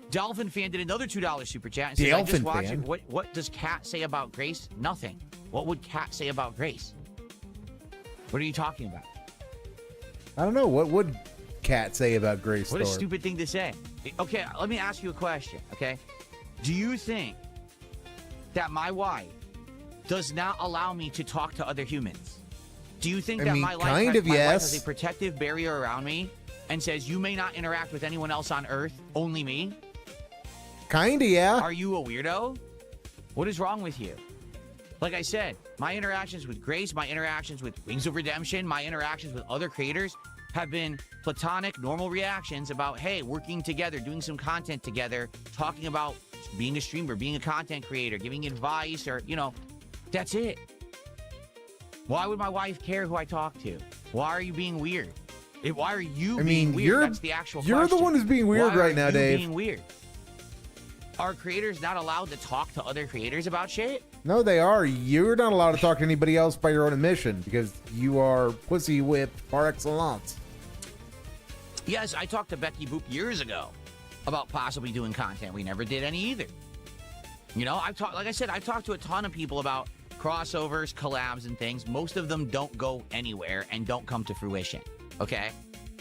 Dolphin Fan did another $2 super chat and says, I just watched it. What does Kat say about Grace? Nothing. What would Kat say about Grace? What are you talking about? I don't know. What would Kat say about Grace What a Thorpe? stupid thing to say. Okay, let me ask you a question, okay? Do you think that my wife does not allow me to talk to other humans? Do you think that my wife has a protective barrier around me and says you may not interact with anyone else on Earth, only me? Kinda, yeah. Are you a weirdo? What is wrong with you? Like I said, my interactions with Grace, my interactions with Wings of Redemption, my interactions with other creators have been platonic, normal reactions about, hey, working together, doing some content together, talking about being a streamer, being a content creator, giving advice, or, you know, that's it. Why would my wife care who I talk to? Why are you being weird? Why are you being weird? That's the actual question. You're the one who's being weird right now, Dave. Being weird. Are creators not allowed to talk to other creators about shit? No, they are. You're not allowed to talk to anybody else by your own admission because you are pussy whipped par excellence. Yes, I talked to Becky Boop years ago about possibly doing content. We never did any either. You know, like I said, I've talked to a ton of people about crossovers, collabs, and things. Most of them don't go anywhere and don't come to fruition. Okay?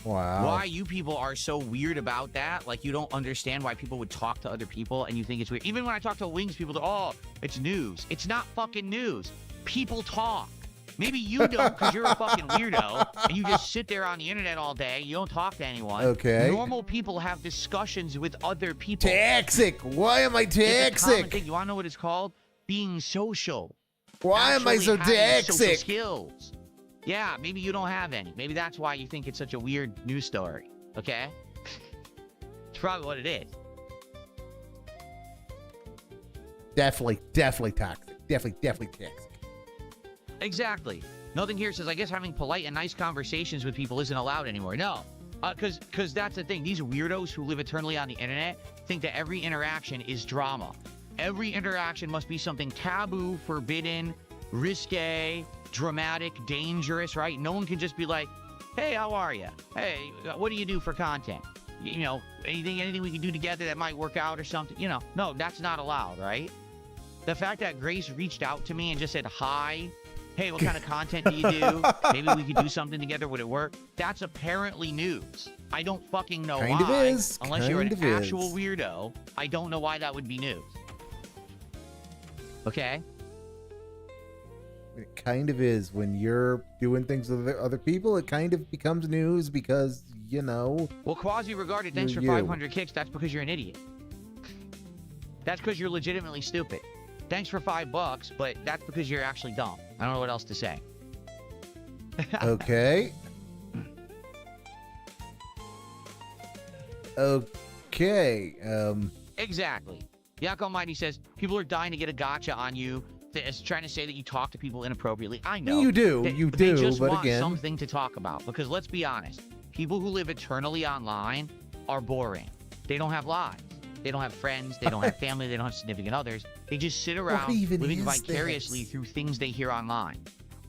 Wow. Why you people are so weird about that? Like, you don't understand why people would talk to other people and you think it's weird. Even when I talk to Wings, people go, oh, it's news. It's not fucking news. People talk. Maybe you don't because you're a fucking weirdo and you just sit there on the internet all day. You don't talk to anyone. Okay. Normal people have discussions with other people. Toxic. Why am I toxic? You want to know what it's called? Being social. Why am I so having social toxic? skills. Yeah, maybe you don't have any. Maybe that's why you think it's such a weird news story. Okay? It's probably what it is. Definitely toxic. definitely toxic. Exactly. Nothing here says, I guess having polite and nice conversations with people isn't allowed anymore. No, because that's the thing. These weirdos who live eternally on the internet think that every interaction is drama. Every interaction must be something taboo, forbidden, risque, dramatic, dangerous, right? No one can just be like, hey, how are you? Hey, what do you do for content? You know, anything we can do together that might work out or something? You know, no, that's not allowed, right? The fact that Grace reached out to me and just said, hi, hey, what kind of content do you do? Maybe we could do something together. Would it work? That's apparently news. I don't fucking know Kind of why. is. Unless you're an Kind of actual is. weirdo, I don't know why that would be news. Okay? It kind of is. When you're doing things with other people, it kind of becomes news because, you know. Well, quasi-regarded, thanks for You're you. 500 kicks. That's because you're an idiot. That's because you're legitimately stupid. Thanks for $5, but that's because you're actually dumb. I don't know what else to say. Okay. Okay. Exactly. Yak Almighty says, people are dying to get a gotcha on you. It's trying to say that you talk to people inappropriately. I know. You do. You They do. just But want again. something to talk about. Because let's be honest, people who live eternally online are boring. They don't have lives. They don't have friends. They don't have family. They don't have significant others. They just sit around even living is vicariously this? through things they hear online.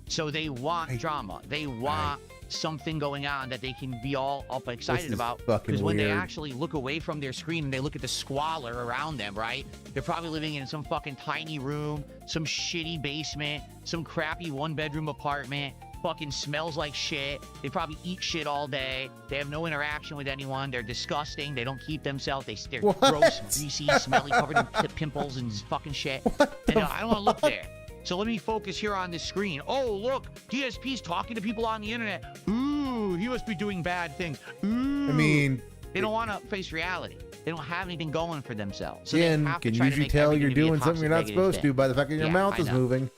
So they want drama. They want something going on that they can be all up excited is about. fucking Because when they weird. actually look away from their screen and they look at the squalor around them, right? They're probably living in some fucking tiny room, some shitty basement, some crappy one-bedroom apartment. Fucking smells like shit. They probably eat shit all day. They have no interaction with anyone. They're disgusting. They don't keep themselves. They're What? gross, greasy, smelly, covered in pimples and fucking shit. And I don't want to look there. So let me focus here on this screen. Oh, look, DSP's talking to people on the internet. Ooh, he must be doing bad things. Ooh. I mean, They don't want to face reality. They don't have anything going for themselves. So they again, have to can try to usually make tell everything you're to be a doing something toxic you're not negative supposed thing. to by the fact that your Yeah, mouth I is know. moving.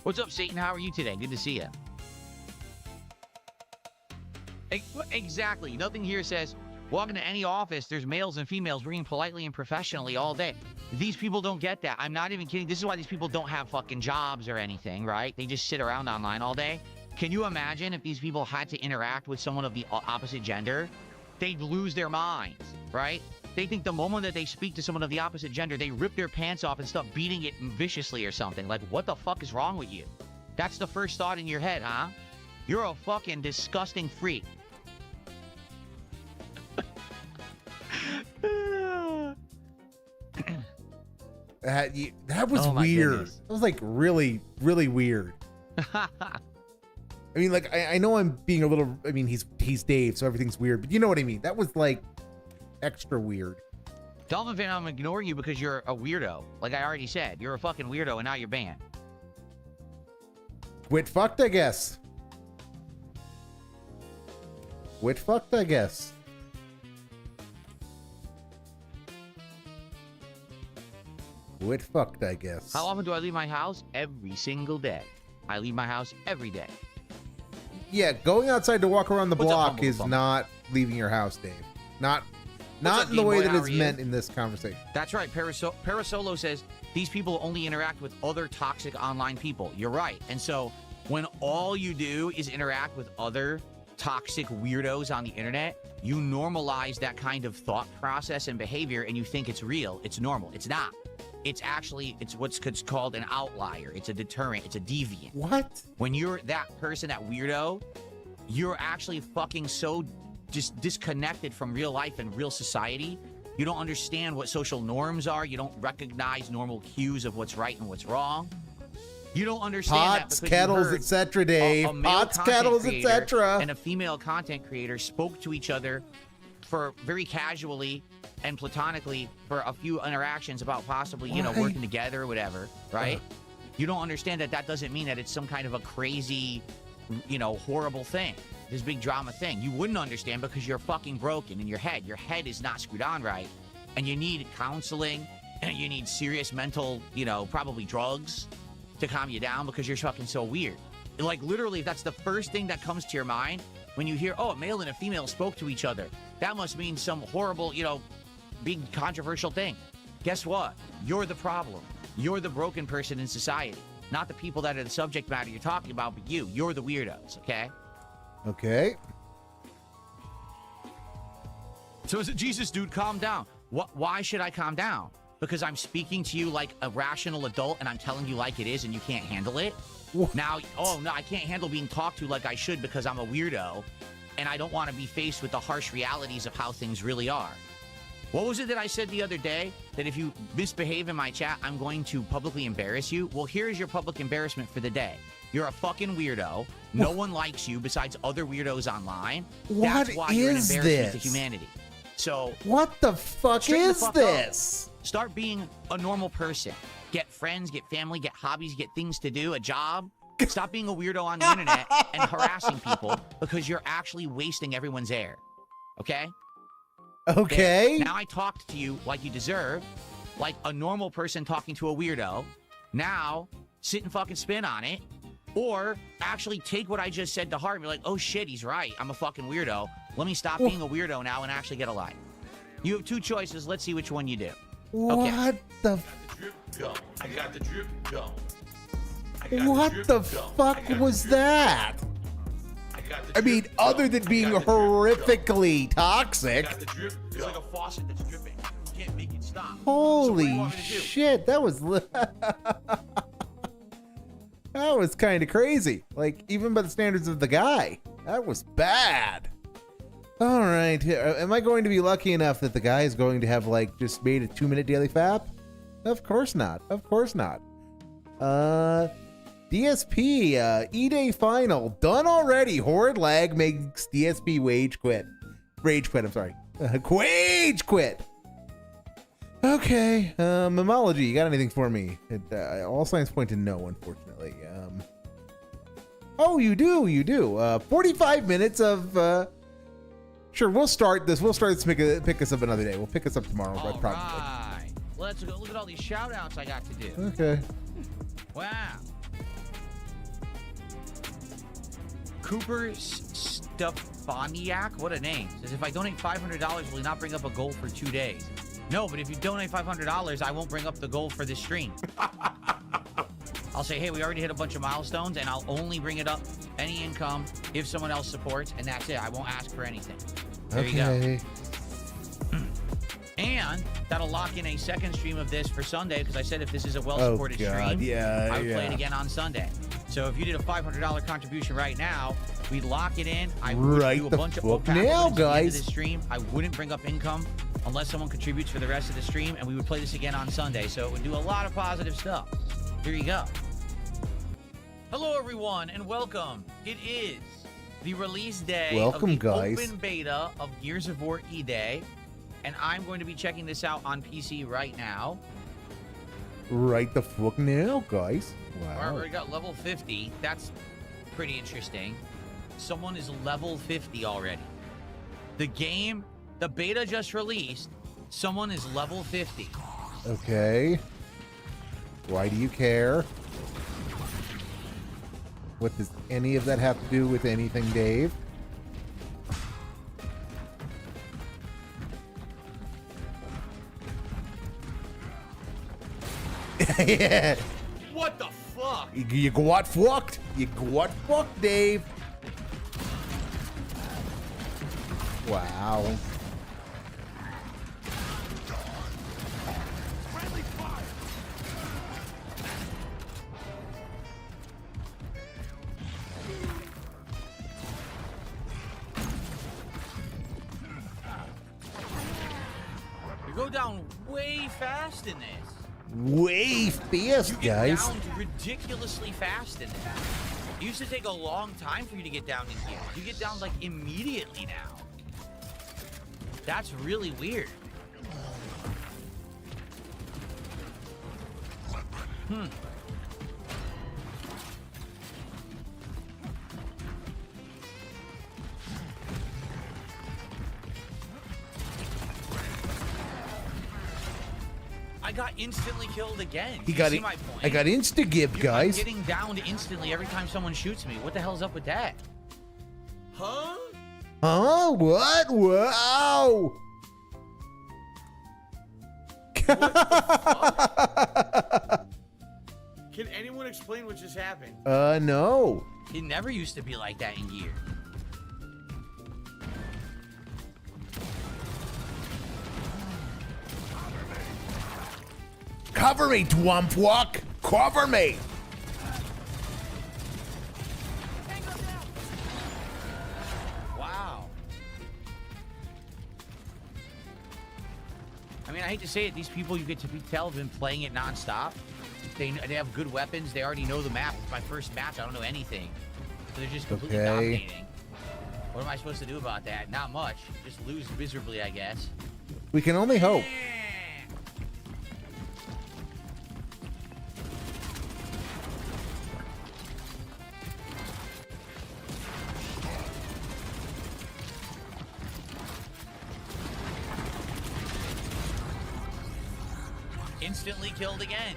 What's up, Satan? How are you today? Good to see you. Exactly. Nothing here says, walk into any office, there's males and females ringing politely and professionally all day. These people don't get that. I'm not even kidding. This is why these people don't have fucking jobs or anything, right? They just sit around online all day. Can you imagine if these people had to interact with someone of the opposite gender? They'd lose their minds, right? They think the moment that they speak to someone of the opposite gender, they rip their pants off and start beating it viciously or something. Like, what the fuck is wrong with you? That's the first thought in your head, huh? You're a fucking disgusting freak. That was Oh my weird. goodness. That was like really, really weird. I mean, like, I know I'm being a little, I mean, he's Dave, so everything's weird, but you know what I mean? That was like extra weird. Dolphin fan, I'm ignoring you because you're a weirdo. Like I already said, you're a fucking weirdo and now you're banned. Quit fucked, I guess. Quit fucked, I guess. Quit fucked, I guess. How often do I leave my house? Every single day. I leave my house every day. Yeah, going outside to walk around the What's up, block Humble is Bumble? not leaving your house, Dave. Not up, in the Game way Boy? that How it's are you? meant in this conversation. That's right. Parasolo says these people only interact with other toxic online people. You're right. And so when all you do is interact with other toxic weirdos on the internet, you normalize that kind of thought process and behavior and you think it's real. It's normal. It's not. It's actually, it's what's called an outlier. It's a deterrent. It's a deviant. What? When you're that person, that weirdo, you're actually fucking so just disconnected from real life and real society. You don't understand what social norms are. You don't recognize normal cues of what's right and what's wrong. You don't understand Pots, that because kettles, you heard etc., Dave. a male Pots, content kettles, creator etc. and a female content creator spoke to each other for very casually and platonically for a few interactions about possibly, you know, Why? working together or whatever, right? You don't understand that that doesn't mean that it's some kind of a crazy, you know, horrible thing. This big drama thing. You wouldn't understand because you're fucking broken in your head. Your head is not screwed on right. And you need counseling and you need serious mental, you know, probably drugs to calm you down because you're fucking so weird. Like, literally, if that's the first thing that comes to your mind when you hear, oh, a male and a female spoke to each other, that must mean some horrible, you know, big controversial thing. Guess what? You're the problem. You're the broken person in society. Not the people that are the subject matter you're talking about, but you. You're the weirdos, okay? Okay. So is it Jesus, dude, calm down. Why should I calm down? Because I'm speaking to you like a rational adult and I'm telling you like it is and you can't handle it? What? Now, oh no, I can't handle being talked to like I should because I'm a weirdo and I don't want to be faced with the harsh realities of how things really are. What was it that I said the other day? That if you misbehave in my chat, I'm going to publicly embarrass you? Well, here is your public embarrassment for the day. You're a fucking weirdo. No one likes you besides other weirdos online. That's why you're an embarrassment to humanity. So what the fuck is this? Start being a normal person. Get friends, get family, get hobbies, get things to do, a job. Stop being a weirdo on the internet and harassing people because you're actually wasting everyone's air. Okay? Okay. Now I talked to you like you deserve, like a normal person talking to a weirdo. Now, sit and fucking spin on it. Or actually take what I just said to heart and be like, oh shit, he's right. I'm a fucking weirdo. Let me stop being a weirdo now and actually get a life. You have two choices. Let's see which one you do. What the Drip go. I got the drip go. what the fuck was that? I mean, other than being horrifically toxic. It's like a faucet that's dripping. You can't make it stop. Holy shit, that was that was kind of crazy. Like, even by the standards of the guy, that was bad. All right, am I going to be lucky enough that the guy is going to have like just made a 2-minute daily fap? Of course not. Of course not. DSP, E-Day Final, done already. Horrid lag makes DSP Rage quit, I'm sorry. Rage quit. Okay, Mammology, you got anything for me? All signs point to no, unfortunately. Oh, you do. 45 minutes of, sure, we'll start this. Pick us up another day. We'll pick us up tomorrow, All probably. right. Let's go. Look at all these shout outs I got to do. Okay. Wow. Cooper Stefaniak, what a name. Says, if I donate $500, will he not bring up a goal for 2 days? No, but if you donate $500, I won't bring up the goal for this stream. I'll say, hey, we already hit a bunch of milestones, and I'll only bring it up any income if someone else supports, and that's it. I won't ask for anything. There you go. And that'll lock in a second stream of this for Sunday, because I said if this is a well-supported stream, I would play it again on Sunday. So if you did a $500 contribution right now, we'd lock it in. I would do a bunch of now, guys. At the end of this stream. I wouldn't bring up income unless someone contributes for the rest of the stream, and we would play this again on Sunday. So it would do a lot of positive stuff. Here you go. Hello, everyone, and welcome. It is the release day of the open beta of Gears of War E-Day, and I'm going to be checking this out on PC right now. Right the fuck now, guys. Wow. All right, we already got level 50. That's pretty interesting. Someone is level 50 already. The game, the beta just released. Someone is level 50. Okay. Why do you care? What does any of that have to do with anything, Dave? Yeah. What the fuck? You got fucked. You got fucked, Dave. Wow. You go down way fast in this. Way fast, guys. You get down ridiculously fast in this. It used to take a long time for you to get down in here. You get down like immediately now. That's really weird. I got instantly killed again. He You got see it. my point? I got insta-gib, I'm guys. getting downed instantly every time someone shoots me. What the hell's up with that? Huh? Huh? What? Wow! Can anyone explain what just happened? No. It never used to be like that in Gear. Cover me, Dwumpwalk! Cover me! Wow. I mean, I hate to say it, these people you get to tell have been playing it nonstop. They have good weapons. They already know the map. It's my first match. I don't know anything. So they're just completely dominating. What am I supposed to do about that? Not much. Just lose miserably, I guess. We can only hope. Instantly killed again.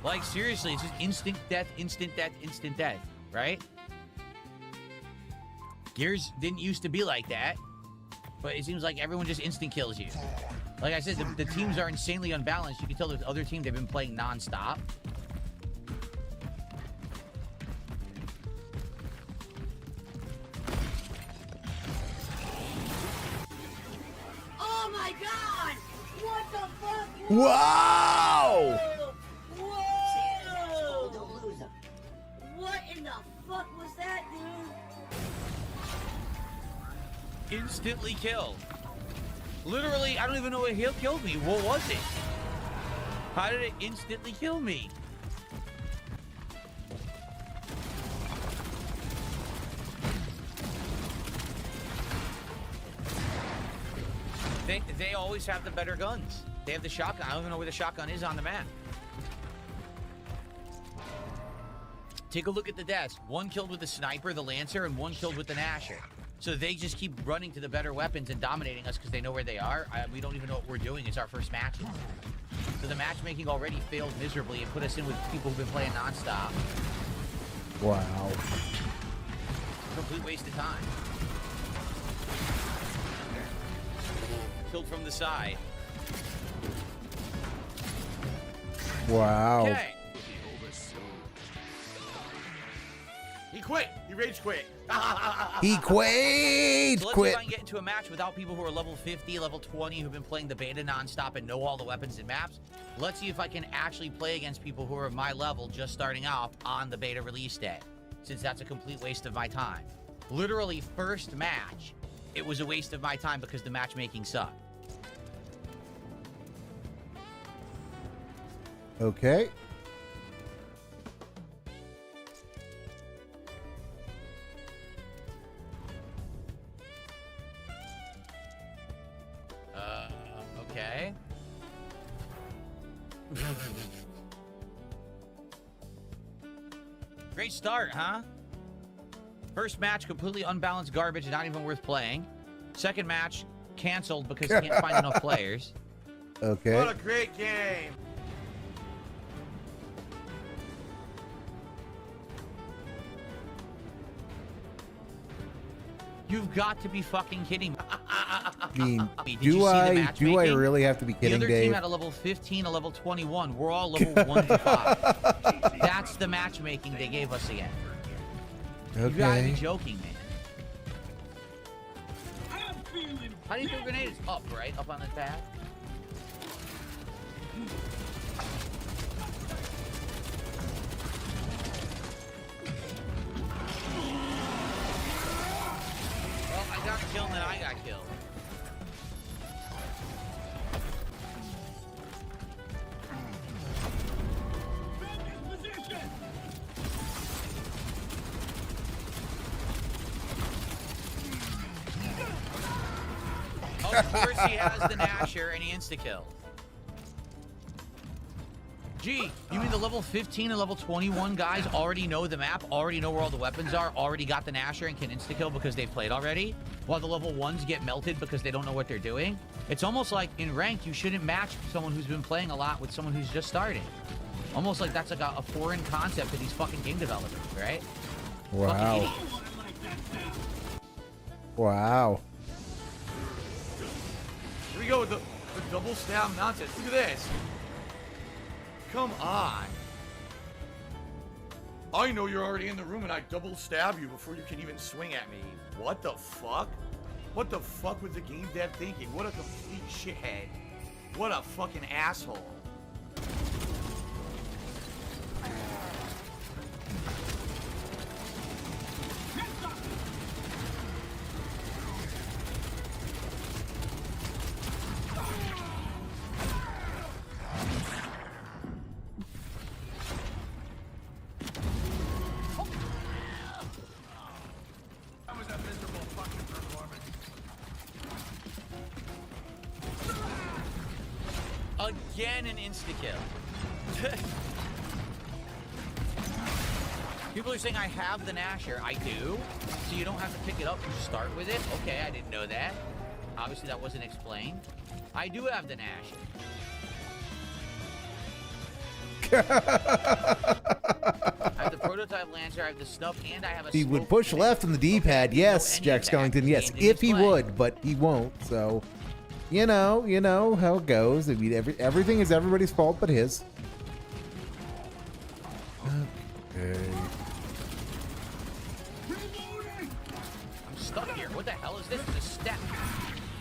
Like, seriously, it's just instant death, instant death, instant death, right? Gears didn't used to be like that, but it seems like everyone just instant kills you. Like I said, the teams are insanely unbalanced. You can tell the other team, they've been playing non-stop. Oh my god! What the fuck? Wow! Whoa! What in the fuck was that, dude? Instantly killed. Literally, I don't even know what killed me. What was it? How did it instantly kill me? They always have the better guns. They have the shotgun. I don't even know where the shotgun is on the map. Take a look at the deaths. One killed with the sniper, the lancer, and one killed with the Nasher. So they just keep running to the better weapons and dominating us because they know where they are. We don't even know what we're doing. It's our first matches. So the matchmaking already failed miserably and put us in with people who've been playing nonstop. Wow. Complete waste of time. Killed from the side. Wow. Okay. He quit. He rage quit. He quit! So let's see if I can get into a match without people who are level 50, level 20, who've been playing the beta nonstop and know all the weapons and maps. Let's see if I can actually play against people who are my level just starting off on the beta release day, since that's a complete waste of my time. Literally, first match, it was a waste of my time because the matchmaking sucked. Okay. Okay. Great start, huh? First match, completely unbalanced garbage, not even worth playing. Second match, canceled because can't find enough players. Okay. What a great game. You've got to be fucking kidding me. I mean, Did you see the do I matchmaking? really have to be The kidding, other Dave? team had a level 15, a level 21. We're all level 1 to 5. That's the matchmaking they gave us again. You gotta be Okay. joking, man. How do you throw grenades? Up, right? Up on the tab? Well, I got killed and then I got killed. Of course he has the Nasher and he insta-killed. Gee, you mean the level 15 and level 21 guys already know the map, already know where all the weapons are, already got the Nasher and can insta-kill because they've played already? while the level 1s get melted because they don't know what they're doing. It's almost like in ranked, you shouldn't match someone who's been playing a lot with someone who's just starting. Almost like that's like a foreign concept to these fucking game developers, right? Wow. Wow. Here we go with the double stab nonsense. Look at this. Come on. I know you're already in the room and I double stab you before you can even swing at me. What the fuck? What the fuck was the game dev thinking? What a complete shithead. What a fucking asshole. Again, an insta-kill. People are saying I have the Nasher. I do. So you don't have to pick it up, you start with it. Okay, I didn't know that. Obviously, that wasn't explained. I do have the Nasher. I have the prototype Lancer, I have the Snub, and I have a He would smoke push grenade. left on the D-pad. Yes, No, Jack Skellington. Yes, if he would, but he won't. So, you know how it goes. I mean, everything is everybody's fault but his. Okay. I'm stuck here. What the hell is this? There's a step.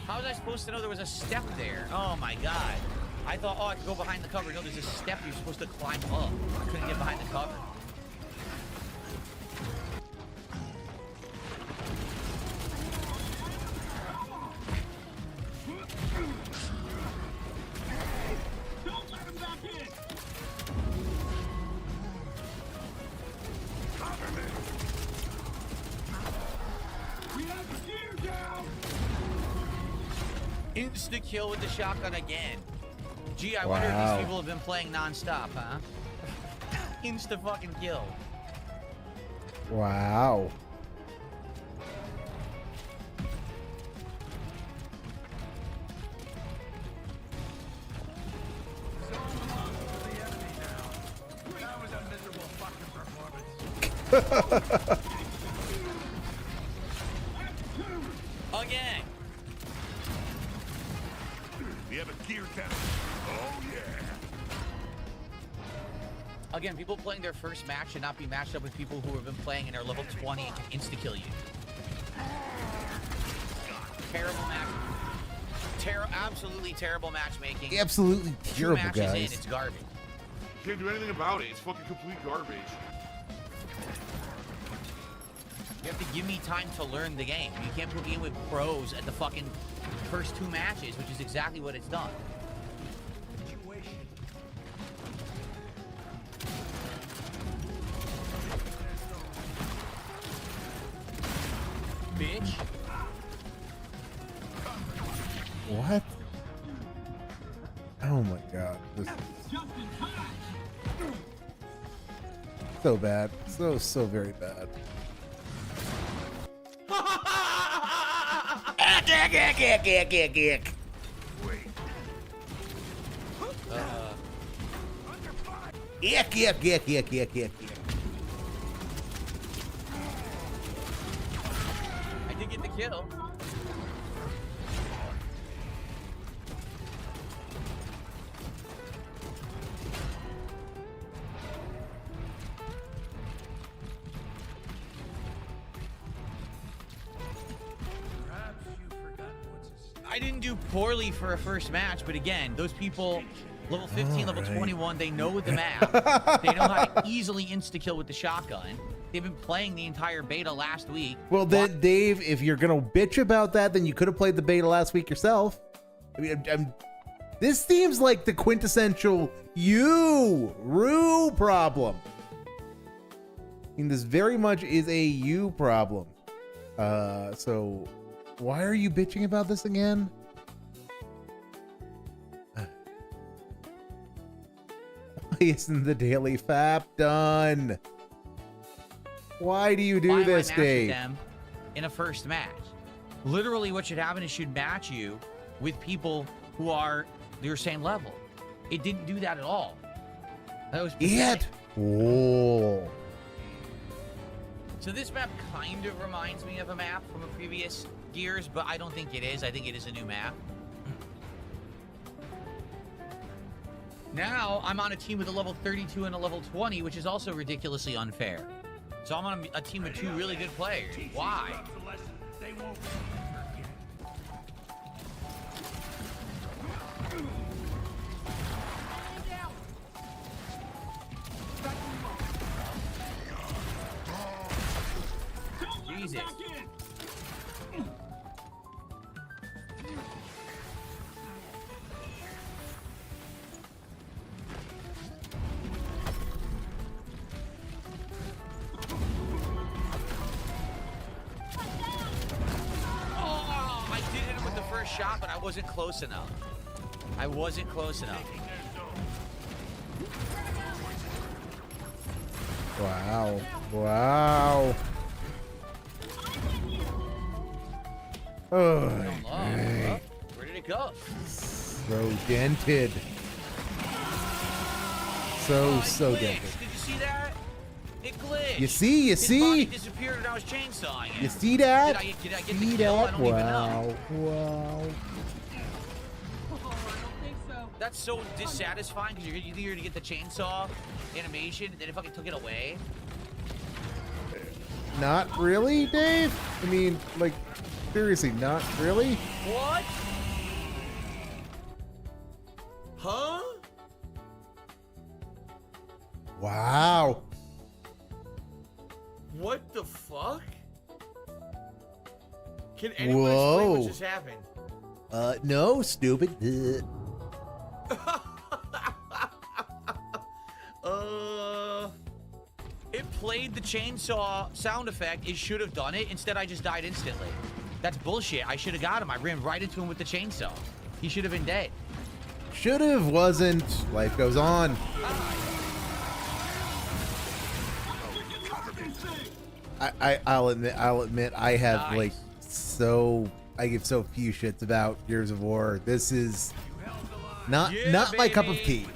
How was I supposed to know there was a step there? Oh my god. I thought, oh, I could go behind the cover. No, there's a step you're supposed to climb up. I couldn't get behind the cover. Don't let him back in! We have the gear down! Insta kill with the shotgun again. Gee, I wonder if Wow. these people have been playing non-stop, huh? Insta fucking kill. Wow. That was a miserable fucking performance. Again. We have a gear down. Oh yeah. Again, people playing their first match should not be matched up with people who have been playing and are level 20 and can insta-kill you. Terrible match. Absolutely terrible matchmaking. Absolutely Two terrible, matches in, guys. it's garbage. Can't do anything about it. It's fucking complete garbage. You have to give me time to learn the game. You can't put me in with pros at the fucking first two matches, which is exactly what it's done. Bitch. What? Oh my god. This is so bad. So very bad. I did get the kill. I didn't do poorly for a first match, but again, those people, level 15, level 21, they know the map. They know how to easily insta-kill with the shotgun. They've been playing the entire beta last week. Well, then, Dave, if you're gonna bitch about that, then you could have played the beta last week yourself. I mean, this seems like the quintessential Rue problem. I mean, this very much is a you problem. So why are you bitching about this again? Why isn't the daily FAP done? Why do you do Why am I this, matching Dave? them in a first match? Literally, what should happen is should match you with people who are your same level. It didn't do that at all. That was It. pathetic. Oh. So this map kind of reminds me of a map from a previous Gears, but I don't think it is. I think it is a new map. Now, I'm on a team with a level 32 and a level 20, which is also ridiculously unfair. So I'm on a team with two really good players. Why? Jesus. Oh, I did hit him with the first shot, but I wasn't close enough. I wasn't close enough. Wow. Wow. Oh, Where did it go? so dented. So It glitched. dented. Did you see that? It glitched. You see? His body disappeared and I was chainsawing it. You see that? Did I get the See kill? I that? don't even Wow. know. Wow. That's so dissatisfying because you're eager to get the chainsaw animation and then it fucking took it away. Not really, Dave? I mean, like, seriously, not really? What? Huh? Wow. What the fuck? Can anyone explain Whoa. what just happened? No, stupid. It played the chainsaw sound effect. It should have done it. Instead, I just died instantly. That's bullshit. I should have got him. I ran right into him with the chainsaw. He should have been dead. Should've, wasn't. Life goes on. I'll admit, I have Nice. like I give so few shits about Gears of War. This is not my cup of baby. tea.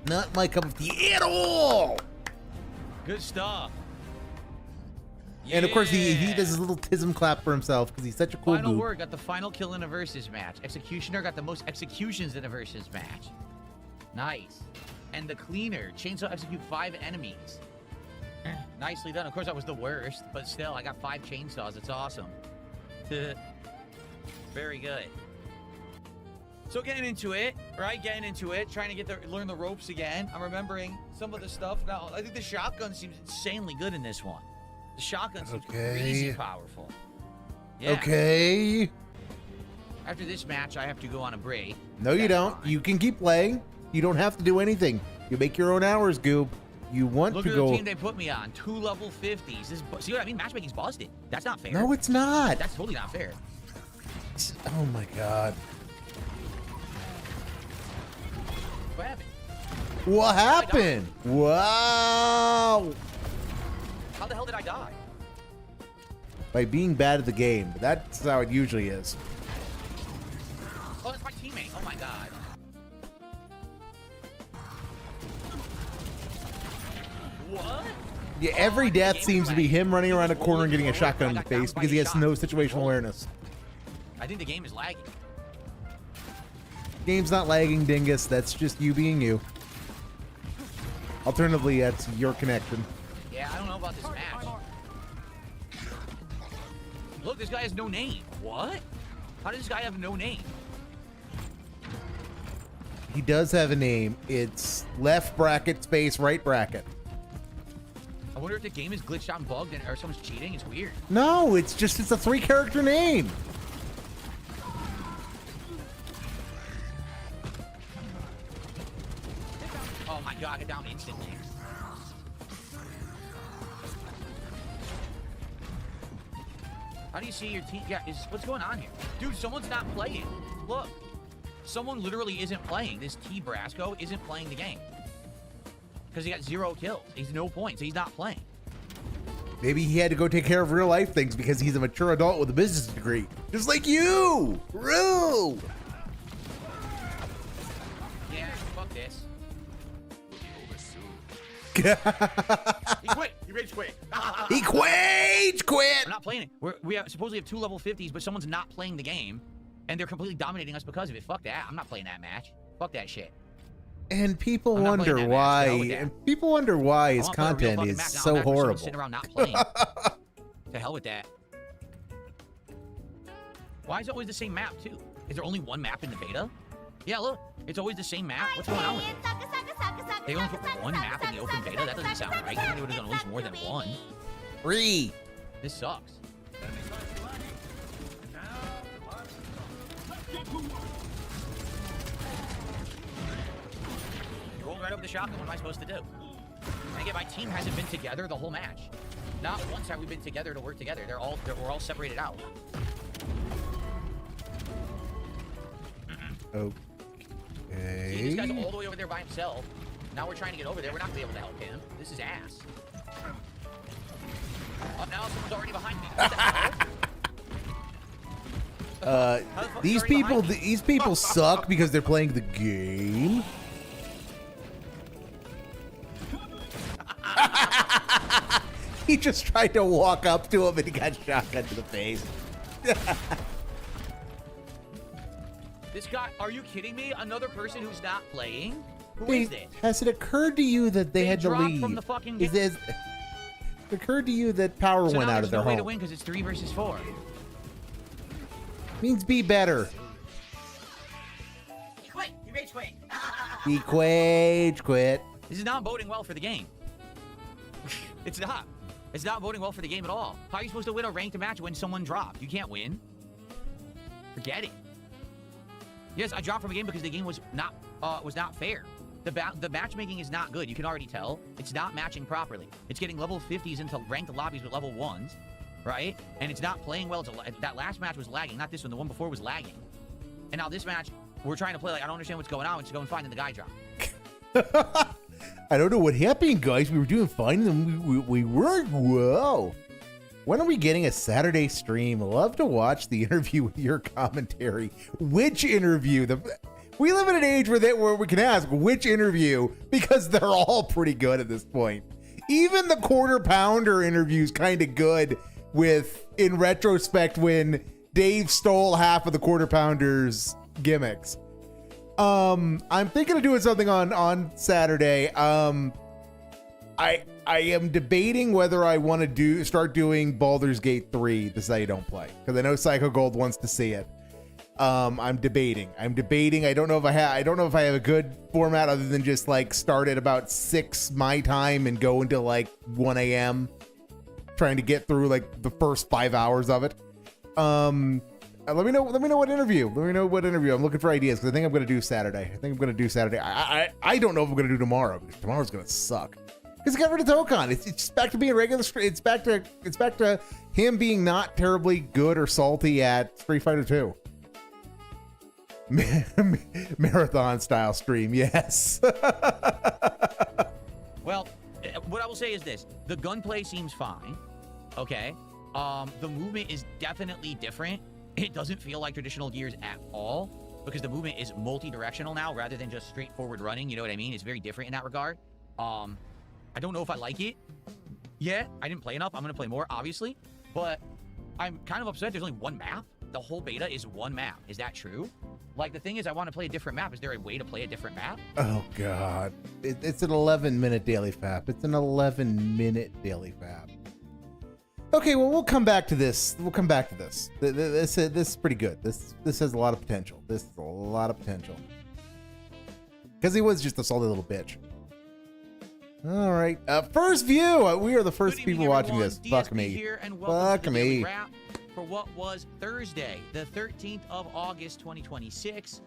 Not my cup of tea at all. Good stuff. And of course, he Yeah. does his little tism clap for himself because he's such a cool Final dude. word got the final kill in a versus match. Executioner got the most executions in a versus match. Nice. And the cleaner, chainsaw execute 5 enemies. Nicely done. Of course, I was the worst, but still, I got 5 chainsaws. It's awesome. Very good. So getting into it, right? Getting into it, trying to learn the ropes again. I'm remembering some of the stuff now. I think the shotgun seems insanely good in this one. The shotgun seems crazy powerful. Yeah. Okay. After this match, I have to go on a break. No, you That's don't. fine. You can keep playing. You don't have to do anything. You make your own hours, Goob. You want Look to at go. the team they put me on. 2 level 50s. See what I mean? Matchmaking's busted. That's not fair. No, it's not. That's totally not fair. Oh my god. What happened? What happened? Wow. How the hell did I die? By being bad at the game. That's how it usually is. Oh, that's my teammate. Oh my god. What? Yeah, every death seems to be him running around a corner and getting a shotgun in the face because he has no situational awareness. I think the game is lagging. Game's not lagging, dingus. That's just you being you. Alternatively, that's your connection. Yeah, I don't know about this match. Look, this guy has no name. What? How does this guy have no name? He does have a name. It's left bracket space right bracket. I wonder if the game is glitched out and bugged or someone's cheating. It's weird. No, it's a 3-character name. Oh my god, I got down instantly. How do you see your team? Yeah, what's going on here? Dude, someone's not playing. Look. Someone literally isn't playing. This T Brasco isn't playing the game. Because he got 0 kills. He's no points. He's not playing. Maybe he had to go take care of real life things because he's a mature adult with a business degree. Just like you! Rude! Yeah, fuck this. He quit. He rage quit. He quit! We're not playing it. We supposedly have 2 level 50s, but someone's not playing the game, and they're completely dominating us because of it. Fuck that. I'm not playing that match. Fuck that shit. And people I'm not wonder playing that match. To hell with why. that. And people wonder why I his wanna play a real content fucking is match, not a so match where someone's horrible. Sitting around not playing. To hell with that. Why is it always the same map too? Is there only one map in the beta? Yeah, look, it's always the same map. What's going on with it? They only put one map in the open beta? That doesn't sound right. They would have done at least more than one. Free. This sucks. You rolled right over the shotgun. What am I supposed to do? And again, my team hasn't been together the whole match. Not once have we been together to work together. We're all separated out. See, this guy's Okay. all the way over there by himself. Now we're trying to get over there. We're not gonna be able to help him. This is ass. Oh, now someone's already behind me. What the hell? How the fuck is These already people, behind me? these people suck because they're playing the game. He just tried to walk up to him and he got shotgun to the face. This guy, are you kidding me? Another person who's not playing? Who Hey, is this? has it occurred to you that they had to dropped leave? from the fucking Is game. it occurred to you that power So went now out of there's their no way to home? win because it's 3 versus 4. Means be better. He quit. He rage quit. Be quit. This is not boding well for the game. It's not. It's not boding well for the game at all. How are you supposed to win a ranked match when someone dropped? You can't win. Forget it. Yes, I dropped from a game because the game was not fair. The matchmaking is not good. You can already tell. It's not matching properly. It's getting level 50s into ranked lobbies with level 1s, right? And it's not playing well. That last match was lagging. Not this one. The one before was lagging. And now this match, we're trying to play like, I don't understand what's going on. It's going fine, and the guy dropped. I don't know what happened, guys. We were doing fine, and we weren't. Whoa. When are we getting a Saturday stream? I love to watch the interview with your commentary. Which interview? We live in an age where we can ask which interview because they're all pretty good at this point. Even the quarter pounder interview's kind of good with, in retrospect, when Dave stole half of the quarter pounders gimmicks. I'm thinking of doing something on Saturday. I am debating whether I want to start doing Baldur's Gate 3, the Say Don't Play, because I know Psycho Gold wants to see it. I'm debating. I don't know if I have a good format other than just like start at about 6 my time and go until like 1 a.m. trying to get through like the first 5 hours of it. Let me know what interview. I'm looking for ideas because I think I'm going to do Saturday. I don't know if I'm going to do tomorrow because tomorrow's going to suck. Because it got rid of Tokon. It's just back to being regular. It's back to him being not terribly good or salty at Street Fighter 2. Marathon style stream, yes. Well, what I will say is this. The gunplay seems fine. Okay. The movement is definitely different. It doesn't feel like traditional Gears at all because the movement is multi-directional now rather than just straightforward running. You know what I mean? It's very different in that regard. I don't know if I like it yet. I didn't play enough. I'm going to play more, obviously. But I'm kind of upset there's only one map. The whole beta is one map. Is that true? Like, the thing is, I want to play a different map. Is there a way to play a different map? Oh, God. It's an 11-minute daily fap. It's an 11-minute daily fap. Okay, well, we'll come back to this. This is pretty good. This has a lot of potential. Because he was just a solid little bitch. All right. First view. We are the first Good people evening, watching everyone. this. DSP Fuck me. Here and welcome Fuck to the Daily me. Wrap for what was Thursday, the 13th of August, 2026.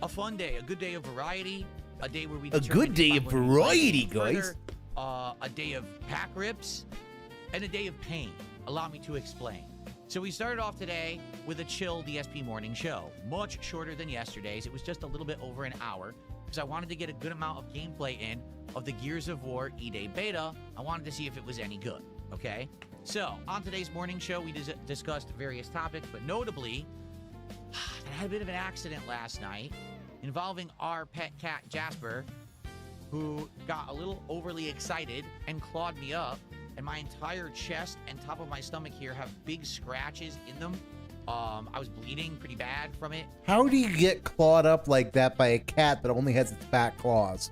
A fun day, a good day of variety, a day where we A determine good day if of I want to play variety, further, guys. a day of pack rips, and a day of pain. Allow me to explain. So we started off today with a chill DSP morning show, much shorter than yesterday's. It was just a little bit over an hour because I wanted to get a good amount of gameplay in of the Gears of War E-Day beta. I wanted to see if it was any good. Okay? So, on today's morning show, we discussed various topics, but notably, I had a bit of an accident last night involving our pet cat, Jasper, who got a little overly excited and clawed me up, and my entire chest and top of my stomach here have big scratches in them. I was bleeding pretty bad from it. How do you get clawed up like that by a cat that only has its back claws?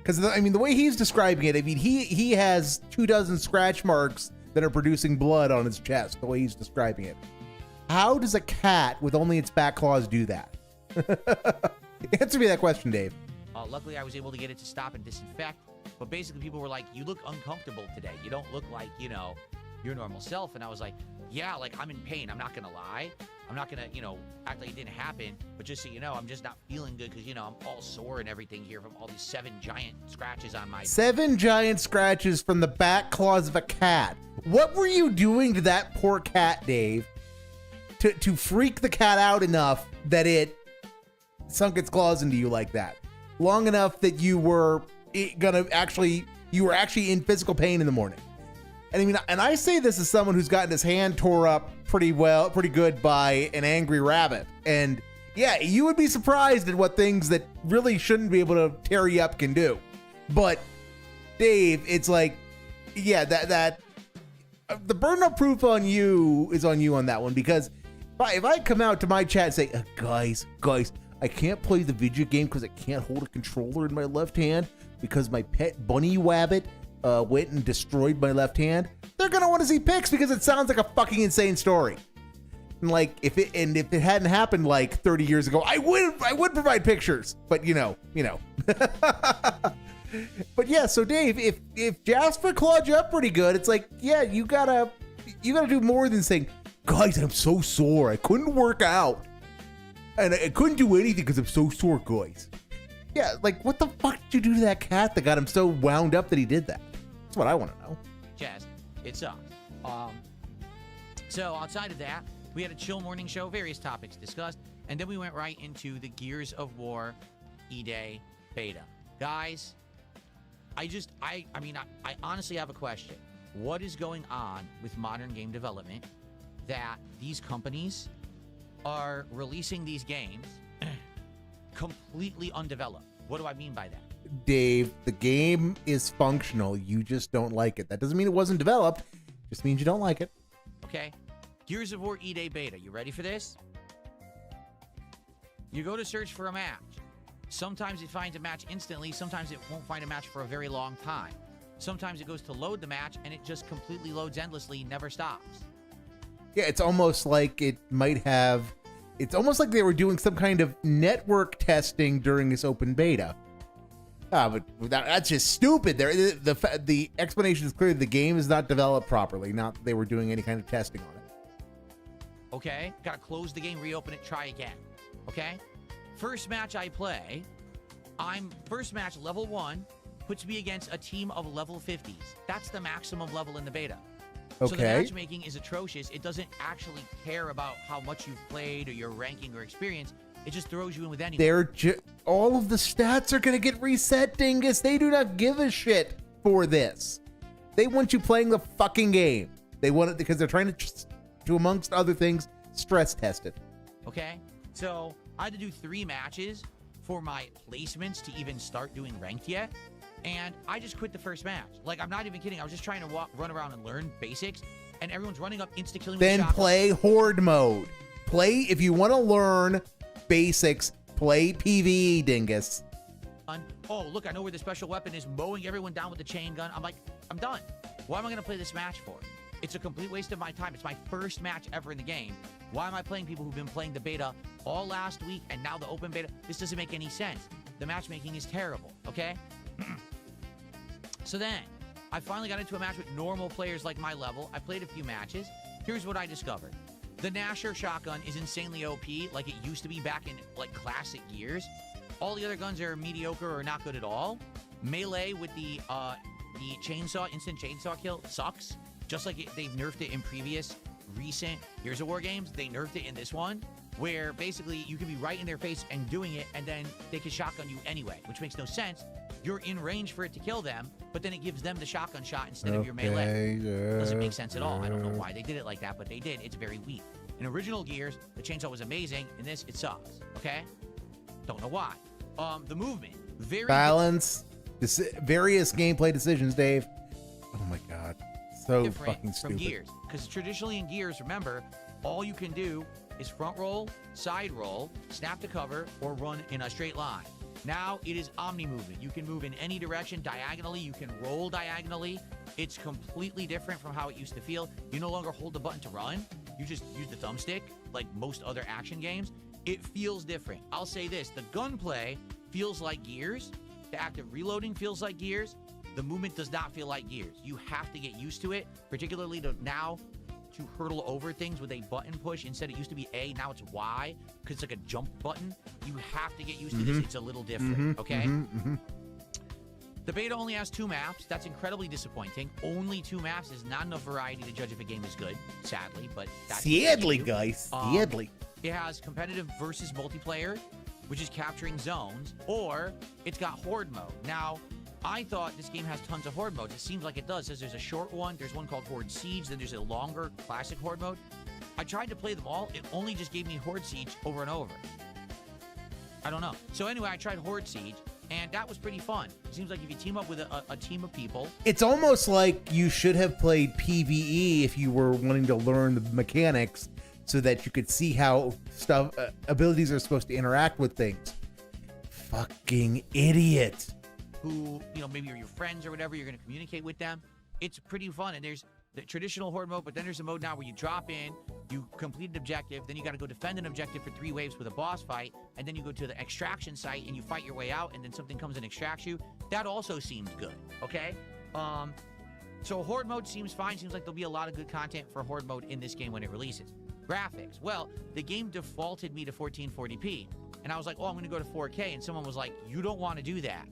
Because, I mean, the way he's describing it, I mean, he has 24 scratch marks that are producing blood on his chest, the way he's describing it. How does a cat with only its back claws do that? Answer me that question, Dave. Luckily, I was able to get it to stop and disinfect. But basically, people were like, you look uncomfortable today. You don't look like, you know, your normal self. And I was like, yeah, like, I'm in pain. I'm not going to lie. I'm not going to, you know, act like it didn't happen. But just so you know, I'm just not feeling good because, you know, I'm all sore and everything here from all these 7 giant scratches on my... 7 giant scratches from the back claws of a cat. What were you doing to that poor cat, Dave, to freak the cat out enough that it sunk its claws into you like that? Long enough that you were actually in physical pain in the morning. And I mean, and I say this as someone who's gotten his hand tore up pretty good by an angry rabbit. And yeah, you would be surprised at what things that really shouldn't be able to tear you up can do. But Dave, it's like, yeah, that the burden of proof on you is on you on that one, because if I come out to my chat and say, guys, I can't play the video game because I can't hold a controller in my left hand because my pet bunny wabbit went and destroyed my left hand, they're gonna want to see pics because it sounds like a fucking insane story. And like, if it hadn't happened like 30 years ago, I would provide pictures. But you know. But yeah, so Dave, if Jasper clawed you up pretty good, it's like, yeah, you gotta do more than saying, guys, I'm so sore, I couldn't work out, and I couldn't do anything because I'm so sore, guys. Yeah, like, what the fuck did you do to that cat that got him so wound up that he did that? That's what I want to know. Chest, it sucks. So outside of that, we had a chill morning show, various topics discussed, and then we went right into the Gears of War E-Day beta. Guys, I honestly have a question. What is going on with modern game development that these companies are releasing these games completely undeveloped? What do I mean by that? Dave, the game is functional. You just don't like it. That doesn't mean it wasn't developed. It just means you don't like it. Okay. Gears of War E-Day beta. You ready for this? You go to search for a match. Sometimes it finds a match instantly. Sometimes it won't find a match for a very long time. Sometimes it goes to load the match and it just completely loads endlessly, never stops. Yeah, it's almost like it's almost like they were doing some kind of network testing during this open beta. But that's just stupid. The explanation is clear. The game is not developed properly. Not that they were doing any kind of testing on it. Okay, gotta close the game, reopen it, try again. Okay, first match I play, first match level 1, puts me against a team of level 50s. That's the maximum level in the beta. Okay. So the matchmaking is atrocious. It doesn't actually care about how much you've played or your ranking or experience. It just throws you in with anyone. All of the stats are going to get reset, dingus. They do not give a shit for this. They want you playing the fucking game. They want it because they're trying to, amongst other things, stress test it. Okay? So I had to do 3 matches for my placements to even start doing ranked yet. And I just quit the first match. Like, I'm not even kidding. I was just trying to run around and learn basics. And everyone's running up, insta-killing me. Then play Horde mode. If you want to learn basics, play PvE, dingus. Oh, look, I know where the special weapon is, mowing everyone down with the chain gun. I'm like, I'm done. Why am I going to play this match for? It's a complete waste of my time. It's my first match ever in the game. Why am I playing people who've been playing the beta all last week and now the open beta? This doesn't make any sense. The matchmaking is terrible, okay? So then, I finally got into a match with normal players like my level. I played a few matches. Here's what I discovered. The Nasher shotgun is insanely OP, like it used to be back in like classic Gears. All the other guns are mediocre or not good at all. Melee with the chainsaw, instant chainsaw kill sucks. Just like they've nerfed it in previous recent Gears of War games, they nerfed it in this one. where basically you can be right in their face and doing it, and then they can shotgun you anyway, which makes no sense. You're in range for it to kill them, but then it gives them the shotgun shot instead of your melee. Doesn't make sense at all. I don't know why they did it like that, but they did. It's very weak. In original Gears, the chainsaw was amazing. In this, it sucks. Okay? Don't know why. The movement, very Balance, various gameplay decisions, Dave. Oh my god, so different fucking from stupid. Gears. Because traditionally in Gears, remember, all you can do is front roll, side roll, snap to cover, or run in a straight line. Now it is omni movement. You can move in any direction diagonally. You can roll diagonally. It's completely different from how it used to feel. You no longer hold the button to run. You just use the thumbstick like most other action games. It feels different. I'll say this. The gunplay feels like Gears. The active reloading feels like Gears. The movement does not feel like Gears. You have to get used to it, particularly to hurdle over things with a button push. Instead, it used to be A, now it's Y, because it's like a jump button. You have to get used to this. It's a little different, okay? The beta only has 2 maps. That's incredibly disappointing. Only 2 maps is not enough variety to judge if a game is good, sadly, but that's Sadly, guys. Sadly. It has competitive versus multiplayer, which is capturing zones, or it's got horde mode. Now, I thought this game has tons of horde modes. It seems like it does. It says there's a short one, there's one called Horde Siege, then there's a longer classic horde mode. I tried to play them all. It only just gave me Horde Siege over and over. I don't know. So anyway, I tried Horde Siege, and that was pretty fun. It seems like if you team up with a team of people... It's almost like you should have played PvE if you were wanting to learn the mechanics so that you could see how abilities are supposed to interact with things. Fucking idiot. Who, maybe are your friends or whatever, you're going to communicate with them. It's pretty fun. And there's the traditional horde mode, but then there's a mode now where you drop in, you complete an objective, then you got to go defend an objective for 3 waves with a boss fight, and then you go to the extraction site and you fight your way out, and then something comes and extracts you. That also seems good, okay? So horde mode seems fine. Seems like there'll be a lot of good content for horde mode in this game when it releases. Graphics. Well, the game defaulted me to 1440p, and I was like, oh, I'm going to go to 4K, and someone was like, you don't want to do that.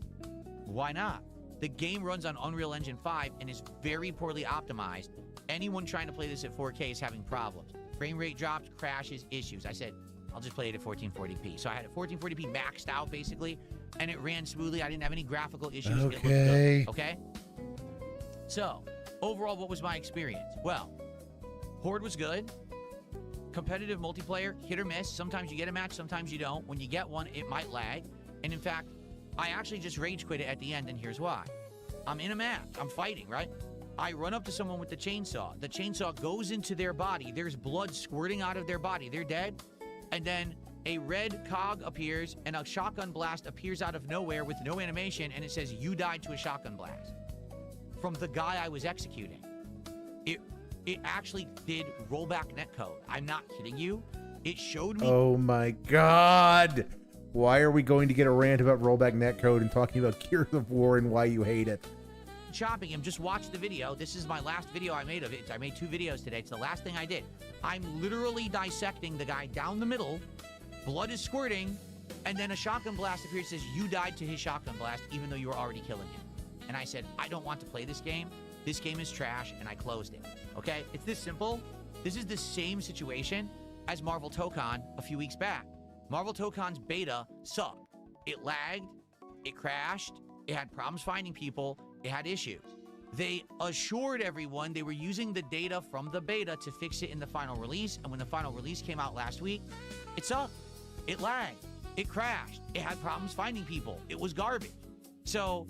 Why not? The game runs on Unreal Engine 5 and is very poorly optimized. Anyone trying to play this at 4K is having problems. Frame rate drops, crashes, issues. I said, I'll just play it at 1440p. So I had it 1440p maxed out, basically, and it ran smoothly. I didn't have any graphical issues. It looked good, okay? So, overall, what was my experience? Well, Horde was good. Competitive multiplayer, hit or miss. Sometimes you get a match, sometimes you don't. When you get one, it might lag. And in fact, I actually just rage quit it at the end, and here's why. I'm in a match. I'm fighting, right? I run up to someone with the chainsaw. The chainsaw goes into their body. There's blood squirting out of their body. They're dead. And then a red cog appears, and a shotgun blast appears out of nowhere with no animation, and it says, you died to a shotgun blast. From the guy I was executing. It actually did rollback netcode. I'm not kidding you. It showed me... Oh my god. Why are we going to get a rant about rollback netcode and talking about Gears of War and why you hate it? Chopping him. Just watch the video. This is my last video I made of it. I made 2 videos today. It's the last thing I did. I'm literally dissecting the guy down the middle. Blood is squirting. And then a shotgun blast appears and says, you died to his shotgun blast, even though you were already killing him. And I said, I don't want to play this game. This game is trash, and I closed it. Okay? It's this simple. This is the same situation as Marvel Tokon a few weeks back. Marvel Tokon's beta sucked. It lagged. It crashed. It had problems finding people. It had issues. They assured everyone they were using the data from the beta to fix it in the final release, and when the final release came out last week, it sucked. It lagged. It crashed. It had problems finding people. It was garbage. So,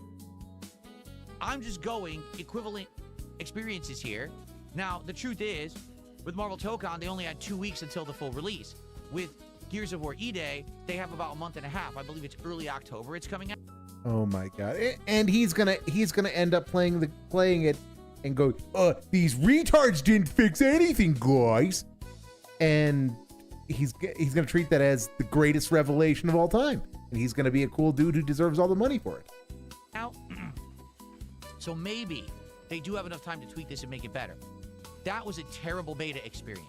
I'm just going equivalent experiences here. Now, the truth is, with Marvel Tokon, they only had 2 weeks until the full release. With Gears of War E-Day, they have about a month and a half. I believe it's early October it's coming out. Oh my god. And he's gonna end up playing it and go, these retards didn't fix anything, guys. And he's gonna treat that as the greatest revelation of all time. And he's gonna be a cool dude who deserves all the money for it. Now, so maybe they do have enough time to tweak this and make it better. That was a terrible beta experience.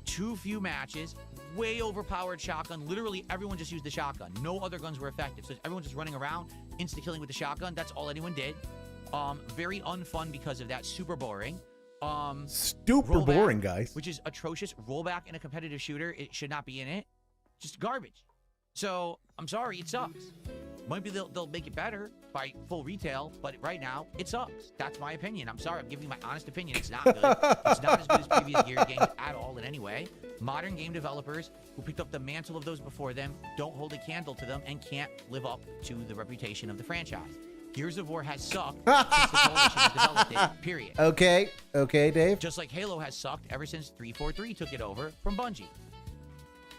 Too few matches, way overpowered shotgun. Literally everyone just used the shotgun. No other guns were effective. So everyone just running around, insta-killing with the shotgun. That's all anyone did. Very unfun because of that. Super boring. Super rollback, boring, guys. which is atrocious. Rollback in a competitive shooter, it should not be in it. Just garbage. So I'm sorry, it sucks. Maybe they'll make it better by full retail, but right now it sucks. That's my opinion. I'm sorry, I'm giving you my honest opinion. It's not good. It's not as good as previous Gears games at all in any way. Modern game developers who picked up the mantle of those before them don't hold a candle to them and can't live up to the reputation of the franchise. Gears of War has sucked since the Coalition developed it, period. Okay, Dave. Just like Halo has sucked ever since 343 took it over from Bungie.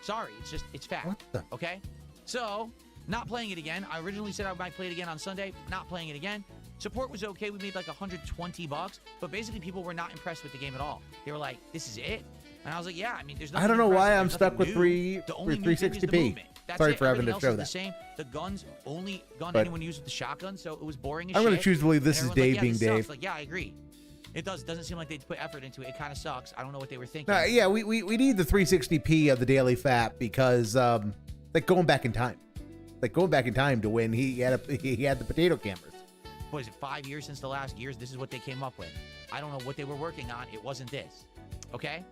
Sorry, it's fact. What the? Okay? So, not playing it again. I originally said I might play it again on Sunday. Not playing it again. Support was okay. We made like $120, but basically people were not impressed with the game at all. They were like, "This is it," and I was like, "Yeah." I mean, there's nothing. I don't know why impressive. I'm There's stuck with nothing new. The only new thing is the 360p. movement. That's Sorry it. for having Everything to else show is that. the same. The guns, only gun But- anyone used with the shotgun, so it was boring as I'm shit. gonna choose to believe this And is everyone's Dave like, being this sucks. Dave. Like, yeah, I agree. It doesn't seem like they put effort into it. It kind of sucks. I don't know what they were thinking. Yeah, we need the 360p of the Daily Fat because like going back in time. Like going back in time to when he had the potato cameras. What is it, 5 years since the last years? This is what they came up with. I don't know what they were working on. It wasn't this. Okay?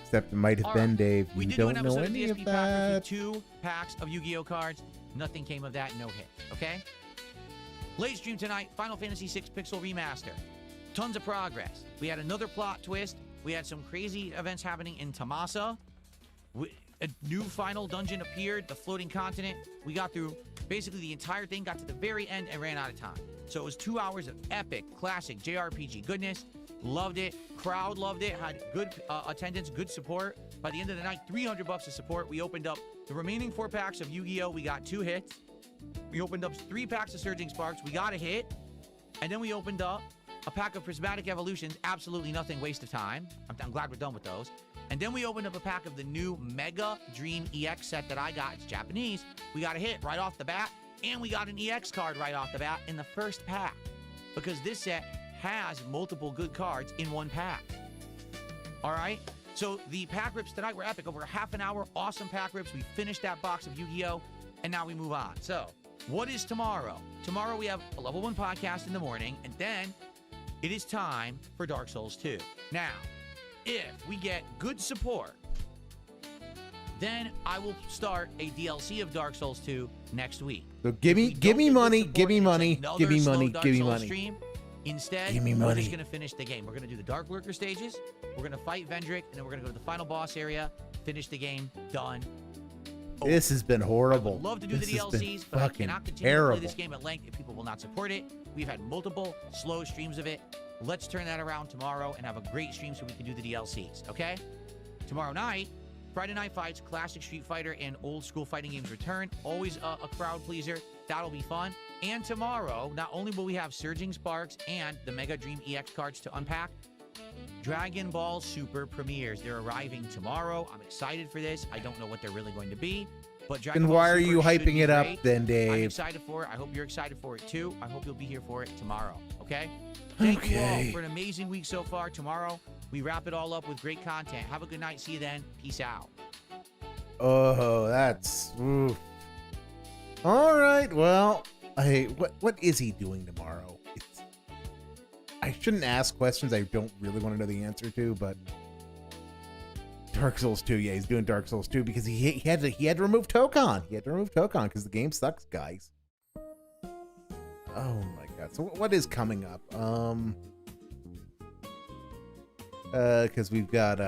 Except it might have All been right. Dave. We You did do an don't know episode of any of DSP Packers with that. 2 packs of Yu-Gi-Oh cards. Nothing came of that. No hit. Okay? Late stream tonight, Final Fantasy VI Pixel Remaster. Tons of progress. We had another plot twist. We had some crazy events happening in Tamasa. A new final dungeon appeared, the floating continent. We got through basically the entire thing, got to the very end, and ran out of time. So it was 2 hours of epic, classic JRPG goodness. Loved it. Crowd loved it. Had good attendance, good support. By the end of the night, $300 of support. We opened up the remaining 4 packs of Yu-Gi-Oh! We got 2 hits. We opened up 3 packs of Surging Sparks. We got a hit. And then we opened up a pack of Prismatic Evolutions. Absolutely nothing, waste of time. I'm glad we're done with those. And then we opened up a pack of the new Mega Dream EX set that I got. It's Japanese. We got a hit right off the bat. And we got an EX card right off the bat in the first pack. Because this set has multiple good cards in one pack. All right? So the pack rips tonight were epic. Over half an hour, awesome pack rips. We finished that box of Yu-Gi-Oh! And now we move on. So, what is tomorrow? Tomorrow we have a Level 1 podcast in the morning. And then it is time for Dark Souls 2. Now, if we get good support, then I will start a DLC of Dark Souls 2 next week. So give me money, give me money, give me money, give me money. Stream. Instead, Give me we're money. just going to finish the game. We're going to do the Dark Lurker stages. We're going to fight Vendrick, and then we're going to go to the final boss area, finish the game, done. This has been I horrible. would love to do This the has been DLCs, but I fucking cannot continue to terrible. play this game at length if people will not support it. We've had multiple slow streams of it. Let's turn that around tomorrow and have a great stream so we can do the DLCs, okay? Tomorrow night, Friday Night Fights, classic Street Fighter and old school fighting games return. Always a crowd pleaser. That'll be fun. And tomorrow, not only will we have Surging Sparks and the Mega Dream EX cards to unpack, Dragon Ball Super premieres. They're arriving tomorrow. I'm excited for this. I don't know what they're really going to be, but Dragon Then Ball why are Super you should hyping be it up great. then, I'm Dave? excited for it. I hope you're excited for it too. I hope you'll be here for it tomorrow. Okay? Thank you all Okay. for an amazing week so far. Tomorrow, we wrap it all up with great content. Have a good night. See you then. Peace out. Oh, that's. Oof. All right. Well, what is he doing tomorrow? I shouldn't ask questions I don't really want to know the answer to, but Dark Souls 2. Yeah, he's doing Dark Souls 2 because he had to remove Tokon. He had to remove Tokon because the game sucks, guys. Oh my god. So what is coming up? Because we've got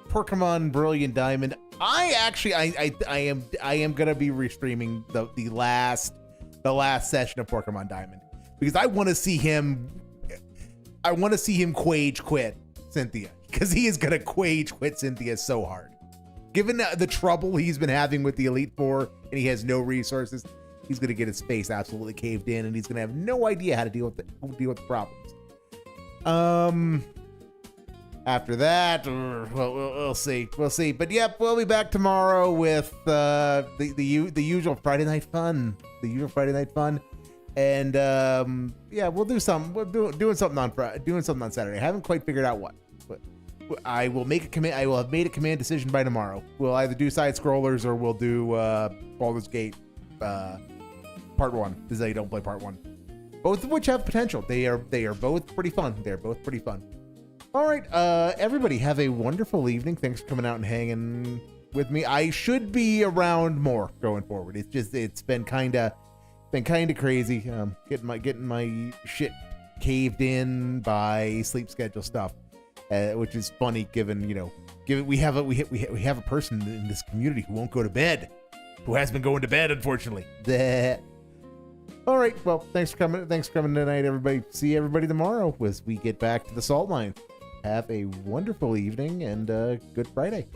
Pokemon Brilliant Diamond. I am gonna be restreaming the last session of Pokemon Diamond because I want to see him quage quit Cynthia because he is gonna quage quit Cynthia so hard. Given the trouble he's been having with the Elite Four and he has no resources, he's gonna get his face absolutely caved in and he's gonna have no idea how to deal with the problems. After that, we'll see. But yep, we'll be back tomorrow with the usual Friday night fun. And yeah, we'll do some. Doing something on Saturday. I haven't quite figured out what. But I will make a command. I will have made a command decision by tomorrow. We'll either do side scrollers or we'll do Baldur's Gate Part 1. This is how you don't play Part 1. both of which have potential. They are both pretty fun. They're both pretty fun. All right, everybody, have a wonderful evening. Thanks for coming out and hanging with me. I should be around more going forward. It's been kind of crazy. Getting my shit caved in by sleep schedule stuff, which is funny given we have a person in this community who won't go to bed, who has been going to bed, unfortunately. All right, well, thanks for coming tonight, everybody. See everybody tomorrow as we get back to the salt mine. Have a wonderful evening and Good Friday.